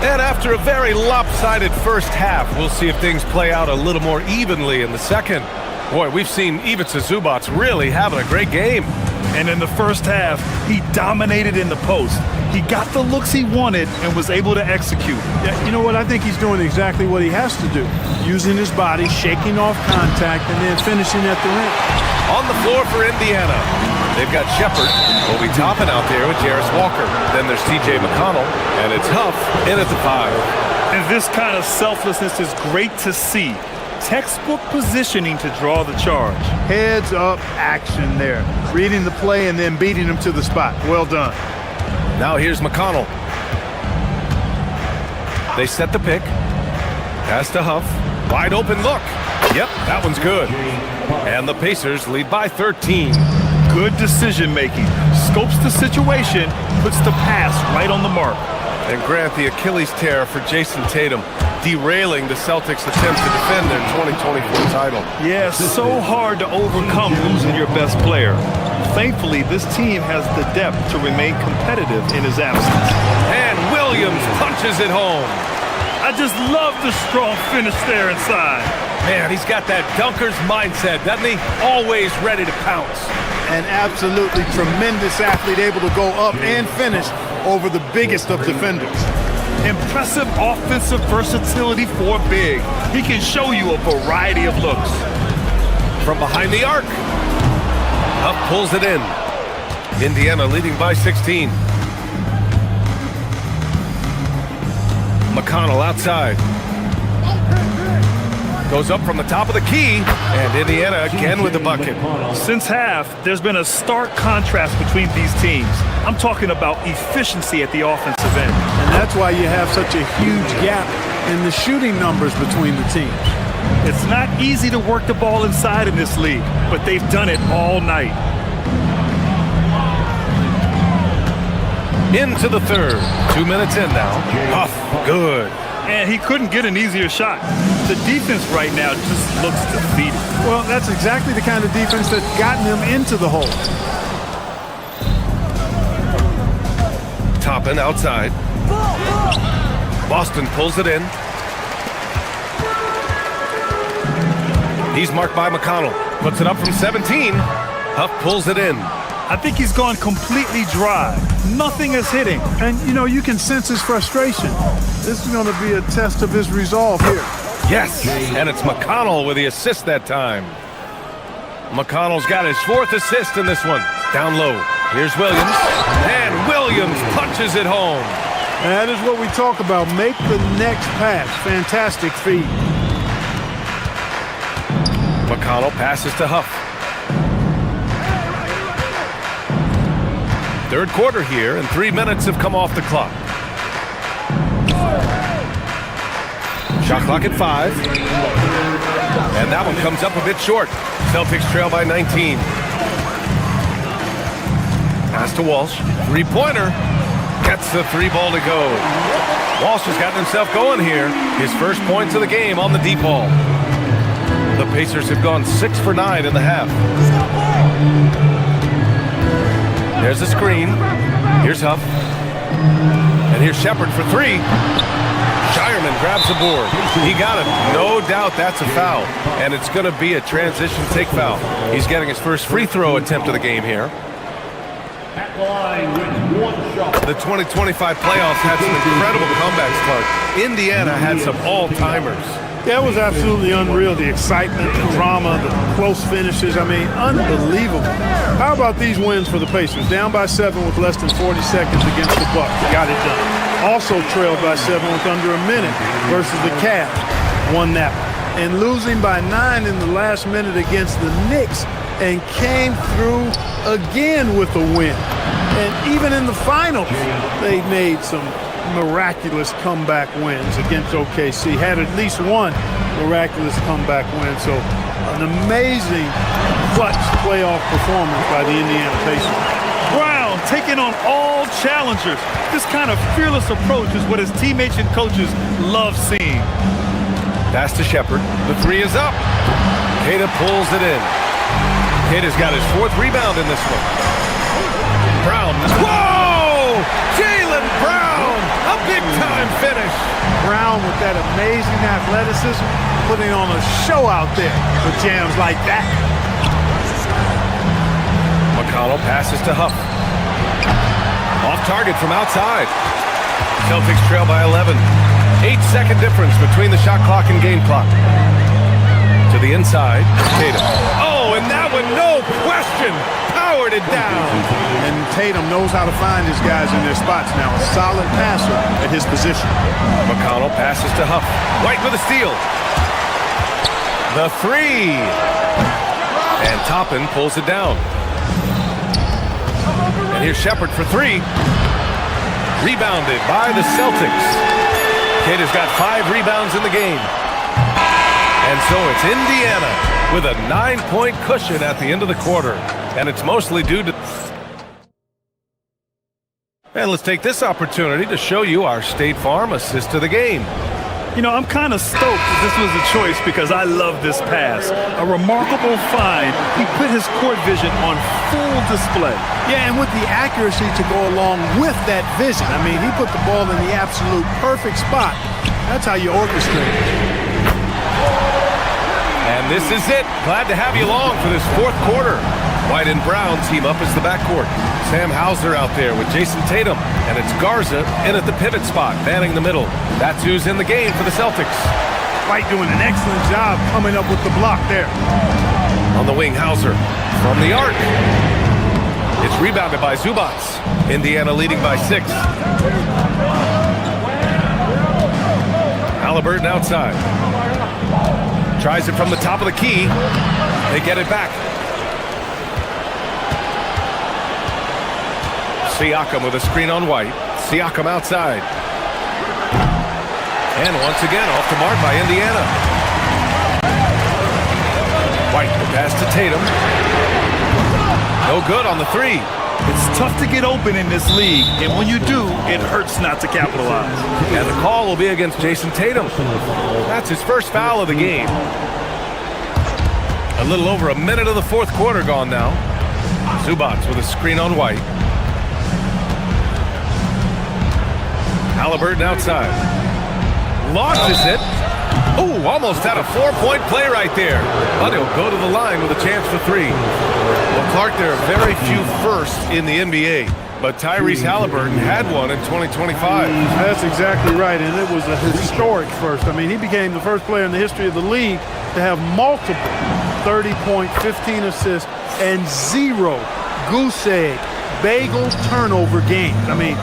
And after a very lopsided first half, we'll see if things play out a little more evenly in the second. Boy, we've seen Ivica Zubac's really having a great game. And in the first half, he dominated in the post. He got the looks he wanted and was able to execute. Yeah, you know what? I think he's doing exactly what he has to do. Using his body, shaking off contact, and then finishing at the rim. On the floor for Indiana, they've got Shepard, Obi Toppin out there with Jarris Walker. Then there's TJ McConnell, and it's Huff in at the 5. And this kind of selflessness is great to see. Textbook positioning to draw the charge. Heads up action there. Reading the play and then beating him to the spot. Well done. Now here's McConnell. They set the pick. Pass to Huff. Wide open look. Yep, that one's good. And the Pacers lead by 13. Good decision making. Scopes the situation, puts the pass right on the mark. And Grant, the Achilles tear for Jason Tatum, derailing the Celtics' attempt to defend their 2024 title. Yeah, so hard to overcome losing your best player. Thankfully, this team has the depth to remain competitive in his absence. And Williams punches it home. I just love the strong finish there inside. Man, he's got that dunker's mindset, doesn't he? Always ready to pounce. An absolutely tremendous athlete, able to go up and finish over the biggest of defenders. Impressive offensive versatility for big. He can show you a variety of looks. From behind the arc. Huff pulls it in. Indiana leading by 16. McConnell outside. Goes up from the top of the key, and Indiana again with the bucket. Since half, there's been a stark contrast between these teams. I'm talking about efficiency at the offensive end. And that's why you have such a huge gap in the shooting numbers between the teams. It's not easy to work the ball inside in this league, but they've done it all night. Into the third. 2 minutes in now. Huff, good. And he couldn't get an easier shot. The defense right now just looks defeated. Well, that's exactly the kind of defense that's gotten them into the hole. Toppin outside. Boston pulls it in. He's marked by McConnell. Puts it up from 17. Huff pulls it in. I think he's gone completely dry. Nothing is hitting. And, you know, you can sense his frustration. This is going to be a test of his resolve here. Yes, and it's McConnell with the assist that time. McConnell's got his 4th assist in this one. Down low. Here's Williams. And Williams punches it home. And that is what we talk about. Make the next pass. Fantastic feed. McConnell passes to Huff. 3rd quarter here, and 3 minutes have come off the clock. Shot clock at 5. And that one comes up a bit short. Celtics trail by 19. Pass to Walsh. 3-pointer. Gets the 3 ball to go. Walsh has gotten himself going here. His first points of the game on the deep ball. The Pacers have gone 6 for 9 in the half. There's the screen. Here's Huff. And here's Shepard for 3. Shireman grabs the board. He got it. No doubt that's a foul. And it's going to be a transition take foul. He's getting his first free throw attempt of the game here. The 2025 playoffs had some incredible comebacks, Clark. Indiana had some all-timers. That was absolutely unreal. The excitement, the drama, the close finishes. I mean, unbelievable. How about these wins for the Pacers? Down by 7 with less than 40 seconds against the Bucks. Got it done. Also trailed by 7 with under a minute versus the Cavs. Won that one. And losing by 9 in the last minute against the Knicks and came through again with a win. And even in the finals, they made some miraculous comeback wins against OKC. Had at least one miraculous comeback win. So an amazing clutch playoff performance by the Indiana Pacers. Brown taking on all challengers. This kind of fearless approach is what his teammates and coaches love seeing. Pass to Shepard. The 3 is up. Queta pulls it in. Queta's got his 4th rebound in this one. Brown. Whoa! Jaylen Brown! A big-time finish. Brown with that amazing athleticism, putting on a show out there with jams like that. McConnell passes to Huff. Off target from outside. Celtics trail by 11. 8-second difference between the shot clock and game clock. To the inside, Tatum. Oh, and that one, no question, powered it down. And Tatum knows how to find his guys in their spots now. A solid passer at his position. McConnell passes to Huff. White with a steal. The 3. And Toppin pulls it down. And here's Shepard for 3. Rebounded by the Celtics. Kid has got 5 rebounds in the game. And so it's Indiana with a 9-point cushion at the end of the quarter. And it's mostly due to... And let's take this opportunity to show you our State Farm assist to the game. You know, I'm kind of stoked that this was a choice because I love this pass. A remarkable find. He put his court vision on full display. Yeah, and with the accuracy to go along with that vision. I mean, he put the ball in the absolute perfect spot. That's how you orchestrate it. And this is it. Glad to have you along for this 4th quarter. White and Brown team up as the backcourt. Sam Hauser out there with Jason Tatum. And it's Garza in at the pivot spot, manning the middle. That's who's in the game for the Celtics. White doing an excellent job coming up with the block there. On the wing, Hauser from the arc. It's rebounded by Zubats. Indiana leading by 6. Halliburton outside. Tries it from the top of the key. They get it back. Siakam with a screen on White. Siakam outside. And once again, off the mark by Indiana. White, the pass to Tatum. No good on the 3. It's tough to get open in this league, and when you do, it hurts not to capitalize. And the call will be against Jason Tatum. That's his first foul of the game. A little over a minute of the 4th quarter gone now. Zubats with a screen on White. Halliburton outside. Launches it. Oh, almost had a 4-point play right there. But he'll go to the line with a chance for 3. Well, Clark, there are very few firsts in the NBA, but Tyrese Halliburton had one in 2025. That's exactly right, and it was a historic first. I mean, he became the first player in the history of the league to have multiple 30-point, 15 assists, and 0 goose egg, bagel turnover games. I mean,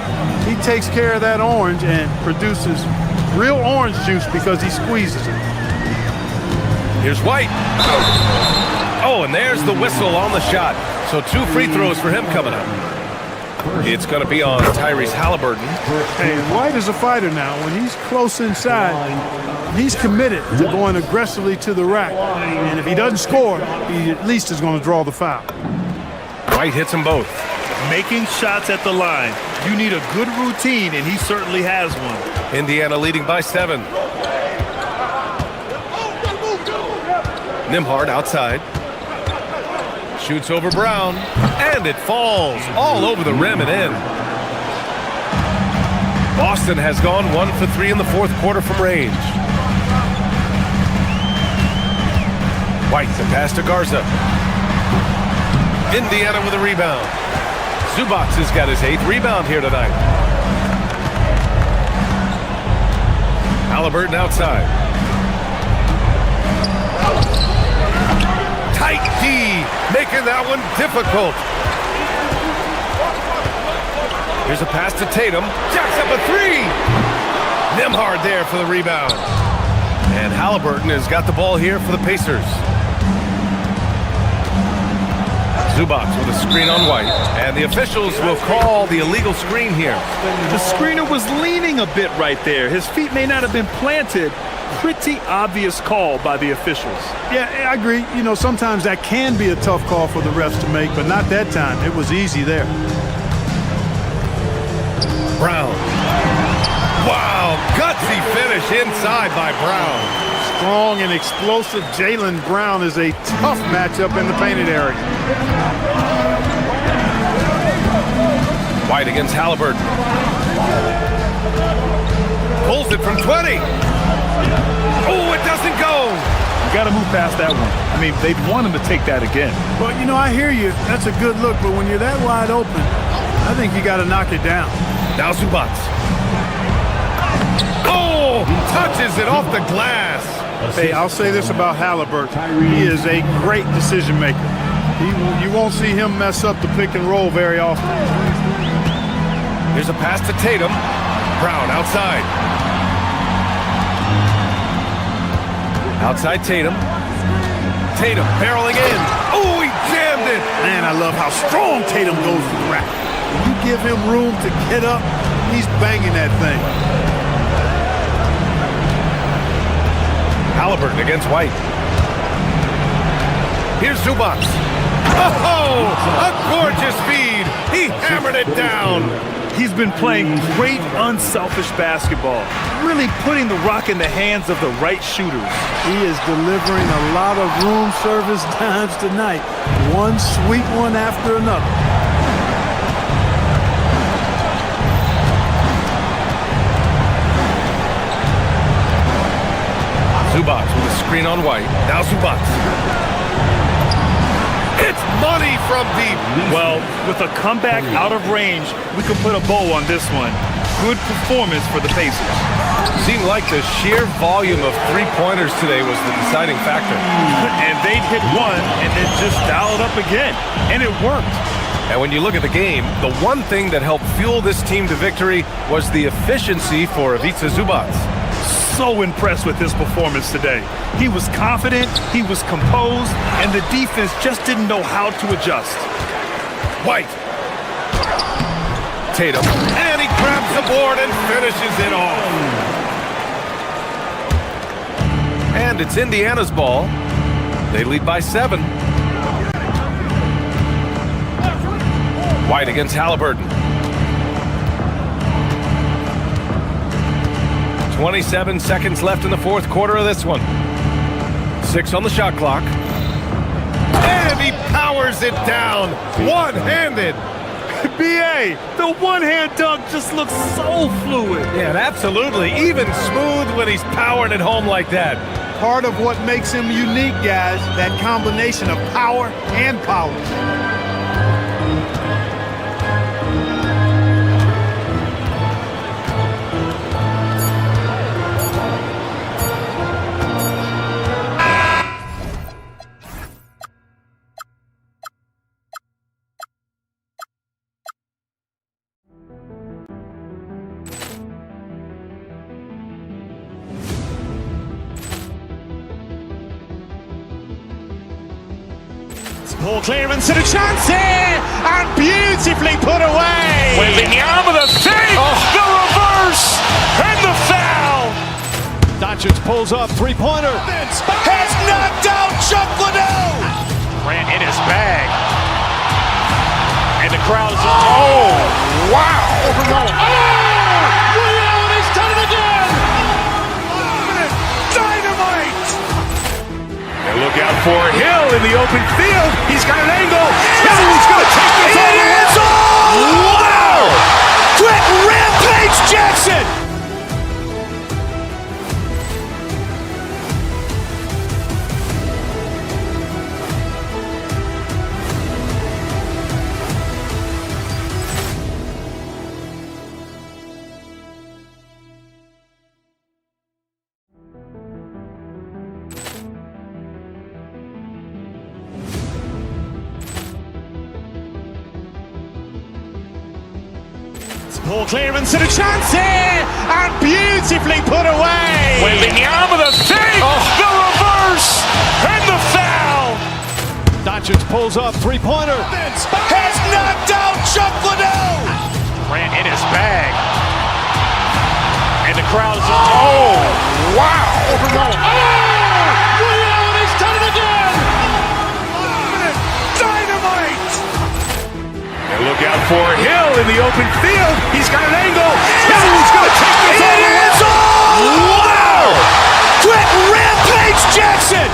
he takes care of that orange and produces real orange juice because he squeezes it. Here's White. Oh, and there's the whistle on the shot. So 2 free throws for him coming up. It's going to be on Tyrese Halliburton. Hey, White is a fighter now. When he's close inside, he's committed to going aggressively to the rack. And if he doesn't score, he at least is going to draw the foul. White hits them both. Making shots at the line. You need a good routine, and he certainly has one. Indiana leading by 7. Nembhard outside. Shoots over Brown, and it falls all over the rim and in. Boston has gone 1 for 3 in the 4th quarter from range. White, the pass to Garza. Indiana with a rebound. Zubac has got his 8th rebound here tonight. Halliburton outside. Tight D, making that one difficult. Here's a pass to Tatum. Jacks up a 3. Nembhard there for the rebound. And Halliburton has got the ball here for the Pacers. Zubac with a screen on White. And the officials will call the illegal screen here. The screener was leaning a bit right there. His feet may not have been planted. Pretty obvious call by the officials. Yeah, I agree. You know, sometimes that can be a tough call for the refs to make, but not that time. It was easy there. Brown. Wow, gutsy finish inside by Brown. Strong and explosive Jaylen Brown is a tough matchup in the painted area. White against Halliburton. Pulls it from 20. Oh, it doesn't go. You got to move past that one. I mean, they'd want him to take that again. Well, you know, I hear you. That's a good look, but when you're that wide open, I think you got to knock it down. Now Zubac. Oh, touches it off the glass. Hey, I'll say this about Halliburton. He is a great decision maker. You won't see him mess up the pick and roll very often. Here's a pass to Tatum. Brown outside. Outside Tatum. Tatum barreling in. Oh, he jammed it. Man, I love how strong Tatum goes to the rack. When you give him room to get up, he's banging that thing. Halliburton against White. Here's Zubac. Oh, a gorgeous feed. He hammered it down. He's been playing great, unselfish basketball, really putting the rock in the hands of the right shooters. He is delivering a lot of room service times tonight. One sweet one after another. Zubac with a screen on White. Now Zubac. It's money from deep. Well, with a comeback out of range, we can put a bow on this one. Good performance for the Pacers. Seemed like the sheer volume of three-pointers today was the deciding factor. And they'd hit one and then just dial it up again. And it worked. And when you look at the game, the one thing that helped fuel this team to victory was the efficiency for Ivica Zubac. So impressed with his performance today. He was confident, he was composed, and the defense just didn't know how to adjust. White. Tatum. And he grabs the board and finishes it off. And it's Indiana's ball. They lead by 7. White against Halliburton. 27 seconds left in the 4th quarter of this one. 6 on the shot clock. And he powers it down one-handed. B.A., the one-hand dunk just looks so fluid. Yeah, and absolutely. Even smooth when he's powering it home like that. Part of what makes him unique, guys, that combination of power and polish. Poor clearance and a chance here, and beautifully put away. Wembanyama the save, the reverse, and the foul. Doncic pulls up, three-pointer. Has knocked out Chuck Liddell. Grant in his bag. And the crowd is, oh, wow. He's done it again. Dynamite. And look out for Hill in the open field. He's got an angle. Hill's going to take this all the way. Wow! Quick Rampage Jackson. Poor clearance and a chance here, and beautifully put away. Wembanyama the save, the reverse, and the foul. Doncic pulls up, three-pointer. Has knocked out Chuck Liddell. Grant in his bag. And the crowd is, oh, wow. He's done it again. Dynamite. And look out for Hill in the open field. He's got an angle. Hill's going to take this all the way. Wow! Quick Rampage Jackson.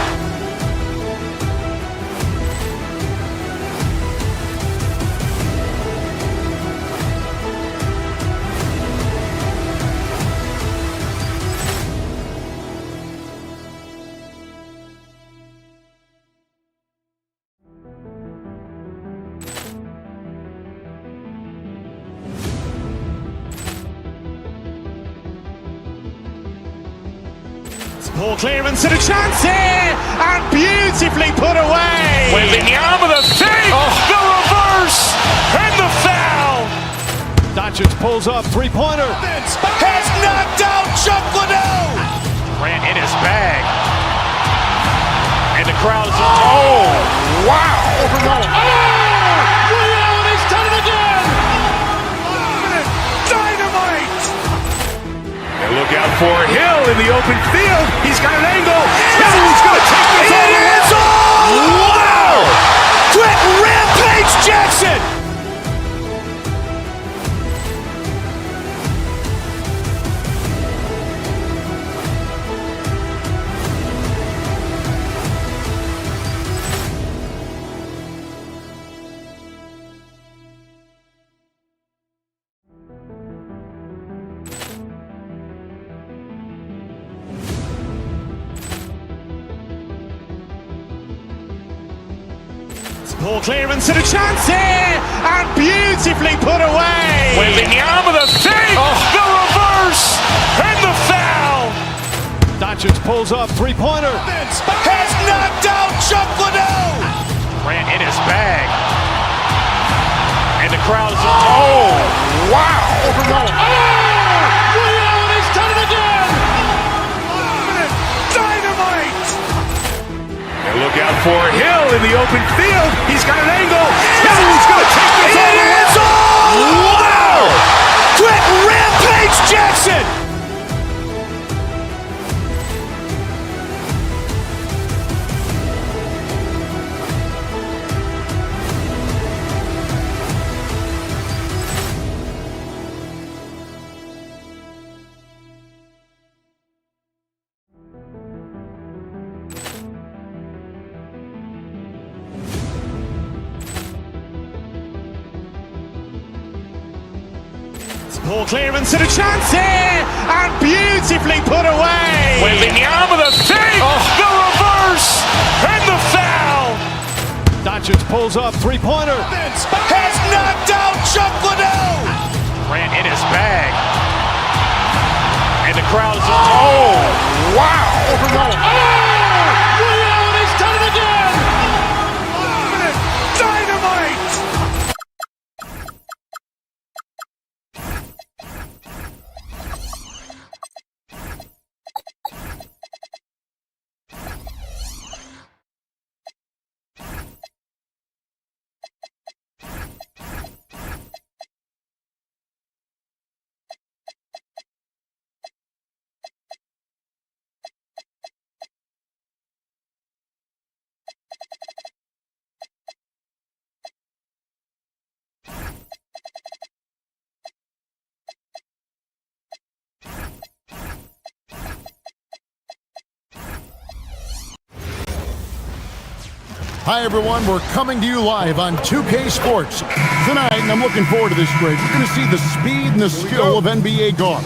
Poor clearance and a chance here, and beautifully put away. Wembanyama the save, the reverse, and the foul. Doncic pulls up, three-pointer. Has knocked out Chuck Liddell. Grant in his bag. And the crowd is, oh, wow. He's done it again. Dynamite. And look out for Hill in the open field. He's got an angle. Hill's going to take this all the way. Wow! Quick Rampage Jackson. Poor clearance and a chance here, and beautifully put away. Wembanyama the save, the reverse, and the foul. Doncic pulls up, three-pointer. Has knocked out Chuck Liddell. Grant in his bag. And the crowd is, oh, wow. He's done it again. Dynamite. And look out for Hill in the open field. He's got an angle. Hill's going to take this all the way. Wow! Quick Rampage Jackson. Ball clearance and a chance here, and beautifully put away. Wembanyama the save, the reverse, and the foul. Doncic pulls up, three-pointer. Has knocked out Chuck Liddell. Grant in his bag. And the crowd is, oh, wow. Overrolling. Leon has done it again. Dynamite. Hi, everyone. We're coming to you live on 2K Sports. Tonight, and I'm looking forward to this break, you're going to see the speed and the skill of NBA guards.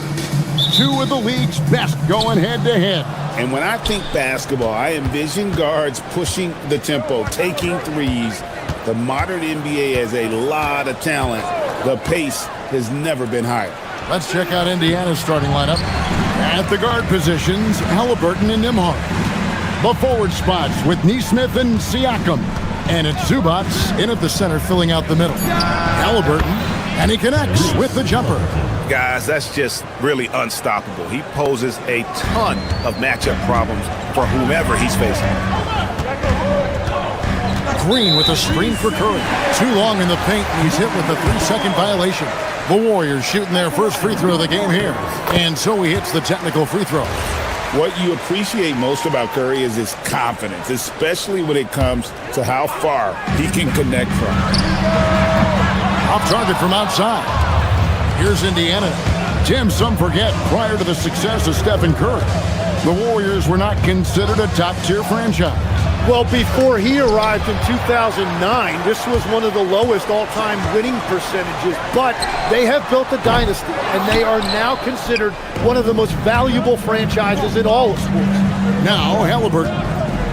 Two of the league's best going head-to-head. And when I think basketball, I envision guards pushing the tempo, taking threes. The modern NBA has a lot of talent. The pace has never been higher. Let's check out Indiana's starting lineup. At the guard positions, Halliburton and Nembhard. The forward spots with Nesmith and Siakam. And it's Zubac in at the center, filling out the middle. Halliburton, and he connects with the jumper. Guys, that's just really unstoppable. He poses a ton of matchup problems for whomever he's facing. Green with a screen for Curry. Too long in the paint, and he's hit with a 3-second violation. The Warriors shooting their first free throw of the game here. And so he hits the technical free throw. What you appreciate most about Curry is his confidence, especially when it comes to how far he can connect from. Off target from outside. Here's Indiana. Tim, some forget, prior to the success of Stephen Curry, the Warriors were not considered a top-tier franchise. Well, before he arrived in 2009, this was one of the lowest all-time winning percentages, but they have built a dynasty, and they are now considered one of the most valuable franchises in all of sports. Now, Halliburton,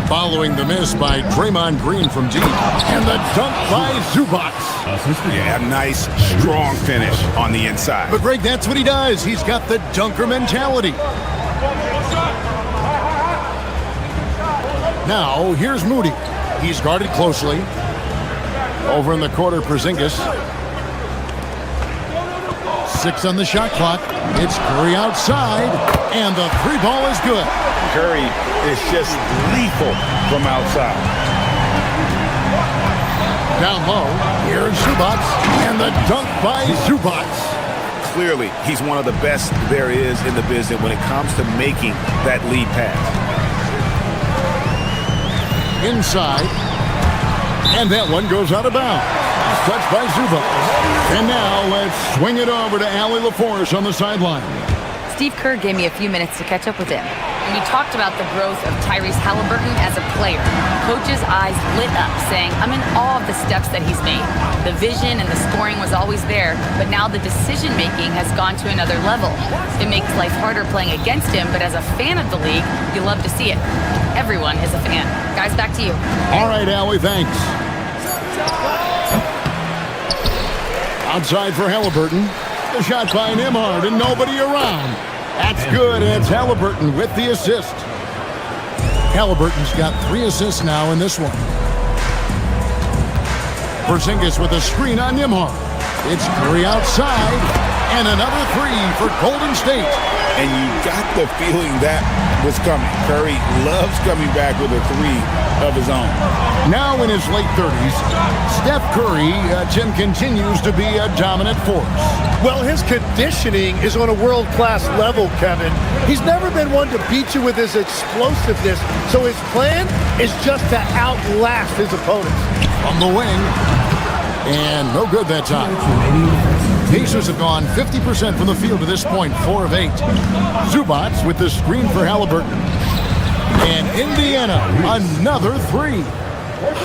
following the miss by Draymond Green from deep, and the dunk by Zubac. Yeah, nice, strong finish on the inside. But, Greg, that's what he does. He's got the dunker mentality. Now, here's Moody. He's guarded closely. Over in the corner, Porzingis. 6 on the shot clock. It's Curry outside, and the three ball is good. Curry is just lethal from outside. Down low, here's Zubac, and the dunk by Zubac. Clearly, he's one of the best there is in the business when it comes to making that lead pass. Inside, and that one goes out of bounds. Touched by Zubac. And now let's swing it over to Allie LaForce on the sideline. Steve Kerr gave me a few minutes to catch up with him. And we talked about the growth of Tyrese Halliburton as a player. Coach's eyes lit up, saying, I'm in awe of the steps that he's made. The vision and the scoring was always there, but now the decision-making has gone to another level. It makes life harder playing against him, but as a fan of the league, you love to see it. Everyone is a fan. Guys, back to you. All right, Allie, thanks. Outside for Halliburton. The shot by Nembhard, and nobody around. That's good, and it's Halliburton with the assist. Halliburton's got 3 assists now in this one. Porzingis with a screen on Nembhard. It's Curry outside, and another 3 for Golden State. And you got the feeling that was coming. Curry loves coming back with a 3 of his own. Now in his late 30s, Steph Curry, Tim, continues to be a dominant force. Well, his conditioning is on a world-class level, Kevin. He's never been one to beat you with his explosiveness, so his plan is just to outlast his opponents. From the wing, and no good that time. Pacers have gone 50% from the field to this point, 4 of 8. Zubac with the screen for Halliburton. And Indiana, another 3.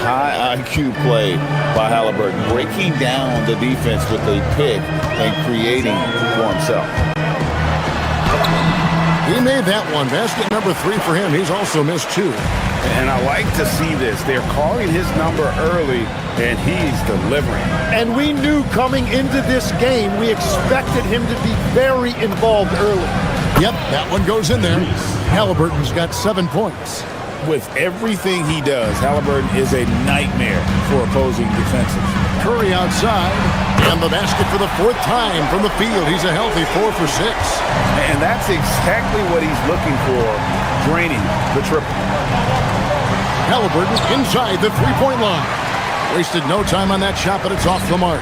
high IQ play by Halliburton, breaking down the defense with a pick and creating for himself. He made that one. Basket number 3 for him. He's also missed 2. And I like to see this. They're calling his number early, and he's delivering. And we knew coming into this game, we expected him to be very involved early. Yep, that one goes in there. Halliburton's got 7 points. With everything he does, Halliburton is a nightmare for opposing defenses. Curry outside, and the basket for the 4th time from the field. He's a healthy 4 for 6. And that's exactly what he's looking for, draining the triple. Halliburton inside the 3-point line. Wasted no time on that shot, but it's off the mark.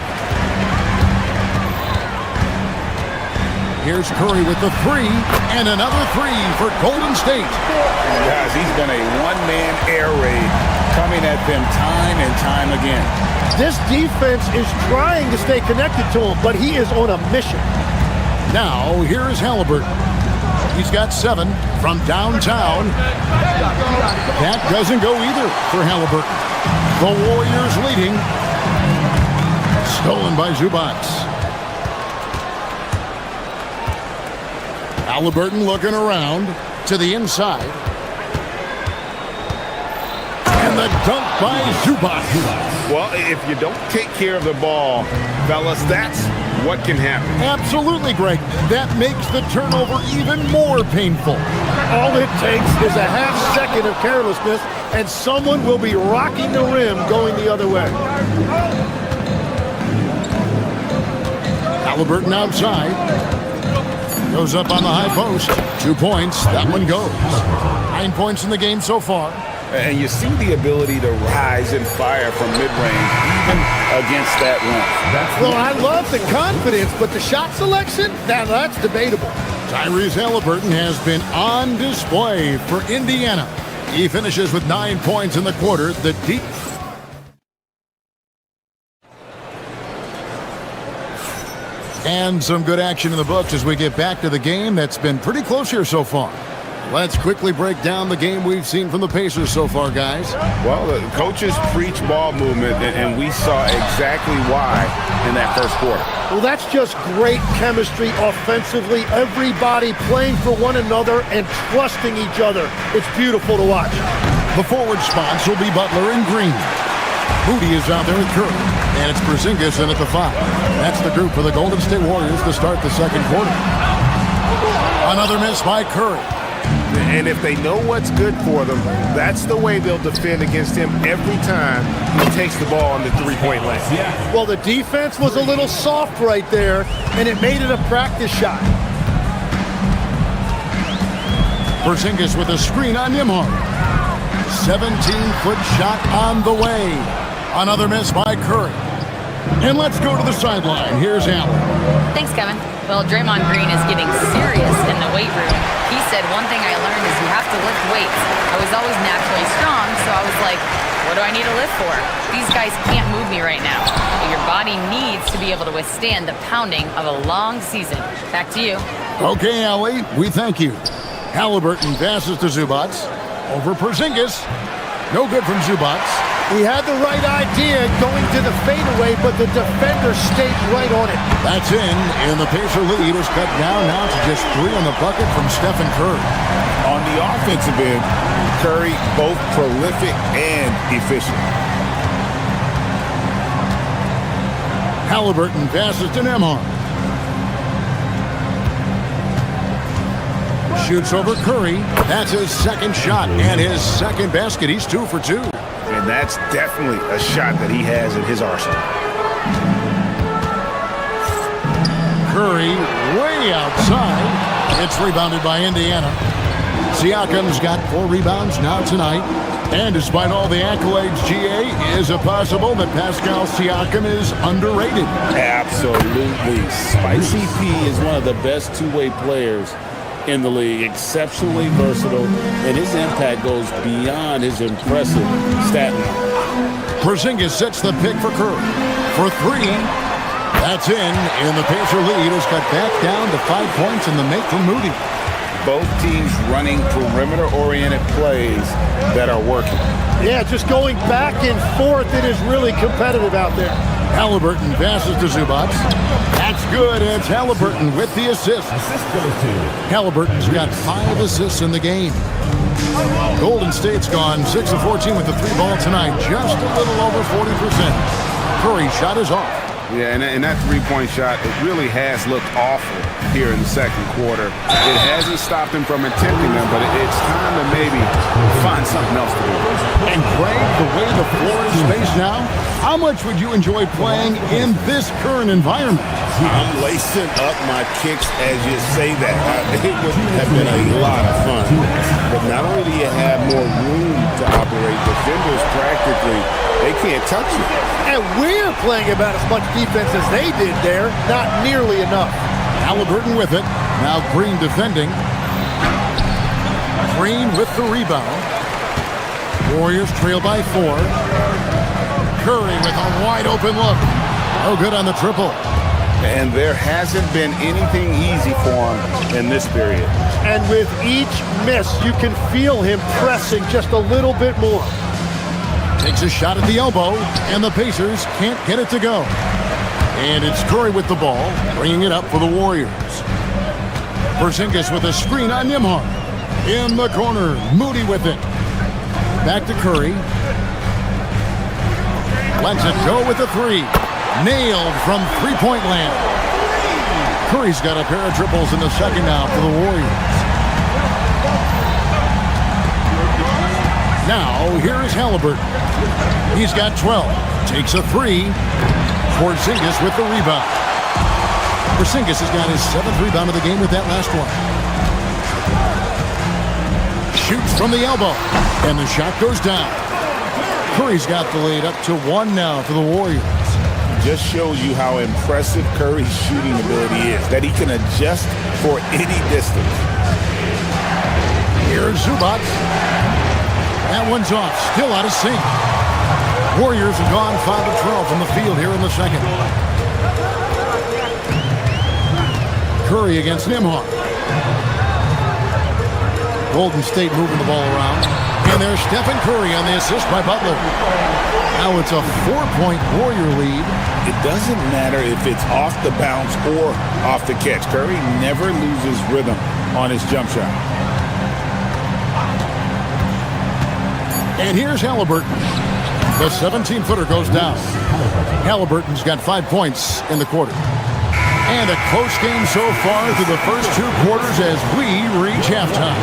Here's Curry with the 3, and another 3 for Golden State. Guys, he's been a one-man air raid coming at them time and time again. This defense is trying to stay connected to him, but he is on a mission. Now, here is Halliburton. He's got 7 from downtown. That doesn't go either for Halliburton. The Warriors leading. Stolen by Zubac. Halliburton looking around to the inside. And the dunk by Zubac. Well, if you don't take care of the ball, fellas, that's what can happen. Absolutely, Greg. That makes the turnover even more painful. All it takes is a half second of carelessness, and someone will be rocking the rim going the other way. Halliburton outside. Goes up on the high post. 2 points. That one goes. 9 points in the game so far. And you see the ability to rise and fire from mid-range, even against that length. Well, I love the confidence, but the shot selection, now that's debatable. Tyrese Halliburton has been on display for Indiana. He finishes with 9 points in the quarter. The deep. And some good action in the books as we get back to the game that's been pretty close here so far. Let's quickly break down the game we've seen from the Pacers so far, guys. Well, the coaches preach ball movement, and we saw exactly why in that first quarter. Well, that's just great chemistry offensively. Everybody playing for one another and trusting each other. It's beautiful to watch. The forward spots will be Butler and Green. Moody is out there with Curry. And it's Porzingis in at the 5. That's the group for the Golden State Warriors to start the second quarter. Another miss by Curry. And if they know what's good for them, that's the way they'll defend against him every time he takes the ball on the 3-point line. Well, the defense was a little soft right there, and it made it a practice shot. Porzingis with a screen on Nembhard. 17-foot shot on the way. Another miss by Curry. And let's go to the sideline. Here's Allen. Thanks, Kevin. Well, Draymond Green is getting serious in the weight room. He said, one thing I learned is you have to lift weights. I was always naturally strong, so I was like, what do I need to lift for? These guys can't move me right now. But your body needs to be able to withstand the pounding of a long season. Back to you. Okay, Allie, we thank you. Halliburton passes to Zubac. Over Porzingis. No good from Zubac. He had the right idea going to the fadeaway, but the defender stayed right on it. That's in, and the Pacer lead is cut down now to just 3 on the bucket from Stephen Curry. On the offensive end, Curry both prolific and efficient. Halliburton passes to Nembhard. Shoots over Curry. That's his second shot and his second basket. He's 2 for 2. And that's definitely a shot that he has in his arsenal. Curry way outside. It's rebounded by Indiana. Siakam's got 4 rebounds now tonight. And despite all the accolades, GA, is it possible that Pascal Siakam is underrated? Absolutely. Spicy P is one of the best two-way players in the league, exceptionally versatile, and his impact goes beyond his impressive stat line. Porzingis sets the pick for Curry. For 3, that's in, and the Pacer lead is cut back down to 5 points in the make from Moody. Both teams running perimeter-oriented plays that are working. Yeah, just going back and forth. It is really competitive out there. Halliburton passes to Zubac. That's good. It's Halliburton with the assist. Halliburton's got 5 assists in the game. Golden State's gone 6 of 14 with the 3 ball tonight. Just a little over 40%. Curry's shot is off. Yeah, and that three-point shot, it really has looked awful here in the second quarter. It hasn't stopped him from attempting them, but it's time to maybe find something else to do. And Greg, the way the floor is spaced now, how much would you enjoy playing in this current environment? I'm lacing up my kicks as you say that. It would have been a lot of fun. But not only do you have more room to operate, defenders practically, they can't touch you. And we're playing about as much defense as they did there. Not nearly enough. Halliburton with it. Now Green defending. Green with the rebound. Warriors trail by 4. Curry with a wide open look. No good on the triple. And there hasn't been anything easy for him in this period. And with each miss, you can feel him pressing just a little bit more. Takes a shot at the elbow, and the Pacers can't get it to go. And it's Curry with the ball, bringing it up for the Warriors. Porzingis with a screen on Nembhard. In the corner, Moody with it. Back to Curry. Lets it go with the 3. Nailed from three-point land. Curry's got a pair of triples in the second now for the Warriors. Now, here is Halliburton. He's got 12. Takes a 3. Porzingis with the rebound. Porzingis has got his 7th rebound of the game with that last one. Shoots from the elbow. And the shot goes down. Curry's got the lead up to 1 now for the Warriors. Just shows you how impressive Curry's shooting ability is, that he can adjust for any distance. Here's Zubac. That one's off, still out of sync. Warriors have gone 5 of 12 from the field here in the second. Curry against Nembhard. Golden State moving the ball around. And there's Stephen Curry on the assist by Butler. Now it's a 4-point Warrior lead. It doesn't matter if it's off the bounce or off the catch. Curry never loses rhythm on his jump shot. And here's Halliburton. The 17-footer goes down. Halliburton's got 5 points in the quarter. And a close game so far through the first 2 quarters as we reach halftime.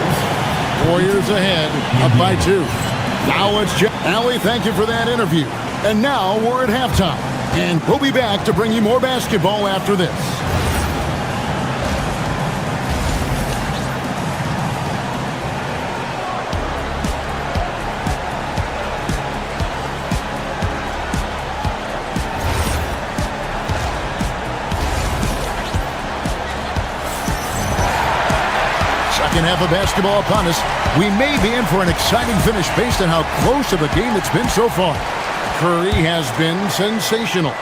Warriors ahead, up by 2. Now it's Allie, thank you for that interview. And now we're at halftime. And we'll be back to bring you more basketball after this. Second half of basketball upon us. We may be in for an exciting finish based on how close of a game it's been so far. Curry has been sensational.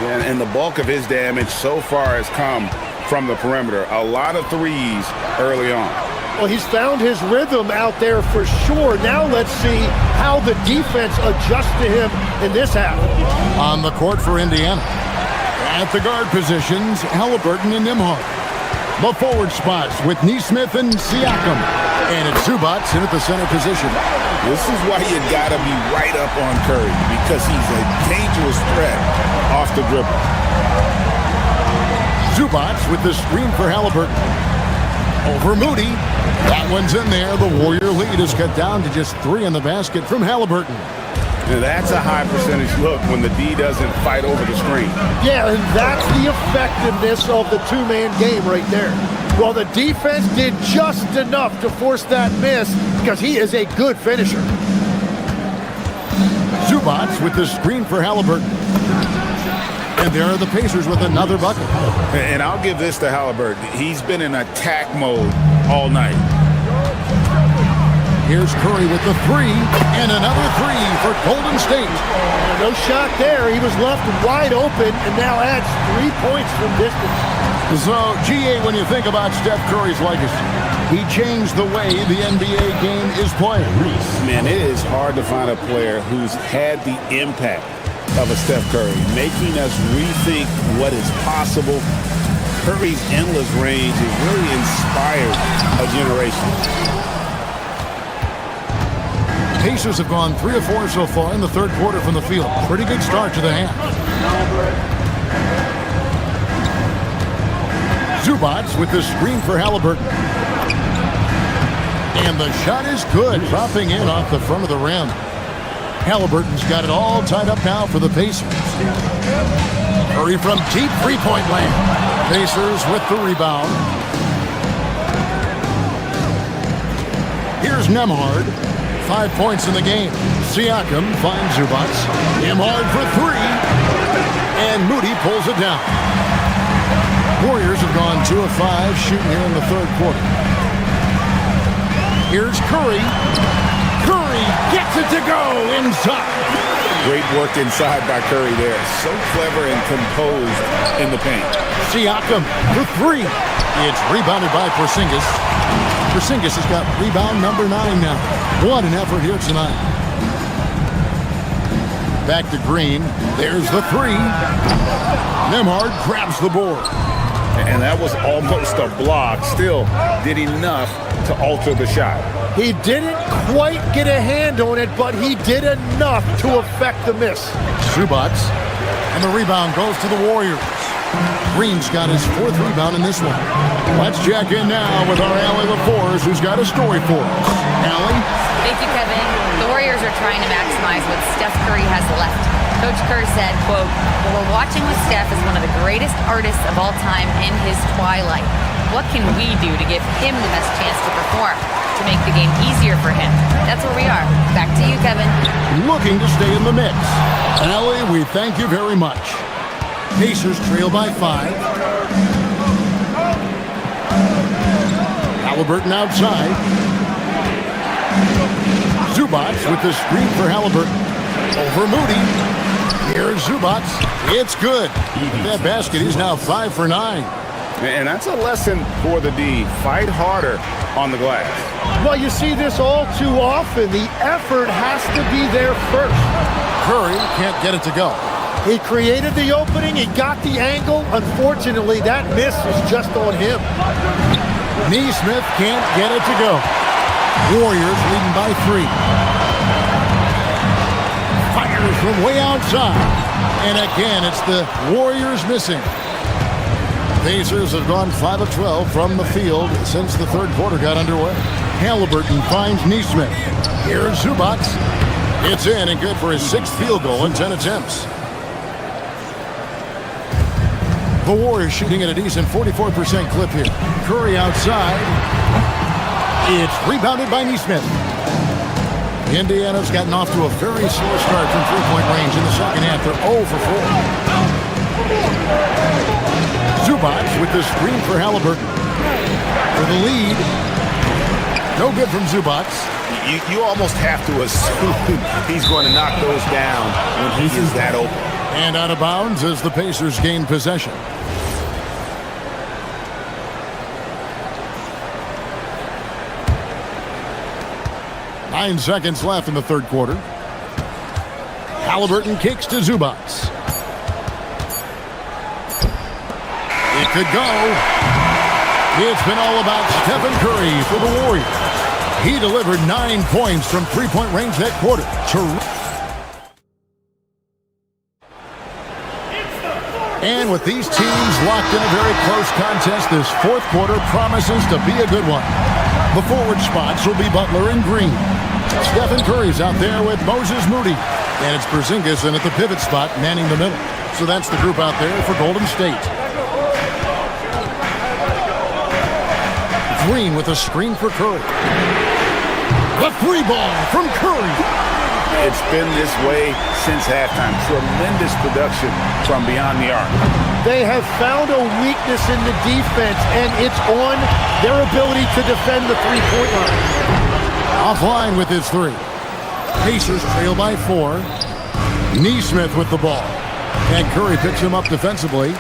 Yeah, and the bulk of his damage so far has come from the perimeter. A lot of threes early on. Well, he's found his rhythm out there for sure. Now let's see how the defense adjusts to him in this half. On the court for Indiana. At the guard positions, Halliburton and Nembhard. The forward spots with Nesmith and Siakam. And it's Zubac in at the center position. This is why you gotta be right up on Curry, because he's a dangerous threat off the dribble. Zubac with the screen for Halliburton. Over Moody. That one's in there. The Warrior lead is cut down to just 3 in the basket from Halliburton. Now that's a high percentage look when the D doesn't fight over the screen. Yeah, and that's the effectiveness of the 2-man game right there. Well, the defense did just enough to force that miss because he is a good finisher. Zubac with the screen for Halliburton. And there are the Pacers with another bucket. And I'll give this to Halliburton. He's been in attack mode all night. Here's Curry with the 3, and another 3 for Golden State. No shot there. He was left wide open and now adds 3 points from distance. So, GA, when you think about Steph Curry's legacy, he changed the way the NBA game is played. Man, it is hard to find a player who's had the impact of a Steph Curry, making us rethink what is possible. Curry's endless range has really inspired a generation. Pacers have gone 3 of 4 so far in the third quarter from the field. Pretty good start to the half. Zubac with the screen for Halliburton. And the shot is good, dropping in off the front of the rim. Halliburton's got it all tied up now for the Pacers. Curry from deep three-point land. Pacers with the rebound. Here's Nembhard. 5 points in the game. Siakam finds Zubac. Nembhard for 3. And Moody pulls it down. Warriors have gone 2 of 5 shooting here in the third quarter. Here's Curry. Curry gets it to go inside. Great work inside by Curry there. So clever and composed in the paint. Siakam for 3. It's rebounded by Porzingis. Porzingis has got rebound number 9 now. What an effort here tonight. Back to Green. There's the 3. Nembhard grabs the board. And that was almost a block. Still did enough to alter the shot. He didn't quite get a hand on it, but he did enough to affect the miss. Zubac. And the rebound goes to the Warriors. Green's got his 4th rebound in this one. Let's check in now with our Allie LaForce, who's got a story for us. Allie? Thank you, Kevin. The Warriors are trying to maximize what Steph Curry has left. Coach Kerr said, quote, "What we're watching with Steph is one of the greatest artists of all time in his twilight. What can we do to give him the best chance to perform, to make the game easier for him?" That's where we are. Back to you, Kevin. Looking to stay in the mix. Allie, we thank you very much. Pacers trail by 5. Halliburton outside. Zubac with the screen for Halliburton. Over Moody. Here's Zubac. It's good. That basket is now 5 for 9. And that's a lesson for the D. Fight harder on the glass. Well, you see this all too often. The effort has to be there first. Curry can't get it to go. He created the opening. He got the angle. Unfortunately, that miss was just on him. Neesmith can't get it to go. Warriors leading by 3. Fires from way outside. And again, it's the Warriors missing. Pacers have gone 5 of 12 from the field since the third quarter got underway. Halliburton finds Neesmith. Here's Zubac. It's in and good for his 6th field goal in 10 attempts. The Warriors shooting at a decent 44% clip here. Curry outside. It's rebounded by Neesmith. Indiana's gotten off to a very slow start from three-point range in the second half. They're 0 for 4. Zubac with the screen for Halliburton. For the lead. No good from Zubac. You almost have to assume he's going to knock those down when he is that open. And out of bounds as the Pacers gain possession. Nine seconds left in the third quarter. Halliburton kicks to Zubac. It could go. It's been all about Stephen Curry for the Warriors. He delivered 9 points from three-point range that quarter. And with these teams locked in a very close contest, this fourth quarter promises to be a good one. The forward spots will be Butler and Green. Stephen Curry's out there with Moses Moody. And it's Porzingis in at the pivot spot, manning the middle. So that's the group out there for Golden State. Green with a screen for Curry. The 3-ball from Curry. It's been this way since halftime. Tremendous production from beyond the arc. They have found a weakness in the defense, and it's on their ability to defend the three-point line. Offline with his 3. Pacers trail by 4. Neesmith with the ball. And Curry picks him up defensively.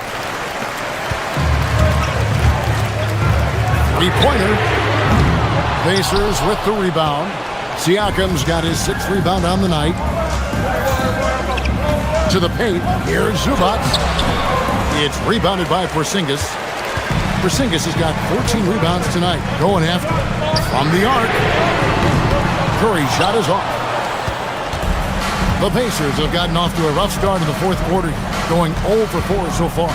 Three-pointer. Pacers with the rebound. Siakam's got his 6th rebound on the night. To the paint. Here's Zubac. It's rebounded by Porzingis. Porzingis has got 14 rebounds tonight. Going after from the arc. Curry's shot is off. The Pacers have gotten off to a rough start in the 4th quarter, going 0 for 4 so far.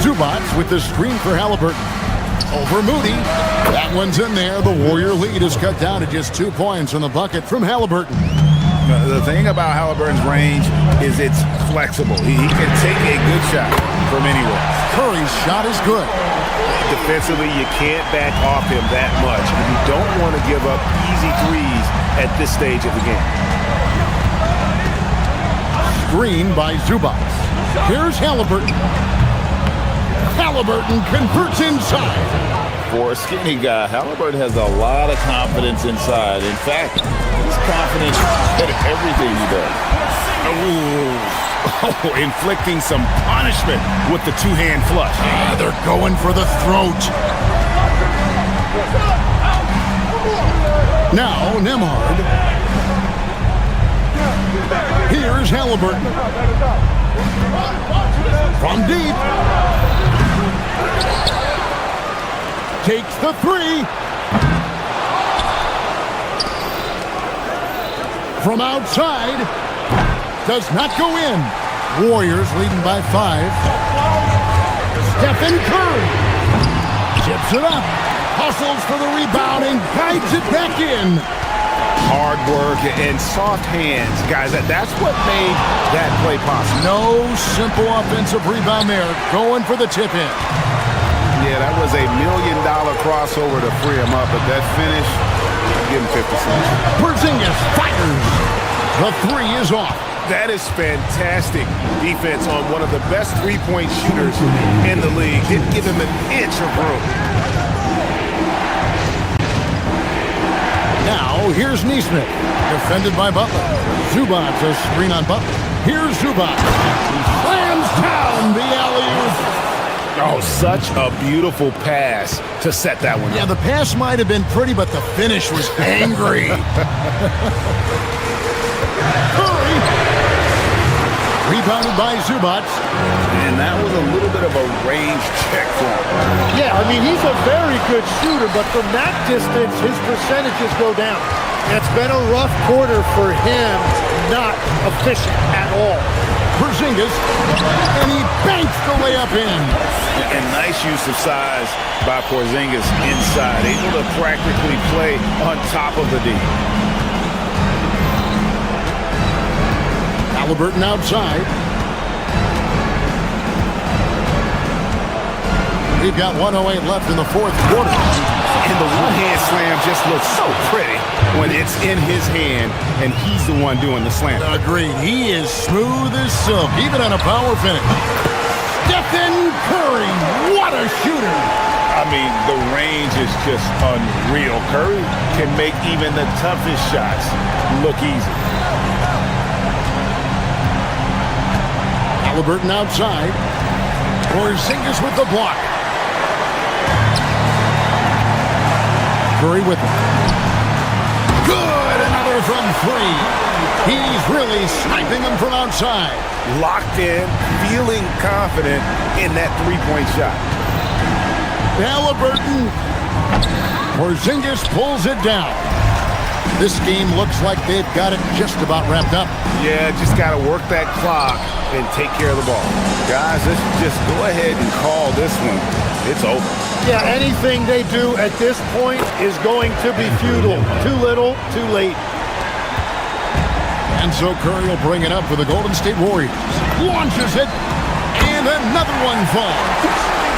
Zubac with the screen for Halliburton. Over Moody. That one's in there. The Warrior lead is cut down to just 2 points on the bucket from Halliburton. The thing about Halliburton's range is it's flexible. He can take a good shot from anywhere. Curry's shot is good. Defensively, you can't back off him that much. You don't want to give up easy threes at this stage of the game. Screen by Zubac. Here's Halliburton. Halliburton converts inside. For a skinny guy, Halliburton has a lot of confidence inside. In fact, he's confident at everything he does. Oh, inflicting some punishment with the two-hand flush. They're going for the throat. Now, Nembhard. Here's Halliburton. From deep. Takes the 3. From outside. Does not go in. Warriors leading by 5. Stephen Curry. Chips it up. Hustles for the rebound and guides it back in. Hard work and soft hands. Guys, that's what made that play possible. No simple offensive rebound there. Going for the tip-in. Yeah, that was $1 million crossover to free him up, but that finish, give him 50 cents. Porzingis fires. The 3 is off. That is fantastic defense on one of the best three-point shooters in the league. Didn't give him an inch of room. Now, here's Nesmith. Defended by Butler. Zubac, a screen on Butler. Here's Zubac. He slams down the alley-oop. Oh, such a beautiful pass to set that one up. Yeah, the pass might have been pretty, but the finish was angry. Curry. Rebounded by Zubac. And that was a little bit of a range check for him. Yeah, I mean, he's a very good shooter, but from that distance, his percentages go down. It's been a rough quarter for him, not efficient at all. Porzingis, and he banks the layup in. And nice use of size by Porzingis inside, able to practically play on top of the D. Halliburton outside. We've got 1:08 left in the 4th quarter. And the one-hand slam just looks so pretty when it's in his hand and he's the one doing the slam. Agreed. He is smooth as silk, even on a power finish. Stephen Curry, what a shooter. I mean, the range is just unreal. Curry can make even the toughest shots look easy. Halliburton outside. Porzingis with the block. Curry with it. Good! Another from 3. He's really sniping them from outside. Locked in, feeling confident in that three-point shot. Halliburton. Porzingis pulls it down. This game looks like they've got it just about wrapped up. Yeah, just got to work that clock and take care of the ball. Guys, let's just go ahead and call this one. It's over. Yeah, anything they do at this point is going to be futile. Too little, too late. And so Curry will bring it up for the Golden State Warriors. Launches it, and another one falls.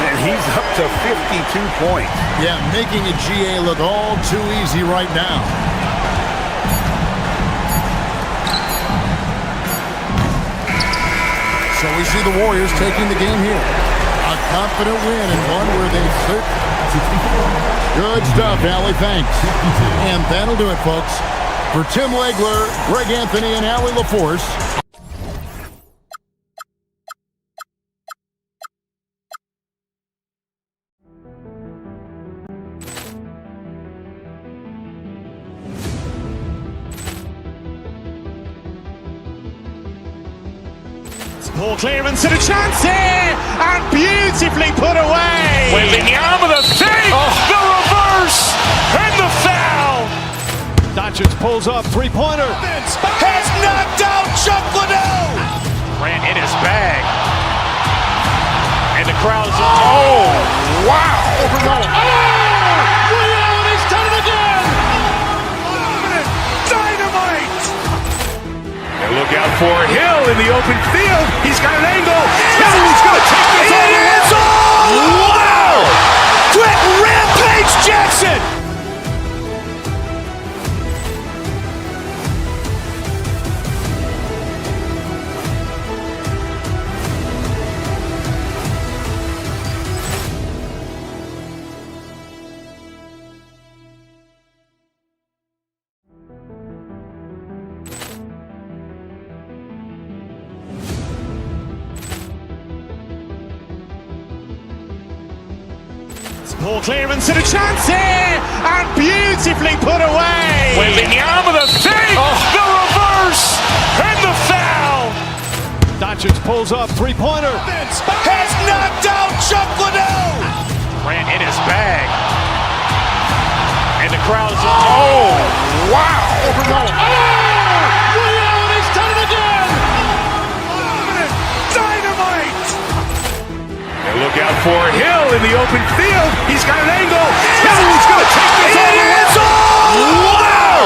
And he's up to 52 points. Yeah, making a GA look all too easy right now. So we see the Warriors taking the game here. A confident win and one where they took. Good stuff, Allie. Thanks. And that'll do it, folks. For Tim Legler, Greg Anthony, and Allie LaForce, Ball clearance and a chance here, and beautifully put away. Wembanyama with a save, the reverse, and the foul. Doncic pulls up, three-pointer. Has knocked out Chuck Liddell. Grant in his bag. And the crowd's, oh, wow. He's done it again. Dynamite. And look out for Hill in the open field. He's got an angle. He's going to take this all the way. Wow. Quick rampage Jackson. Ball clearance and a chance here, and beautifully put away. Wembanyama with a save, the reverse, and the foul. Doncic pulls up, three-pointer. Has knocked out Chuck Liddell. Grant in his bag. And the crowd's, oh, wow. He's done it again. Dynamite. And look out for Hill in the open field. He's got an angle. He's going to take this all the way. Wow.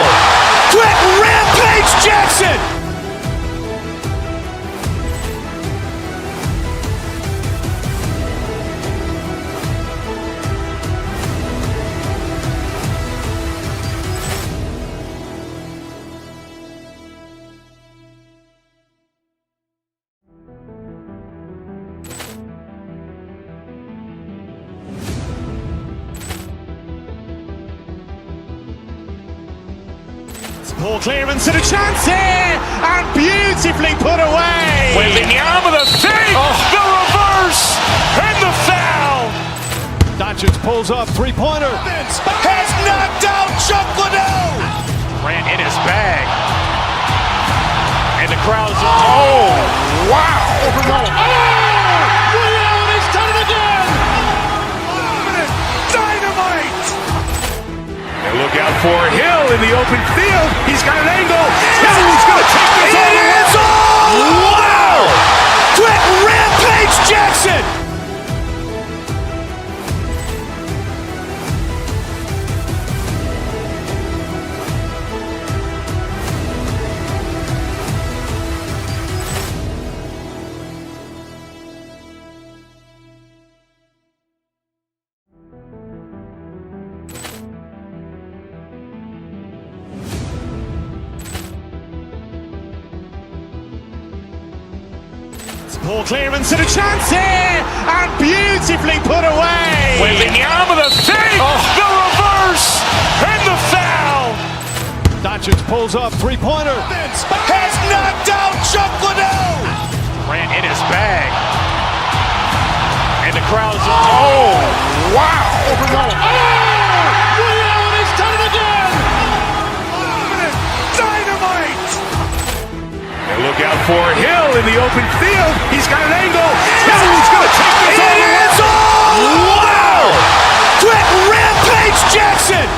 Quick rampage Jackson. Ball clearance and a chance here, and beautifully put away. Wembanyama with a save, the reverse, and the foul. Doncic pulls up, three-pointer. Has knocked out Chuck Liddell. Grant in his bag. And the crowd's, oh, wow. He's done it again. Dynamite. And look out for Hill in the open field. He's got an angle. He's going to take this all the way. Wow. Quick rampage Jackson. Ball clearance and a chance here, and beautifully put away. Wembanyama with a save, the reverse, and the foul. Doncic pulls up, three-pointer. Has knocked out Chuck Liddell. Grant in his bag. And the crowd's, oh, wow. He's done it again. Dynamite. And look out for Hill in the open field. He's got an angle. He's going to take this all the way. Wow. Quick rampage Jackson.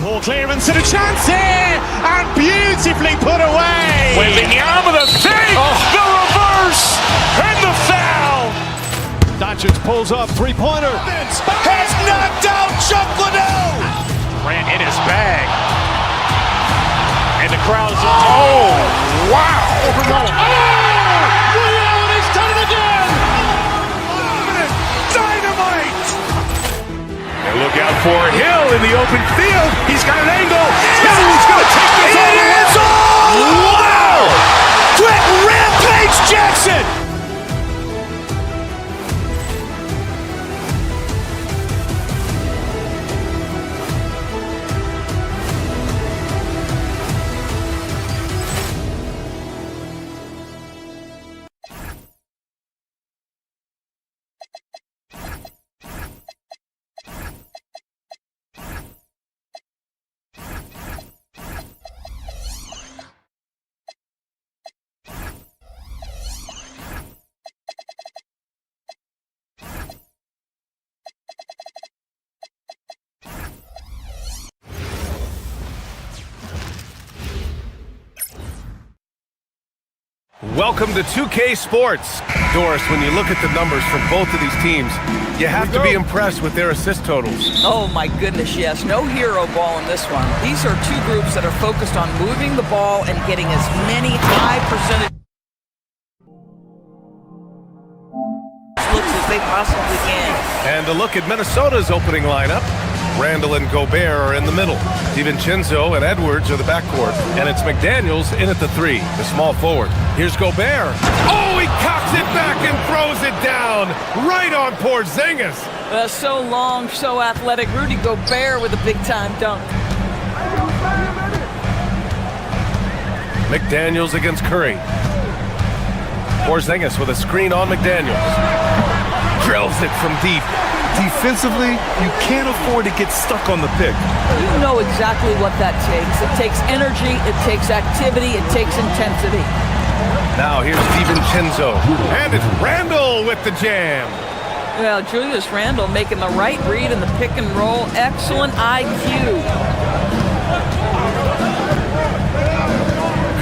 Ball clearance and a chance here, and beautifully put away. Wembanyama with a save, the reverse, and the foul. Doncic pulls up, three-pointer. Has knocked out Chuck Liddell. Grant in his bag. And the crowd's, oh, wow. He's done it again. Dynamite. And look out for Hill in the open field. He's got an angle. He's going to take this all the way. Wow. Quick rampage Jackson. Welcome to 2K Sports. Doris, when you look at the numbers from both of these teams, you have to be impressed with their assist totals. Oh my goodness, yes. No hero ball in this one. These are two groups that are focused on moving the ball and getting as many high percentage looks as they possibly can. And a look at Minnesota's opening lineup. Randall and Gobert are in the middle. DiVincenzo and Edwards are the backcourt. And it's McDaniels in at the 3, the small forward. Here's Gobert. Oh, he cocks it back and throws it down right on Porzingis. So long, so athletic. Rudy Gobert with a big-time dunk. McDaniels against Curry. Porzingis with a screen on McDaniels. Drills it from deep. Defensively, you can't afford to get stuck on the pick. You know exactly what that takes. It takes energy, it takes activity, it takes intensity. Now here's DiVincenzo. And it's Randall with the jam. Well, Julius Randle making the right read in the pick and roll. Excellent IQ.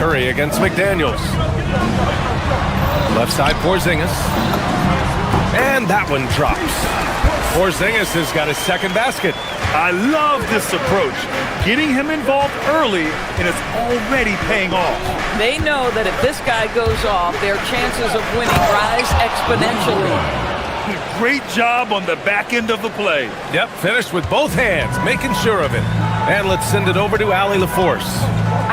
Curry against McDaniels. Left side Porzingis. And that one drops. Porzingis has got his second basket. I love this approach. Getting him involved early, and it's already paying off. They know that if this guy goes off, their chances of winning rise exponentially. Great job on the back end of the play. Yep, finished with both hands, making sure of it. And let's send it over to Allie LaForce.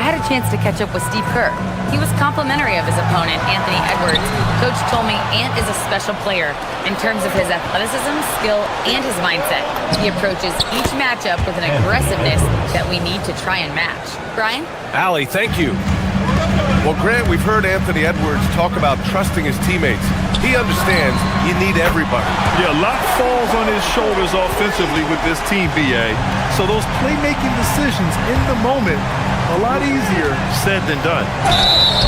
I had a chance to catch up with Steve Kerr. He was complimentary of his opponent, Anthony Edwards. Coach told me Ant is a special player in terms of his athleticism, skill, and his mindset. He approaches each matchup with an aggressiveness that we need to try and match. Brian? Allie, thank you. Well, Grant, we've heard Anthony Edwards talk about trusting his teammates. He understands you need everybody. Yeah, a lot falls on his shoulders offensively with this team, BA. So those playmaking decisions in the moment, a lot easier said than done.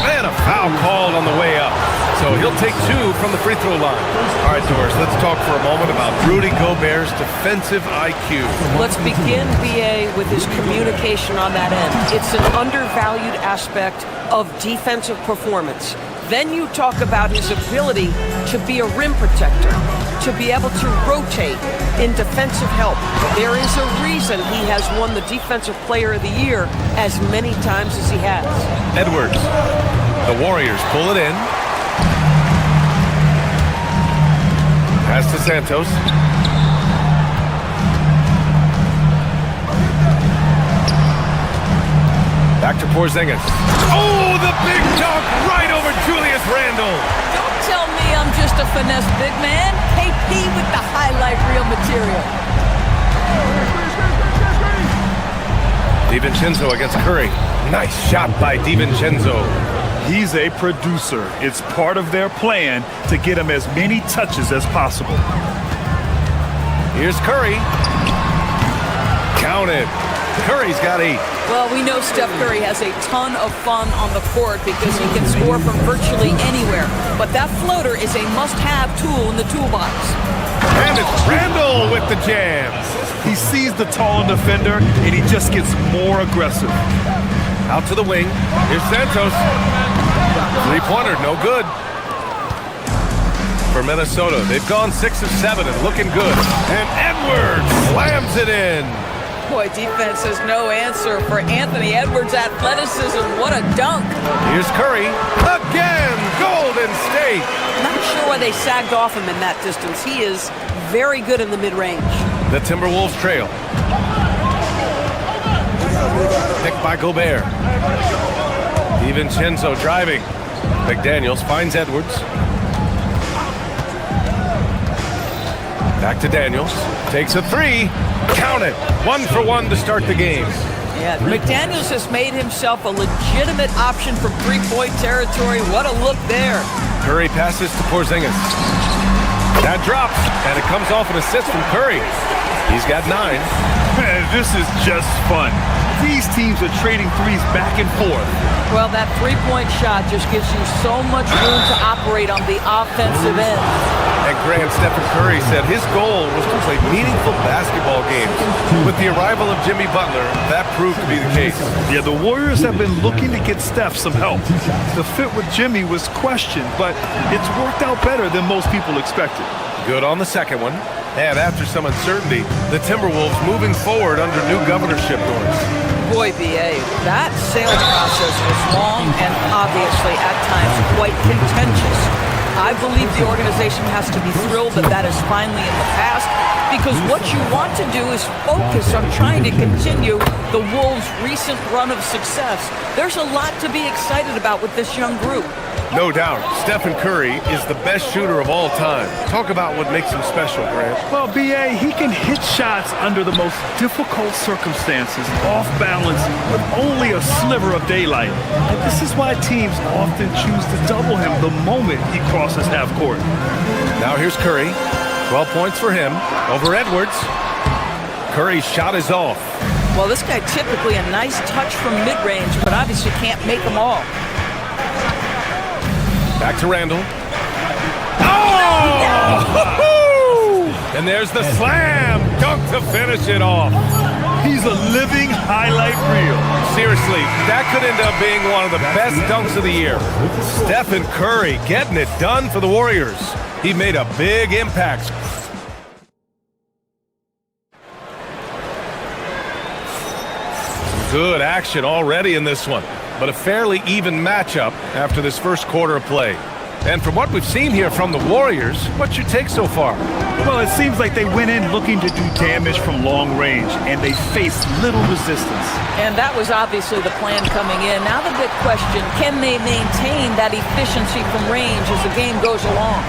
And a foul called on the way up. So he'll take 2 from the free throw line. All right, Doris, let's talk for a moment about Rudy Gobert's defensive IQ. Let's begin, BA, with his communication on that end. It's an undervalued aspect of defensive performance. Then you talk about his ability to be a rim protector, to be able to rotate in defensive help. There is a reason he has won the Defensive Player of the Year as many times as he has. Edwards. The Warriors pull it in. Pass to Santos. Back to Porzingis. Oh, the big dunk right over Julius Randle. Don't tell me I'm just a finesse big man. KP with the highlight reel material. DiVincenzo against Curry. Nice shot by DiVincenzo. He's a producer. It's part of their plan to get him as many touches as possible. Here's Curry. Counted. Curry's got 8. Well, we know Steph Curry has a ton of fun on the court because he can score from virtually anywhere. But that floater is a must-have tool in the toolbox. And it's Randall with the jam. He sees the tall defender, and he just gets more aggressive. Out to the wing. Here's Santos. Three-pointer, no good. For Minnesota, they've gone 6 of 7 and looking good. And Edwards slams it in. Boy, defense has no answer for Anthony Edwards' athleticism. What a dunk. Here's Curry. Again, Golden State. Not sure why they sagged off him in that distance. He is very good in the mid-range. The Timberwolves trail. Picked by Gobert. DiVincenzo driving. McDaniels finds Edwards. Back to Daniels. Takes a 3. Count it. 1 for 1 to start the game. Yeah, McDaniels has made himself a legitimate option from three-point territory. What a look there. Curry passes to Porzingis. That drops, and it comes off an assist from Curry. He's got 9. This is just fun. These teams are trading threes back and forth. Well, that three-point shot just gives you so much room to operate on the offensive end. And Grant, Stephen Curry said his goal was to play meaningful basketball games. With the arrival of Jimmy Butler, that proved to be the case. Yeah, the Warriors have been looking to get Steph some help. The fit with Jimmy was questioned, but it's worked out better than most people expected. Good on the second one. And after some uncertainty, the Timberwolves moving forward under new governorship doors. Boy, B.A., that sales process was long and obviously at times quite contentious. I believe the organization has to be thrilled that that is finally in the past, because what you want to do is focus on trying to continue the Wolves' recent run of success. There's a lot to be excited about with this young group. No doubt, Stephen Curry is the best shooter of all time. Talk about what makes him special, Grant. Well, B.A., he can hit shots under the most difficult circumstances, off balance, with only a sliver of daylight. And this is why teams often choose to double him the moment he crosses half court. Now here's Curry. 12 points for him over Edwards. Curry's shot is off. Well, this guy typically a nice touch from mid-range, but obviously can't make them all. Back to Randall. Oh! And there's the slam dunk to finish it off. He's a living highlight reel. Seriously, that could end up being one of the best dunks of the year. Stephen Curry getting it done for the Warriors. He made a big impact. Good action already in this one, but a fairly even matchup after this first quarter of play. And from what we've seen here from the Warriors, what's your take so far? Well, it seems like they went in looking to do damage from long range, and they faced little resistance. And that was obviously the plan coming in. Now the big question, can they maintain that efficiency from range as the game goes along?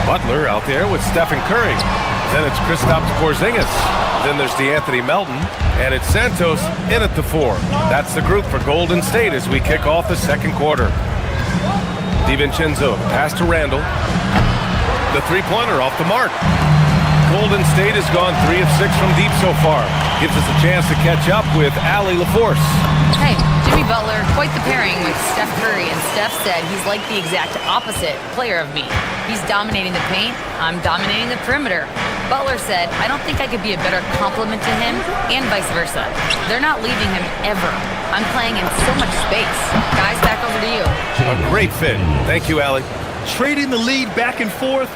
Butler out there with Stephen Curry. Then it's Kristaps Porzingis. Then there's DeAnthony Melton. And it's Santos in at the 4. That's the group for Golden State as we kick off the second quarter. DiVincenzo pass to Randall. The three-pointer off the mark. Golden State has gone 3 of 6 from deep so far. Gives us a chance to catch up with Allie LaForce. Hey, Jimmy Butler, quite the pairing with Steph Curry, and Steph said he's like the exact opposite player of me. He's dominating the paint, I'm dominating the perimeter. Butler said, I don't think I could be a better complement to him, and vice versa. They're not leaving him ever. I'm playing in so much space. Guys, back over to you. A great fit. Thank you, Allie. Trading the lead back and forth,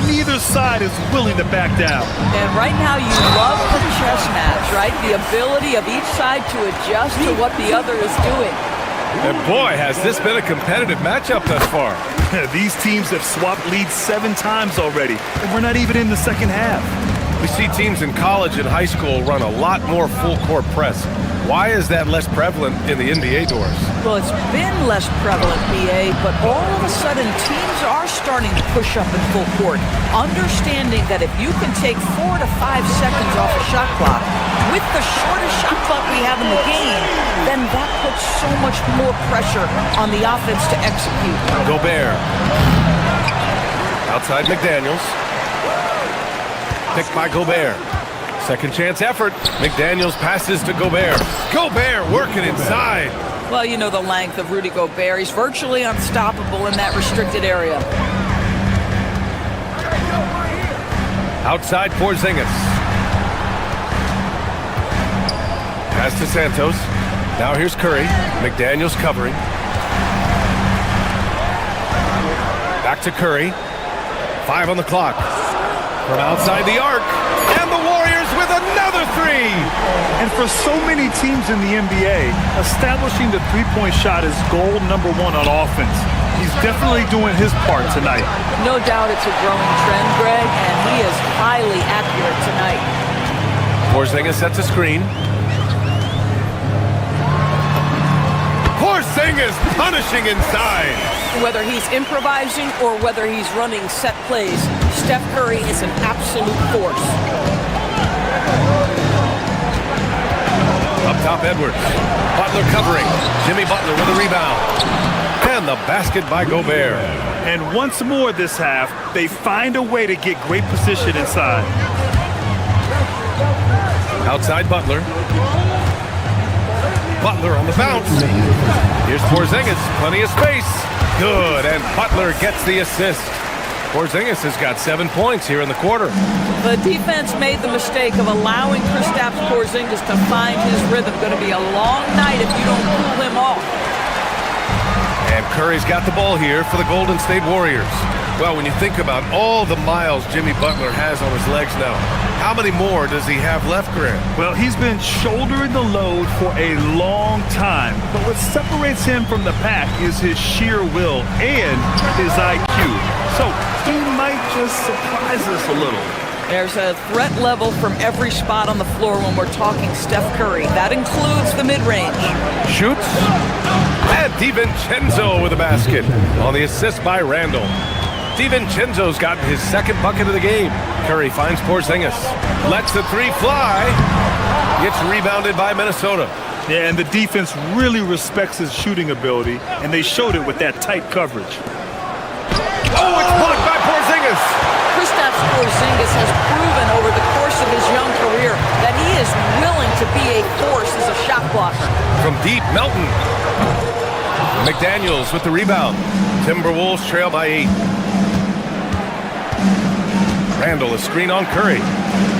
neither side is willing to back down. And right now you love the chess match, right? The ability of each side to adjust to what the other is doing. And boy, has this been a competitive matchup thus far. These teams have swapped leads 7 times already, and we're not even in the second half. We see teams in college and high school run a lot more full-court press. Why is that less prevalent in the NBA doors? Well, it's been less prevalent, BA, but all of a sudden teams are starting to push up in full court, understanding that if you can take 4 to 5 seconds off a shot clock, with the shortest shot clock we have in the game, then that puts so much more pressure on the offense to execute. Gobert. Outside McDaniels. Picked by Gobert. Second chance effort. McDaniels passes to Gobert. Gobert working inside. Well, you know the length of Rudy Gobert. He's virtually unstoppable in that restricted area. Outside Porzingis. Pass to Santos. Now here's Curry. McDaniels covering. Back to Curry. 5 on the clock. From outside the arc. And the Warriors with another 3. And for so many teams in the NBA, establishing the three-point shot is goal number 1 on offense. He's definitely doing his part tonight. No doubt it's a growing trend, Greg, and he is highly accurate tonight. Porzingis sets a screen. Porzingis punishing inside. Whether he's improvising or whether he's running set plays, Steph Curry is an absolute force. Up top, Edwards. Butler covering. Jimmy Butler with a rebound. And the basket by Gobert. And once more this half, they find a way to get great position inside. Outside Butler. Butler on the bounce. Here's Porzingis, plenty of space. Good, and Butler gets the assist. Porzingis has got 7 points here in the quarter. The defense made the mistake of allowing Kristaps Porzingis to find his rhythm. Going to be a long night if you don't pull him off. And Curry's got the ball here for the Golden State Warriors. Well, when you think about all the miles Jimmy Butler has on his legs now, how many more does he have left, Grant? Well, he's been shouldering the load for a long time, but what separates him from the pack is his sheer will and his IQ. So he might just surprise us a little. There's a threat level from every spot on the floor when we're talking Steph Curry. That includes the mid-range. Shoots. And DiVincenzo with a basket on the assist by Randall. DiVincenzo's gotten his second bucket of the game. Curry finds Porzingis. Lets the three fly. Gets rebounded by Minnesota. Yeah, and the defense really respects his shooting ability, and they showed it with that tight coverage. Oh, it's blocked by Porzingis. Kristaps Porzingis has proven over the course of his young career that he is willing to be a force as a shot blocker. From deep, Melton. McDaniels with the rebound. Timberwolves trail by 8. Randall, a screen on Curry.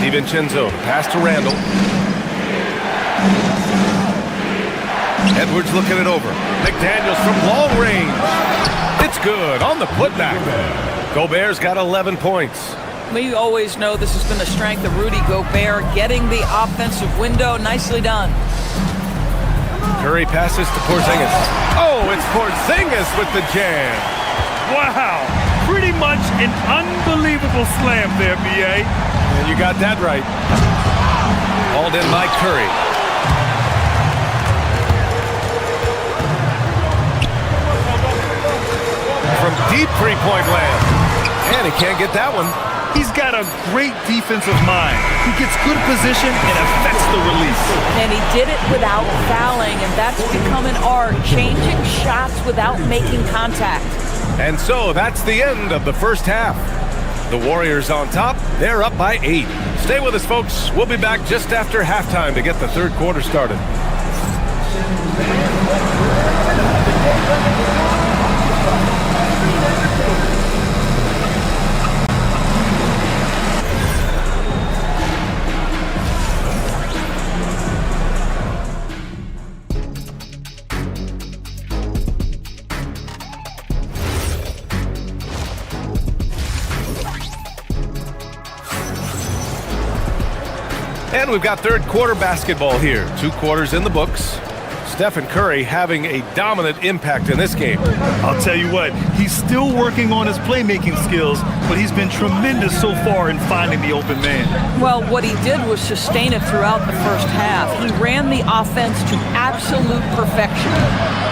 DiVincenzo, pass to Randall. Edwards looking it over. McDaniels from long range. It's good on the putback. Gobert's got 11 points. We always know this has been the strength of Rudy Gobert, getting the offensive window. Nicely done. Curry passes to Porzingis. Oh, it's Porzingis with the jam. Wow, pretty much an unbelievable slam there, B.A. And you got that right. Hauled in by Curry. From deep three-point land. And he can't get that one. He's got a great defensive mind. He gets good position and affects the release. And he did it without fouling, and that's become an art, changing shots without making contact. And so that's the end of the first half. The Warriors on top. They're up by 8. Stay with us, folks. We'll be back just after halftime to get the third quarter started. And we've got third quarter basketball here. 2 quarters in the books. Stephen Curry having a dominant impact in this game. I'll tell you what, he's still working on his playmaking skills, but he's been tremendous so far in finding the open man. Well, what he did was sustain it throughout the first half. He ran the offense to absolute perfection.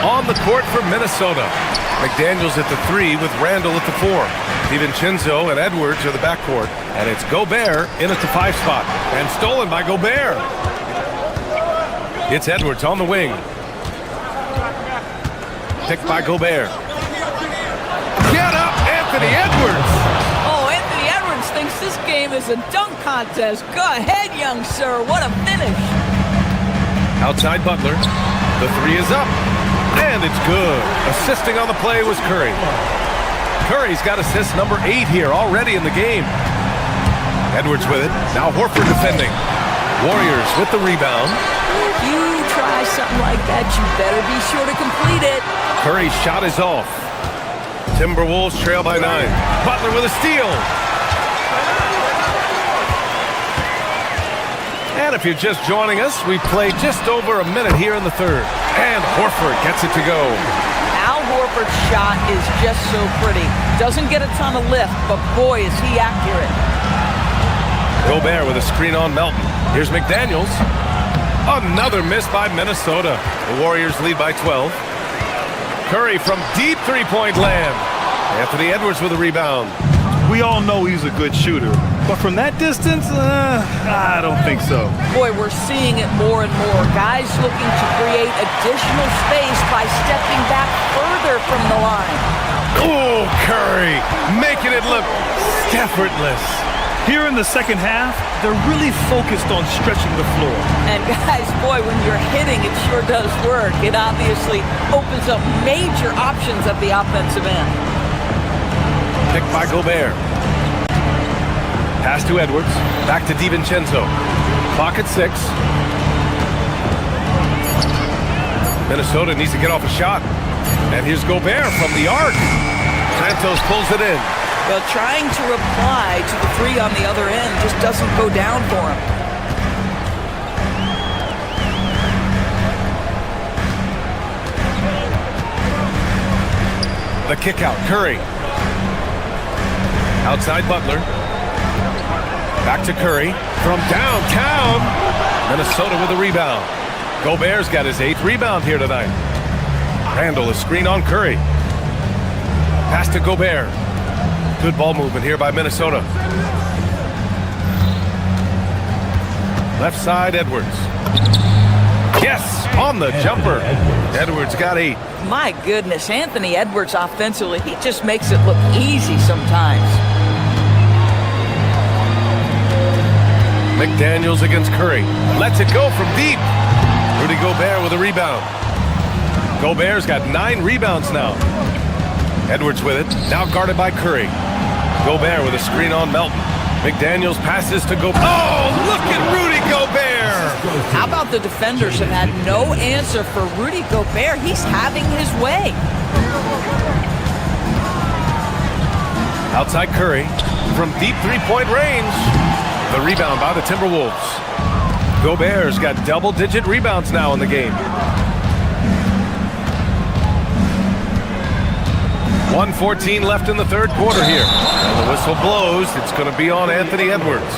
On the court for Minnesota. McDaniels at the 3 with Randall at the 4. DiVincenzo and Edwards are the backcourt. And it's Gobert in at the 5 spot. And stolen by Gobert. It's Edwards on the wing. Picked by Gobert. Get up, Anthony Edwards! Oh, Anthony Edwards thinks this game is a dunk contest. Go ahead, young sir. What a finish. Outside Butler. The 3 is up. And it's good. Assisting on the play was Curry. Curry's got assist number 8 here already in the game. Edwards with it. Now Horford defending. Warriors with the rebound. If you try something like that, you better be sure to complete it. Curry's shot is off. Timberwolves trail by 9. Butler with a steal. And if you're just joining us, we played just over a minute here in the third. And Horford gets it to go. Al Horford's shot is just so pretty. Doesn't get a ton of lift, but boy, is he accurate. Gobert with a screen on Melton. Here's McDaniels. Another miss by Minnesota. The Warriors lead by 12. Curry from deep three-point land. Anthony Edwards with a rebound. We all know he's a good shooter, but from that distance, I don't think so. Boy, we're seeing it more and more. Guys looking to create additional space by stepping back further from the line. Oh, Curry making it look effortless. Here in the second half, they're really focused on stretching the floor. And guys, boy, when you're hitting, it sure does work. It obviously opens up major options at the offensive end. Picked by Gobert. Pass to Edwards. Back to DiVincenzo. Clock at 6. Minnesota needs to get off a shot. And here's Gobert from the arc. Santos pulls it in. Well, trying to reply to the three on the other end just doesn't go down for him. The kick out, Curry. Outside Butler. Back to Curry. From downtown. Minnesota with a rebound. Gobert's got his 8th rebound here tonight. Randall is screen on Curry. Pass to Gobert. Good ball movement here by Minnesota. Left side, Edwards. Yes, on the jumper. Edwards got 8. My goodness, Anthony Edwards offensively, he just makes it look easy sometimes. McDaniels against Curry. Lets it go from deep. Rudy Gobert with a rebound. Gobert's got 9 rebounds now. Edwards with it, now guarded by Curry. Gobert with a screen on Melton. McDaniels passes to Gobert. Oh, look at Rudy Gobert! How about the defenders have had no answer for Rudy Gobert? He's having his way. Outside Curry from deep three-point range. The rebound by the Timberwolves. Gobert's got double-digit rebounds now in the game. 1:14 left in the third quarter here. And the whistle blows. It's going to be on Anthony Edwards.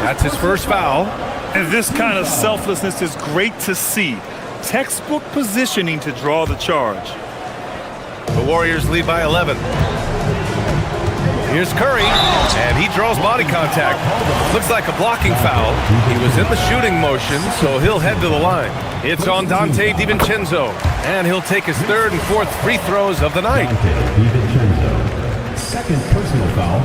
That's his first foul. And this kind of selflessness is great to see. Textbook positioning to draw the charge. The Warriors lead by 11. Here's Curry, and he draws body contact. Looks like a blocking foul. He was in the shooting motion, so he'll head to the line. It's on Dante DiVincenzo, and he'll take his 3rd and 4th free throws of the night. DiVincenzo. Second personal foul,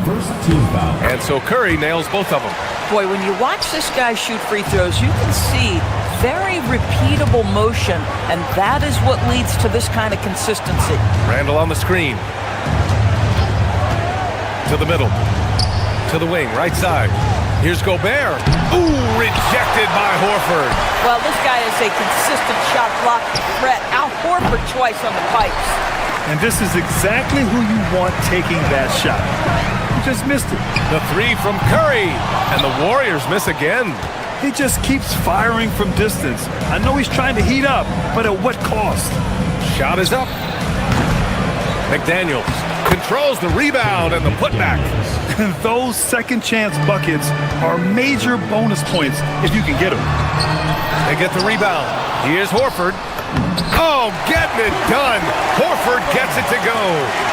first team foul. And so Curry nails both of them. Boy, when you watch this guy shoot free throws, you can see very repeatable motion, and that is what leads to this kind of consistency. Randall on the screen. To the middle. To the wing, right side. Here's Gobert. Ooh, rejected by Horford. Well, this guy is a consistent shot blocking threat. Al Horford twice on the pipes. And this is exactly who you want taking that shot. He just missed it. The 3 from Curry. And the Warriors miss again. He just keeps firing from distance. I know he's trying to heat up, but at what cost? Shot is up. McDaniels controls the rebound and the putback. And those second chance buckets are major bonus points if you can get them. They get the rebound. Here's Horford. Oh, getting it done. Horford gets it to go.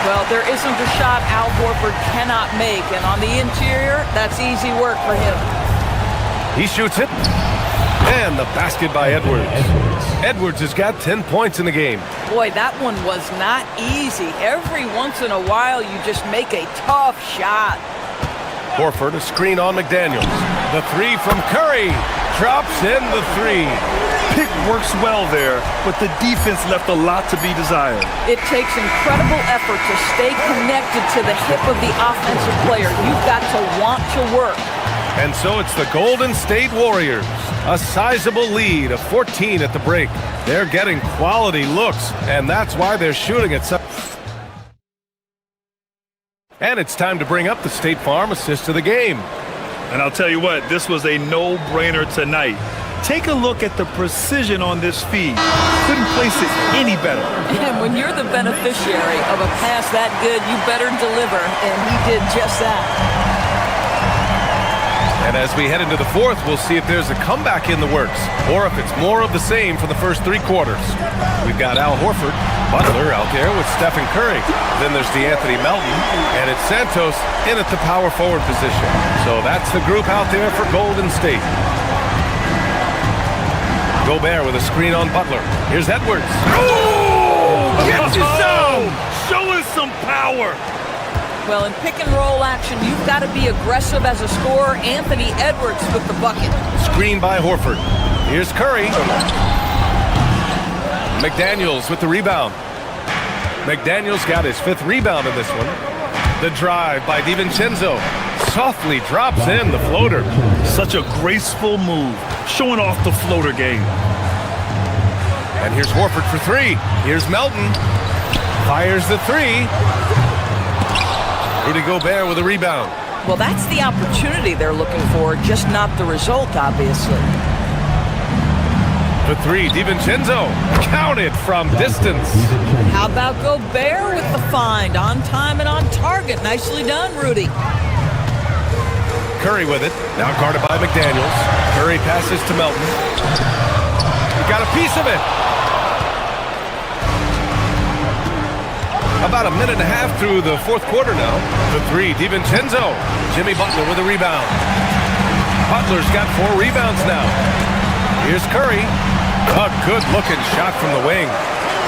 Well, there isn't a shot Al Horford cannot make, and on the interior, that's easy work for him. He shoots it. And the basket by Edwards. Edwards has got 10 points in the game. Boy, that one was not easy. Every once in a while, you just make a tough shot. Horford, a screen on McDaniels. The 3 from Curry. Drops in the 3. Pick works well there, but the defense left a lot to be desired. It takes incredible effort to stay connected to the hip of the offensive player. You've got to want to work. And so it's the Golden State Warriors. A sizable lead of 14 at the break. They're getting quality looks, and that's why they're shooting at such. And it's time to bring up the State Farm assist of the game. And I'll tell you what, this was a no-brainer tonight. Take a look at the precision on this feed. Couldn't place it any better. And when you're the beneficiary of a pass that good, you better deliver, and he did just that. And as we head into the fourth, we'll see if there's a comeback in the works, or if it's more of the same for the first 3 quarters. We've got Al Horford, Butler out there with Stephen Curry. Then there's DeAnthony Melton, and it's Santos in at the power forward position. So that's the group out there for Golden State. Gobert with a screen on Butler. Here's Edwards. Oh! Get you some! Show us some power! Well, in pick and roll action, you've got to be aggressive as a scorer. Anthony Edwards with the bucket. Screen by Horford. Here's Curry. McDaniels with the rebound. McDaniels got his 5th rebound in this one. The drive by DiVincenzo. Softly drops in the floater. Such a graceful move, showing off the floater game. And here's Horford for 3. Here's Melton. Fires the 3. Rudy Gobert with a rebound. Well, that's the opportunity they're looking for, just not the result, obviously. For 3, DiVincenzo. Counted from distance. How about Gobert with the find? On time and on target. Nicely done, Rudy. Curry with it. Now guarded by McDaniels. Curry passes to Melton. He got a piece of it. About a minute and a half through the 4th quarter now. The 3, DiVincenzo. Jimmy Butler with a rebound. Butler's got 4 rebounds now. Here's Curry. A good-looking shot from the wing.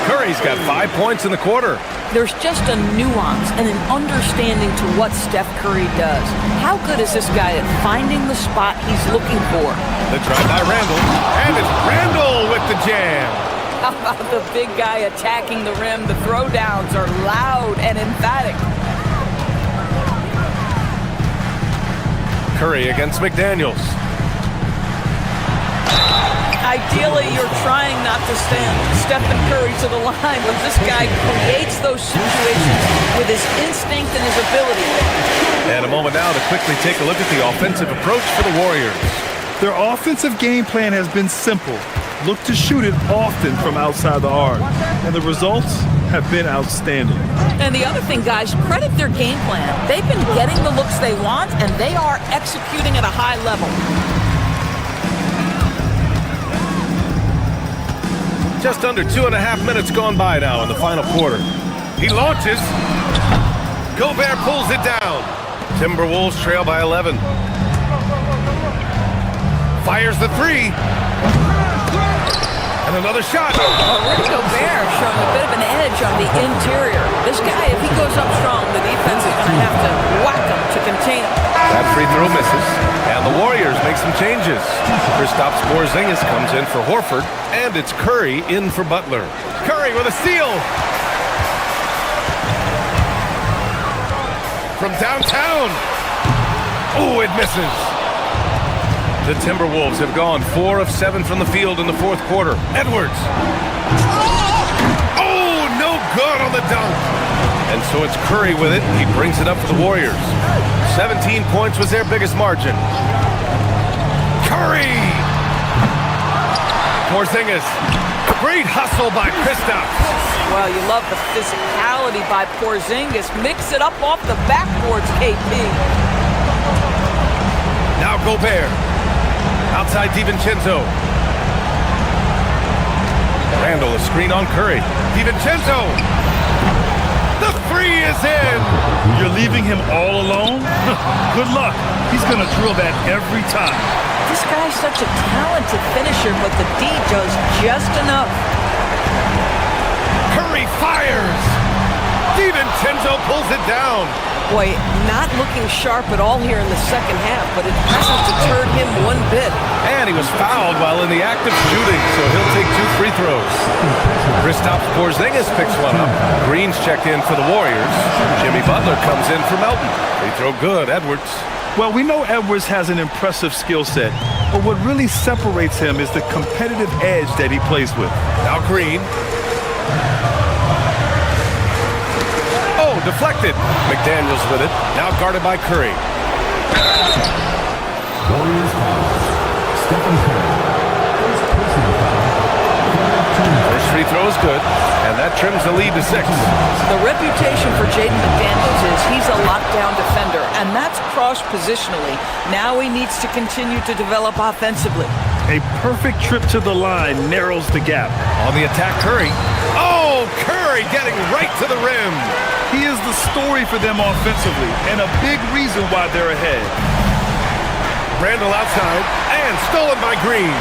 Curry's got 5 points in the quarter. There's just a nuance and an understanding to what Steph Curry does. How good is this guy at finding the spot he's looking for? The drive by Randall. And it's Randall with the jam. How about the big guy attacking the rim? The throwdowns are loud and emphatic. Curry against McDaniels. Ideally, you're trying not to send Stephen Curry to the line, but this guy creates those situations with his instinct and his ability. And a moment now to quickly take a look at the offensive approach for the Warriors. Their offensive game plan has been simple. Look to shoot it often from outside the arc, and the results have been outstanding. And the other thing, guys, credit their game plan. They've been getting the looks they want, and they are executing at a high level. Just under 2.5 minutes gone by now in the final quarter. He launches. Gobert pulls it down. Timberwolves trail by 11. Fires the 3. And another shot. Rudy Gobert showing a bit of an edge on the interior. This guy, if he goes up strong, the defense is going to have to whack him to contain him. That free throw misses. And the Warriors make some changes. Kristaps Porzingis comes in for Horford. And it's Curry in for Butler. Curry with a steal. From downtown. Oh, it misses. The Timberwolves have gone 4 of 7 from the field in the 4th quarter. Edwards. Oh, no good on the dunk. And so it's Curry with it. He brings it up for the Warriors. 17 points was their biggest margin. Curry. Porzingis. Great hustle by Kristaps. Well, you love the physicality by Porzingis. Mix it up off the backboards, KP. Now Gobert. Outside DiVincenzo. Randall, a screen on Curry. DiVincenzo. The 3 is in. You're leaving him all alone? Good luck. He's going to drill that every time. This guy's such a talented finisher, but the D does just enough. Curry fires. DiVincenzo pulls it down. Boy, not looking sharp at all here in the second half, but it hasn't deterred him one bit. And he was fouled while in the act of shooting, so he'll take 2 free throws. Kristaps Porzingis picks one up. Green's checked in for the Warriors. Jimmy Butler comes in for Melton. Free throw good, Edwards. Well, we know Edwards has an impressive skill set, but what really separates him is the competitive edge that he plays with. Now Green. Oh, deflected. McDaniels with it. Now guarded by Curry. Warriors foul. Stephen Curry. First free throw is good, and that trims the lead to 6. The reputation for Jaden McDaniels is he's a lockdown defender, and that's cross-positionally. Now he needs to continue to develop offensively. A perfect trip to the line narrows the gap. On the attack, Curry. Oh, Curry getting right to the rim. He is the story for them offensively, and a big reason why they're ahead. Randall outside, and stolen by Green.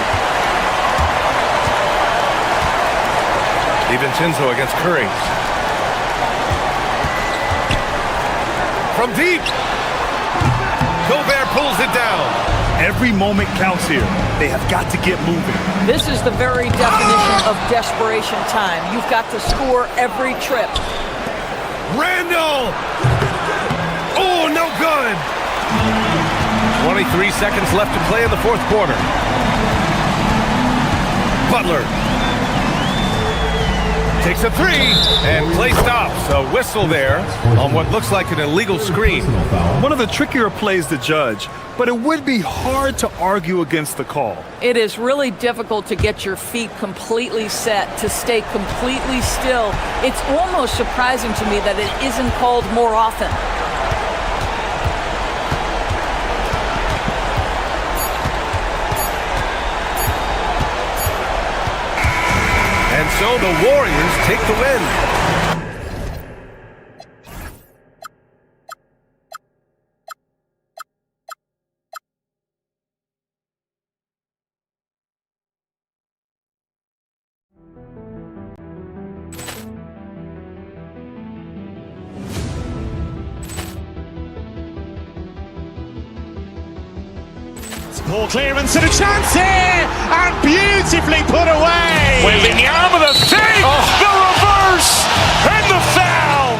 DiVincenzo against Curry. from deep. Gobert pulls it down. Every moment counts here. They have got to get moving. This is the very definition of desperation time. You've got to score every trip. Randall! Oh, no good. 23 seconds left to play in the fourth quarter. Butler takes a three, and play stops. A whistle there on what looks like an illegal screen. One of the trickier plays to judge, but it would be hard to argue against the call. It is really difficult to get your feet completely set, to stay completely still. It's almost surprising to me that it isn't called more often. And so the Warriors take the win. Ball clearance and a chance here, and beautifully put away. Wembanyama the save, the reverse, and the foul.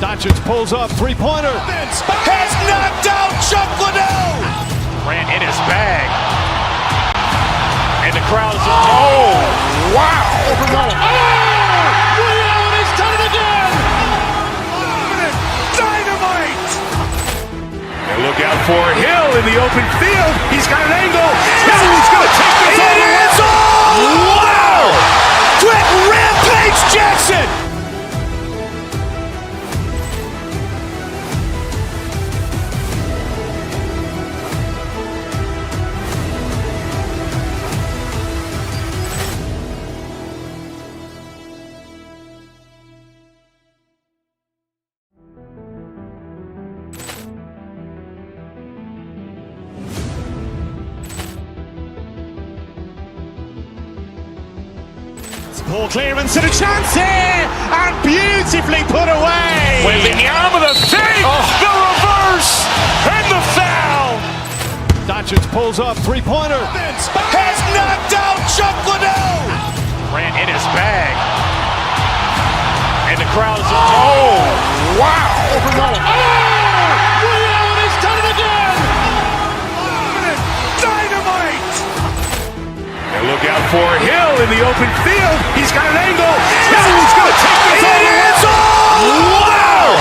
Doncic pulls up, three-pointer. Has knocked out Chuck Liddell. Ran in his bag. And the crowd is... Oh, wow. Allen has done it again. Dynamite. And look out for Hill in the open field. He's got an angle. Hill's going to take this all the way. Wow. Quick rampage Jackson. Ball clearance and a chance here, and beautifully put away. Wembanyama the save, the reverse, and the foul. Doncic pulls up, three-pointer. Has knocked out Chuck Liddell. Ran in his bag. And the crowd is... Oh, wow. Allen has done it again. Dynamite. And look out for Hill in the open field. He's got an angle. Hill's going to take this all the way. Wow.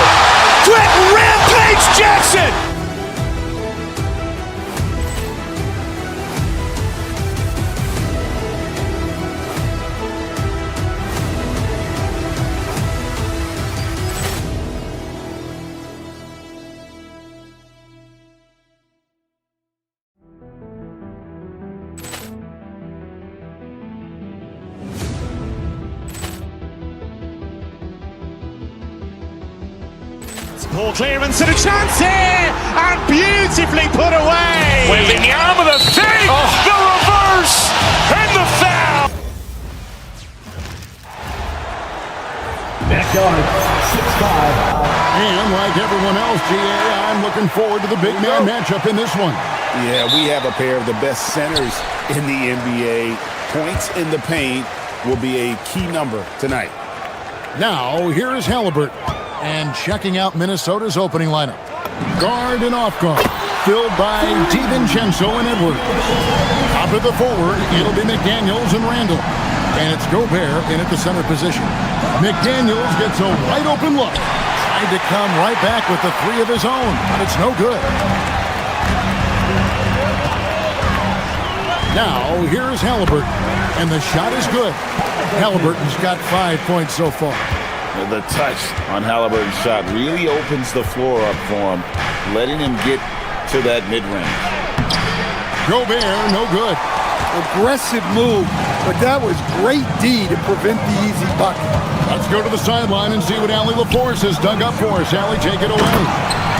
Quick rampage Jackson. Ball clearance and a chance here, and beautifully put away. Wembanyama the save, the reverse, and the foul. Next guard, 6'5". And like everyone else, GA, I'm looking forward to the big man matchup in this one. Yeah, we have a pair of the best centers in the NBA. Points in the paint will be a key number tonight. Now, here is Halliburton. And checking out Minnesota's opening lineup. Guard and off guard, filled by DiVincenzo and Edwards. Top of the forward, it'll be McDaniels and Randall. And it's Gobert in at the center position. McDaniels gets a wide open look. Tried to come right back with the three of his own, but it's no good. Now, here's Halliburton. And the shot is good. Halliburton's got 5 points so far. The touch on Halliburton's shot really opens the floor up for him, letting him get to that mid-range. Gobert, no good. Aggressive move, but that was great D to prevent the easy bucket. Let's go to the sideline and see what Allie LaForce has dug up for us. Allie, take it away.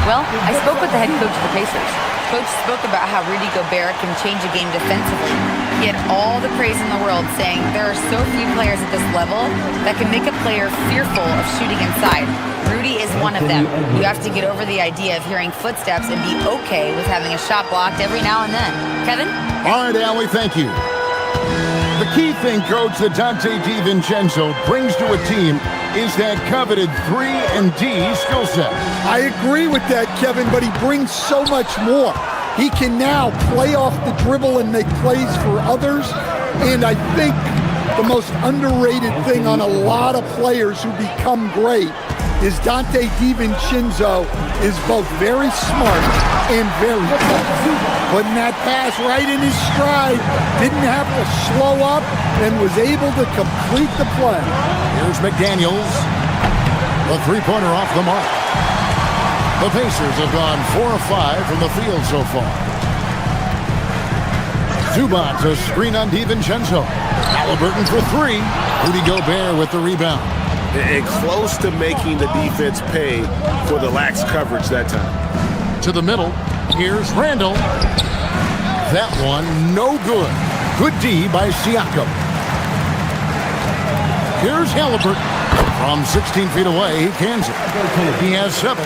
Well, I spoke with the head coach of the Pacers. Coach spoke about how Rudy Gobert can change a game defensively. He had all the praise in the world, saying there are so few players at this level that can make a player fearful of shooting inside. Rudy is one of them. You have to get over the idea of hearing footsteps and be okay with having a shot blocked every now and then. Kevin? All right, Allie, thank you. The key thing, Coach, that Dante DiVincenzo brings to a team is that coveted 3-and-D skill set. I agree with that, Kevin, but he brings so much more. He can now play off the dribble and make plays for others. And I think the most underrated thing on a lot of players who become great is Dante DiVincenzo is both very smart and very tough. Putting that pass right in his stride, didn't have to slow up, and was able to complete the play. Here's McDaniels. The three-pointer off the mark. The Pacers have gone 4 of 5 from the field so far. Zubac, a screen on DiVincenzo. Halliburton for 3. Rudy Gobert with the rebound. And close to making the defense pay for the lax coverage that time. To the middle. Here's Randall. That one, no good. Good D by Siakam. Here's Halliburton. From 16 feet away, he cans it. He has 7.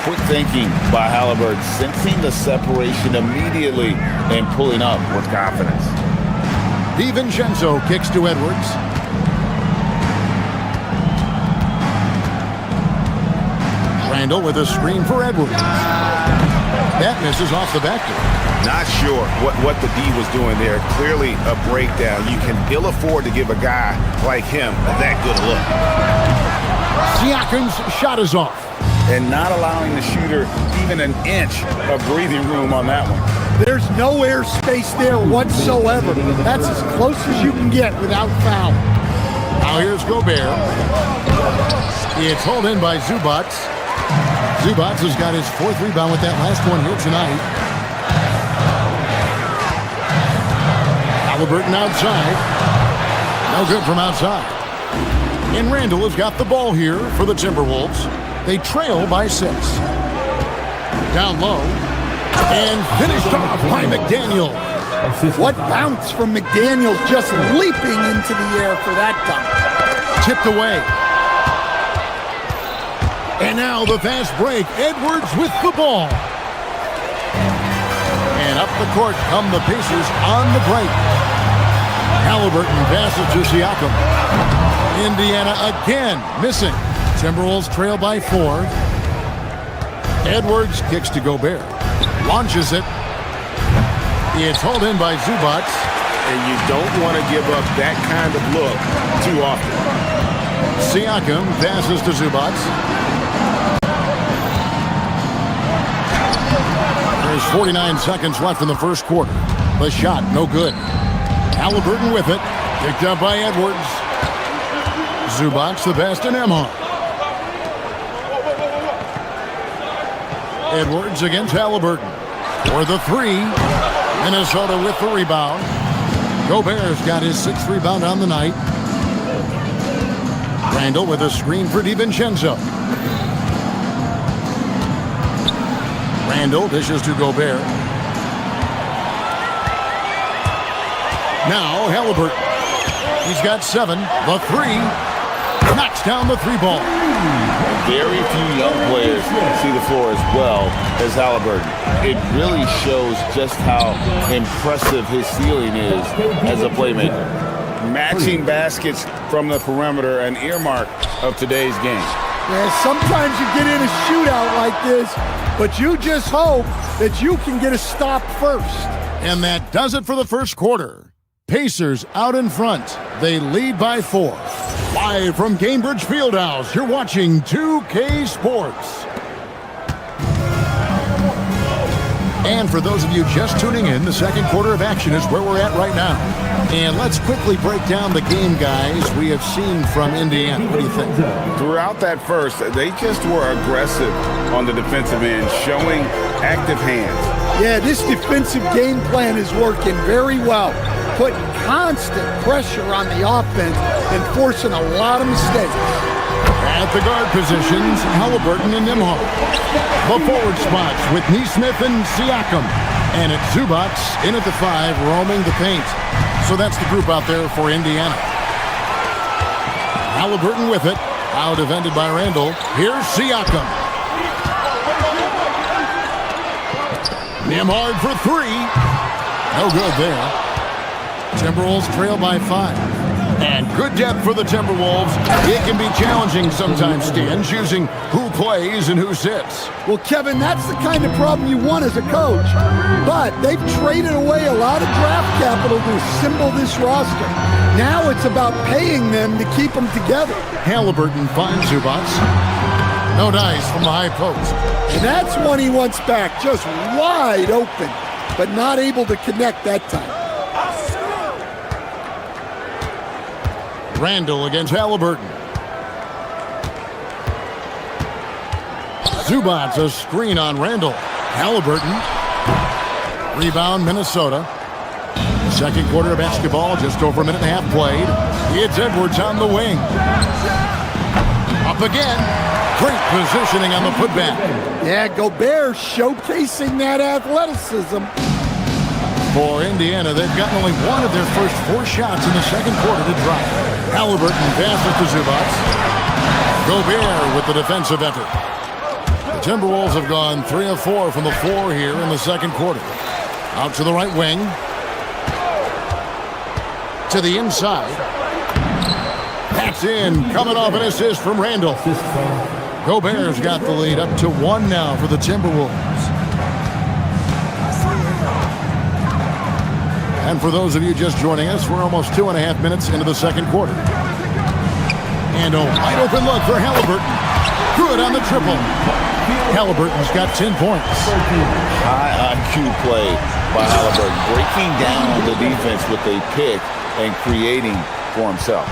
Quick thinking by Halliburton, sensing the separation immediately and pulling up with confidence. DiVincenzo kicks to Edwards. Randall with a screen for Edwards. That misses off the backdoor. Not sure what the D was doing there. Clearly a breakdown. You can ill afford to give a guy like him that good a look. Siakam's shot is off. And not allowing the shooter even an inch of breathing room on that one. There's no air space there whatsoever. That's as close as you can get without foul. Now here's Gobert. It's hauled in by Zubac. Zubac has got his 4th rebound with that last one here tonight. Halliburton outside. No good from outside. And Randall has got the ball here for the Timberwolves. They trail by 6. Down low. And finished off by McDaniel. What bounce from McDaniel, just leaping into the air for that dunk. Tipped away. And now the fast break. Edwards with the ball. And up the court come the Pacers on the break. Halliburton passes to Siakam. Indiana again missing. Timberwolves trail by 4. Edwards kicks to Gobert. Launches it. It's hauled in by Zubac. And you don't want to give up that kind of look too often. Siakam passes to Zubac. There's 49 seconds left in the first quarter. The shot, no good. Halliburton with it. Picked up by Edwards. Zubac the best in Emma. Edwards against Halliburton. For the 3. Minnesota with the rebound. Gobert's got his 6th rebound on the night. Randall with a screen for DiVincenzo. Randall dishes to Gobert. Now Halliburton. He's got 7. The 3. Knocks down the 3 ball. Very few young players see the floor as well as Halliburton. It really shows just how impressive his ceiling is as a playmaker. Matching baskets from the perimeter, an earmark of today's game. Yeah, sometimes you get in a shootout like this, but you just hope that you can get a stop first. And that does it for the first quarter. Pacers out in front. They lead by 4. Live from Cambridge Fieldhouse, you're watching 2K Sports. And for those of you just tuning in, the second quarter of action is where we're at right now. And let's quickly break down the game, guys, we have seen from Indiana. What do you think? Throughout that first, they just were aggressive on the defensive end, showing active hands. Yeah, this defensive game plan is working very well. Putting constant pressure on the offense and forcing a lot of mistakes. At the guard positions, Halliburton and Nembhard. The forward spots with Neesmith and Siakam. And it's Zubac in at the 5, roaming the paint. So that's the group out there for Indiana. Halliburton with it. Out defended by Randall. Here's Siakam. Nembhard for 3. No good there. Timberwolves trail by 5. And good depth for the Timberwolves. It can be challenging sometimes, Stan, choosing who plays and who sits. Well, Kevin, that's the kind of problem you want as a coach. But they've traded away a lot of draft capital to assemble this roster. Now it's about paying them to keep them together. Halliburton finds Zubac. No dice from the high post. And that's one he wants back, just wide open, but not able to connect that time. Randall against Halliburton. Zubac, a screen on Randall. Halliburton. Rebound, Minnesota. Second quarter of basketball, just over a minute and a half played. It's Edwards on the wing. Up again. Great positioning on the putback. Yeah, Gobert showcasing that athleticism. For Indiana, they've gotten only one of their first 4 shots in the second quarter to drop. Halliburton passes to Zubac. Gobert with the defensive effort. The Timberwolves have gone 3 of 4 from the floor here in the second quarter. Out to the right wing. To the inside. That's in. Coming off an assist from Randall. Gobert's got the lead up to 1 now for the Timberwolves. And for those of you just joining us, we're almost 2.5 minutes into the second quarter. And a wide open look for Halliburton. Good on the triple. Halliburton's got 10 points. High IQ play by Halliburton, breaking down the defense with a pick and creating for himself.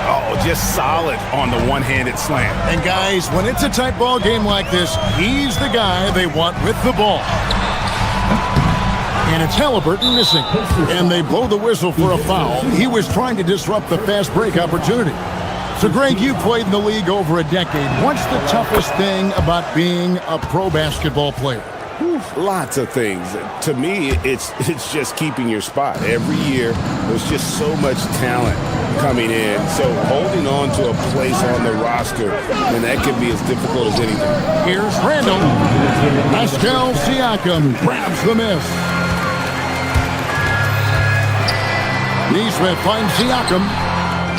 Oh, just solid on the one-handed slam. And guys, when it's a tight ball game like this, he's the guy they want with the ball. And it's Halliburton missing. And they blow the whistle for a foul. He was trying to disrupt the fast break opportunity. So, Greg, you played in the league over a decade. What's the toughest thing about being a pro basketball player? Lots of things. To me, it's just keeping your spot. Every year, there's just so much talent coming in. So holding on to a place on the roster, and that can be as difficult as anything. Here's Randall. Pascal Siakam grabs the miss. Neesmith finds Siakam.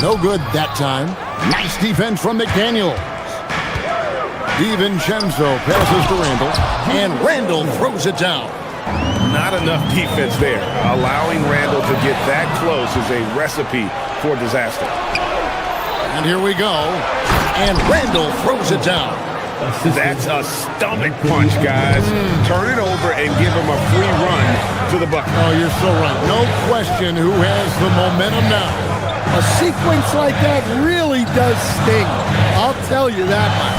No good that time. Nice defense from McDaniels. DiVincenzo passes to Randall, and Randall throws it down. Not enough defense there. Allowing Randall to get that close is a recipe for disaster. And here we go. And Randall throws it down. That's a stomach punch, guys. Turn it over and give him a free run to the bucket. Oh, you're so right. No question who has the momentum now. A sequence like that really does sting. I'll tell you that much.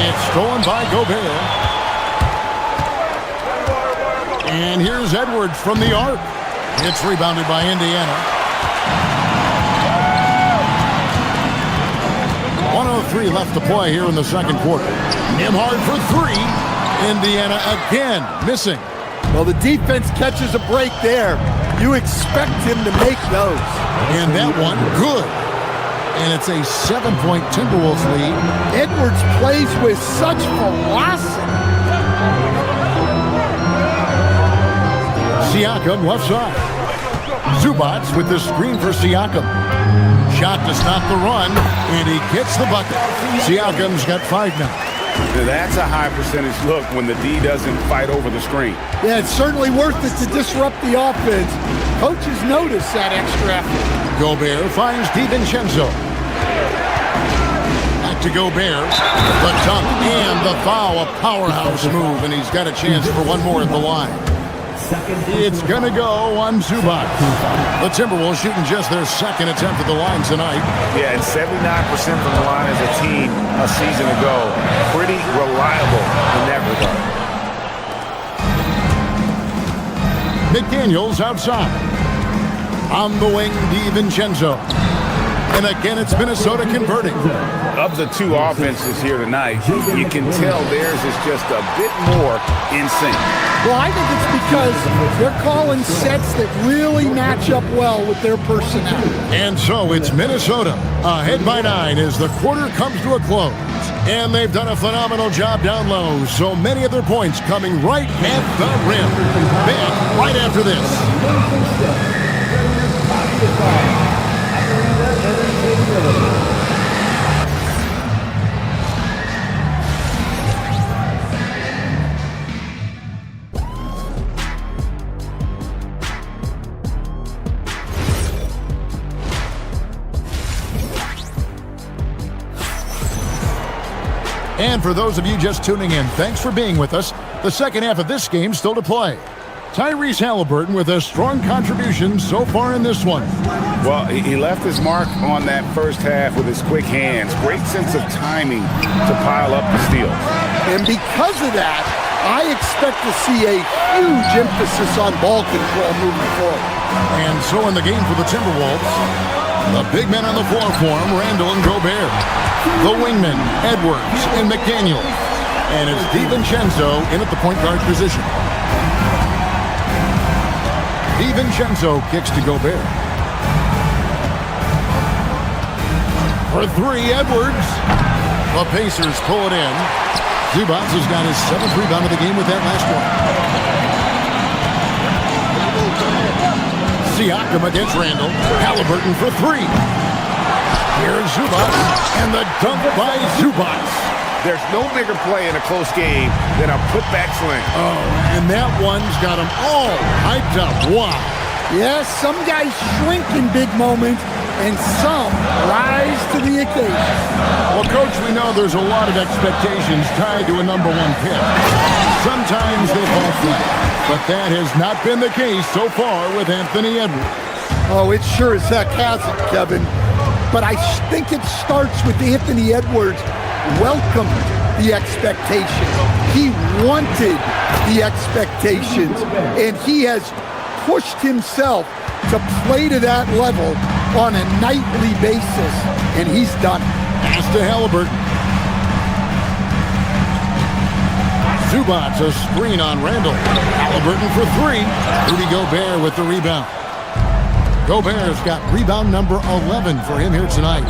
It's stolen by Gobert. And here's Edwards from the arc. It's rebounded by Indiana. 1:03 left to play here in the second quarter. Nembhard for 3. Indiana again missing. Well, the defense catches a break there. You expect him to make those. And that one, good. And it's a 7-point Timberwolves lead. Edwards plays with such velocity. Siakam left side. Zubac with the screen for Siakam. Shot to stop the run, and he gets the bucket. Siakam's got 5 now. Now that's a high percentage look when the D doesn't fight over the screen. Yeah, it's certainly worth it to disrupt the offense. Coaches notice that extra effort. Gobert finds DiVincenzo. Back to Gobert. The dunk and the foul. A powerhouse move, and he's got a chance for one more at the line. It's going to go on Zubac. The Timberwolves shooting just their second attempt at the line tonight. Yeah, and 79% from the line as a team a season ago. Pretty reliable in that regard. McDaniels outside. On the wing, DiVincenzo. And again, it's Minnesota converting. Of the two offenses here tonight, you can tell theirs is just a bit more in sync. Well, I think it's because they're calling sets that really match up well with their personnel. And so it's Minnesota ahead by 9 as the quarter comes to a close. And they've done a phenomenal job down low, so many of their points coming right at the rim. Back right after this. And for those of you just tuning in, thanks for being with us. The second half of this game still to play. Tyrese Halliburton with a strong contribution so far in this one. Well, he left his mark on that first half with his quick hands. Great sense of timing to pile up the steals. And because of that, I expect to see a huge emphasis on ball control moving forward. And so in the game for the Timberwolves, the big men on the floor for him, Randall and Gobert. The wingmen, Edwards and McDaniel. And it's DiVincenzo in at the point guard position. DiVincenzo kicks to Gobert. For 3, Edwards. The Pacers pull it in. Zubac has got his 7th rebound of the game with that last one. Siakam against Randall. Halliburton for 3. Here's Zubac, and the dunk by Zubac. There's no bigger play in a close game than a putback slam. Oh, and that one's got them all hyped up. Wow. Yes, some guys shrink in big moments, and some rise to the occasion. Well, Coach, we know there's a lot of expectations tied to a #1 pick. Sometimes they fall flat, but that has not been the case so far with Anthony Edwards. Oh, it sure as heck hasn't, Kevin. But I think it starts with Anthony Edwards welcomed the expectations. He wanted the expectations, and he has pushed himself to play to that level on a nightly basis, and he's done it. Pass to Halliburton. Zubac, a screen on Randall. Halliburton for 3. Rudy Gobert with the rebound. Gobert's got rebound number 11 for him here tonight.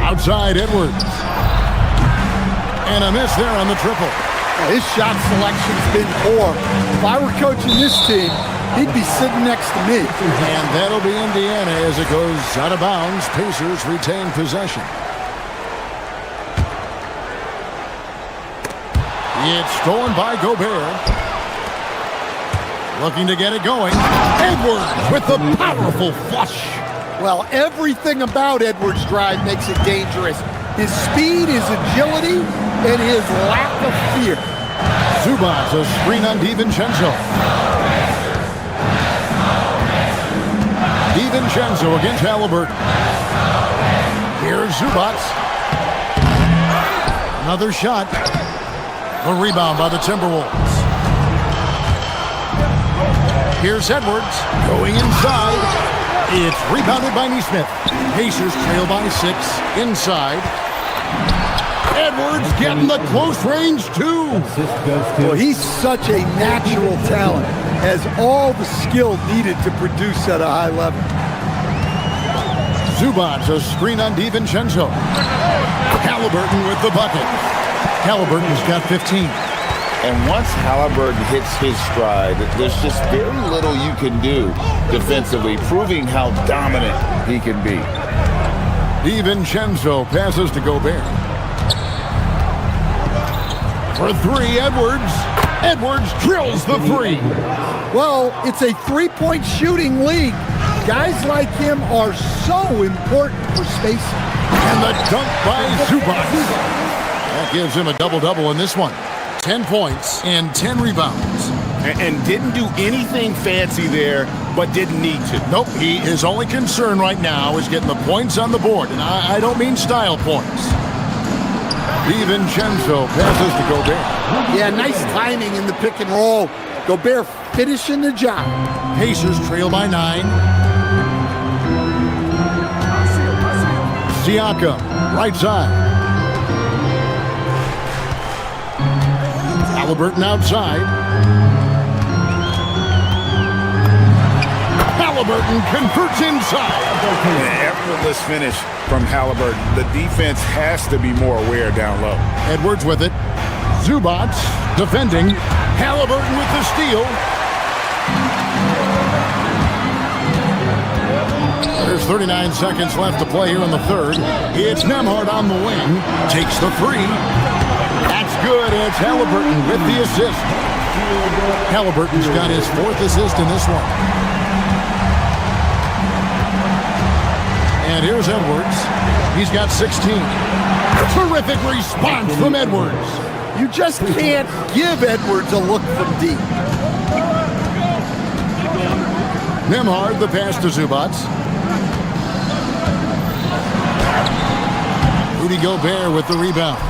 Outside Edwards. And a miss there on the triple. His shot selection's been poor. If I were coaching this team, he'd be sitting next to me. And that'll be Indiana as it goes out of bounds. Pacers retain possession. It's stolen by Gobert. Looking to get it going. Edwards with the powerful flush. Well, everything about Edwards' drive makes it dangerous. His speed, his agility, and his lack of fear. Zubac, a screen on DiVincenzo. DiVincenzo against Halliburton. Here's Zubac. Another shot. A rebound by the Timberwolves. Here's Edwards going inside. It's rebounded by Nesmith. Pacers trail by 6 inside. Edwards getting the close range too. Well, he's such a natural talent. Has all the skill needed to produce at a high level. Zubac, a screen on DiVincenzo. Halliburton with the bucket. Halliburton's got 15. And once Halliburton hits his stride, there's just very little you can do defensively, proving how dominant he can be. DiVincenzo passes to Gobert. For 3, Edwards. Edwards drills the 3. Well, it's a three-point shooting league. Guys like him are so important for spacing. And the dunk by Zubac. That gives him a double-double in this one. 10 points and 10 rebounds. And didn't do anything fancy there, but didn't need to. Nope, his only concern right now is getting the points on the board. And I don't mean style points. DiVincenzo passes to Gobert. Yeah, nice timing in the pick and roll. Gobert finishing the job. Pacers trail by 9. Siakam, right side. Halliburton outside. Halliburton converts inside. An effortless finish from Halliburton. The defense has to be more aware down low. Edwards with it. Zubac defending. Halliburton with the steal. There's 39 seconds left to play here in the third. It's Nembhard on the wing. Takes the three. That's good. It's Halliburton with the assist. Halliburton's got his fourth assist in this one. And here's Edwards. He's got 16. Terrific response from Edwards. You just can't give Edwards a look from deep. Nembhard, the pass to Zubac. Rudy Gobert with the rebound.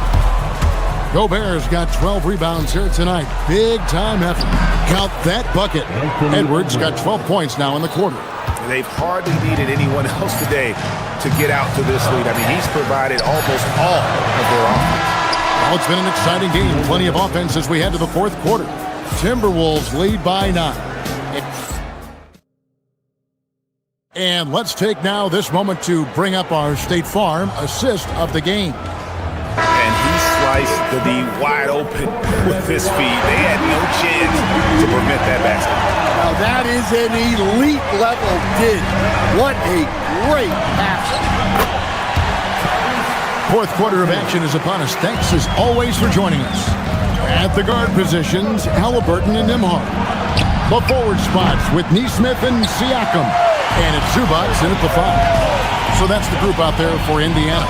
Gobert's got 12 rebounds here tonight. Big-time effort. Count that bucket. Edwards got 12 points now in the quarter. They've hardly needed anyone else today to get out to this lead. I mean, he's provided almost all of their offense. Well, it's been an exciting game. Plenty of offense as we head to the fourth quarter. Timberwolves lead by 9. And let's take now this moment to bring up our State Farm assist of the game. And he sliced the D wide open with his feet. They had no chance to prevent that basket. Now that is an elite level dig. What a great pass. Fourth quarter of action is upon us. Thanks as always for joining us. At the guard positions, Halliburton and Nembhard. The forward spots with Nesmith and Siakam. And it's Zubac in at the 5. So that's the group out there for Indiana.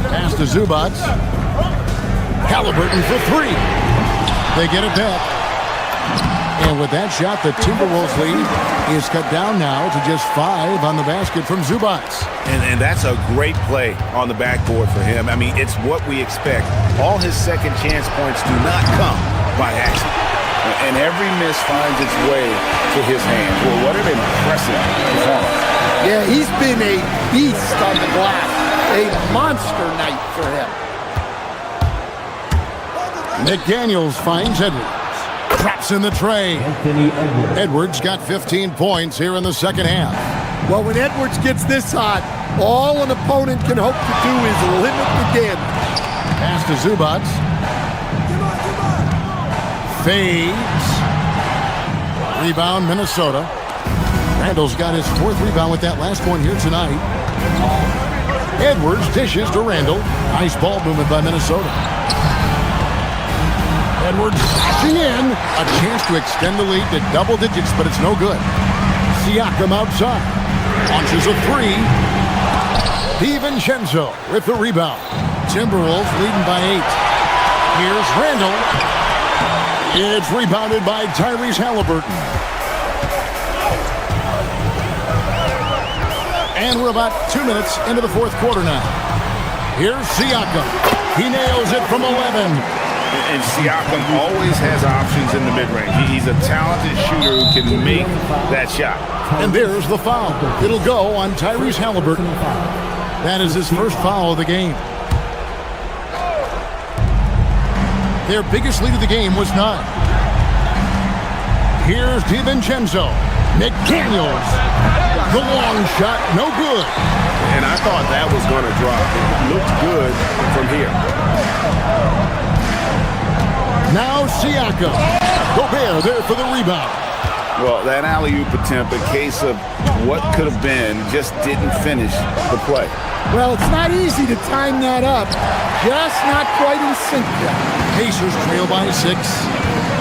Pass to Zubac. Halliburton for 3. They get it back. And with that shot, the Timberwolves lead is cut down now to just 5 on the basket from Zubac. And that's a great play on the backboard for him. I mean, it's what we expect. All his second chance points do not come by accident. And every miss finds its way to his hands. Well, what an impressive performance. Yeah, he's been a beast on the glass. A monster night for him. McDaniels finds Edwards. Traps in the tray. Edwards got 15 points here in the second half. Well, when Edwards gets this hot, all an opponent can hope to do is limit the damage. Pass to Zubac. Fades. Rebound, Minnesota. Randall's got his 4th rebound with that last one here tonight. Edwards dishes to Randall. Nice ball movement by Minnesota. Edwards flashing in. A chance to extend the lead to double digits, but it's no good. Siakam outside. Launches a 3. DiVincenzo with the rebound. Timberwolves leading by 8. Here's Randall. It's rebounded by Tyrese Halliburton. And we're about 2 minutes into the fourth quarter now. Here's Siakam. He nails it from 11. And Siakam always has options in the mid-range. He's a talented shooter who can make that shot. And there's the foul. It'll go on Tyrese Halliburton. That is his first foul of the game. Their biggest lead of the game was 9. Here's DiVincenzo. McDaniels. The long shot, no good. And I thought that was going to drop. It looked good from here. Now Siakam. Gobert there for the rebound. Well, that alley-oop attempt, a case of what could have been, just didn't finish the play. Well, it's not easy to time that up. Just not quite in sync yet. Pacers trail by 6.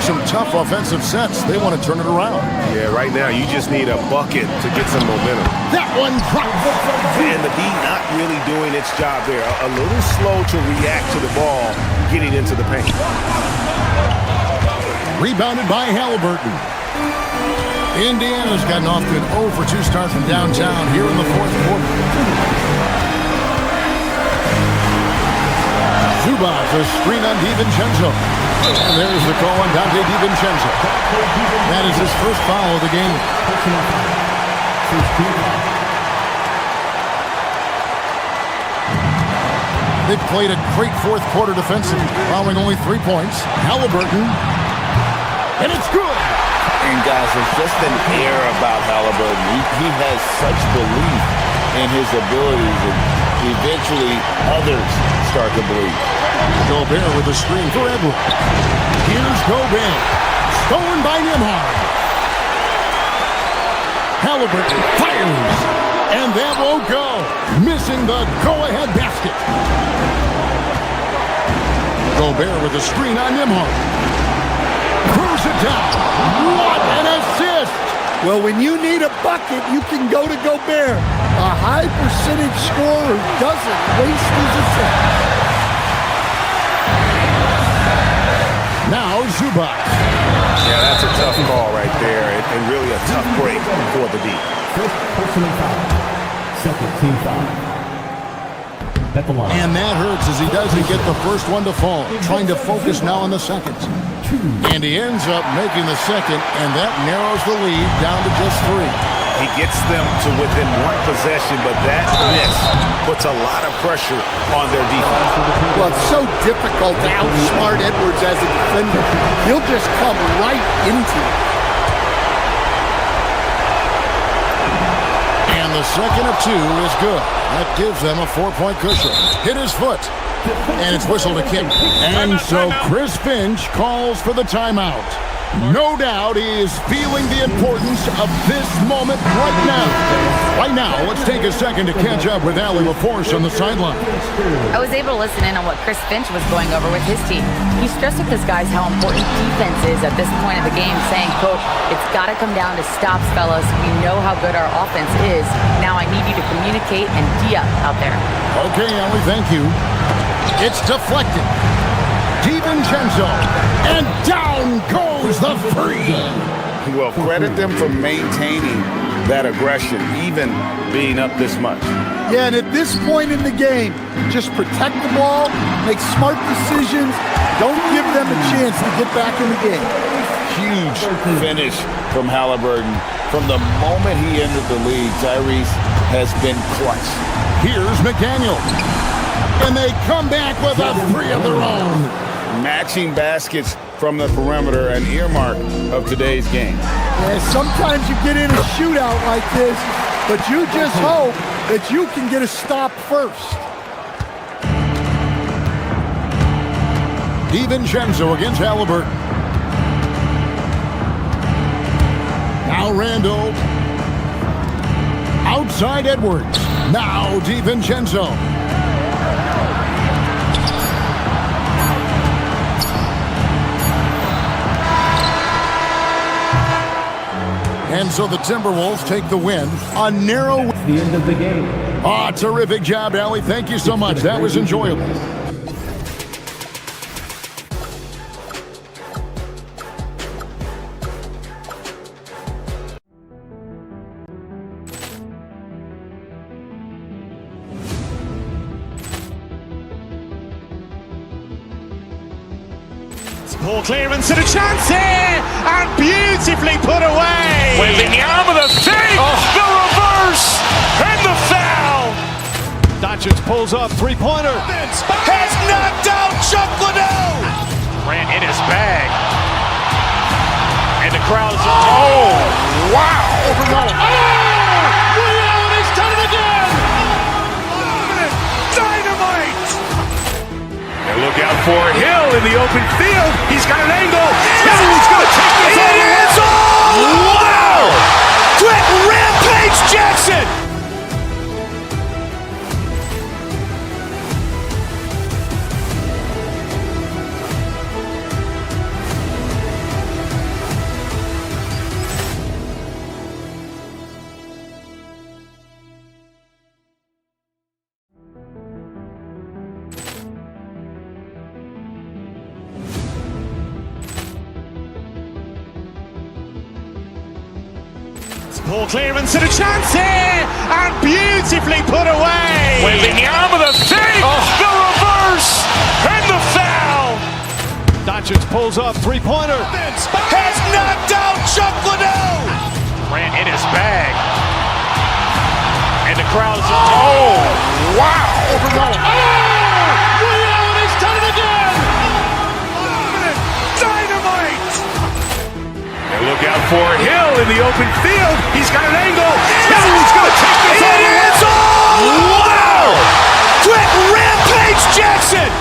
Some tough offensive sets. They want to turn it around. Yeah, right now you just need a bucket to get some momentum. That one dropped. And the D not really doing its job there. A little slow to react to the ball getting into the paint. Rebounded by Halliburton. Indiana's gotten off to an 0 for 2 start from downtown here in the fourth quarter. Zubac, a screen on DiVincenzo. And there's the call on Dante DiVincenzo. That is his first foul of the game. They've played a great fourth quarter defensively, allowing only 3 points. Halliburton, and it's good. And guys, there's just an air about Halliburton. He has such belief in his abilities, and eventually others start to believe. Gobert with a screen for Edwards. Here's Gobert. Stolen by Nembhard. Halliburton fires. And that won't go. Missing the go-ahead basket. Gobert with a screen on Nembhard. Throws it down. What an assist! Well, when you need a bucket, you can go to Gobert. A high percentage scorer who doesn't waste his assist. Now Zubac. Yeah, that's a tough call right there, and really a tough break for the D. First personal foul. Second team foul. At the line. And that hurts as he doesn't get the first one to fall. Trying to focus now on the second. And he ends up making the second, and that narrows the lead down to just 3. He gets them to within 1 possession, but that miss puts a lot of pressure on their defense. Well, it's so difficult to outsmart Edwards as a defender. He'll just come right into it. And the second of 2 is good. That gives them a 4-point cushion. Hit his foot. And it's whistled a kick. And so Chris Finch calls for the timeout. No doubt he is feeling the importance of this moment right now. Right now, let's take a second to catch up with Allie LaForce on the sideline. I was able to listen in on what Chris Finch was going over with his team. He stressed with his guys how important defense is at this point of the game, saying, quote, "It's got to come down to stops, fellas. We know how good our offense is. Now I need you to communicate and D-up out there." Okay, Allie, thank you. It's deflected. DiVincenzo, and down goes the free. Well, credit them for maintaining that aggression, even being up this much. Yeah, and at this point in the game, just protect the ball, make smart decisions, don't give them a chance to get back in the game. Huge finish from Halliburton. From the moment he entered the league, Tyrese has been clutch. Here's McDaniel. And they come back with a 3 of their own. Matching baskets from the perimeter, an earmark of today's game. Yeah, sometimes you get in a shootout like this, but you just hope that you can get a stop first. DiVincenzo against Halliburton. Now Randall. Outside Edwards. Now DiVincenzo. And so the Timberwolves take the win. A narrow... It's the end of the game. Ah, terrific job, Allie. Thank you so much. That was enjoyable. Ball clearance and a chance here, and beautifully put away. Wembanyama the fake, the reverse, and the foul. Doncic pulls up, three-pointer. Has knocked out Chuck Liddell. Ran in his bag. And the crowd is... Oh, wow. He's done it again. Dynamite. And look out for Hill in the open field. He's got an angle. He's going to take this all the way. Wow! Quick Rampage Jackson. Ball clearance and a chance here, and beautifully put away. Wembanyama the fake, the reverse, and the foul. Doncic pulls up, three-pointer. Has knocked out Chuck Liddell. Ran in his bag. And the crowd is... Oh, wow. Look out for Hill in the open field. He's got an angle. Hill's going to take this all the way. Wow! Quick rampage Jackson!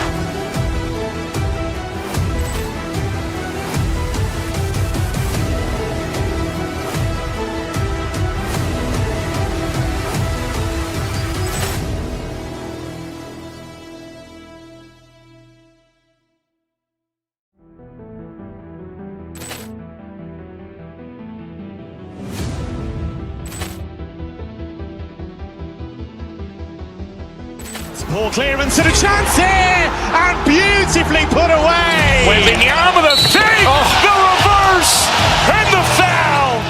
Poor clearance and a chance here, and beautifully put away. Wembanyama the save, the reverse, and the foul.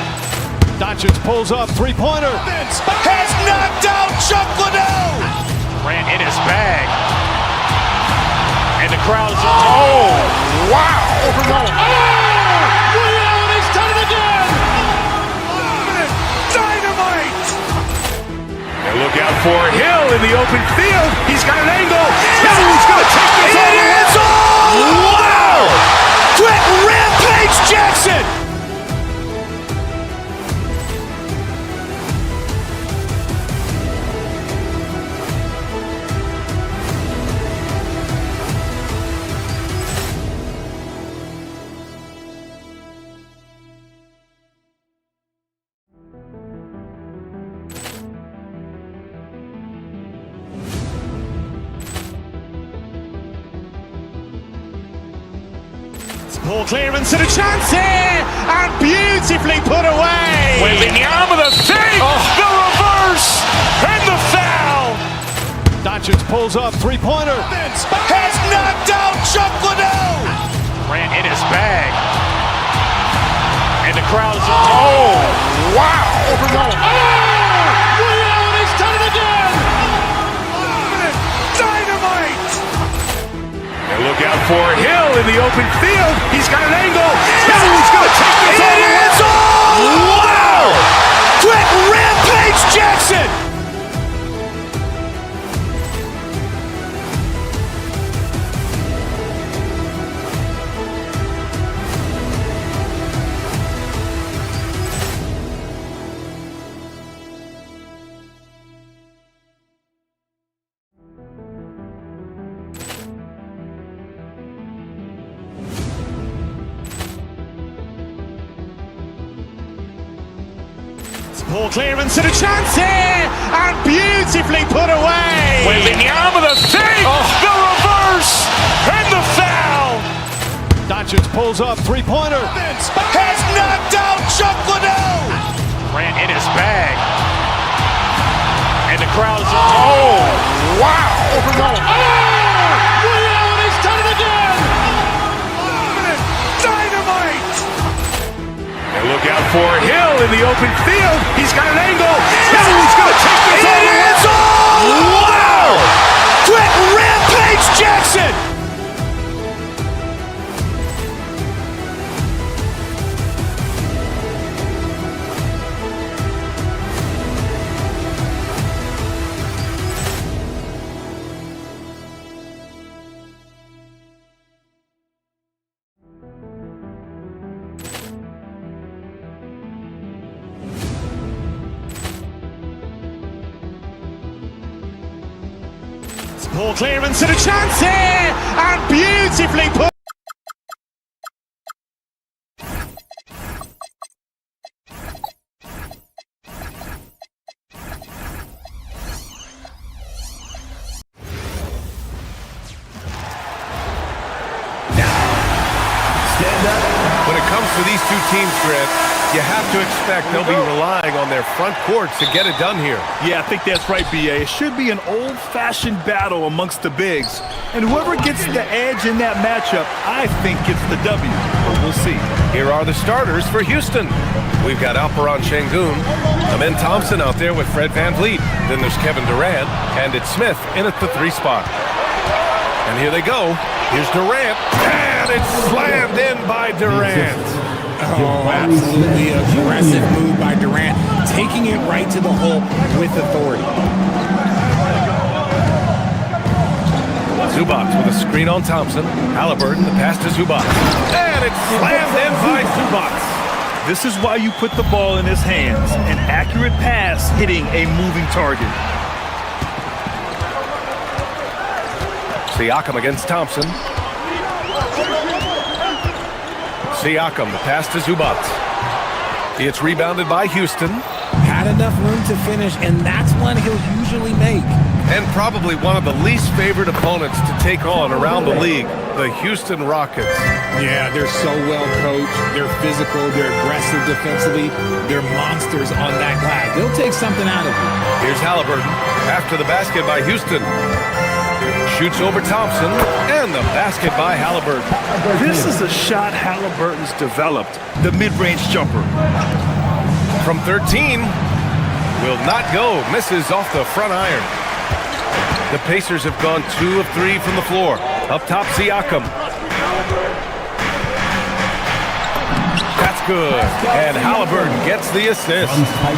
Doncic pulls up, three-pointer. Has knocked out Chuck Liddell. Ran in his bag. And the crowd is... Oh, wow. He's done it again! Dynamite! And look out for Hill in the open field. He's got an angle. Hill's going to take this all the way. Wow! Quick rampage Jackson! Poor clearance and a chance here, and beautifully put away. Wembanyama the save, the reverse, and the foul. Doncic pulls up, three-pointer. Has knocked out Chuck Liddell. Ran in his bag. And the crowd is... Oh, wow. He's done it again! Dynamite! And look out for Hill in the open field. He's got an angle. Hill's going to take this all the way. Wow! Quick rampage Jackson! Poor clearance and a chance here, and beautifully put away. Wembanyama the save, the reverse, and the foul. Doncic pulls up, three-pointer. Has knocked out Chuck Liddell. Ran in his bag. And the crowd is... Oh, wow. He's done it again! Dynamite! And look out for Hill in the open field. He's got an angle. Hill's going to take this all the way. Wow! Quick rampage Jackson! Poor clearance and a chance here, and beautifully put. When it comes to these two teams, Grant, you have to expect they'll be relying on their front courts to get it done here. Yeah, I think that's right, B.A. It should be an old-fashioned battle amongst the bigs. And whoever gets the edge in that matchup, I think gets the W. But we'll see. Here are the starters for Houston. We've got Alperon Şengün, Amen Thompson out there with Fred VanVleet. Then there's Kevin Durant, and it's Smith in at the 3 spot. And here they go. Here's Durant, and it's slammed in by Durant. Oh, absolutely aggressive move by Durant, taking it right to the hole with authority. Zubac with a screen on Thompson. Halliburton, the pass to Zubac. And it's slammed in by Zubac. This is why you put the ball in his hands. An accurate pass hitting a moving target. Siakam against Thompson. Siakam, the pass to Zubac. It's rebounded by Houston. Had enough room to finish, and that's one he'll usually make. And probably one of the least favored opponents to take on around the league, the Houston Rockets. Yeah, they're so well coached. They're physical. They're aggressive defensively. They're monsters on that glass. They'll take something out of you. Here's Halliburton after the basket by Houston. Shoots over Thompson, and the basket by Halliburton. This is a shot Halliburton's developed, the mid-range jumper. From 13, will not go, misses off the front iron. The Pacers have gone 2 of 3 from the floor. Up top, Siakam. That's good, and Halliburton gets the assist.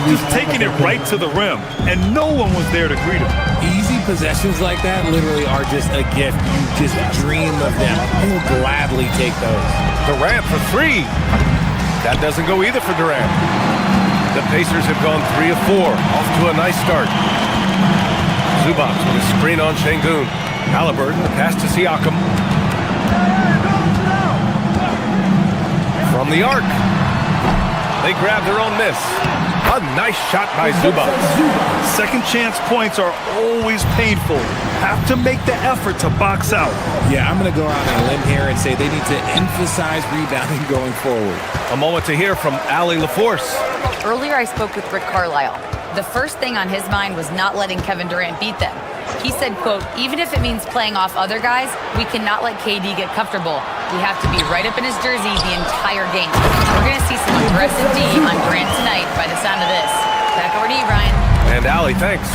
Just taking it right to the rim, and no one was there to greet him. Easy possessions like that literally are just a gift. You just dream of them. He'll gladly take those. Durant for 3. That doesn't go either for Durant. The Pacers have gone 3 of 4, off to a nice start. Zubac with a screen on Şengün. Halliburton, the pass to Siakam. From the arc. They grab their own miss. A nice shot by Zubac. Second chance points are always painful. Have to make the effort to box out. Yeah, I'm going to go out on a limb here and say they need to emphasize rebounding going forward. A moment to hear from Allie LaForce. Earlier, I spoke with Rick Carlisle. The first thing on his mind was not letting Kevin Durant beat them. He said, quote, even if it means playing off other guys, we cannot let KD get comfortable. We have to be right up in his jersey the entire game. We're going to see some aggressive D on Durant tonight by the sound of this. Back over to you, Ryan. And Allie, thanks.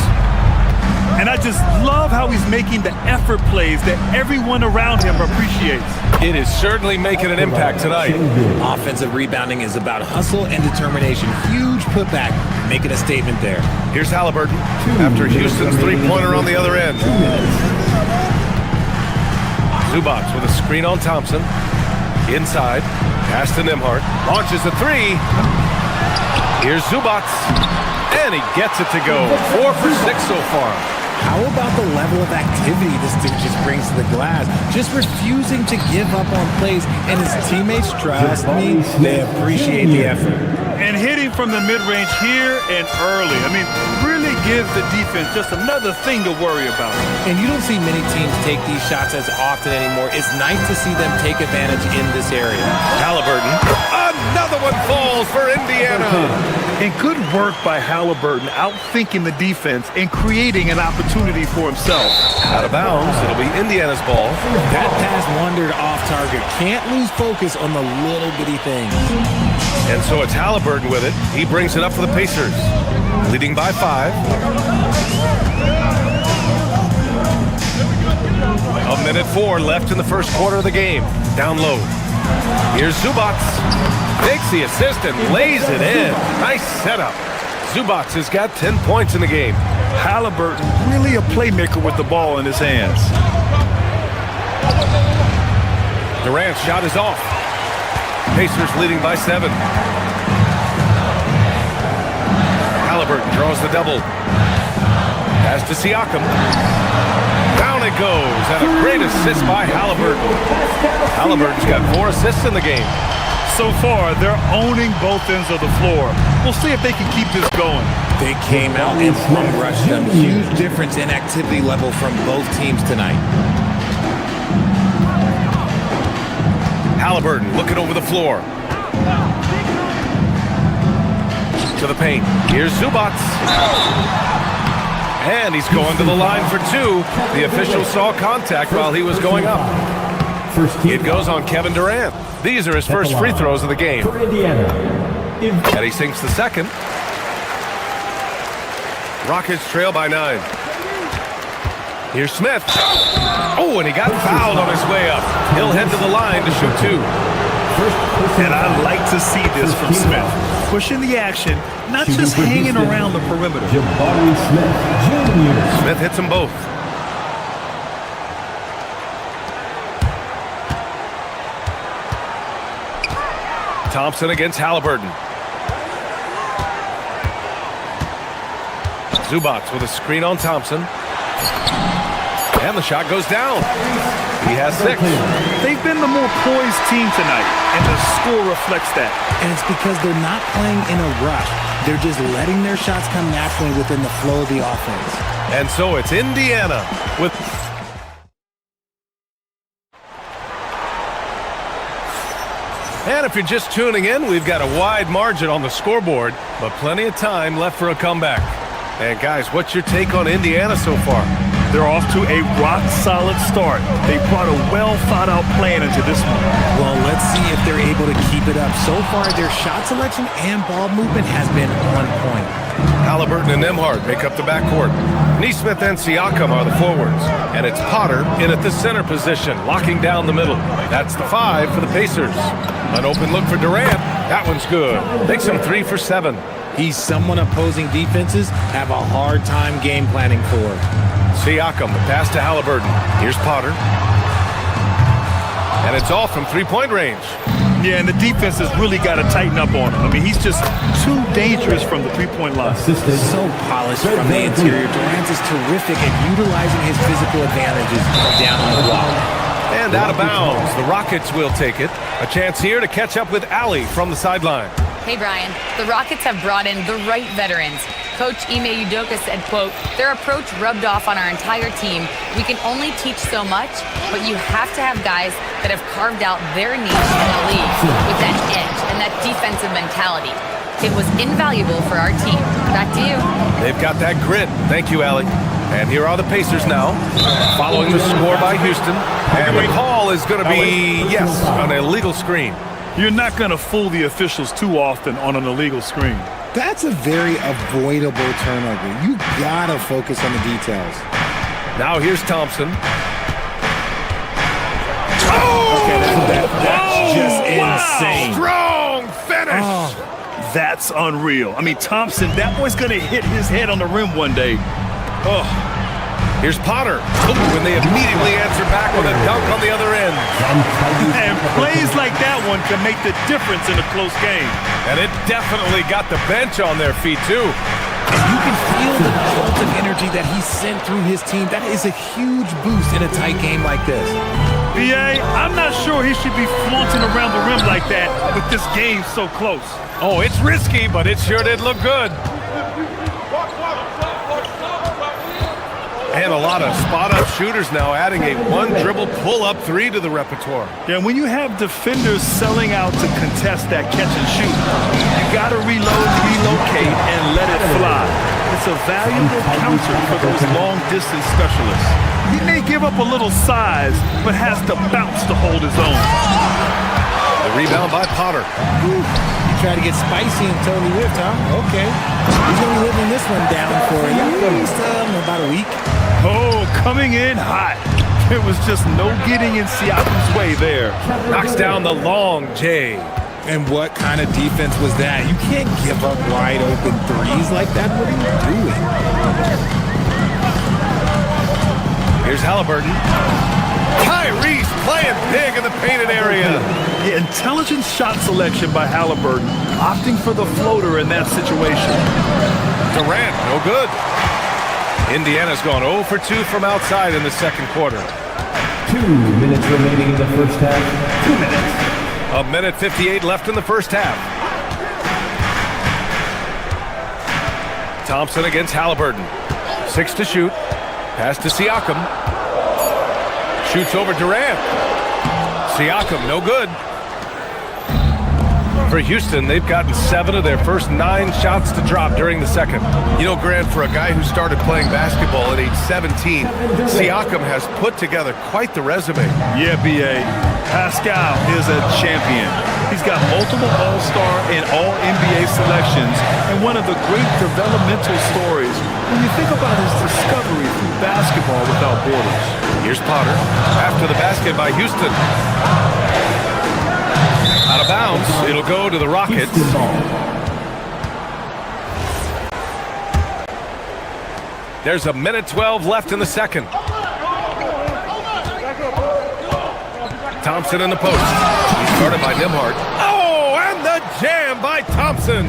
And I just love how he's making the effort plays that everyone around him appreciates. It is certainly making an impact tonight. Offensive rebounding is about hustle and determination. Huge putback, making a statement there. Here's Halliburton after Houston's three-pointer on the other end. Zubac with a screen on Thompson. Inside, pass to Nembhard. Launches a 3. Here's Zubac. And he gets it to go. 4 for 6 so far. How about the level of activity this dude just brings to the glass? Just refusing to give up on plays, and his teammates, trust me, they appreciate the effort. And hitting from the mid-range here and early. I mean, really gives the defense just another thing to worry about. And you don't see many teams take these shots as often anymore. It's nice to see them take advantage in this area. Halliburton. Another one falls for Indiana. And good work by Halliburton, outthinking the defense and creating an opportunity for himself. Out of bounds, it'll be Indiana's ball. That pass wandered off target. Can't lose focus on the little bitty things. And so it's Halliburton with it. He brings it up for the Pacers, leading by 5. A minute 4 left in the first quarter of the game. Down low. Here's Zubac. Takes the assist and lays it in. Nice setup. Zubac has got 10 points in the game. Halliburton, really a playmaker with the ball in his hands. Durant's shot is off. Pacers leading by 7. Halliburton draws the double. Pass to Siakam. Down it goes, and a great assist by Halliburton. Halliburton's got 4 assists in the game. So far, they're owning both ends of the floor. We'll see if they can keep this going. They came out and rushed them. Huge difference in activity level from both teams tonight. Halliburton looking over the floor. To the paint. Here's Zubac. And he's going to the line for 2. The official saw contact while he was going up. It goes on Kevin Durant. These are his first free throws of the game. And he sinks the second. Rockets trail by 9. Here's Smith. Oh, and he got fouled on his way up. He'll head to the line to shoot 2. And I like to see this from Smith. Pushing the action, not just hanging around the perimeter. Smith hits them both. Thompson against Halliburton. Zubats with a screen on Thompson. And the shot goes down. He has 6. They've been the more poised team tonight, and the score reflects that. And it's because they're not playing in a rush. They're just letting their shots come naturally within the flow of the offense. And so it's Indiana with... And if you're just tuning in, we've got a wide margin on the scoreboard, but plenty of time left for a comeback. And guys, what's your take on Indiana so far? They're off to a rock-solid start. They brought a well-thought-out plan into this one. Well, let's see if they're able to keep it up. So far, their shot selection and ball movement has been on point. Halliburton and Nembhard make up the backcourt. Nesmith and Siakam are the forwards. And it's Potter in at the center position, locking down the middle. That's the 5 for the Pacers. An open look for Durant. That one's good. Makes him 3 for 7. He's someone opposing defenses have a hard time game planning for. Siakam, the pass to Halliburton. Here's Potter. And it's all from three-point range. Yeah, and the defense has really got to tighten up on him. I mean, he's just too dangerous from the three-point line. So polished from the interior. Durant is terrific at utilizing his physical advantages down on the wall. And out of bounds. The Rockets will take it. A chance here to catch up with Allie from the sideline. Hey, Brian. The Rockets have brought in the right veterans. Coach Ime Udoka said, quote, their approach rubbed off on our entire team. We can only teach so much, but you have to have guys that have carved out their niche in the league with that edge and that defensive mentality. It was invaluable for our team. Back to you. They've got that grit. Thank you, Allie. And here are the Pacers now, following the score by Houston. And the call is going to be, yes, an illegal screen. You're not going to fool the officials too often on an illegal screen. That's a very avoidable turnover. You gotta focus on the details. Now here's Thompson. Oh! Okay, that's just insane. Strong finish. Oh, that's unreal. I mean, Thompson, that boy's going to hit his head on the rim one day. Oh. Here's Potter. And they immediately answer back with a dunk on the other end. And plays like that one can make the difference in a close game. And it definitely got the bench on their feet, too. And you can feel the jolt of energy that he sent through his team. That is a huge boost in a tight game like this. BA, I'm not sure he should be flaunting around the rim like that with this game so close. Oh, it's risky, but it sure did look good. And a lot of spot-up shooters now, adding a one-dribble pull-up 3 to the repertoire. Yeah, when you have defenders selling out to contest that catch and shoot, you got to reload, relocate, and let it fly. It's a valuable counter for those long-distance specialists. He may give up a little size, but has to bounce to hold his own. The rebound by Potter. You try to get spicy and totally whipped, huh? Okay. He's going to be living this one down for at least about a week. Oh, coming in hot. There was just no getting in Siakam's way there. Knocks down the long J. And what kind of defense was that? You can't give up wide open threes like that. What are you doing? Here's Halliburton. Tyrese playing big in the painted area. The intelligent shot selection by Halliburton, opting for the floater in that situation. Durant, no good. Indiana's gone 0 for 2 from outside in the second quarter. 2 minutes remaining in the first half. 2 minutes. A minute 58 left in the first half. Thompson against Halliburton. 6 to shoot. Pass to Siakam. Shoots over Durant. Siakam, no good. For Houston, they've gotten 7 of their first 9 shots to drop during the second. You know, Grant, for a guy who started playing basketball at age 17, Siakam has put together quite the resume. Yeah, B.A. Pascal is a champion. He's got multiple All-Star and All-NBA selections, and one of the great developmental stories when you think about his discovery through basketball without borders. Here's Potter after the basket by Houston. Out of bounds, it'll go to the Rockets. There's a minute 12 left in the second. Thompson in the post. He's guarded by Nembhard. Oh, and Good jam by Thompson.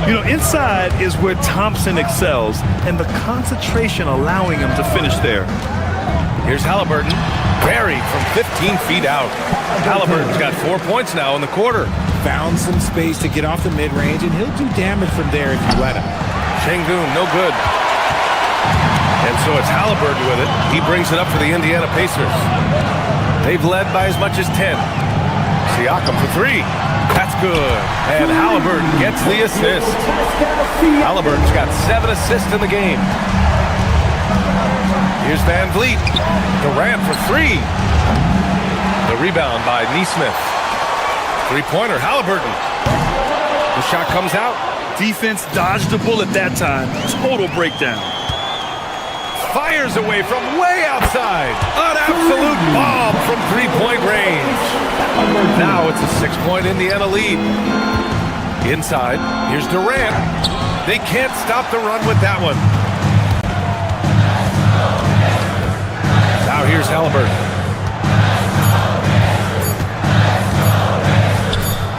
You know, inside is where Thompson excels, and the concentration allowing him to finish there. Here's Halliburton, buried from 15 feet out. Halliburton's got 4 points now in the quarter. Found some space to get off the mid-range, and he'll do damage from there if you let him. Şengün, no good. And so it's Halliburton with it. He brings it up for the Indiana Pacers. They've led by as much as 10. Siakam for three. That's good. And Halliburton gets the assist. Halliburton's got 7 assists in the game. Here's Van Vliet. Durant for three. The rebound by Nesmith. Three-pointer, Halliburton. The shot comes out. Defense dodged the bullet that time. Total breakdown. Fires away from way outside. An absolute bomb from three-point range. Now it's a 6-point Indiana lead. Inside, here's Durant. They can't stop the run with that one. Now here's Halliburton.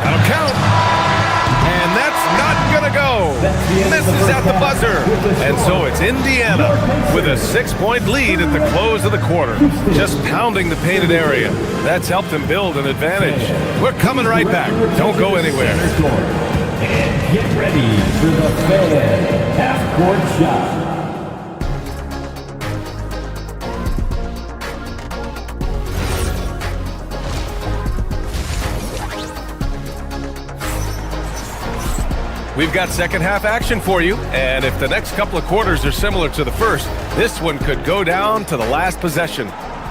That'll count. And that's not gonna go. Misses at the buzzer. And so it's Indiana with a 6-point lead at the close of the quarter. Just pounding the painted area. That's helped them build an advantage. We're coming right back. Don't go anywhere. And get ready for the fan half-court shot. We've got second half action for you, and if the next couple of quarters are similar to the first, this one could go down to the last possession.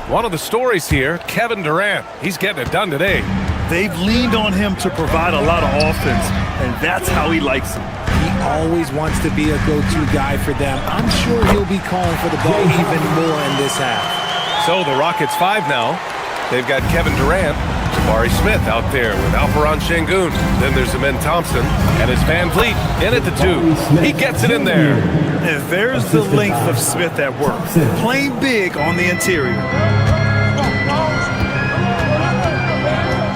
One of the stories here, Kevin Durant. He's getting it done today. They've leaned on him to provide a lot of offense, and that's how he likes it. He always wants to be a go-to guy for them. I'm sure he'll be calling for the ball even more in this half. So the Rockets 5 now. They've got Kevin Durant, Jabari Smith out there with Alperen Şengün. Then there's Amen Thompson, and it's Van Vliet in at the 2. He gets it in there. And there's the length of Smith at work, playing big on the interior.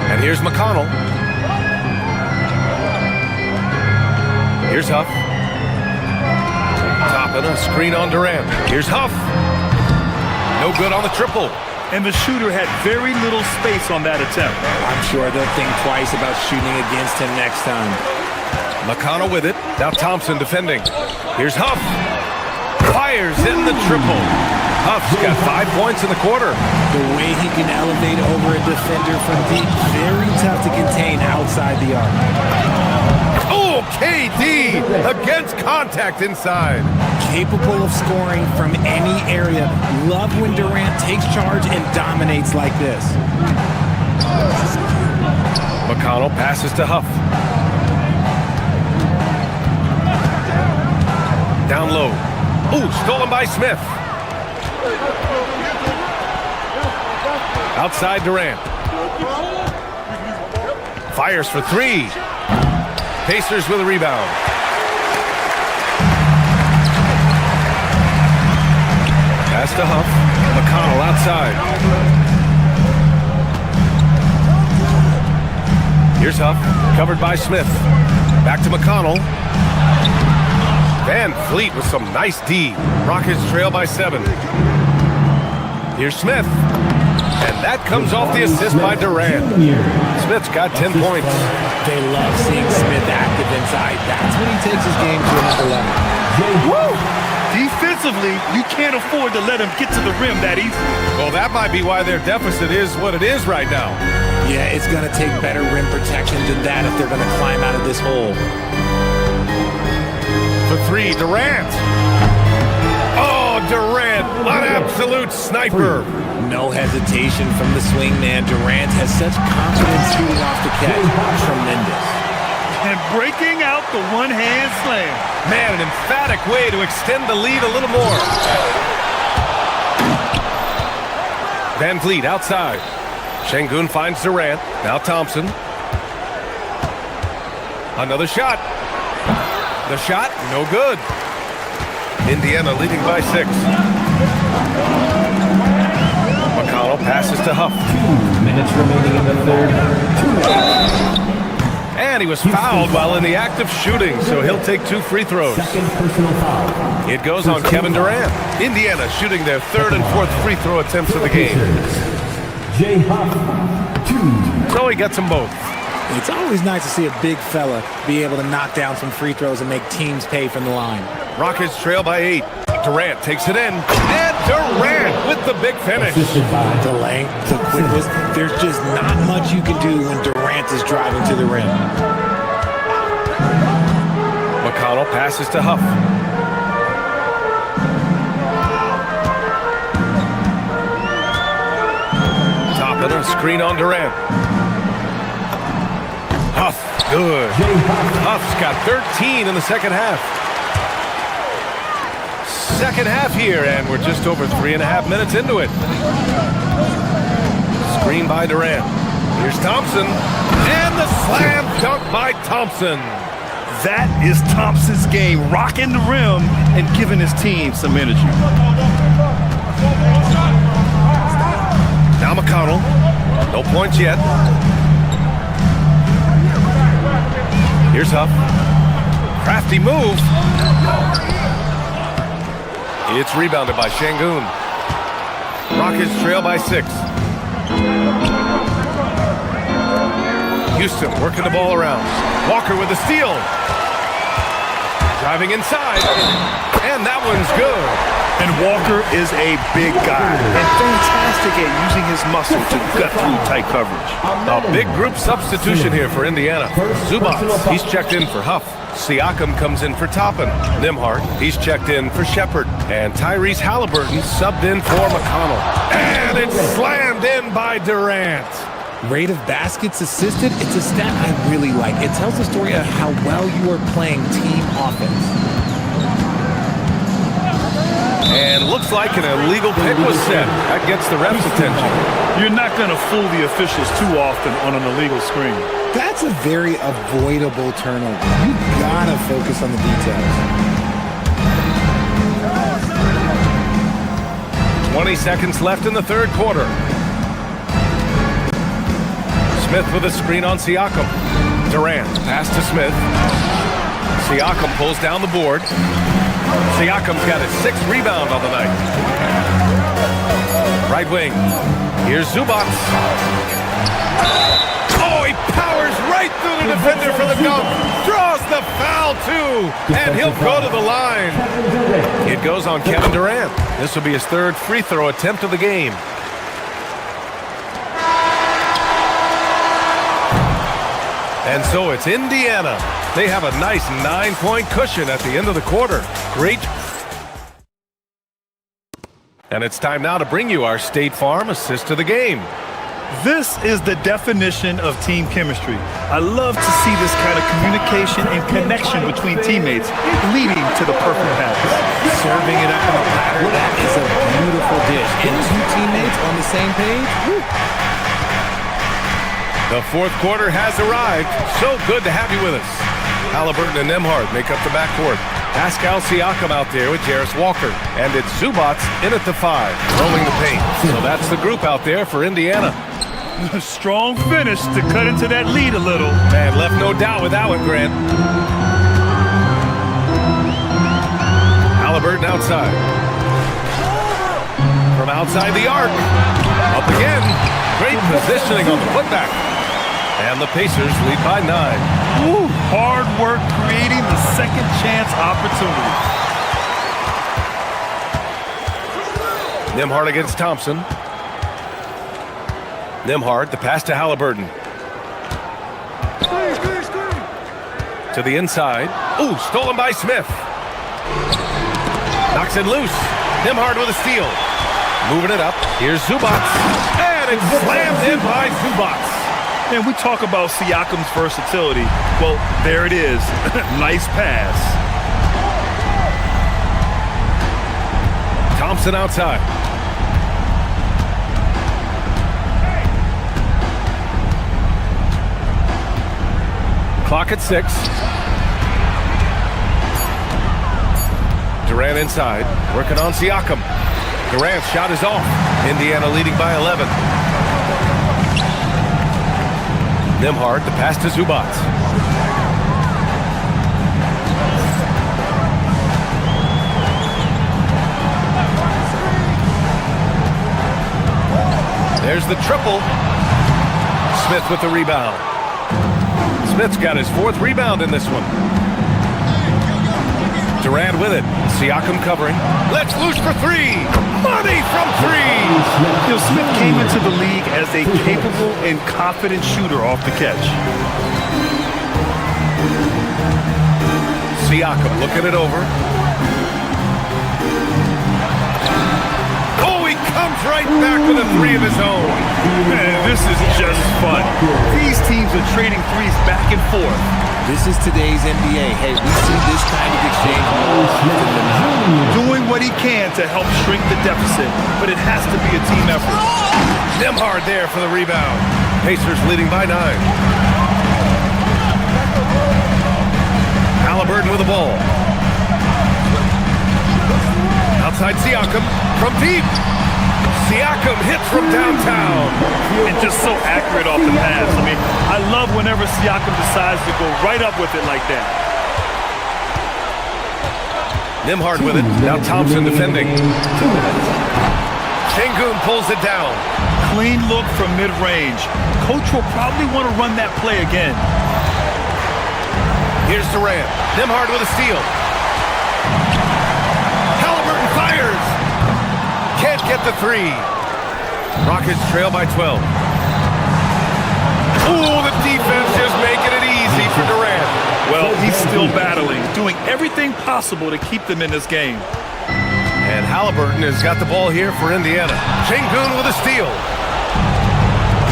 And here's McConnell. Here's Huff. Topping a screen on Durant. Here's Huff. No good on the triple. And the shooter had very little space on that attempt. I'm sure they'll think twice about shooting against him next time. McConnell with it. Now Thompson defending. Here's Huff. Fires in the triple. Huff's got 5 points in the quarter. The way he can elevate over a defender from deep, very tough to contain outside the arc. Oh, KD against contact inside. Capable of scoring from any area. Love when Durant takes charge and dominates like this. McConnell passes to Huff. Down low. Ooh, stolen by Smith. Outside Durant. Fires for three. Pacers with a rebound. Pass to Huff. McConnell outside. Here's Huff, covered by Smith. Back to McConnell. Van Vliet with some nice D. Rockets trail by 7. Here's Smith. And that comes off the assist by Durant. Smith's got 10 points. They love seeing Smith active inside. That's when he takes his game to another level. Woo! Defensively, you can't afford to let him get to the rim that easy. Well, that might be why their deficit is what it is right now. Yeah, it's going to take better rim protection than that if they're going to climb out of this hole. For three, Durant. Oh, Durant, an absolute sniper. No hesitation from the swing man. Durant has such confidence shooting off the catch. Tremendous. And breaking out the one-hand slam. Man, an emphatic way to extend the lead a little more. Van Vliet outside. Şengün finds Durant. Now Thompson. Another shot. The shot, no good. Indiana leading by 6. McConnell passes to Huff. 2 minutes remaining in the third. And he was fouled while in the act of shooting, so he'll take 2 free throws. It goes on Kevin Durant. Indiana shooting their 3rd and 4th free throw attempts of the game. So he gets them both. It's always nice to see a big fella be able to knock down some free throws and make teams pay from the line. Rockets trail by 8. Durant takes it in. And Durant with the big finish. The length, the quickness. There's just not much you can do when Durant is driving to the rim. McConnell passes to Huff. Toppin, a screen on Durant. Huff, good. Huff's got 13 in the second half. Second half here, and we're just over 3.5 minutes into it. Screen by Durant. Here's Thompson, and the slam dunk by Thompson. That is Thompson's game, rocking the rim and giving his team some energy. Now McConnell, no points yet. Here's Huff. Crafty move. It's rebounded by Şengün. Rockets trail by 6. Houston working the ball around. Walker with a steal. Driving inside. And that one's good. And Walker is a big guy and fantastic at using his muscle to gut through tight coverage. A big group substitution here for Indiana. Zubac, he's checked in for Huff. Siakam comes in for Toppin. Nembhard, he's checked in for Shepard. And Tyrese Halliburton subbed in for McConnell. And it's slammed in by Durant. Rate of baskets assisted, it's a stat I really like. It tells the story of how well you are playing team offense. And looks like an illegal pick was set. That gets the ref's attention. You're not going to fool the officials too often on an illegal screen. That's a very avoidable turnover. You gotta focus on the details. 20 seconds left in the 3rd quarter. Smith with a screen on Siakam. Durant, pass to Smith. Siakam pulls down the board. Siakam's got his 6th rebound on the night. Right wing. Here's Zubac. Oh, he powers right through the defender for the dunk. Draws the foul, too. And he'll go to the line. It goes on Kevin Durant. This will be his 3rd free throw attempt of the game. And so it's Indiana. They have a nice 9-point cushion at the end of the quarter. Great. And it's time now to bring you our State Farm assist of the game. This is the definition of team chemistry. I love to see this kind of communication and connection between teammates leading to the perfect pass. Serving it up on a platter, that is a beautiful dish. And 2 teammates on the same page. Woo. The 4th quarter has arrived. So good to have you with us. Halliburton and Nembhard make up the backcourt. Pascal Siakam out there with Jarris Walker. And it's Zubac in at the 5, rolling the paint. So that's the group out there for Indiana. A strong finish to cut into that lead a little. Man, left no doubt with that one, Grant. Halliburton outside. From outside the arc. Up again. Great positioning on the putback. And the Pacers lead by 9. Woo, hard work creating the second chance opportunity. Nembhard against Thompson. Nembhard, the pass to Halliburton. To the inside. Ooh, stolen by Smith. Knocks it loose. Nembhard with a steal. Moving it up. Here's Zubac. And it's slammed in by Zubac. And we talk about Siakam's versatility. Well, there it is. Nice pass. Thompson outside. Clock at 6. Durant inside, working on Siakam. Durant's shot is off. Indiana leading by 11. Nembhard, the pass to Zubac. There's the triple. Smith with the rebound. Smith's got his 4th rebound in this one. Durant with it. Siakam covering. Let's loose for 3. Money from 3. You know, Smith came into the league as a capable and confident shooter off the catch. Siakam looking it over. Oh, he comes right back with a 3 of his own. Man, this is just fun. These teams are trading threes back and forth. This is today's NBA. Hey, we see this kind of exchange more often than not. Doing what he can to help shrink the deficit, but it has to be a team effort. Nembhard there for the rebound. Pacers leading by 9. Halliburton with the ball. Outside Siakam from deep. Siakam hits from downtown. And just so accurate off the pass. I mean, I love whenever Siakam decides to go right up with it like that. Nembhard with it. Now Thompson defending. Şengün pulls it down. Clean look from mid-range. Coach will probably want to run that play again. Here's Durant. Nembhard with a steal. Halliburton fires. Can't get the 3. Rockets trail by 12. Ooh, the defense just making it easy for Durant. Well, he's still battling, doing everything possible to keep them in this game. And Halliburton has got the ball here for Indiana. Şengün with a steal.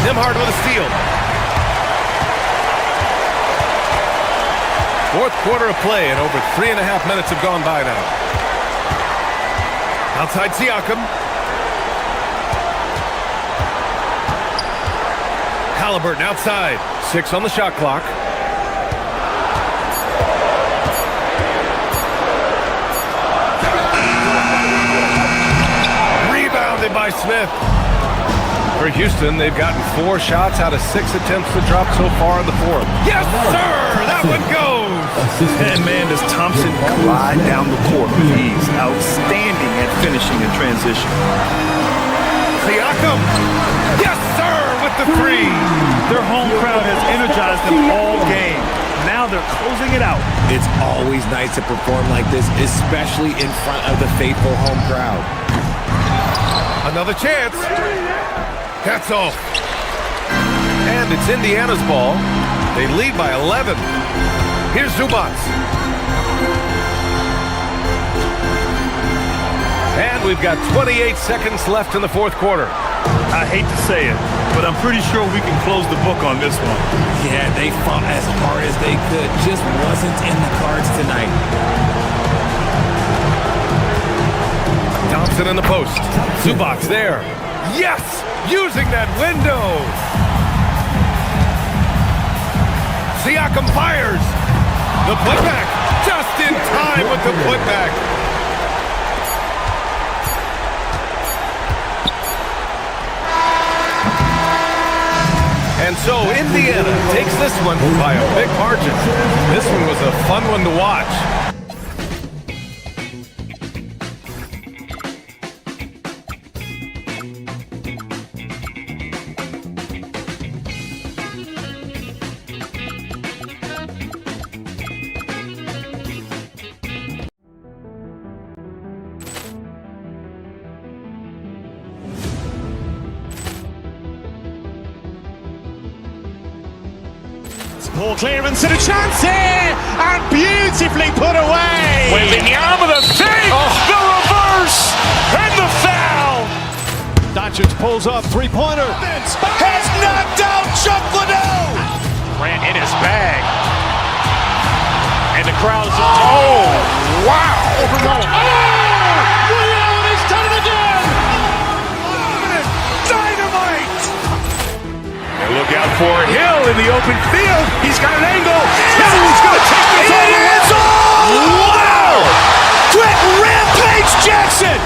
Nembhard with a steal. 4th quarter of play, and over 3.5 minutes have gone by now. Outside Siakam. Halliburton outside. 6 on the shot clock. Rebounded by Smith. For Houston, they've gotten 4 shots out of 6 attempts to drop so far in the 4th. Yes, sir! That one goes! And man, does Thompson glide down the court with ease. Outstanding at finishing in transition. Siakam! Yes, sir! With the 3! Their home crowd has energized them all game. Now they're closing it out. It's always nice to perform like this, especially in front of the faithful home crowd. Another chance. That's off. And it's Indiana's ball. They lead by 11. Here's Zubac. And we've got 28 seconds left in the 4th quarter. I hate to say it, but I'm pretty sure we can close the book on this one. Yeah, they fought as hard as they could. Just wasn't in the cards tonight. Thompson in the post. Zubac there. Yes! Using that window. Siakam fires. The putback. Just in time with the putback. And so Indiana takes this one by a big margin. This one was a fun one to watch. Ball clearance and a chance here, and beautifully put away. Wembanyama the fake, the reverse, and the foul. Doncic pulls up, three-pointer. Has knocked out Chuck Liddell. Ran in his bag. And the crowd is, oh, wow. Overrun. Allen has done it again. Dynamite. And look out for Hill in the open field. He's got an angle. Hill's going to take this all the way. Wow. Quick rampage Jackson.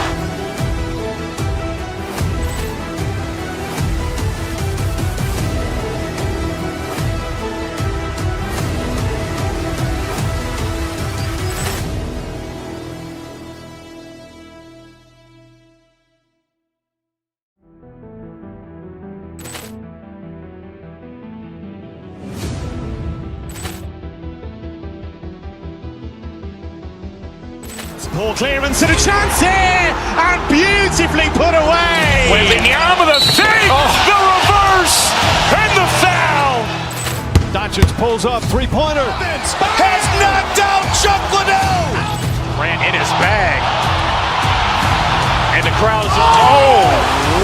Poor clearance and a chance here, and beautifully put away. Wembanyama the save, the reverse, and the foul. Doncic pulls up, three-pointer. Has knocked out Chuck Liddell. Grant in his bag. And the crowd is, oh,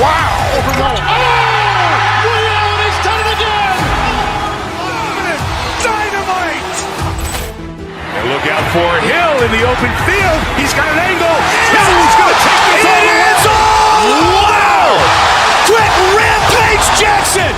wow. Ray Allen has done it again. Dynamite. And look out for Hill in the open field. He's got an angle. Hill's going to take this all the way. Wow. Quick Rampage Jackson.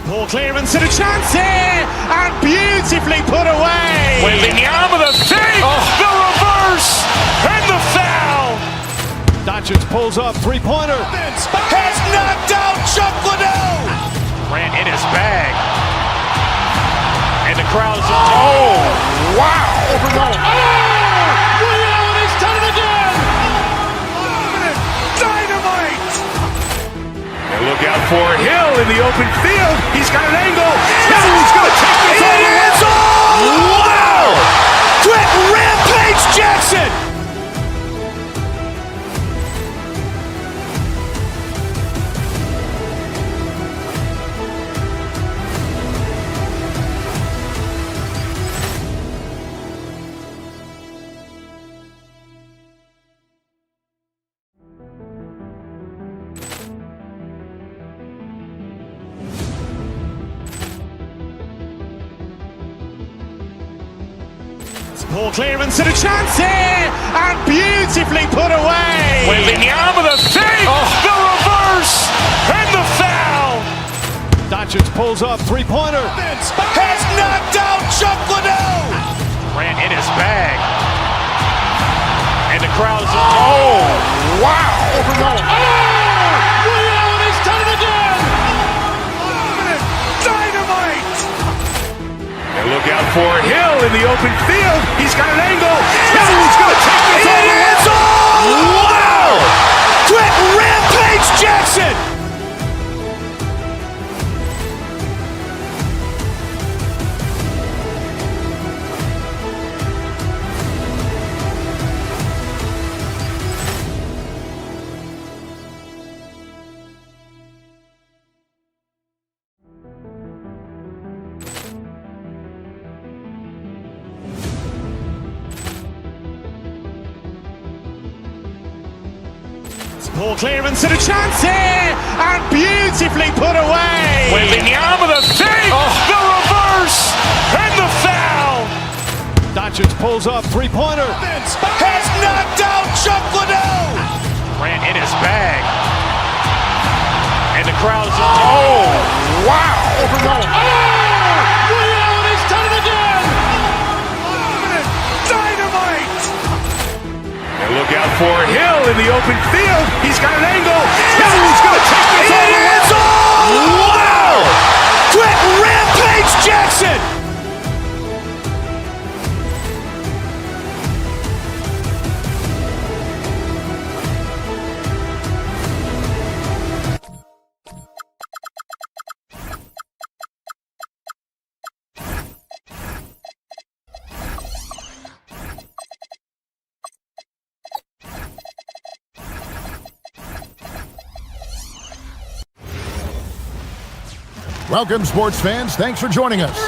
Poor clearance and a chance here, and beautifully put away. Wembanyama the save, the reverse, and the foul. Doncic pulls up, three-pointer. Has knocked out Chuck Liddell. Grant in his bag. And the crowd is, oh, wow. Ray Allen has done it again. Dynamite. And look out for Hill in the open field. He's got an angle. Hill's going to take this all the way. Wow. Quick Rampage Jackson. Poor clearance and a chance here, and beautifully put away. Wembanyama the save, the reverse, and the foul. Doncic pulls up, three-pointer. Has knocked out Chuck Liddell. Grant in his bag. And the crowd is, oh, wow. Ray Allen has done it again. Dynamite. And look out for Hill in the open field. He's got an angle. Hill's going to take this all the way. Wow. Quick Rampage Jackson. Poor clearance and a chance here, and beautifully put away. Wembanyama the save, the reverse, and the foul. Doncic pulls up, three-pointer. Has knocked out Chuck Liddell. Grant in his bag. And the crowd is, oh, wow. Ray Allen has done it again. Dynamite. And look out for Hill in the open field. He's got an angle. Hill's going to take this all the way. Wow. Quick Rampage Jackson. Welcome, sports fans. Thanks for joining us.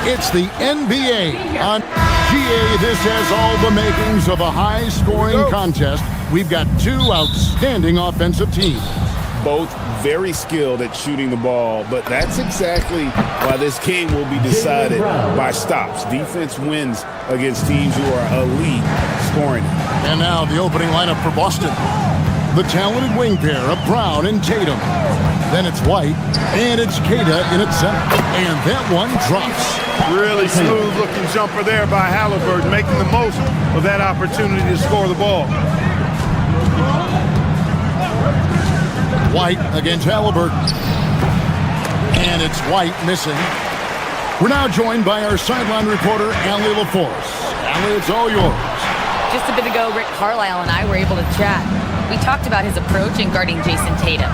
It's the NBA on GA. This has all the makings of a high-scoring contest. We've got two outstanding offensive teams. Both very skilled at shooting the ball, but that's exactly why this game will be decided by stops. Defense wins against teams who are elite scoring. And now the opening lineup for Boston. The talented wing pair of Brown and Tatum. Then it's White, and it's Keita in its center. And that one drops. Really smooth-looking jumper there by Halliburton, making the most of that opportunity to score the ball. White against Halliburton. And it's White missing. We're now joined by our sideline reporter, Allie LaForce. Allie, it's all yours. Just a bit ago, Rick Carlisle and I were able to chat. We talked about his approach in guarding Jason Tatum.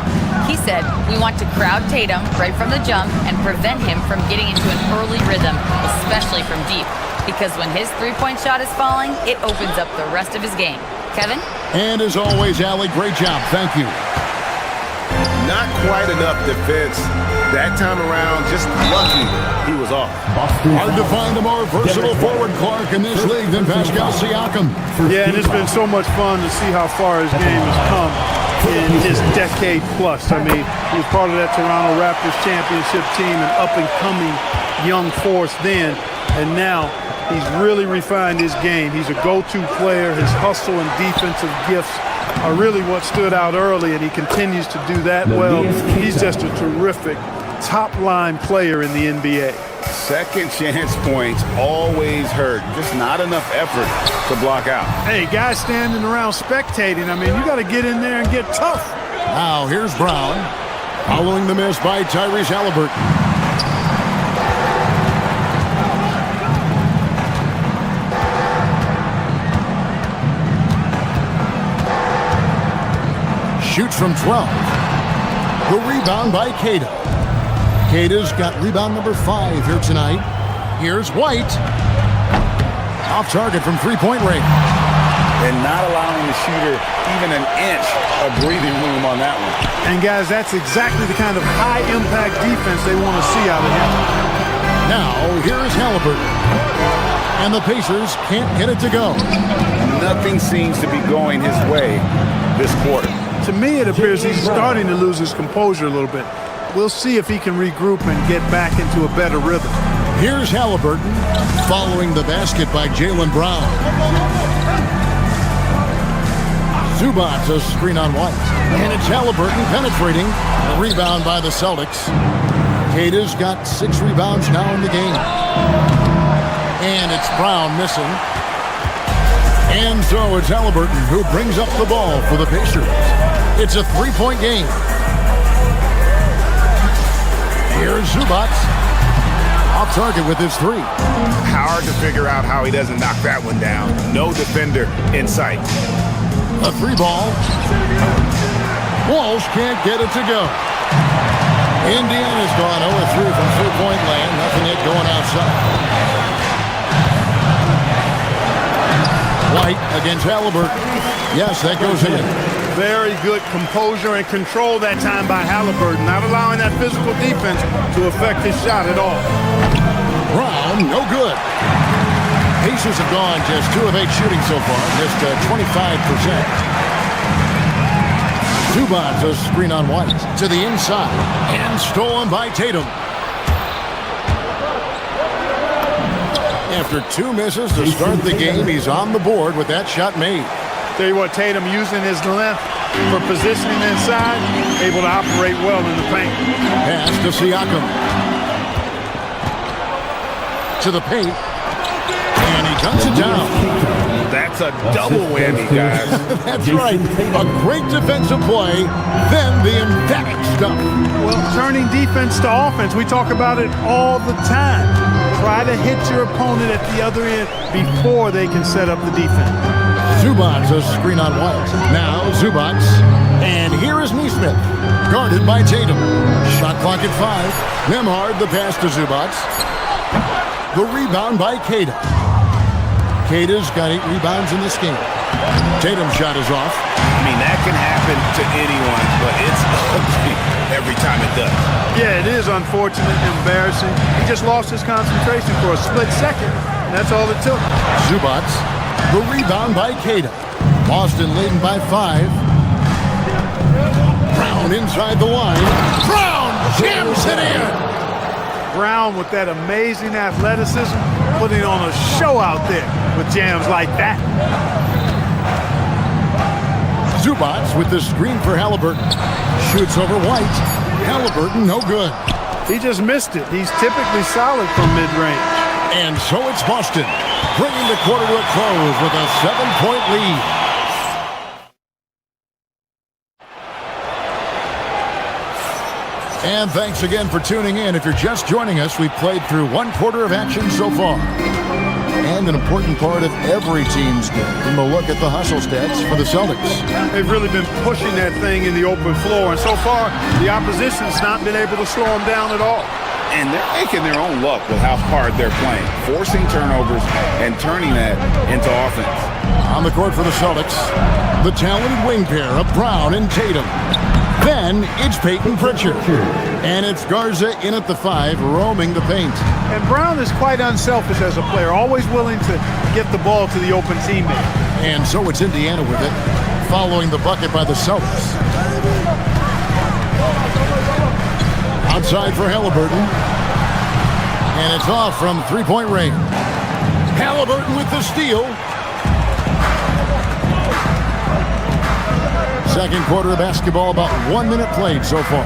He said, we want to crowd Tatum right from the jump and prevent him from getting into an early rhythm, especially from deep. Because when his three-point shot is falling, it opens up the rest of his game. Kevin? And as always, Allie, great job. Thank you. Not quite enough defense. That time around, just lucky he was off. Hard to find a more versatile forward, Clark, in this league than Pascal Siakam. Yeah, and it's been so much fun to see how far his game has come in his decade plus. I mean, he was part of that Toronto Raptors championship team, an up-and-coming young force then, and now he's really refined his game. He's a go-to player. His hustle and defensive gifts are really what stood out early, and he continues to do that well. He's just a terrific top-line player in the NBA. Second chance points always hurt. Just not enough effort to block out. Hey, guys standing around spectating, I mean, you got to get in there and get tough. Now here's Brown, following the miss by Tyrese Halliburton. Shoots from 12. The rebound by Queta. Queta's got rebound number 5 here tonight. Here's White. Off target from three-point range. And not allowing the shooter even an inch of breathing room on that one. And guys, that's exactly the kind of high-impact defense they want to see out of him. Now, here's Halliburton. And the Pacers can't get it to go. Nothing seems to be going his way this quarter. To me, it appears he's starting to lose his composure a little bit. We'll see if he can regroup and get back into a better rhythm. Here's Halliburton, following the basket by Jaylen Brown. Zubac's a screen on White. And it's Halliburton penetrating. A rebound by the Celtics. Queta's got 6 rebounds now in the game. And it's Brown missing. And so it's Halliburton who brings up the ball for the Pacers. It's a 3-point game. Here's Zubac. Off target with his 3. Hard to figure out how he doesn't knock that one down. No defender in sight. A 3 ball. Walsh can't get it to go. Indiana's gone 0-3 from three-point land. Nothing yet going outside. White against Halliburton. Yes, that goes in. Very good composure and control that time by Halliburton, not allowing that physical defense to affect his shot at all. Brown, no good. Pacers have gone just 2 of 8 shooting so far, just 25%. Zubac, a screen on White to the inside and stolen by Tatum. After 2 misses to start the game, he's on the board with that shot made. Tell you what, Tatum using his length for positioning inside, able to operate well in the paint. Pass to Siakam. To the paint. And he guns it down. That's a double whammy, guys. That's right. A great defensive play, then the emphatic stuff. Well, turning defense to offense, we talk about it all the time. Try to hit your opponent at the other end before they can set up the defense. Zubac, a screen on White. Now Zubac. And here is Neesmith, guarded by Tatum. Shot clock at 5. Nembhard, the pass to Zubac. The rebound by Queta. Queta's got 8 rebounds in this game. Tatum's shot is off. I mean, that can happen to anyone, but it's ugly every time it does. Yeah, it is unfortunate and embarrassing. He just lost his concentration for a split second, and that's all it took. Zubac. The rebound by Queta. Boston leading by 5. Brown inside the line. Brown jams it in. Brown with that amazing athleticism, putting on a show out there with jams like that. Zubac with the screen for Halliburton. Shoots over White. Halliburton, no good. He just missed it. He's typically solid from mid-range. And so it's Boston, bringing the quarter to a close with a 7-point lead. And thanks again for tuning in. If you're just joining us, we've played through one quarter of action so far. And an important part of every team's game, we'll look at the hustle stats for the Celtics. They've really been pushing that thing in the open floor, and so far, the opposition's not been able to slow them down at all. And they're making their own luck with how hard they're playing, forcing turnovers and turning that into offense. On the court for the Celtics, the talented wing pair of Brown and Tatum. Then it's Peyton Pritchard. And it's Garza in at the 5, roaming the paint. And Brown is quite unselfish as a player, always willing to get the ball to the open teammate. And so it's Indiana with it, following the bucket by the Celtics. Outside for Halliburton. And it's off from three-point range. Halliburton with the steal. Second quarter of basketball, about 1 minute played so far.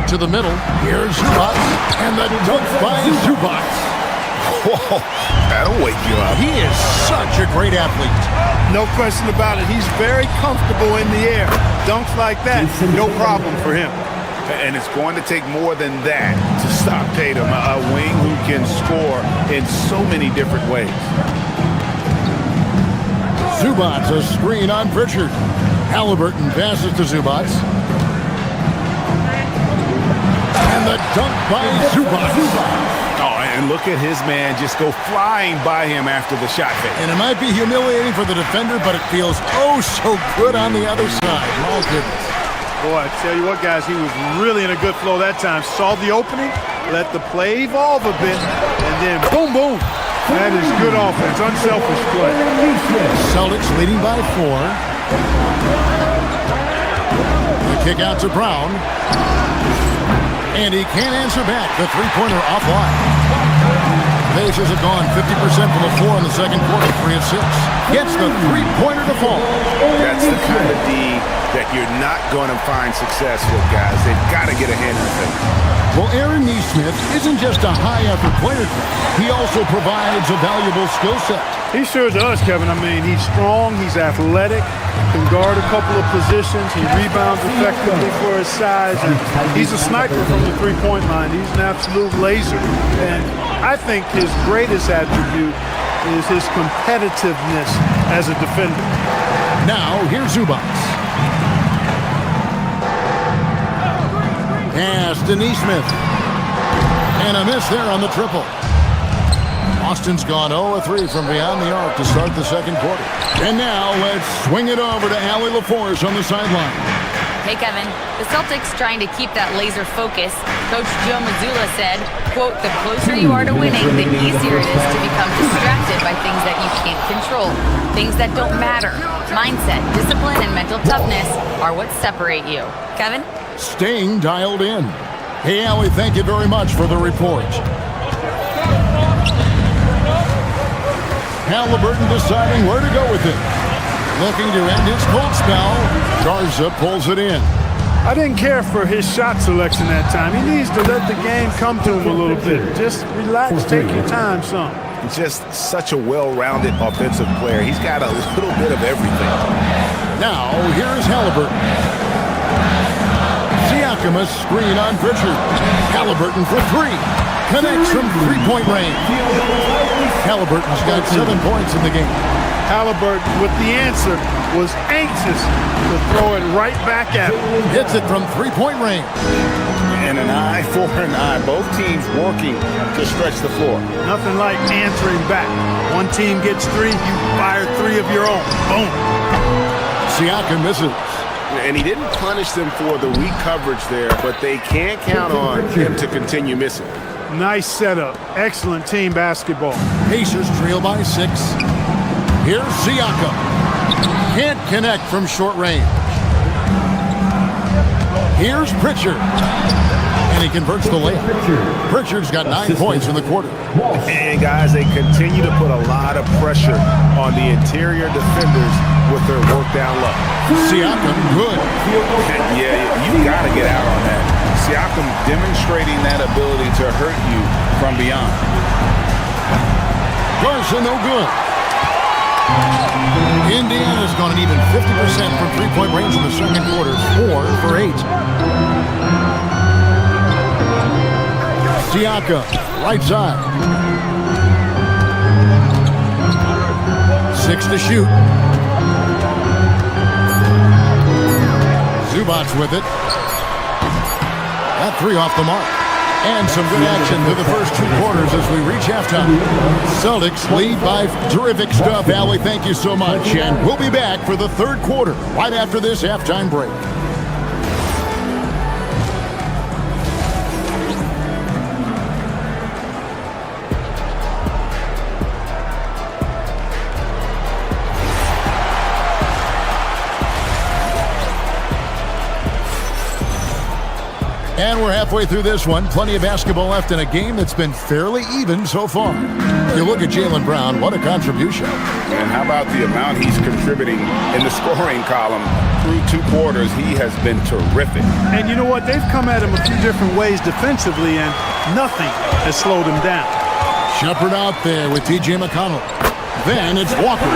To the middle, here's Zubac, and the dunk by Zubac. Whoa, that'll wake you up. He is such a great athlete. No question about it. He's very comfortable in the air. Dunks like that, no problem for him. And it's going to take more than that to stop Tatum, a wing who can score in so many different ways. Zubac, a screen on Pritchard. Halliburton passes to Zubac. And the dunk by Zubac. Oh, and look at his man just go flying by him after the shot fake. And it might be humiliating for the defender, but it feels oh so good on the other side. My goodness. Boy, I tell you what, guys, he was really in a good flow that time. Saw the opening, let the play evolve a bit, and then boom, boom. That is good offense, unselfish play. Celtics leading by 4. The kick out to Brown. And he can't answer back. The three-pointer offline. Pacers have gone 50% from the floor in the second quarter, 3 of 6. Gets the three-pointer to fall. That's the kind of D that you're not going to find success with, guys. They've got to get a hand in the face. Well, Aaron Nesmith isn't just a high-effort player. He also provides a valuable skill set. He sure does, Kevin. I mean, he's strong, he's athletic, can guard a couple of positions, he rebounds effectively for his size, and he's a sniper from the three-point line. He's an absolute laser. And I think his greatest attribute is his competitiveness as a defender. Now, here's Zubac. Pass to Nesmith. And a miss there on the triple. Austin's gone 0-3 from beyond the arc to start the second quarter. And now let's swing it over to Allie LaForce on the sideline. Hey, Kevin. The Celtics trying to keep that laser focus. Coach Joe Mazzulla said, quote, the closer you are to winning, the easier it is to become distracted by things that you can't control, things that don't matter. Mindset, discipline, and mental toughness are what separate you. Kevin? Staying dialed in. Hey, Allie, thank you very much for the report. Halliburton deciding where to go with it. Looking to end his cold spell. Garza pulls it in. I didn't care for his shot selection that time. He needs to let the game come to him a little bit. Just relax, take your time, son. Just such a well-rounded offensive player. He's got a little bit of everything. Now, here's Halliburton. Siakam, a screen on Pritchard. Halliburton for 3. Connects from three-point range. Halliburton's got 7 points in the game. Halliburton, with the answer, was anxious to throw it right back at him. Hits it from three-point range. And an eye for an eye. Both teams working to stretch the floor. Nothing like answering back. One team gets 3, you fire 3 of your own. Boom. Siakam misses. And he didn't punish them for the weak coverage there, but they can't count on him to continue missing. Nice setup. Excellent team basketball. Pacers trail by 6. Here's Siakam. Can't connect from short range. Here's Pritchard. And he converts the layup. Pritchard's got 9 points in the quarter. And guys, they continue to put a lot of pressure on the interior defenders with their work down low. Siakam, good. Yeah, you got to get out on that. Siakam demonstrating that ability to hurt you from beyond. Garza, no good. Indiana's gone an even 50% from three-point range in the second quarter. 4 for 8. Siaka, right side. 6 to shoot. Zubac's with it. That 3 off the mark. And some good action through the first 2 quarters as we reach halftime. Celtics lead by terrific stuff. Allie, thank you so much. And we'll be back for the third quarter right after this halftime break. And we're halfway through this one. Plenty of basketball left in a game that's been fairly even so far. You look at Jaylen Brown, what a contribution. And how about the amount he's contributing in the scoring column through 2 quarters? He has been terrific. And you know what? They've come at him a few different ways defensively, and nothing has slowed him down. Shepard out there with T.J. McConnell. Then it's Walker.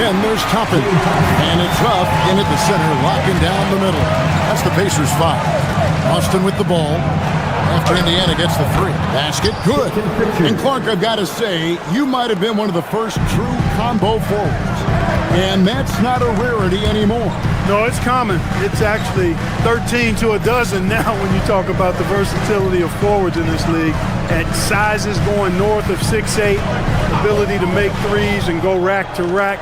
Then there's Toppin. And it's Huff in at the center, locking down the middle. That's the Pacers' 5. Austin with the ball. After Indiana gets the 3. Basket, good. And Clark, I've got to say, you might have been one of the first true combo forwards. And that's not a rarity anymore. No, it's common. It's actually 13 to a dozen now when you talk about the versatility of forwards in this league. At sizes going north of 6'8", ability to make threes and go rack to rack.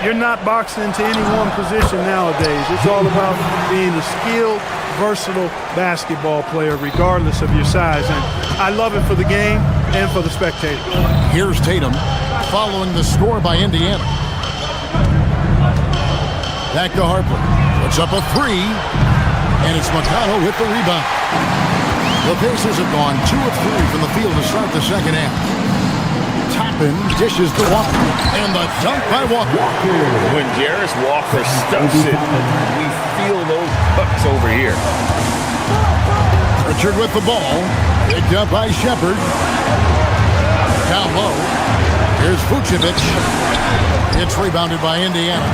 You're not boxed into any one position nowadays. It's all about being a skilled, versatile basketball player regardless of your size. And I love it for the game and for the spectators. Here's Tatum following the score by Indiana. Back to Harper. Puts up a 3. And it's McConnell with the rebound. The Pacers have gone 2 of 3 from the field to start the second half. Toppin dishes to Walker. And the dunk by Walker. When Jarris Walker stuffs it, we feel those bucks over here. Richard with the ball. Picked up by Shepard. Down low. Here's Vucevic. It's rebounded by Indiana.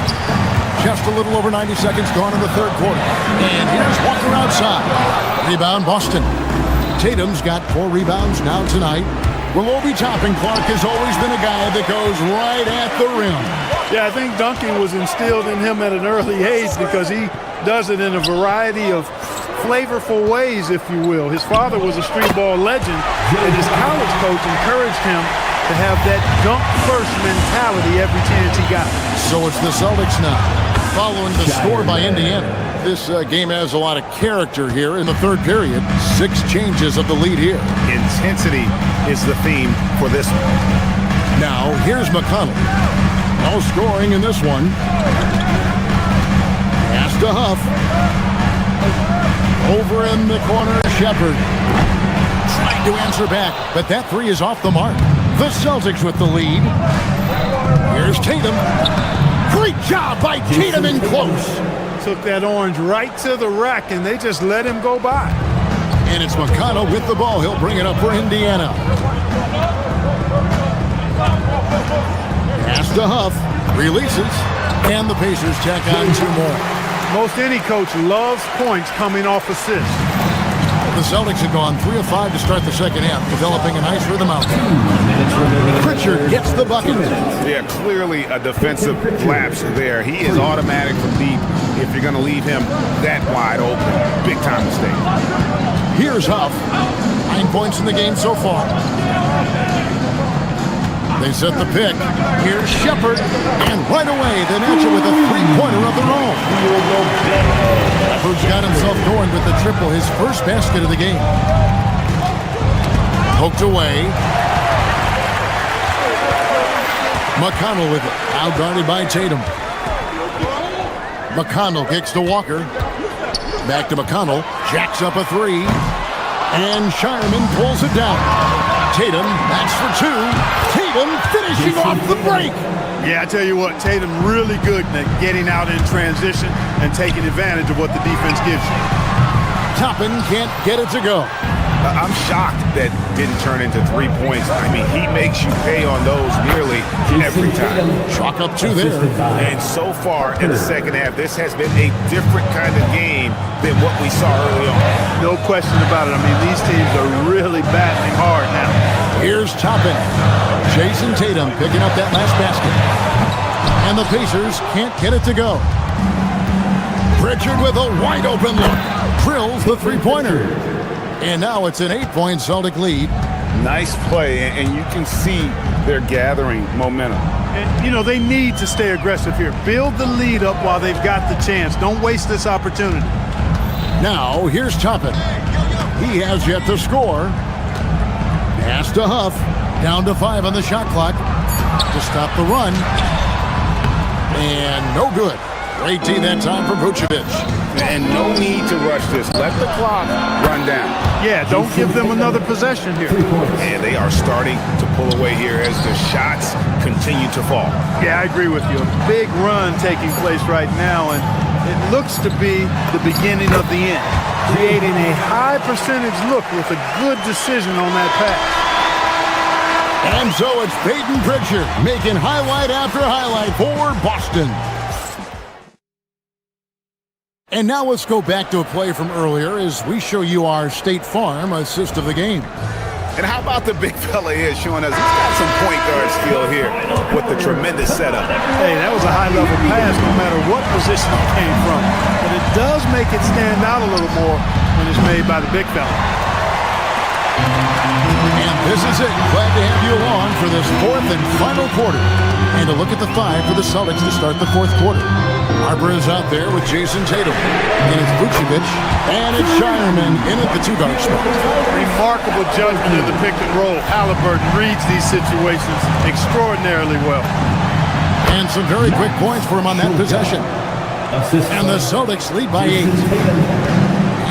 Just a little over 90 seconds gone in the third quarter. And here's Walker outside. Rebound Boston. Tatum's got 4 rebounds now tonight. Well, Obi Toppin, Clark, has always been a guy that goes right at the rim. Yeah, I think dunking was instilled in him at an early age because he does it in a variety of flavorful ways, if you will. His father was a street ball legend, and his college coach encouraged him to have that dunk-first mentality every chance he got. So it's the Celtics now, following the score by Indiana. This game has a lot of character here in the third period. 6 changes of the lead here. Intensity is the theme for this one. Now, here's McConnell. No scoring in this one. Pass to Huff. Over in the corner, Shepard. Trying to answer back, but that 3 is off the mark. The Celtics with the lead. Here's Tatum. Great job by Tatum in close. Took that orange right to the rack, and they just let him go by. And it's McConnell with the ball. He'll bring it up for Indiana. Pass to Huff. Releases. And the Pacers tack on 2 more. Most any coach loves points coming off assists. The Celtics have gone 3 of 5 to start the second half, developing a nice rhythm out there. Pritchard gets the bucket. Yeah, clearly a defensive lapse there. He is automatic from deep if you're going to leave him that wide open. Big time mistake. Here's Huff. 9 points in the game so far. They set the pick. Here's Shepard. And right away, they match it with a 3-pointer of their own. Shepard's got himself going with the triple, his first basket of the game. Poked away. McConnell with it. Out guarded by Tatum. McConnell kicks to Walker. Back to McConnell. Jacks up a 3. And Shireman pulls it down. Tatum, that's for 2. Tatum finishing off the break. Yeah, I tell you what, Tatum really good at getting out in transition and taking advantage of what the defense gives you. Toppin can't get it to go. I'm shocked that didn't turn into 3 points. I mean, he makes you pay on those nearly every time. Chalk up 2 there. And so far in the second half, this has been a different kind of game than what we saw early on. No question about it. I mean, these teams are really battling hard Here's Toppin. Jason Tatum picking up that last basket. And the Pacers can't get it to go. Pritchard with a wide open look. Drills the three-pointer. And now it's an 8-point Celtic lead. Nice play, and you can see they're gathering momentum. And, you know, they need to stay aggressive here. Build the lead up while they've got the chance. Don't waste this opportunity. Now, here's Toppin. He has yet to score. Pass to Huff. Down to 5 on the shot clock to stop the run. And no good. Great D that time for Vucevic. And no need to rush this. Let the clock run down. Yeah, don't give them another possession here. And they are starting to pull away here as the shots continue to fall. Yeah, I agree with you. A big run taking place right now, and it looks to be the beginning of the end. Creating a high percentage look with a good decision on that pass. And so it's Peyton Pritchard making highlight after highlight for Boston. And now let's go back to a play from earlier as we show you our State Farm assist of the game. And how about the big fella here showing us he's got some point guard skill here with the tremendous setup. Hey, that was a high-level pass no matter what position it came from. But it does make it stand out a little more when it's made by the big fella. And this is it. Glad to have you along for this fourth and final quarter. And a look at the 5 for the Celtics to start the fourth quarter. Harper is out there with Jason Tatum. And it's Vucevic. And it's Shireman in at the 2-guard spot. Remarkable judgment in the pick and roll. Halliburton reads these situations extraordinarily well. And some very quick points for him on that possession. And the Celtics lead by 8.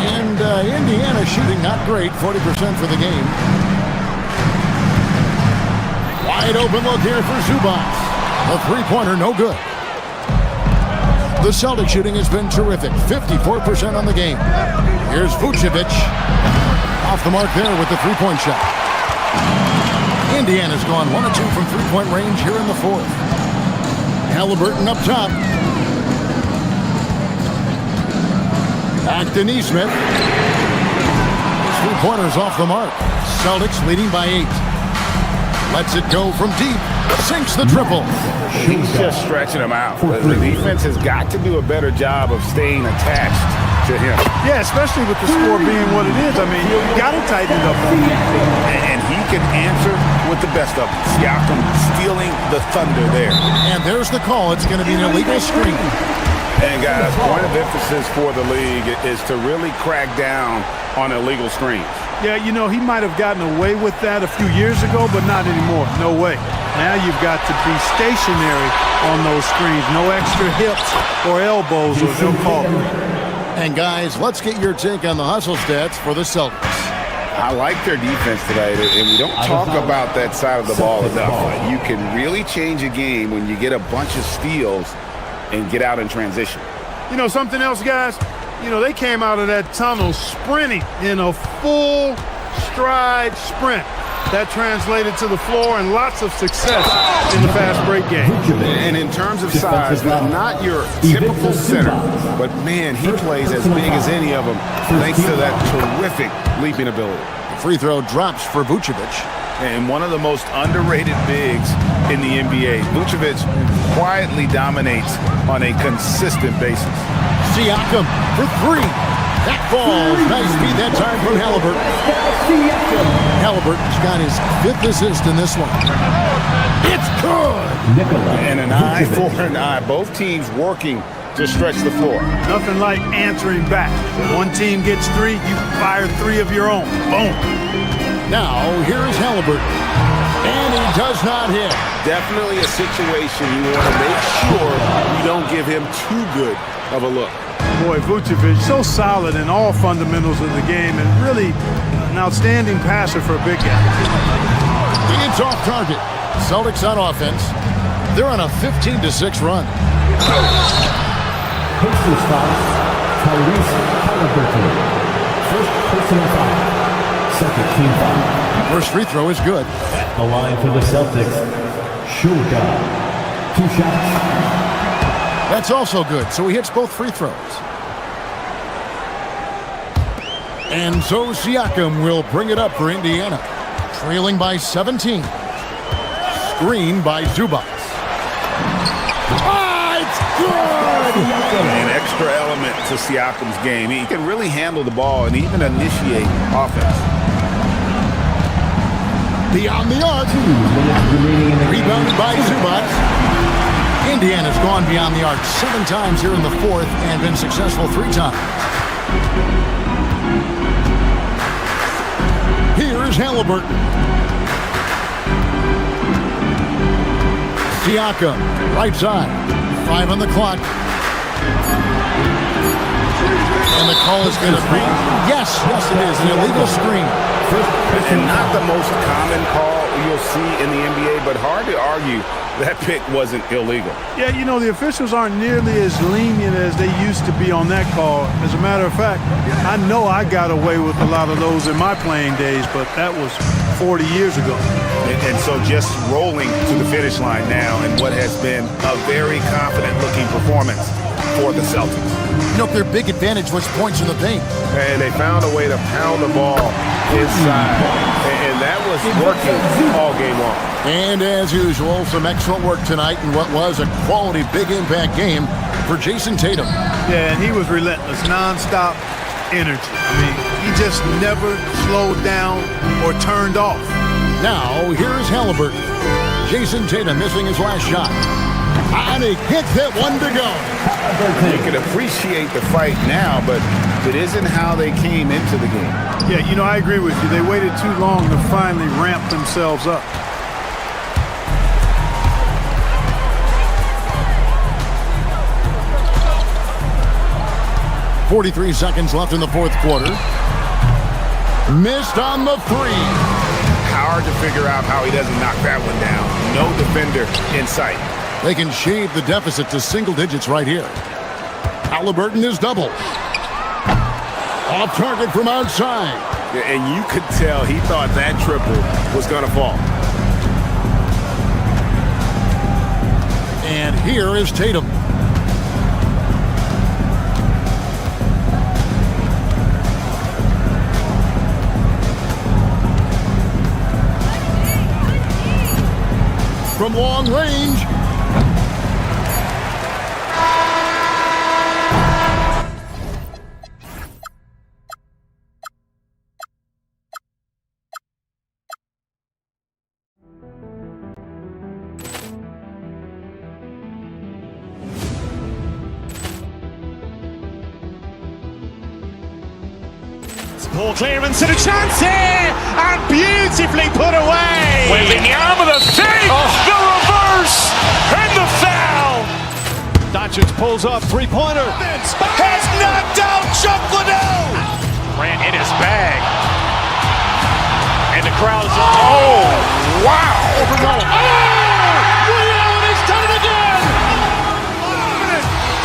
And Indiana shooting not great, 40% for the game. Wide open look here for Zubac. The three-pointer, no good. The Celtic shooting has been terrific, 54% on the game. Here's Vucevic. Off the mark there with the three-point shot. Indiana's gone 1 of 2 from three-point range here in the fourth. Halliburton up top. Back to Nesmith. Three-pointers off the mark. Celtics leading by 8. Lets it go from deep. Sinks the triple. He's just stretching him out. The defense has got to do a better job of staying attached to him. Yeah, especially with the score being what it is. I mean, you got to tighten it up. And he can answer with the best of them. Siakam stealing the thunder there. And there's the call. It's going to be an illegal screen. And guys, point of emphasis for the league is to really crack down on illegal screens. Yeah, you know, he might have gotten away with that a few years ago, but not anymore. No way. Now you've got to be stationary on those screens. No extra hips or elbows, or they'll call it. And guys, let's get your take on the hustle stats for the Celtics. I like their defense today, and we don't talk about that side of the ball enough. You can really change a game when you get a bunch of steals and get out in transition. You know, something else, guys? You know, they came out of that tunnel sprinting in a full stride sprint. That translated to the floor and lots of success in the fast break game. And in terms of size, not your typical center, but man, he plays as big as any of them thanks to that terrific leaping ability. Free throw drops for Vucevic. And one of the most underrated bigs in the NBA. Vucevic quietly dominates on a consistent basis. Siakam for 3. That falls. Nice feed that time from Halliburton. Halliburton's got his 5th assist in this one. It's good! And an eye for an eye. Both teams working to stretch the floor. Nothing like answering back. One team gets 3, you fire 3 of your own. Boom. Now, here is Halliburton. And he does not hit. Definitely a situation you want to make sure you don't give him too good of a look. Boy, Vucevic, so solid in all fundamentals of the game and really an outstanding passer for a big guy. It's off target. Celtics on offense. They're on a 15-6 run. Pacers foul, Tyrese Halliburton. First personal foul. Second team foul. First free throw is good. The line for the Celtics. Shuka. 2 shots. That's also good, so he hits both free throws. And so Siakam will bring it up for Indiana. Trailing by 17. Screen by Zubac. It's good! An extra element to Siakam's game. He can really handle the ball and even initiate offense. Beyond the arc. Rebounded by Zubac. Indiana's gone beyond the arc 7 times here in the fourth and been successful 3 times. Here's Halliburton. Siakam, right side. 5 on the clock. And the call is going to be, yes, it is, an illegal screen. And not the most common call you'll see in the NBA, but hard to argue that pick wasn't illegal. Yeah, you know, the officials aren't nearly as lenient as they used to be on that call. As a matter of fact, I know I got away with a lot of those in my playing days, but that was 40 years ago. And so just rolling to the finish line now in what has been a very confident-looking performance for the Celtics. You know, their big advantage was points in the paint. And they found a way to pound the ball inside. And that was working all game long. And as usual, some excellent work tonight in what was a quality big impact game for Jason Tatum. Yeah, and he was relentless, nonstop energy. I mean, he just never slowed down or turned off. Now, here's Halliburton. Jason Tatum missing his last shot. And he hits it, 1 to go. You can appreciate the fight now, but it isn't how they came into the game. Yeah, you know, I agree with you. They waited too long to finally ramp themselves up. .43 seconds left in the fourth quarter. Missed on the 3. Hard to figure out how he doesn't knock that one down. No defender in sight. They can shave the deficit to single digits right here. Halliburton is double. Off target from outside. And you could tell he thought that triple was going to fall. And here is Tatum. From long range. Ball clearance and a chance here, and beautifully put away. Wembanyama the save, the reverse, and the foul. Doncic pulls up, three-pointer. Has knocked out Chuck Liddell. Grant in his bag. And the crowd is, oh, wow. Liddell has done it again.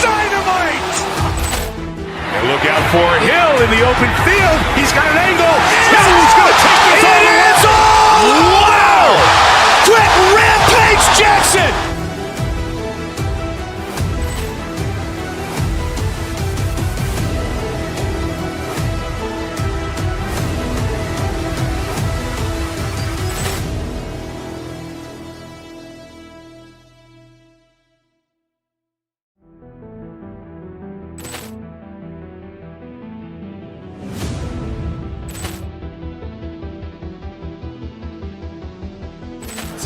Dynamite. And look out for Hill in the open field. He's got an angle. Hill's going to take this all the way. Wow! Quick Rampage Jackson.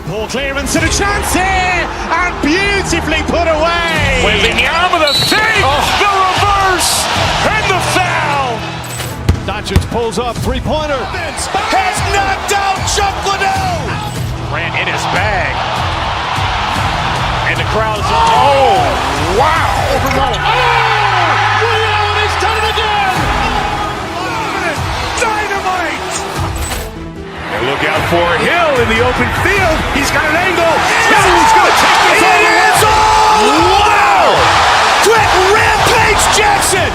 Ball clearance and a chance here, and beautifully put away. Wembanyama the save, the reverse, and the foul. Doncic pulls up, three-pointer. Has knocked out Chuck Liddell. Grant in his bag. And the crowd is, oh, wow. Liddell has done it again. Dynamite. And look out for Hill in the open field. He's got an angle. Hill's going to take this all the way. Wow! Quick Rampage Jackson.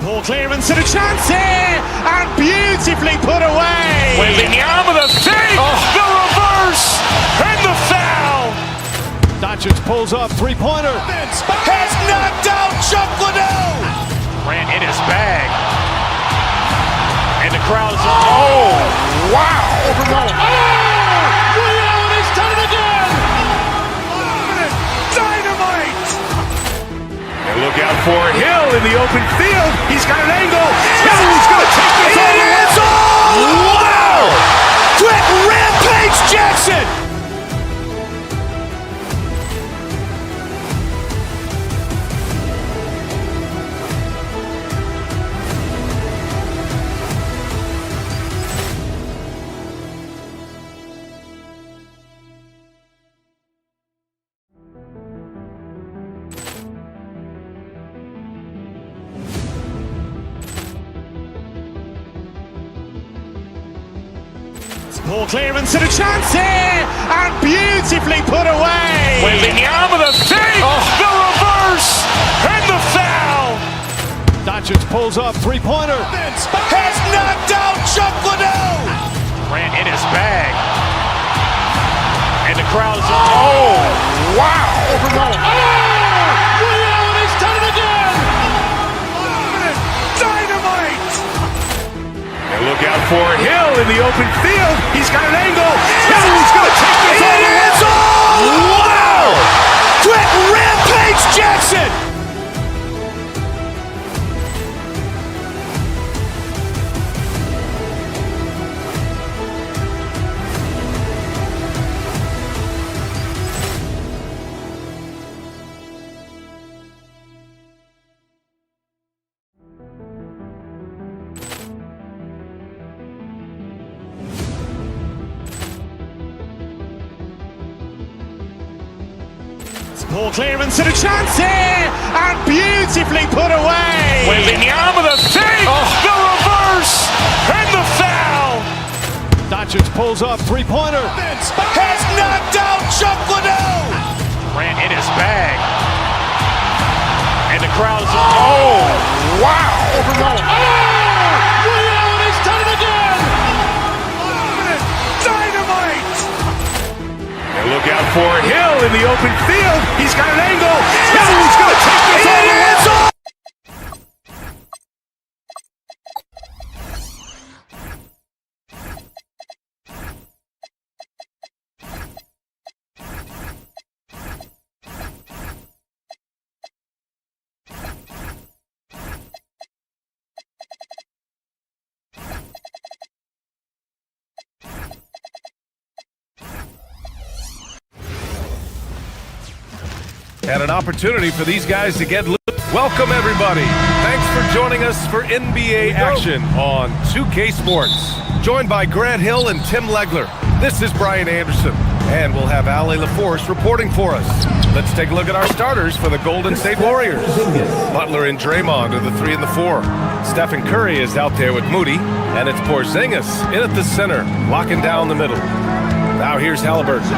Ball clearance and a chance here, and beautifully put away. Wembanyama the save, the reverse, and the foul. Doncic pulls up, three-pointer. Has knocked out Chuck Liddell. Grant in his bag. And the crowd is, oh, wow. Ray Allen has done it again. Dynamite. And look out for Hill in the open field. He's got an angle. Hill's going to take this all the way. Wow. Quick rampage Jackson. Ball clearance and a chance here, and beautifully put away. Wembanyama the save, the reverse, and the foul. Doncic pulls up, three-pointer. Has knocked out Chuck Liddell. Grant in his bag. And the crowd is, oh, wow. Ray Allen has done it again. Dynamite. And look out for Hill in the open field. He's got an angle. Hill's going to take this all the way. Wow. Quick rampage Jackson. Ball clearance and a chance here, and beautifully put away. Wembanyama the save, the reverse, and the foul. Doncic pulls up, three-pointer. Has knocked out Chuck Liddell. Grant in his bag. And the crowd is, oh, wow. Ray Allen has done it again. Dynamite. And look out for Hill in the open field. He's got an angle. Hill's going to take this all the way. And an opportunity for these guys to get loose. Welcome, everybody. Thanks for joining us for NBA action on 2K Sports. Joined by Grant Hill and Tim Legler. This is Brian Anderson. And we'll have Ali LaForce reporting for us. Let's take a look at our starters for the Golden State Warriors. Butler and Draymond are the 3 and the 4. Stephen Curry is out there with Moody. And it's Porzingis in at the center, locking down the middle. Now here's Halliburton.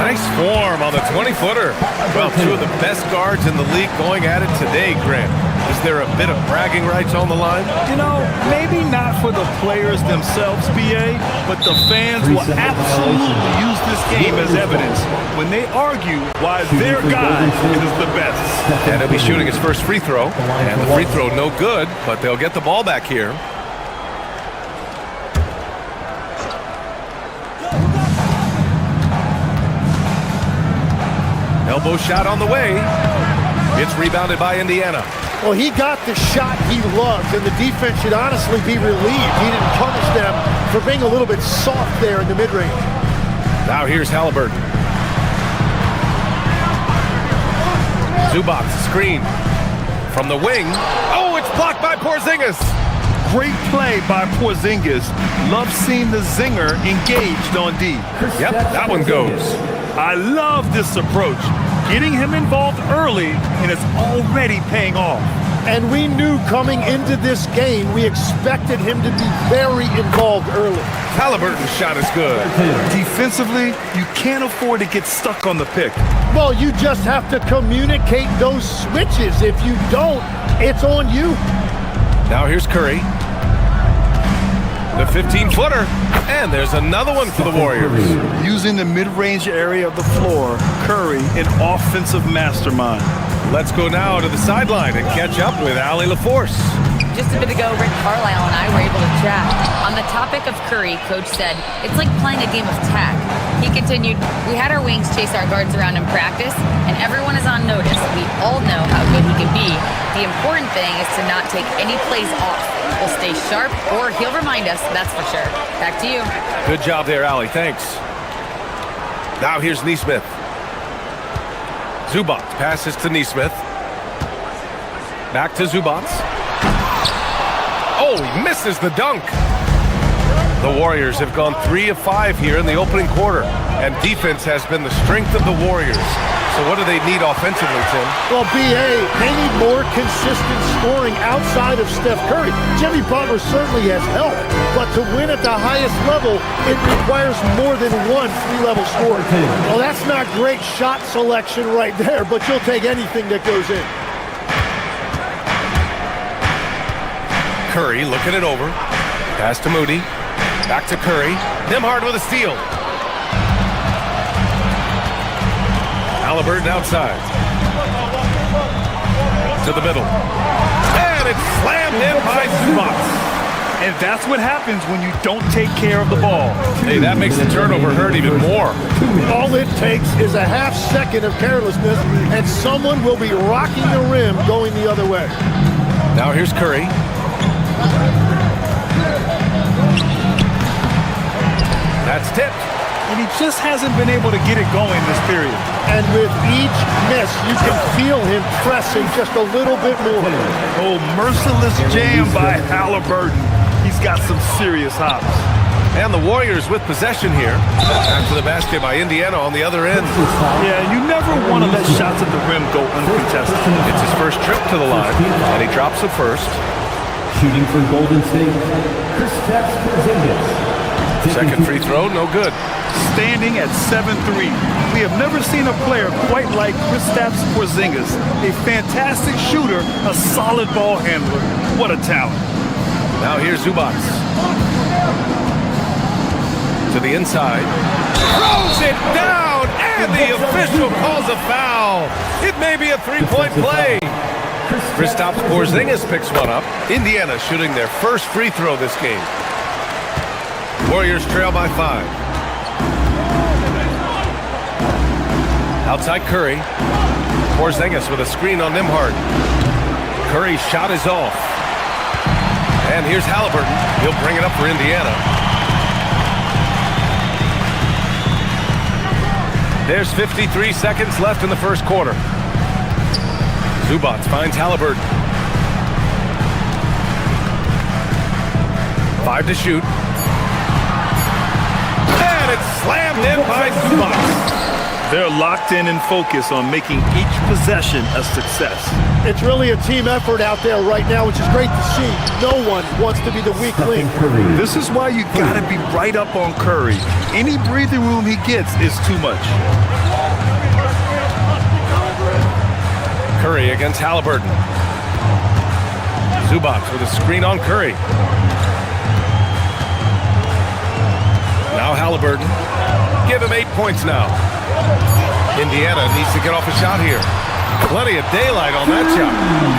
Nice form on the 20-footer. Well, 2 of the best guards in the league going at it today, Grant. Is there a bit of bragging rights on the line? You know, maybe not for the players themselves, BA, but the fans will absolutely use this game as evidence when they argue why their guy is the best. And he'll be shooting his first free throw. And the free throw no good, but they'll get the ball back here. Elbow shot on the way. It's rebounded by Indiana. Well, he got the shot he loves, and the defense should honestly be relieved. He didn't punish them for being a little bit soft there in the mid-range. Now here's Halliburton. Zubac screen from the wing. Oh, it's blocked by Porzingis. Great play by Porzingis. Love seeing the zinger engaged on D. Yep, that one goes. I love this approach. Getting him involved early, and it's already paying off. And we knew coming into this game, we expected him to be very involved early. Halliburton's shot is good. Defensively, you can't afford to get stuck on the pick. Well, you just have to communicate those switches. If you don't, it's on you. Now here's Curry. The 15-footer. And there's another one for the Warriors. Using the mid-range area of the floor, Curry, an offensive mastermind. Let's go now to the sideline and catch up with Allie LaForce. Just a bit ago, Rick Carlisle and I were able to chat. On the topic of Curry, Coach said, it's like playing a game of tag. He continued, we had our wings chase our guards around in practice, and everyone is on notice. We all know how good he can be. The important thing is to not take any plays off. We'll stay sharp, or he'll remind us, that's for sure. Back to you. Good job there, Allie. Thanks. Now here's Neesmith. Zubac passes to Neesmith. Back to Zubac. Oh, he misses the dunk. The Warriors have gone 3 of 5 here in the opening quarter, and defense has been the strength of the Warriors. So what do they need offensively, Tim? Well, B.A., they need more consistent scoring outside of Steph Curry. Jimmy Butler certainly has helped, but to win at the highest level, it requires more than one three-level scorer. Well, that's not great shot selection right there, but you'll take anything that goes in. Curry looking it over. Pass to Moody. Back to Curry. Nembhard with a steal. Halliburton outside. To the middle. And it's slammed in by Zubac. And that's what happens when you don't take care of the ball. Hey, that makes the turnover hurt even more. All it takes is a half second of carelessness, and someone will be rocking the rim going the other way. Now here's Curry. That's tipped. And he just hasn't been able to get it going this period. And with each miss, you can feel him pressing just a little bit more. Oh, merciless jam by Halliburton. He's got some serious hops. And the Warriors with possession here. After the basket by Indiana on the other end. Yeah, you never want to let shots at the rim go uncontested. It's his first trip to the line, and he drops it first. Shooting for Golden State, Kristaps Porzingis. Second free throw, no good. Standing at 7-3. We have never seen a player quite like Kristaps Porzingis. A fantastic shooter, a solid ball handler. What a talent. Now here's Zubac. To the inside. Throws it down, and the official calls a foul. It may be a three-point play. Kristaps Porzingis picks one up. Indiana shooting their first free throw this game. Warriors trail by 5. Outside Curry. Porzingis with a screen on Nembhard. Curry's shot is off. And here's Halliburton. He'll bring it up for Indiana. There's 53 seconds left in the first quarter. Zubac finds Halliburton. 5 to shoot. And it's slammed in by Zubac. They're locked in and focused on making each possession a success. It's really a team effort out there right now, which is great to see. No one wants to be the weak link. This is why you gotta be right up on Curry. Any breathing room he gets is too much. Curry against Halliburton. Zubac with a screen on Curry. Now Halliburton. Give him 8 points now. Indiana needs to get off a shot here. Plenty of daylight on that shot.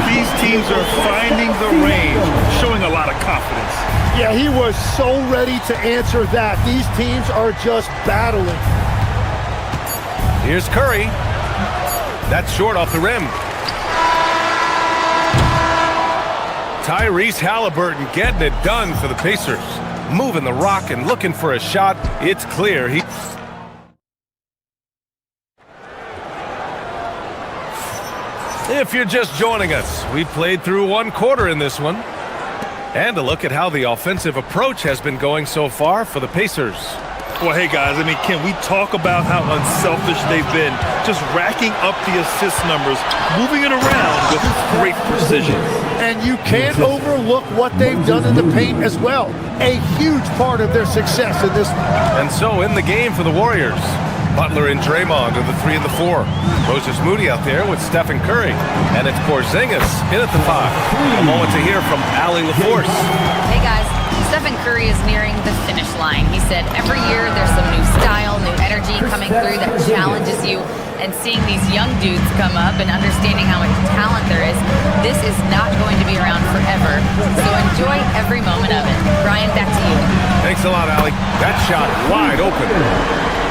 These teams are finding the range, showing a lot of confidence. Yeah, he was so ready to answer that. These teams are just battling. Here's Curry. That's short off the rim. Tyrese Halliburton getting it done for the Pacers. Moving the rock and looking for a shot. It's clear he... If you're just joining us, we played through one quarter in this one. And a look at how the offensive approach has been going so far for the Pacers. Well, hey, guys, I mean, can we talk about how unselfish they've been? Just racking up the assist numbers, moving it around with great precision. And you can't overlook what they've done in the paint as well. A huge part of their success in this one. And so in the game for the Warriors, Butler and Draymond are the 3 and the 4. Moses Moody out there with Stephen Curry. And it's Porzingis in at the 5. A moment to hear from Allie LaForce. Hey guys, Stephen Curry is nearing the finish line. He said every year there's some new style, new energy coming through that challenges you. And seeing these young dudes come up and understanding how much talent there is, this is not going to be around forever. So enjoy every moment of it. Brian, back to you. Thanks a lot, Allie. That shot wide open.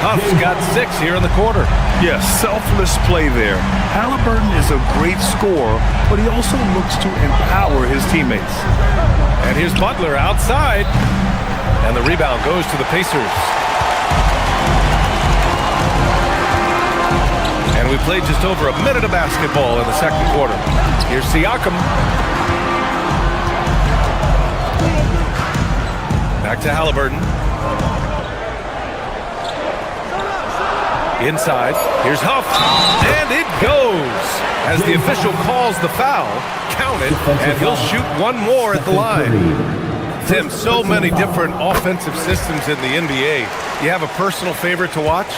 Huff's got 6 here in the quarter. Yes, selfless play there. Halliburton is a great scorer, but he also looks to empower his teammates. And here's Butler outside. And the rebound goes to the Pacers. And we played just over a minute of basketball in the second quarter. Here's Siakam. Back to Halliburton. Inside. Here's Huff. And it goes. As the official calls the foul, count it, and he'll shoot one more at the line. Tim, so many different offensive systems in the NBA. You have a personal favorite to watch?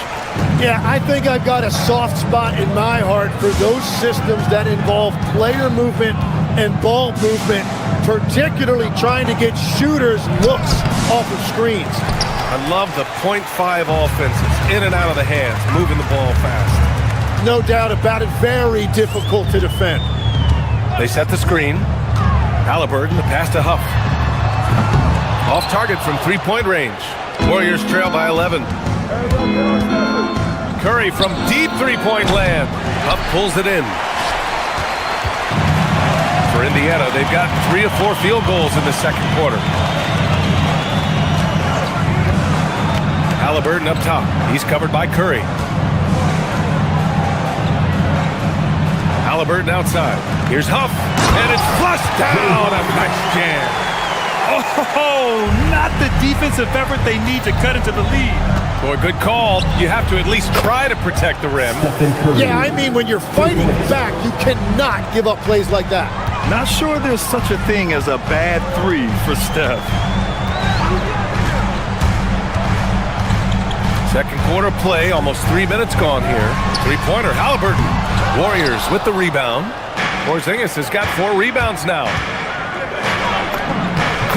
Yeah, I think I've got a soft spot in my heart for those systems that involve player movement and ball movement, particularly trying to get shooters looks off of screens. I love the .5 offenses, in and out of the hands, moving the ball fast. No doubt about it, very difficult to defend. They set the screen. Halliburton, the pass to Huff. Off target from three-point range. Warriors trail by 11. Curry from deep three-point land. Huff pulls it in. For Indiana, they've got 3 of 4 field goals in the second quarter. Halliburton up top. He's covered by Curry. Halliburton outside. Here's Huff. And it's flushed down. A NextGen. Oh, not the defensive effort they need to cut into the lead. Boy, good call. You have to at least try to protect the rim. Yeah, I mean, when you're fighting back, you cannot give up plays like that. Not sure there's such a thing as a bad 3 for Steph. Second quarter play, almost 3 minutes gone here. Three-pointer, Halliburton. Warriors with the rebound. Porzingis has got 4 rebounds now.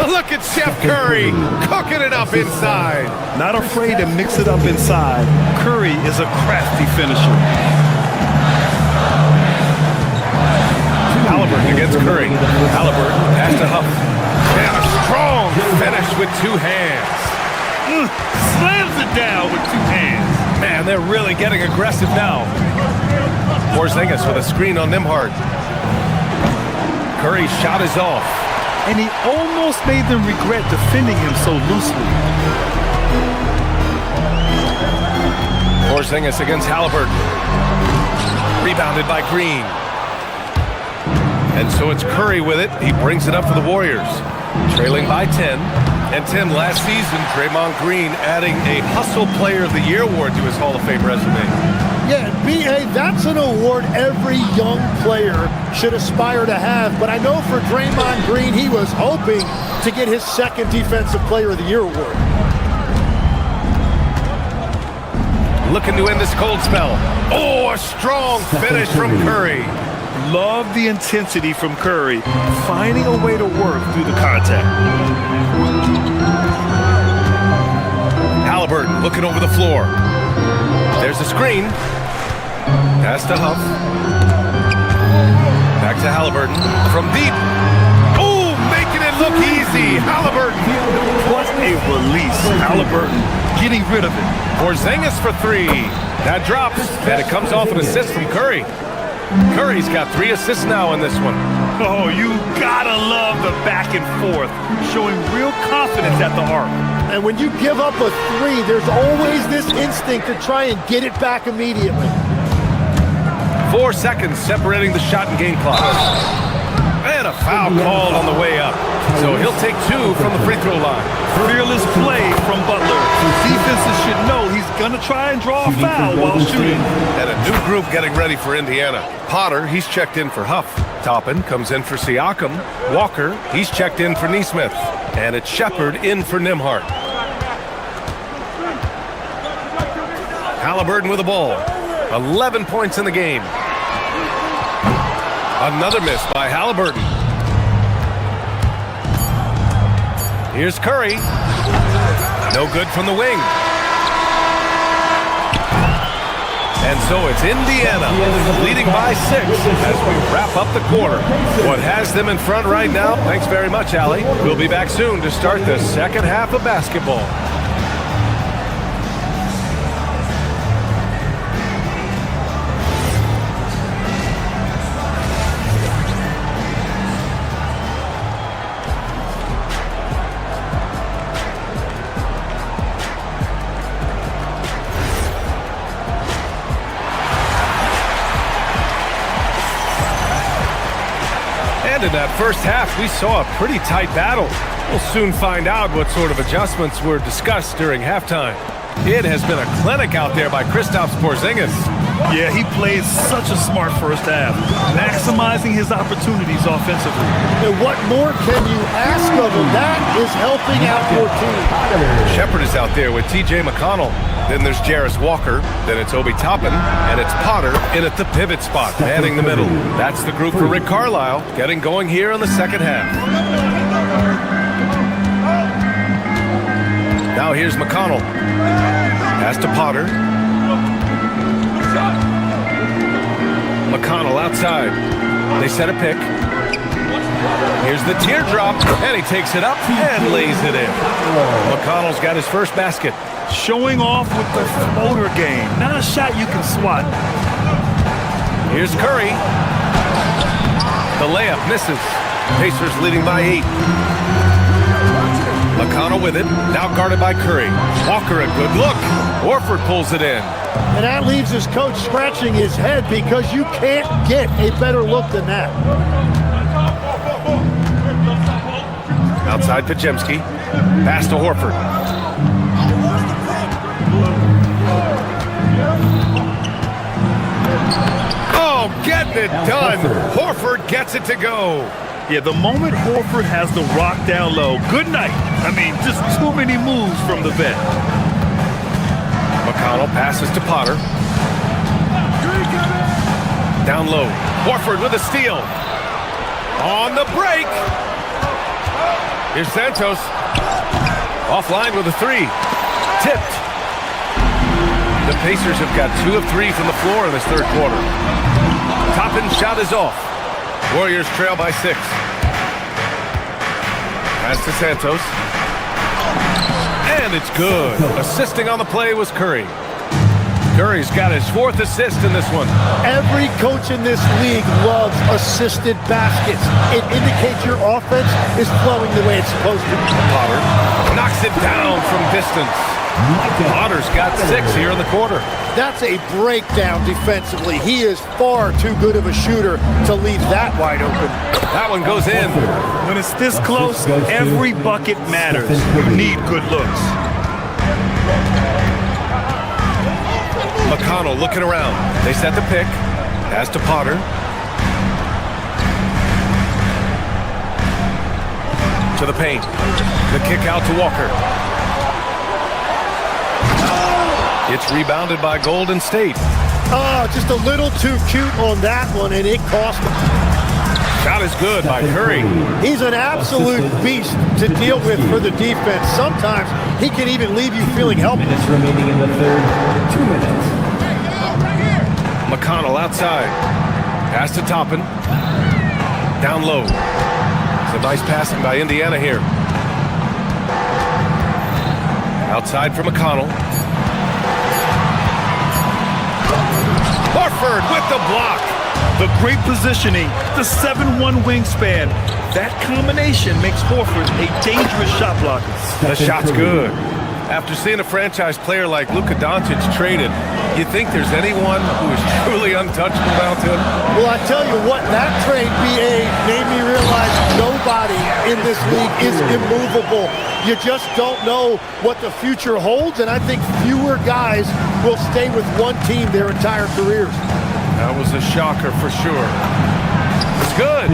Look at Steph Curry cooking it up inside. Not afraid to mix it up inside. Curry is a crafty finisher. Halliburton against Curry. Halliburton pass to Huff. And a strong finish with 2 hands. Slams it down with 2 hands. Man, they're really getting aggressive now. Porzingis with a screen on Nembhard. Curry's shot is off. And he almost made them regret defending him so loosely. Porzingis against Halliburton. Rebounded by Green. And so it's Curry with it. He brings it up for the Warriors. Trailing by 10. And Tim, last season, Draymond Green adding a Hustle Player of the Year award to his Hall of Fame resume. Yeah, B.A., that's an award every young player should aspire to have. But I know for Draymond Green, he was hoping to get his 2nd Defensive Player of the Year award. Looking to end this cold spell. Oh, a strong finish from Curry. Love the intensity from Curry, finding a way to work through the contact. Halliburton looking over the floor. There's a screen. Pass to Huff. Back to Halliburton. From deep. Oh, making it look easy. Halliburton. What a release. Halliburton getting rid of it. Porzingis for 3. That drops. And it comes off an assist from Curry. Curry's got 3 assists now in this one. Oh, you gotta love the back and forth, showing real confidence at the arc. And when you give up a 3, there's always this instinct to try and get it back immediately. 4 seconds separating the shot and game clock. And a foul called on the way up. So he'll take 2 from the free throw line. Fearless play from Butler. Defenses should know he's going to try and draw a foul while shooting. And a new group getting ready for Indiana. Potter, he's checked in for Huff. Toppin comes in for Siakam. Walker, he's checked in for Nesmith. And it's Shepard in for Nembhard. Halliburton with the ball. 11 points in the game. Another miss by Halliburton. Here's Curry. No good from the wing. And so it's Indiana leading by 6 as we wrap up the quarter. What has them in front right now? Thanks very much, Allie. We'll be back soon to start the second half of basketball. In that first half, we saw a pretty tight battle. We'll soon find out what sort of adjustments were discussed during halftime. It has been a clinic out there by Kristaps Porzingis. Yeah, he played such a smart first half, maximizing his opportunities offensively. And what more can you ask of him? That is helping out your team. Shepard is out there with T.J. McConnell. Then there's Jarris Walker. Then it's Obi Toppin. And it's Potter in at the pivot spot, manning the middle. That's the group for Rick Carlisle, getting going here in the second half. Now here's McConnell. Pass to Potter. McConnell outside. They set a pick. Here's the teardrop, and he takes it up and lays it in. McConnell's got his first basket. Showing off with the floater game. Not a shot you can swat. Here's Curry. The layup misses. Pacers leading by 8. McConnell with it, now guarded by Curry. Walker a good look. Horford pulls it in. And that leaves his coach scratching his head because you can't get a better look than that. Outside Pajemski. Pass to Horford. Oh, getting it done. Horford gets it to go. Yeah, the moment Horford has the rock down low, good night. I mean, just too many moves from the vet. McConnell passes to Potter. Down low. Horford with a steal. On the break. Here's Santos. Offline with a 3. Tipped. The Pacers have got 2 of 3 from the floor in this third quarter. Toppin's shot is off. Warriors trail by 6. Pass to Santos. And it's good. Assisting on the play was Curry. Curry's got his 4th assist in this one. Every coach in this league loves assisted baskets. It indicates your offense is flowing the way it's supposed to. Potter knocks it down from distance. Potter's got 6 here in the quarter. That's a breakdown defensively. He is far too good of a shooter to leave that wide open. That one goes in. When it's this close, every bucket matters. You need good looks. McConnell looking around. They set the pick. Pass to Potter. To the paint. The kick out to Walker. It's rebounded by Golden State. Oh, just a little too cute on that one, and it cost him. Shot is good by Curry. He's an absolute beast to deal with for the defense. Sometimes he can even leave you feeling helpless. Minutes remaining in the third. 2 minutes. McConnell outside. Pass to Toppin. Down low. Some nice passing by Indiana here. Outside for McConnell. Horford with the block. The great positioning, the 7'1" wingspan. That combination makes Horford a dangerous shot blocker. The shot's good. After seeing a franchise player like Luka Doncic traded, you think there's anyone who is truly untouchable about him? Well, I tell you what, that trade, BA, made me realize nobody in this league is immovable. You just don't know what the future holds, and I think fewer guys will stay with one team their entire careers. That was a shocker for sure. It's good.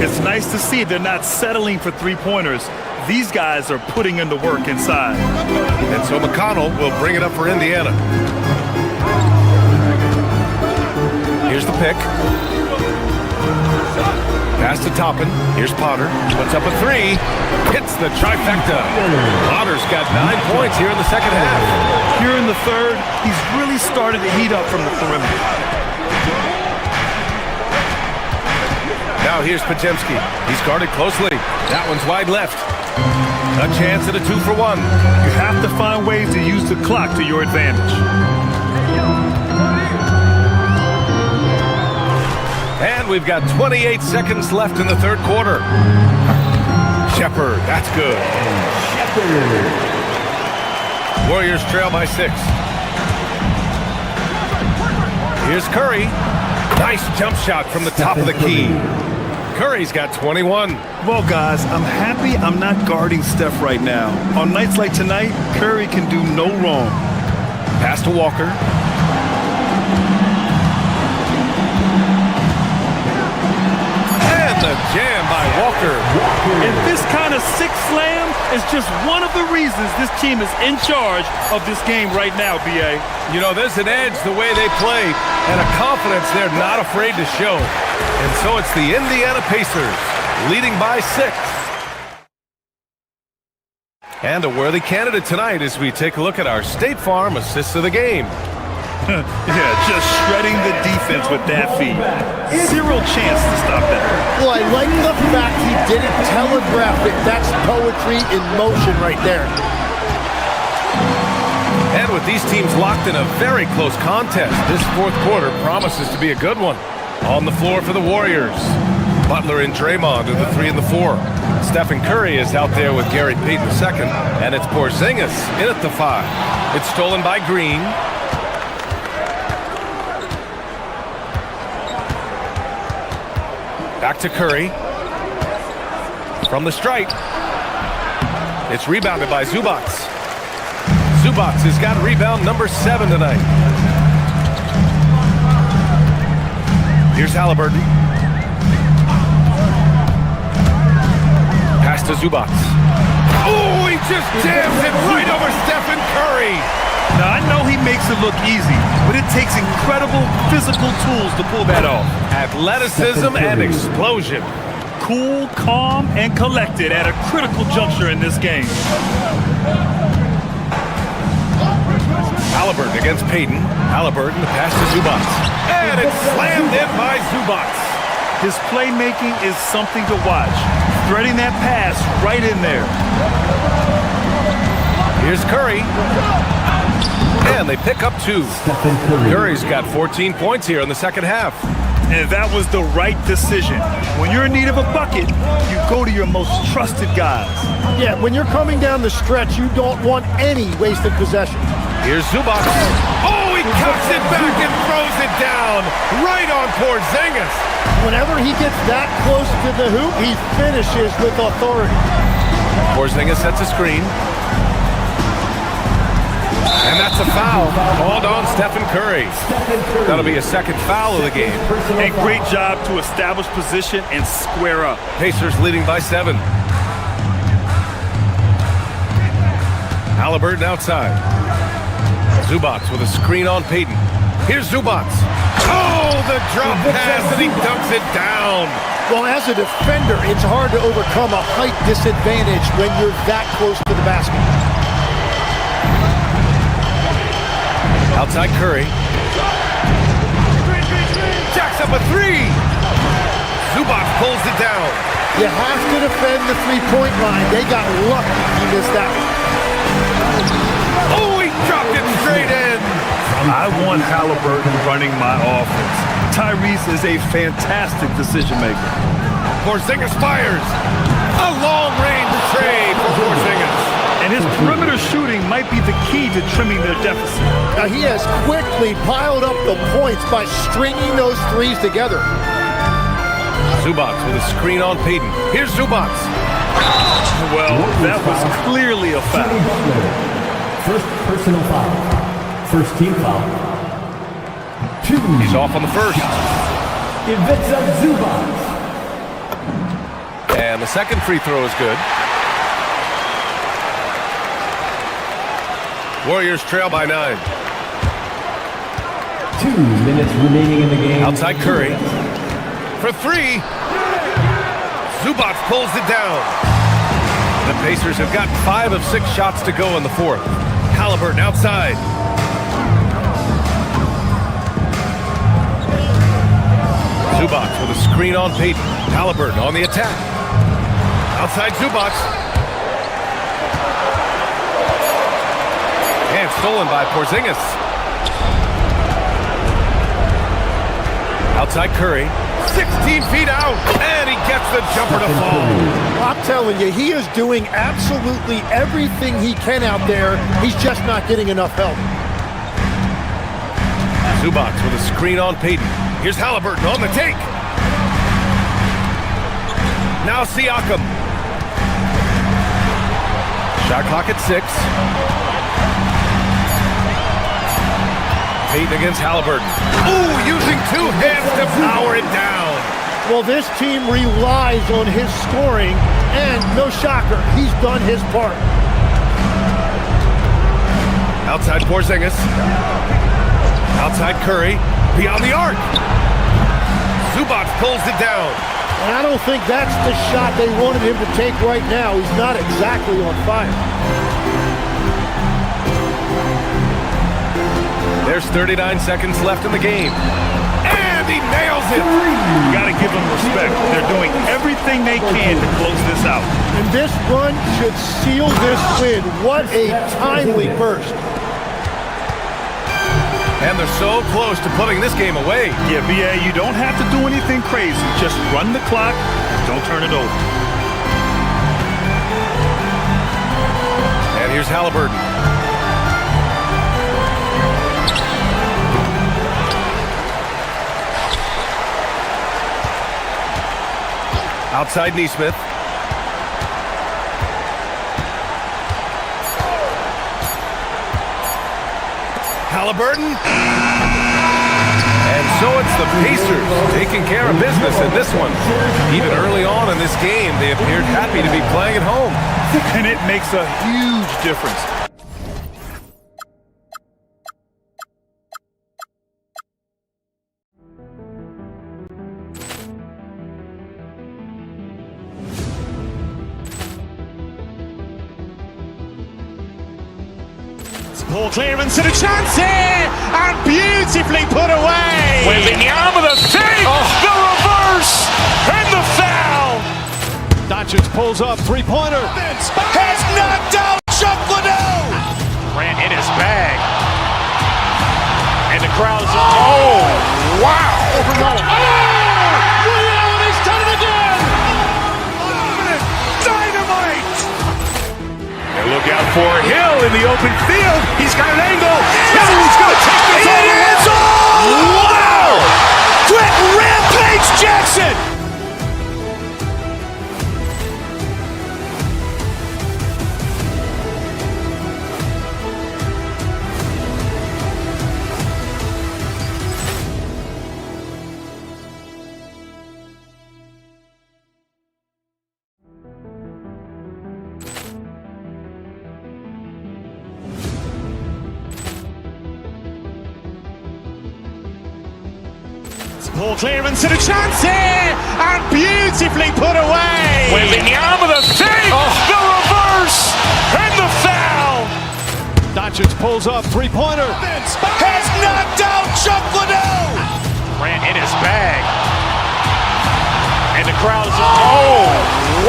It's nice to see they're not settling for three-pointers. These guys are putting in the work inside. And so McConnell will bring it up for Indiana. pick. Pass to Toppin. Here's Potter. Puts up a three. Hits the trifecta. Potter's got 9 points here in the second half. Here in the third, he's really started to heat up from the perimeter. Now here's Podziemski. He's guarded closely. That one's wide left. A chance at a 2-for-1. You have to find ways to use the clock to your advantage. And we've got 28 seconds left in the third quarter. Shepard, that's good. Warriors trail by 6. Here's Curry. Nice jump shot from the top of the key. Curry's got 21. Well, guys, I'm happy I'm not guarding Steph right now. On nights like tonight, Curry can do no wrong. Pass to Walker. And the jam by Walker. And this kind of six slam is just one of the reasons this team is in charge of this game right now, B.A. You know, there's an edge the way they play and a confidence they're not afraid to show. And so it's the Indiana Pacers leading by 6. And a worthy candidate tonight as we take a look at our State Farm assists of the game. Yeah, just shredding the defense with that feed. Zero chance to stop that. Well, I like the fact he didn't telegraph it. That's poetry in motion right there. And with these teams locked in a very close contest, this fourth quarter promises to be a good one. On the floor for the Warriors, Butler and Draymond are the 3 and the 4. Stephen Curry is out there with Gary Payton II, and it's Porzingis in at the 5. It's stolen by Green. Back to Curry. From the stripe. It's rebounded by Zubac. Zubac has got rebound number 7 tonight. Here's Halliburton. Pass to Zubac. Oh, he just jams it right over Stephen Curry. Now, I know he makes it look easy, but it takes incredible physical tools to pull that off. Athleticism and explosion. Cool, calm, and collected at a critical juncture in this game. Halliburton against Payton. Halliburton, the pass to Zubac. And it's slammed in by Zubac. His playmaking is something to watch. Threading that pass right in there. Here's Curry. And they pick up 2. Curry's got 14 points here in the second half. And that was the right decision. When you're in need of a bucket, you go to your most trusted guys. Yeah, when you're coming down the stretch, you don't want any wasted possession. Here's Zubac. Oh, he cuts it back and throws it down right on Porzingis. Whenever he gets that close to the hoop, he finishes with authority. Porzingis sets a screen. And that's a foul called on Stephen Curry. That'll be a second foul of the game. A great job to establish position and square up. Pacers leading by 7. Halliburton outside. Zubac with a screen on Payton. Here's Zubac. Oh, the drop pass, and he dunks it down. Well, as a defender, it's hard to overcome a height disadvantage when you're that close to the basket. Outside Curry. Jacks up a 3. Zubac pulls it down. You have to defend the three-point line. They got lucky he missed that one. Oh, he dropped it straight in. I want Halliburton running my offense. Tyrese is a fantastic decision maker. Porzingis fires. A long-range trade for Porzingis. And his perimeter shooting might be the key to trimming their deficit. Now, he has quickly piled up the points by stringing those threes together. Zubac with a screen on Payton. Here's Zubac. Well, that was clearly a foul. First personal foul. First team foul. 2. He's off on the first. Ivica Zubac. And the second free throw is good. Warriors trail by 9. 2 minutes remaining in the game. Outside Curry. For three. Zubac pulls it down. The Pacers have gotten 5 of 6 shots to go in the fourth. Halliburton outside. Zubac with a screen on Payton. Halliburton on the attack. Outside Zubac. And stolen by Porzingis. Outside Curry. 16 feet out. And he gets the jumper to fall. I'm telling you, he is doing absolutely everything he can out there. He's just not getting enough help. Zubac with a screen on Payton. Here's Halliburton on the take. Now Siakam. Shot clock at 6. Payton against Halliburton. Ooh, using 2 hands to power it down. Well, this team relies on his scoring, and no shocker, he's done his part. Outside Porzingis. Outside Curry. Beyond the arc. Zubac pulls it down. And I don't think that's the shot they wanted him to take right now. He's not exactly on fire. There's 39 seconds left in the game. And he nails it. You got to give them respect. They're doing everything they can to close this out. And this run should seal this win. What a timely burst. And they're so close to putting this game away. Yeah, BA, you don't have to do anything crazy. Just run the clock. Don't turn it over. And here's Halliburton. Outside Neesmith. Halliburton. And so it's the Pacers taking care of business in this one. Even early on in this game, they appeared happy to be playing at home. And it makes a huge difference. Poor clearance and a chance here, and beautifully put away. Wembanyama the save, the reverse, and the foul. Doncic pulls up, three-pointer. Has knocked out Chuck Liddell. Ran in his bag. And the crowd is, oh, wow. Liddell, and he's done it again. Dynamite. And look out for Hill in the open field. He's got an angle. Yes. He's going to take this all the way. Wow! Quick rampage Jackson. Poor clearance and a chance here, and beautifully put away. Wembanyama the save, the reverse, and the foul. Doncic pulls up, three-pointer. Has knocked out Chuck Liddell. Ran in his bag. And the crowd is, oh,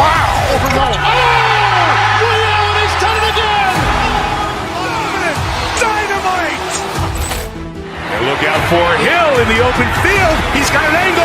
wow. Liddell, and he's done it again. Dynamite. And look out for Hill in the open field. He's got an angle.